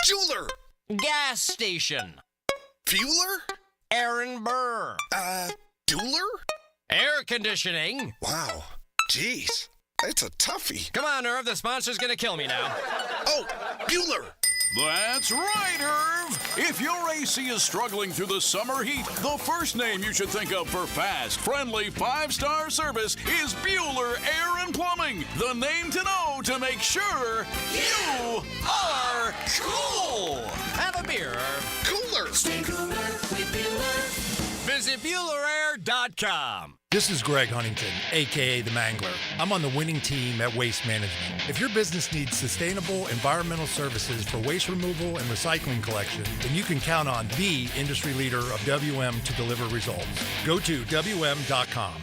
Jeweler. Gas station. Fueler? Aaron Burr. Dueler? Air conditioning. Wow. Jeez. That's a toughie. Come on, Irv. The sponsor's going to kill me now. Oh, Bueller. That's right, Irv. If your AC is struggling through the summer heat, the first name you should think of for fast, friendly, 5-star service is Bueller Air and Plumbing. The name to know to make sure you are cool. Have a beer, Irv. Cooler. Stay cooler with Bueller. Visit BuellerAir.com. This is Greg Huntington, a.k.a. The Mangler. I'm on the winning team at Waste Management. If your business needs sustainable environmental services for waste removal and recycling collection, then you can count on the industry leader of WM to deliver results. Go to WM.com.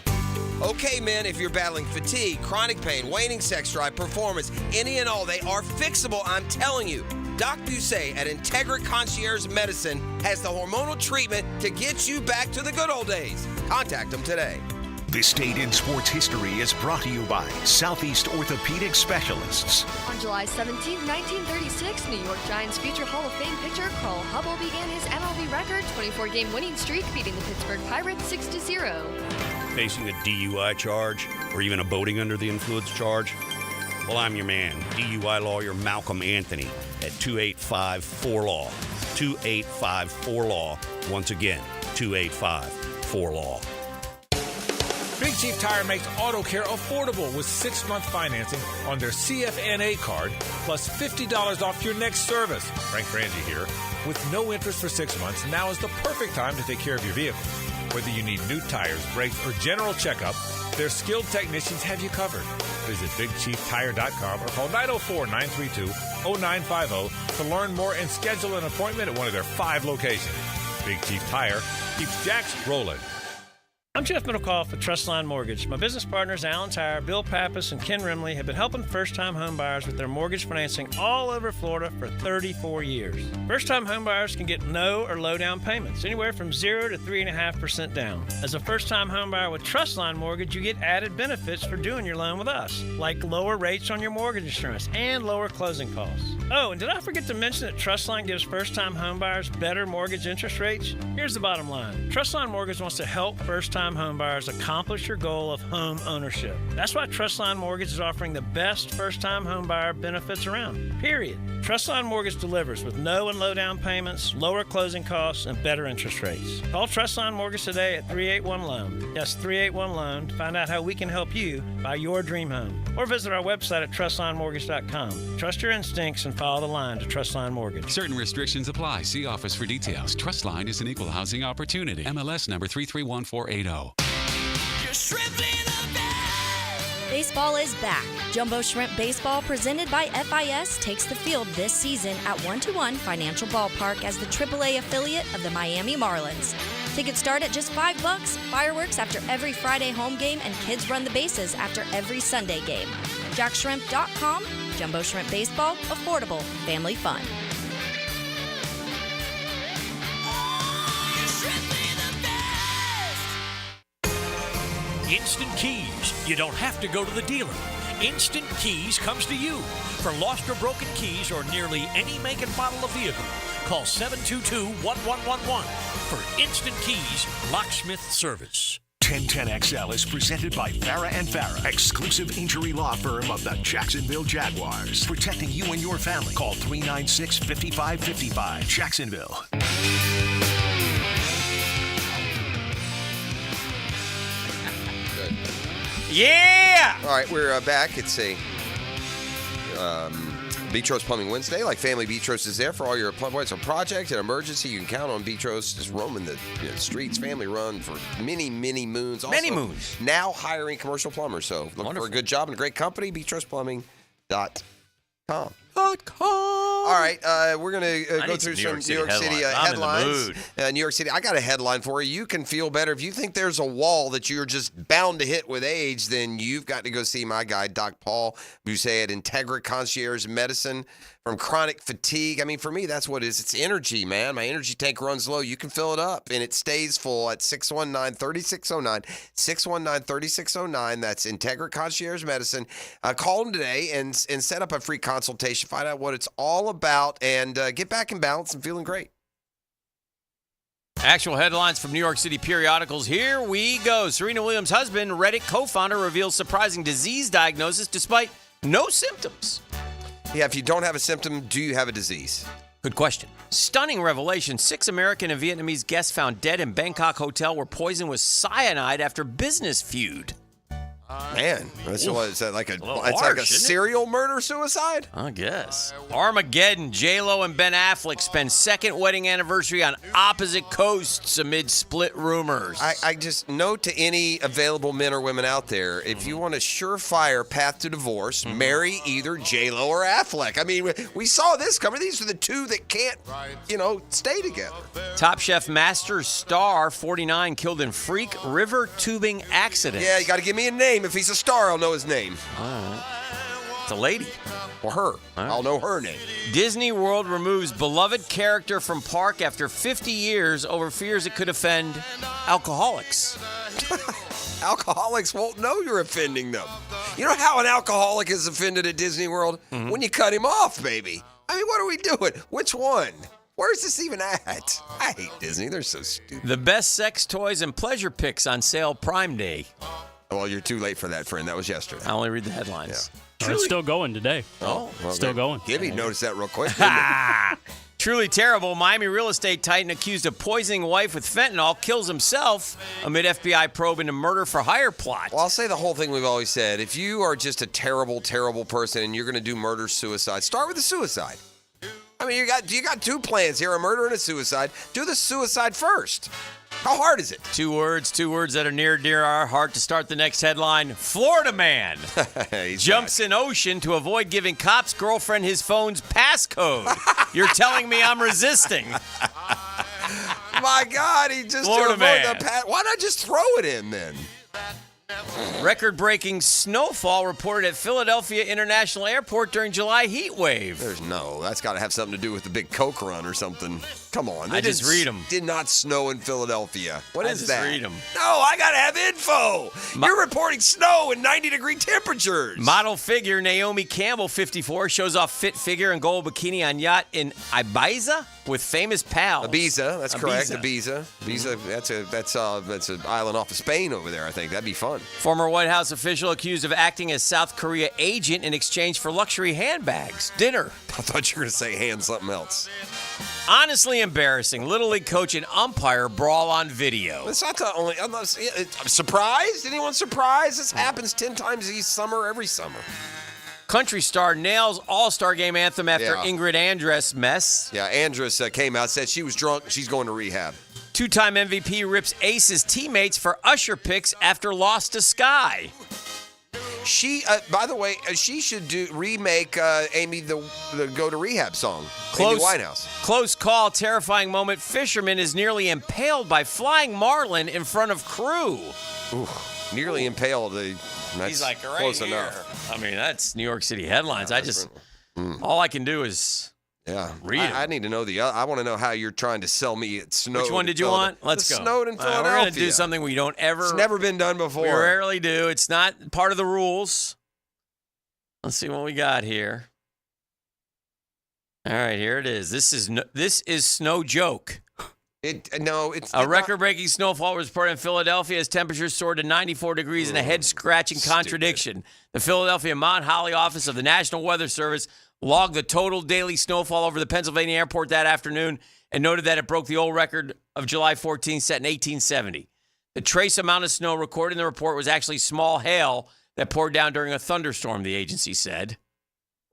Okay, men, if you're battling fatigue, chronic pain, waning sex drive, performance, any and all, they are fixable, I'm telling you. Doc Busey at Integra Concierge Medicine has the hormonal treatment to get you back to the good old days. Contact them today. This date in sports history is brought to you by Southeast Orthopedic Specialists. On July 17, 1936, New York Giants future Hall of Fame pitcher Carl Hubbell began his MLB record 24-game winning streak, beating the Pittsburgh Pirates 6-0. facing a DUI charge or even a boating under the influence charge? Well, I'm your man, DUI lawyer Malcolm Anthony at 285-4LAW. 285-4LAW. Once again, 285-4LAW. Big Chief Tire makes auto care affordable with 6-month financing on their CFNA card, plus $50 off your next service. Frank Frangie here. With no interest for 6 months, now is the perfect time to take care of your vehicle. Whether you need new tires, brakes, or general checkup, their skilled technicians have you covered. Visit BigChiefTire.com or call 904-932-0950 to learn more and schedule an appointment at one of their 5 locations. Big Chief Tire keeps jacks rolling. I'm Jeff Middlecoff with Trustline Mortgage. My business partners, Alan Tyre, Bill Pappas, and Ken Rimley, have been helping first-time home buyers with their mortgage financing all over Florida for 34 years. First-time home buyers can get no or low down payments, anywhere from 0 to 3.5% down. As a first-time home buyer with Trustline Mortgage, you get added benefits for doing your loan with us, like lower rates on your mortgage insurance and lower closing costs. Oh, and did I forget to mention that Trustline gives first-time home buyers better mortgage interest rates? Here's the bottom line. Trustline Mortgage wants to help first-time home buyers accomplish your goal of home ownership. That's why Trustline Mortgage is offering the best first-time home buyer benefits around, period. Trustline Mortgage delivers with no and low down payments, lower closing costs, and better interest rates. Call Trustline Mortgage today at 381-LOAN. Yes, 381-LOAN to find out how we can help you buy your dream home. Or visit our website at TrustlineMortgage.com. Trust your instincts and follow the line to Trustline Mortgage. Certain restrictions apply. See office for details. Trustline is an equal housing opportunity. MLS number 331480. Baseball is back. Jumbo Shrimp Baseball, presented by FIS, takes the field this season at 1-1 Financial Ballpark as the AAA affiliate of the Miami Marlins. Tickets start at just $5, fireworks after every Friday home game, and kids run the bases after every Sunday game. JackShrimp.com. Jumbo Shrimp Baseball, affordable, family fun. Instant Keys. You don't have to go to the dealer. Instant Keys comes to you. For lost or broken keys or nearly any make and model of vehicle, call 722-1111 for Instant Keys locksmith service. 1010XL is presented by Farah and Farah, exclusive injury law firm of the Jacksonville Jaguars. Protecting you and your family. Call 396-5555. Jacksonville. Yeah! All right, we're back. It's a Beach Roast Plumbing Wednesday. Like Family Beach Roast is there for all your plumbing projects and emergency. You can count on Beach Roast just roaming the streets, family run for many, many moons. Also, many moons. Now hiring commercial plumbers. So looking for a good job and a great company, beachroastplumbing.com. All right, we're going to go through some New York City headlines. New York City, I got a headline for you. You can feel better. If you think there's a wall that you're just bound to hit with age, then you've got to go see my guy, Doc Paul Bousset at Integra Concierge Medicine. From chronic fatigue. I mean, for me, that's what it is. It's energy, man. My energy tank runs low. You can fill it up, and it stays full at 619-3609. 619-3609. That's Integra Concierge Medicine. Call them today and set up a free consultation. Find out what it's all about and get back in balance and feeling great. Actual headlines from New York City periodicals. Here we go. Serena Williams' husband, Reddit co-founder, reveals surprising disease diagnosis despite no symptoms. Yeah, if you don't have a symptom, do you have a disease? Good question. Stunning revelation. 6 American and Vietnamese guests found dead in Bangkok hotel were poisoned with cyanide after business feud. Man, is that like it's like a serial murder-suicide? I guess. Armageddon. J-Lo and Ben Affleck spend second wedding anniversary on opposite coasts amid split rumors. I just note to any available men or women out there, if you want a surefire path to divorce, marry either J-Lo or Affleck. I mean, we saw this coming. These are the two that can't, stay together. Top Chef Master Star 49 killed in freak river tubing accident. Yeah, you got to give me a name. If he's a star, I'll know his name. All right. It's a lady. Or her. Right. I'll know her name. Disney World removes beloved character from park after 50 years over fears it could offend alcoholics. Alcoholics won't know you're offending them. You know how an alcoholic is offended at Disney World? Mm-hmm. When you cut him off, baby. I mean, what are we doing? Which one? Where's this even at? I hate Disney. They're so stupid. The best sex toys and pleasure picks on sale Prime Day. Well, you're too late for that, friend. That was yesterday. I only read the headlines. Yeah. It's still going today. Well, still going. Gibby noticed that real quick. Didn't he? Truly terrible. Miami real estate titan accused of poisoning wife with fentanyl kills himself amid FBI probe into murder for hire plot. Well, I'll say the whole thing we've always said. If you are just a terrible, terrible person and you're going to do murder-suicide, start with the suicide. I mean, you got two plans here, a murder and a suicide. Do the suicide first. How hard is it? Two words that are near and dear our heart to start the next headline. Florida man jumps in ocean to avoid giving cop's girlfriend his phone's passcode. You're telling me I'm resisting. My God, he just Florida man. Why not just throw it in then? Record-breaking snowfall reported at Philadelphia International Airport during July heat wave. That's got to have something to do with the big Coke run or something. Come on. I just read them. Did not snow in Philadelphia. What is that? I just read them. No, I got to have info. You're reporting snow and 90-degree temperatures. Model figure Naomi Campbell, 54, shows off fit figure and gold bikini on yacht in Ibiza with famous pals. Ibiza, that's correct. Ibiza, that's an island off of Spain over there, I think. That'd be fun. Former White House official accused of acting as South Korea agent in exchange for luxury handbags. Dinner. I thought you were going to say hand something else. Honestly embarrassing. Little League coach and umpire brawl on video. It's not the only. I'm surprised? Anyone surprised? This happens 10 times every summer. Country star nails All-Star game anthem after Ingrid Andress mess. Yeah, Andress came out, said she was drunk. She's going to rehab. Two-time MVP rips Aces teammates for Usher picks after loss to Sky. She, by the way, she should remake Amy the Go to Rehab song. Amy Winehouse. Close call, terrifying moment. Fisherman is nearly impaled by flying marlin in front of crew. Ooh, nearly impaled. He's like right close here. enough. I mean, that's New York City headlines. All I can do is read it. I need to know I want to know how you're trying to sell me at Snowden. Which one did you want? Let's go. Snowed in Philadelphia. We're going to do something we don't ever. It's never been done before. We rarely do. It's not part of the rules. Let's see what we got here. All right, here it is. This is Snow Joke. It's a record-breaking snowfall was reported in Philadelphia as temperatures soared to 94 degrees in a head-scratching contradiction. The Philadelphia Mount Holly office of the National Weather Service logged the total daily snowfall over the Pennsylvania airport that afternoon and noted that it broke the old record of July 14 set in 1870. The trace amount of snow recorded in the report was actually small hail that poured down during a thunderstorm, the agency said.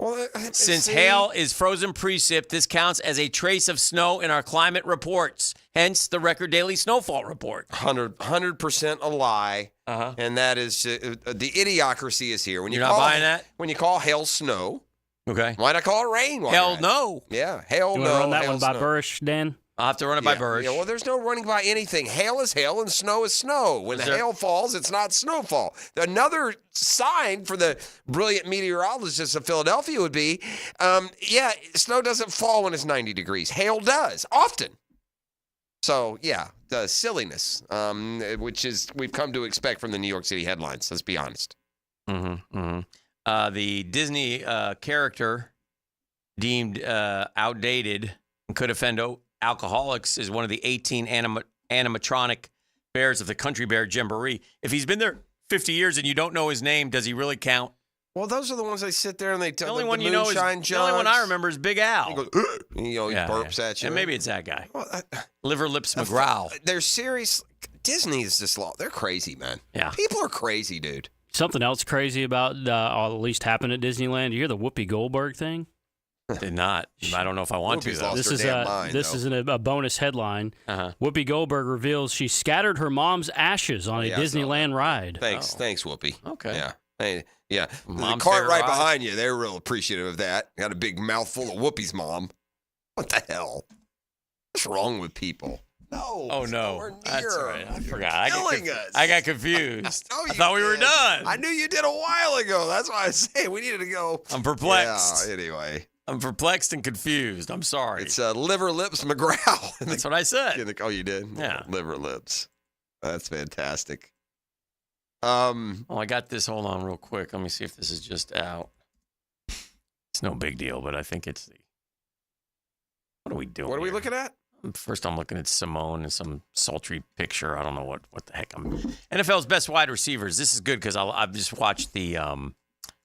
Well, since hail is frozen precip, this counts as a trace of snow in our climate reports. Hence, the record daily snowfall report. 100% a lie. And that is the idiocracy is here. When You're not buying that? When you call hail snow, okay, why not call it rain? Hell no. Yeah, hail you no. Want to run that hail one by snow. Burrish, Dan? I'll have to run it by Burrish. Yeah, well, there's no running by anything. Hail is hail and snow is snow. When the hail falls, it's not snowfall. Another sign for the brilliant meteorologists of Philadelphia would be, snow doesn't fall when it's 90 degrees. Hail does, often. So, the silliness, which is we've come to expect from the New York City headlines, let's be honest. The Disney character deemed outdated and could offend alcoholics is one of the 18 animatronic bears of the Country Bear Jamboree. If he's been there 50 years and you don't know his name, does he really count? Well, those are the ones they sit there and they tell the only one the you know is moonshine the only one I remember is Big Al. He goes, he burps at you. And maybe it's that guy. Liver Lips McGraw. They're serious. Disney is just they're crazy, man. Yeah. People are crazy, dude. Something else crazy about, or at least happened at Disneyland. You hear the Whoopi Goldberg thing? Did not. I don't know if I want to, though. This is a bonus headline. Whoopi Goldberg reveals she scattered her mom's ashes on a Disneyland ride. Thanks, Whoopi. Okay. Yeah. Hey, the Mom's cart favorite right ride. behind you, they're real appreciative of that. Got a big mouthful of Whoopi's mom. What the hell? What's wrong with people? No. Oh, no. That's right. I forgot. Killing us. I got confused. I thought we were done. I knew you did a while ago. That's why I say we needed to go. I'm perplexed. Yeah, anyway. I'm perplexed and confused. I'm sorry. It's Liver Lips McGraw. That's what I said. Oh, you did? Yeah. Liver Lips. That's fantastic. I got this. Hold on real quick. Let me see if this is just out. It's no big deal, but I think it's What are we doing? What are we looking at? First, I'm looking at Simone and some sultry picture. I don't know what the heck NFL's best wide receivers. This is good because I've just watched the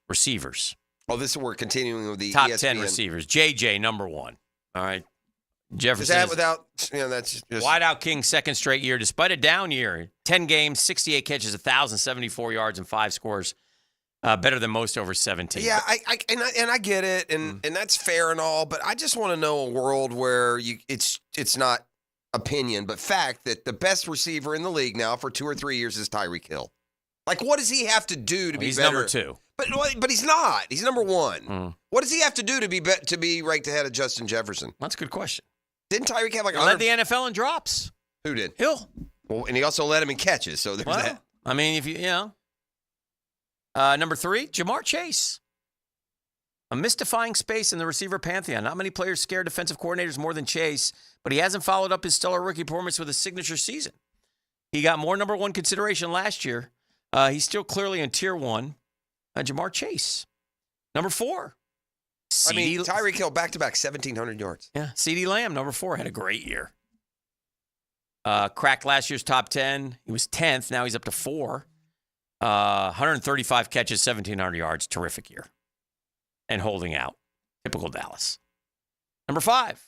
receivers. Oh, we're continuing with the top ESPN. 10 receivers. JJ, number 1. All right. Jefferson. Is that without, that's just. Wideout King, second straight year, despite a down year. 10 games, 68 catches, 1,074 yards, and 5 scores. Better than most over 17. Yeah, I get it, and that's fair and all, but I just want to know a world where it's not opinion, but fact that the best receiver in the league now for 2 or 3 years is Tyreek Hill. Like, what does he have to do to be he's better? Number 2. But he's not. He's number 1. What does he have to do to be ranked ahead of Justin Jefferson? That's a good question. Didn't Tyreek have like he led the NFL in drops? Who did? Hill. Well, and he also led him in catches. So there's that. I mean, if you know. Number 3, Jamar Chase. A mystifying space in the receiver pantheon. Not many players scare defensive coordinators more than Chase, but he hasn't followed up his stellar rookie performance with a signature season. He got more number 1 consideration last year. He's still clearly in tier 1. Jamar Chase. Number 4. Tyreek Hill back-to-back 1,700 yards. Yeah. CeeDee Lamb, number 4, had a great year. Cracked last year's top 10. He was 10th. Now he's up to 4. 135 catches, 1,700 yards. Terrific year. And holding out. Typical Dallas. Number 5.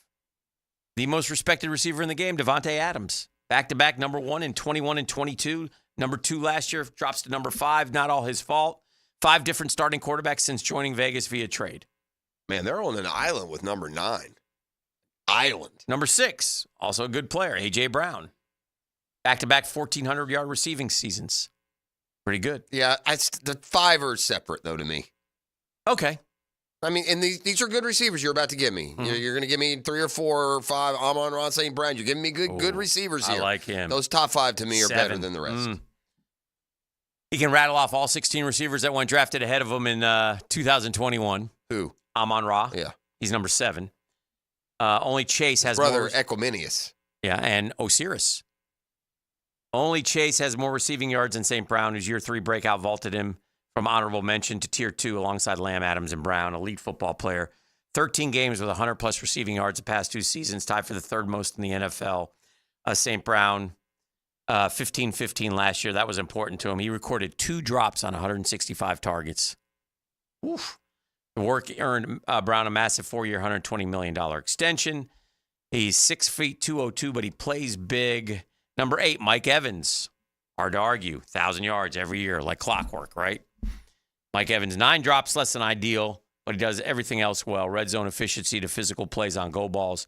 The most respected receiver in the game, Devontae Adams. Back-to-back number 1 in 21 and 22. Number 2 last year. Drops to number 5. Not all his fault. 5 different starting quarterbacks since joining Vegas via trade. Man, they're on an island with number 9. Island. Number 6, also a good player, A.J. Brown. Back-to-back 1,400-yard receiving seasons. Pretty good. Yeah, the 5 are separate, though, to me. Okay. I mean, and these are good receivers you're about to give me. Mm-hmm. You're going to give me 3 or 4 or 5. Amon-Ra St. Brown. You're giving me good receivers here. I like him. Those top 5 to me are 7. better than the rest. He can rattle off all 16 receivers that went drafted ahead of him in 2021. Who? Amon-Ra. Yeah. He's number 7. Only Chase has brother Equiminius. Yeah, and Osiris. Only Chase has more receiving yards than St. Brown, whose year 3 breakout vaulted him from honorable mention to tier 2 alongside Lamb, Adams, and Brown. Elite football player. 13 games with 100-plus receiving yards the past 2 seasons, tied for the 3rd most in the NFL. St. Brown, 15-15 last year. That was important to him. He recorded 2 drops on 165 targets. Oof. The work earned Brown a massive 4-year, $120 million extension. He's 6 feet, 202, but he plays big. Number 8, Mike Evans. Hard to argue. 1,000 yards every year, like clockwork, right? Mike Evans, 9 drops, less than ideal, but he does everything else well. Red zone efficiency to physical plays on goal balls.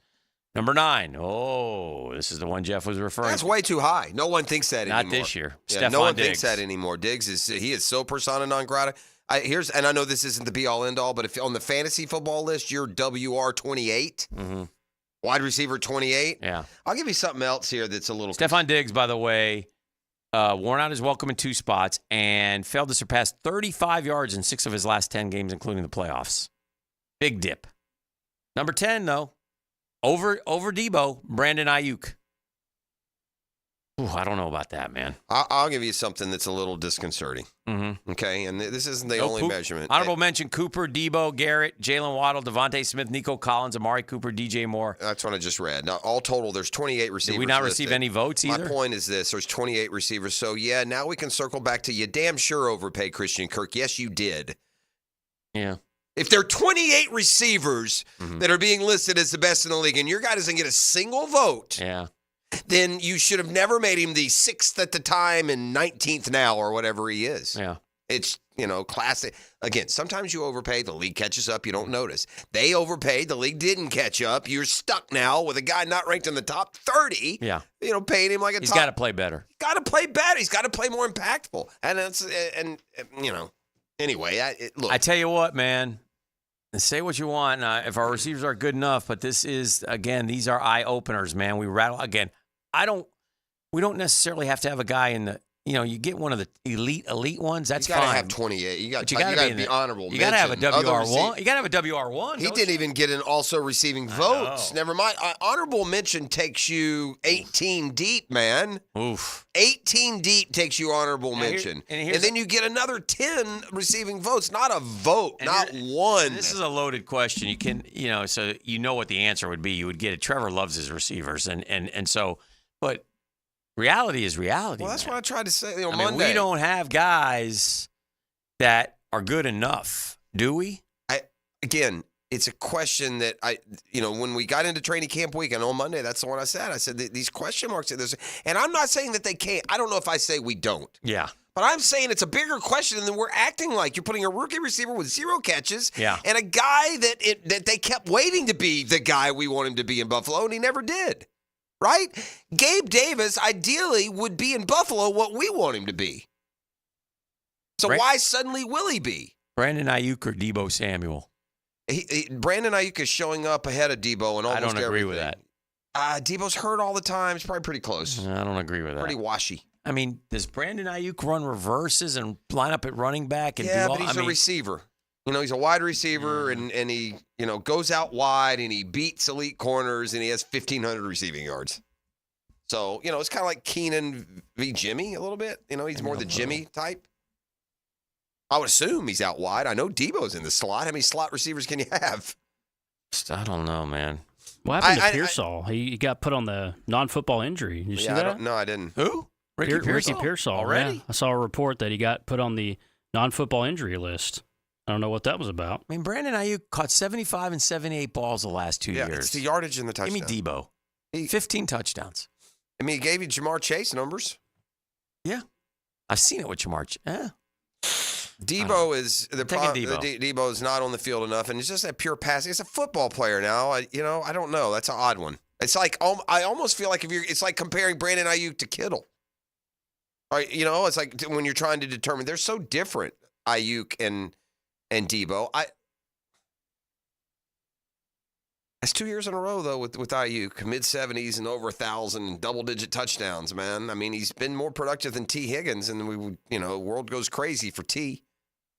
Number 9. Oh, this is the one Jeff was referring to. That's way too high. No one thinks that anymore. Not this year. Yeah, no one thinks that anymore. Diggs is so persona non grata. And I know this isn't the be all end all, but if on the fantasy football list you're WR 28, wide receiver 28. Yeah, I'll give you something else here that's a little. Stephon Diggs, by the way, worn out his welcome in 2 spots and failed to surpass 35 yards in 6 of his last 10 games, including the playoffs. Big dip. Number 10 though, over Debo, Brandon Ayuk. Ooh, I don't know about that, man. I'll give you something that's a little disconcerting. Okay, and this isn't the only measurement. Honorable mention: Cooper, Debo, Garrett, Jalen Waddle, Devontae Smith, Nico Collins, Amari Cooper, DJ Moore. That's what I just read. Now, all total, there's 28 receivers. Did we not receive any votes either? My point is this: there's 28 receivers. So yeah, now we can circle back to you. Damn sure overpaid Christian Kirk. Yes, you did. Yeah. If there are 28 receivers that are being listed as the best in the league, and your guy doesn't get a single vote, then you should have never made him the 6th at the time and 19th now or whatever he is. Yeah. It's, classic. Again, sometimes you overpay, the league catches up, you don't notice. They overpaid, the league didn't catch up. You're stuck now with a guy not ranked in the top 30. Yeah. Paying him like a He's got to play better. He's got to play better. He's got to play more impactful. Anyway, look. I tell you what, man. Say what you want if our receivers are good enough, but this is, again, these are eye openers, man. We rattle again. We don't necessarily have to have a guy in the you get one of the elite ones. That's you gotta fine. have 28. You got gotta to be honorable. You got to have a mention. WR1. You got to have a WR1. He didn't even get an also receiving votes. Never mind. Honorable mention takes you 18 deep, man. Oof. 18 deep takes you honorable mention. And then you get another 10 receiving votes. Not a vote. Not one. This is a loaded question. You can, so you know what the answer would be. You would get it. Trevor loves his receivers. And so, but reality is reality. Well, that's what I tried to say on Monday. Monday. We don't have guys that are good enough, do we? Again, it's a question that when we got into training camp weekend on Monday, that's the one I said. I said these question marks. And I'm not saying that they can't. I don't know if I say we don't. Yeah. But I'm saying it's a bigger question than we're acting like. You're putting a rookie receiver with 0 catches and a guy that they kept waiting to be the guy we want him to be in Buffalo, and he never did. Right? Gabe Davis, ideally, would be in Buffalo what we want him to be. So why suddenly will he be? Brandon Ayuk or Deebo Samuel? Brandon Ayuk is showing up ahead of Deebo and almost everything. I don't agree with that. Deebo's hurt all the time. It's probably pretty close. I don't agree with that. Pretty washy. I mean, does Brandon Ayuk run reverses and line up at running back? And but he's a receiver. He's a wide receiver, and he, goes out wide, and he beats elite corners, and he has 1,500 receiving yards. So, it's kind of like Keenan v. Jimmy a little bit. He's more the Jimmy type. I would assume he's out wide. I know Deebo's in the slot. How many slot receivers can you have? I don't know, man. What happened to Pearsall? He got put on the non-football injury. Did you see that? No, I didn't. Who? Ricky Pearsall. Already? Yeah. I saw a report that he got put on the non-football injury list. I don't know what that was about. I mean, Brandon Ayuk caught 75 and 78 balls the last 2 years. It's the yardage and the touchdown. Give me Deebo. 15 touchdowns. I mean, he gave you Jamar Chase numbers. Yeah. I've seen it with Jamar Chase. Yeah. Deebo is the problem. Deebo is not on the field enough, and it's just that pure passing. It's a football player now. I don't know. That's an odd one. It's like I almost feel like it's like comparing Brandon Ayuk to Kittle. It's like when you're trying to determine they're so different, Ayuk and Deebo. That's 2 years in a row though with Ayuk, mid-70s and over 1,000 double-digit touchdowns. Man, I mean he's been more productive than T. Higgins, and world goes crazy for T.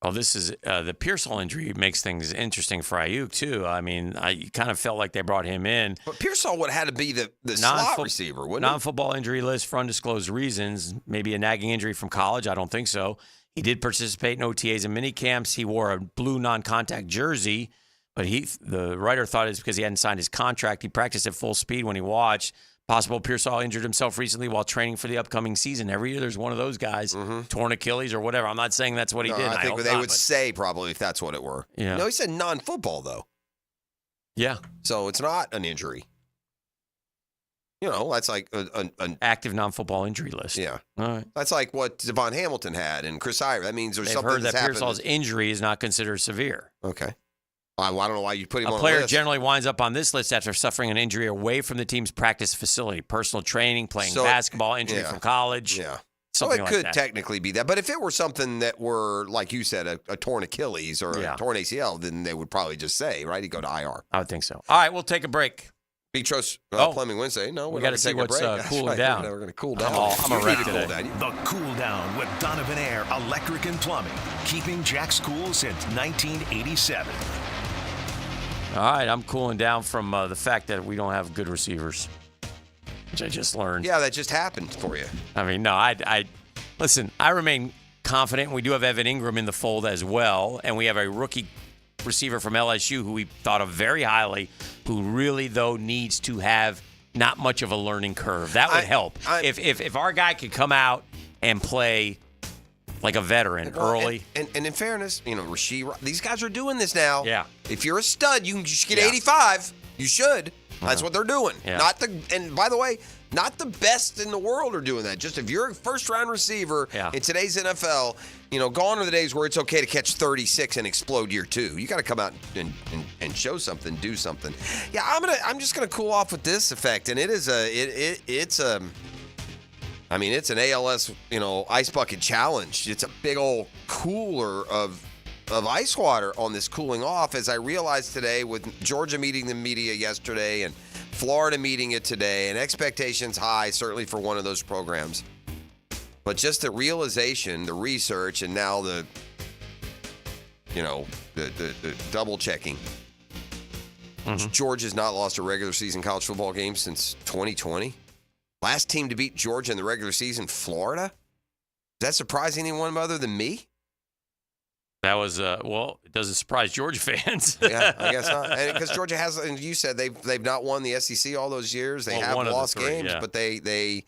Oh, this is the Pearsall injury makes things interesting for Ayuk too. I mean, I kind of felt like they brought him in. But Pearsall would have had to be the slot receiver, wouldn't he? Non-football injury list for undisclosed reasons. Maybe a nagging injury from college. I don't think so. He did participate in OTAs and mini camps. He wore a blue non-contact jersey, but the writer thought it's because he hadn't signed his contract. He practiced at full speed when he watched. Possible Pearsall injured himself recently while training for the upcoming season. Every year there's one of those guys, torn Achilles or whatever. I'm not saying that's what he did. I think they would say probably if that's what it were. Yeah. No, he said non-football, though. Yeah. So it's not an injury. That's like an active non-football injury list. Yeah. All right. That's like what Devon Hamilton had and Chris Iyer. That means there's something heard that that's Pearsall's injury is not considered severe. Okay. I don't know why you put him on the list. A player list. generally winds up on this list after suffering an injury away from the team's practice facility, personal training, playing basketball, injury from college. Yeah. Something it like could that. technically be that. But if it were something that were, like you said, a torn Achilles or a torn ACL, then they would probably just say, right, he'd go to IR. I would think so. All right, we'll take a break. Petros Plumbing Wednesday. No, we got to see what's cooling down. We're going to cool down. I'm a wreck today. The Cool Down with Donovan Air Electric and Plumbing, keeping Jack's cool since 1987. All right, I'm cooling down from the fact that we don't have good receivers, which I just learned. Yeah, that just happened for you. I mean, no, I listen, I remain confident. We do have Evan Ingram in the fold as well, and we have a rookie receiver from LSU who we thought of very highly, who really, though, needs to have not much of a learning curve. That would help. If our guy could come out and play like a veteran early. And in fairness, Rasheed, these guys are doing this now. Yeah. If you're a stud, you can just get 85. You should. That's what they're doing. Yeah. And by the way, not the best in the world are doing that. Just if you're a first-round receiver in today's NFL, gone are the days where it's okay to catch 36 and explode year two. You got to come out and show something, do something. Yeah, I'm just gonna cool off with this effect, and it is it's an ALS, ice bucket challenge. It's a big old cooler of ice water on this cooling off, as I realized today with Georgia meeting the media yesterday and Florida meeting it today, and expectations high, certainly for one of those programs. But just the realization, the research, and now the double checking. Georgia's not lost a regular season college football game since 2020. Last team to beat Georgia in the regular season, Florida. Does that surprise anyone other than me? That was it doesn't surprise Georgia fans. Yeah, I guess not. Because Georgia has, and you said they've not won the SEC all those years. They have lost games, but they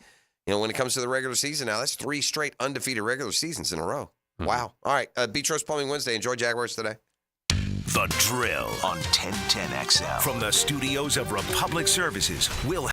when it comes to the regular season now, that's 3 straight undefeated regular seasons in a row. Wow. All right, Beach Roast Plumbing Wednesday. Enjoy Jaguars today. The Drill on 1010XL. From the studios of Republic Services, we'll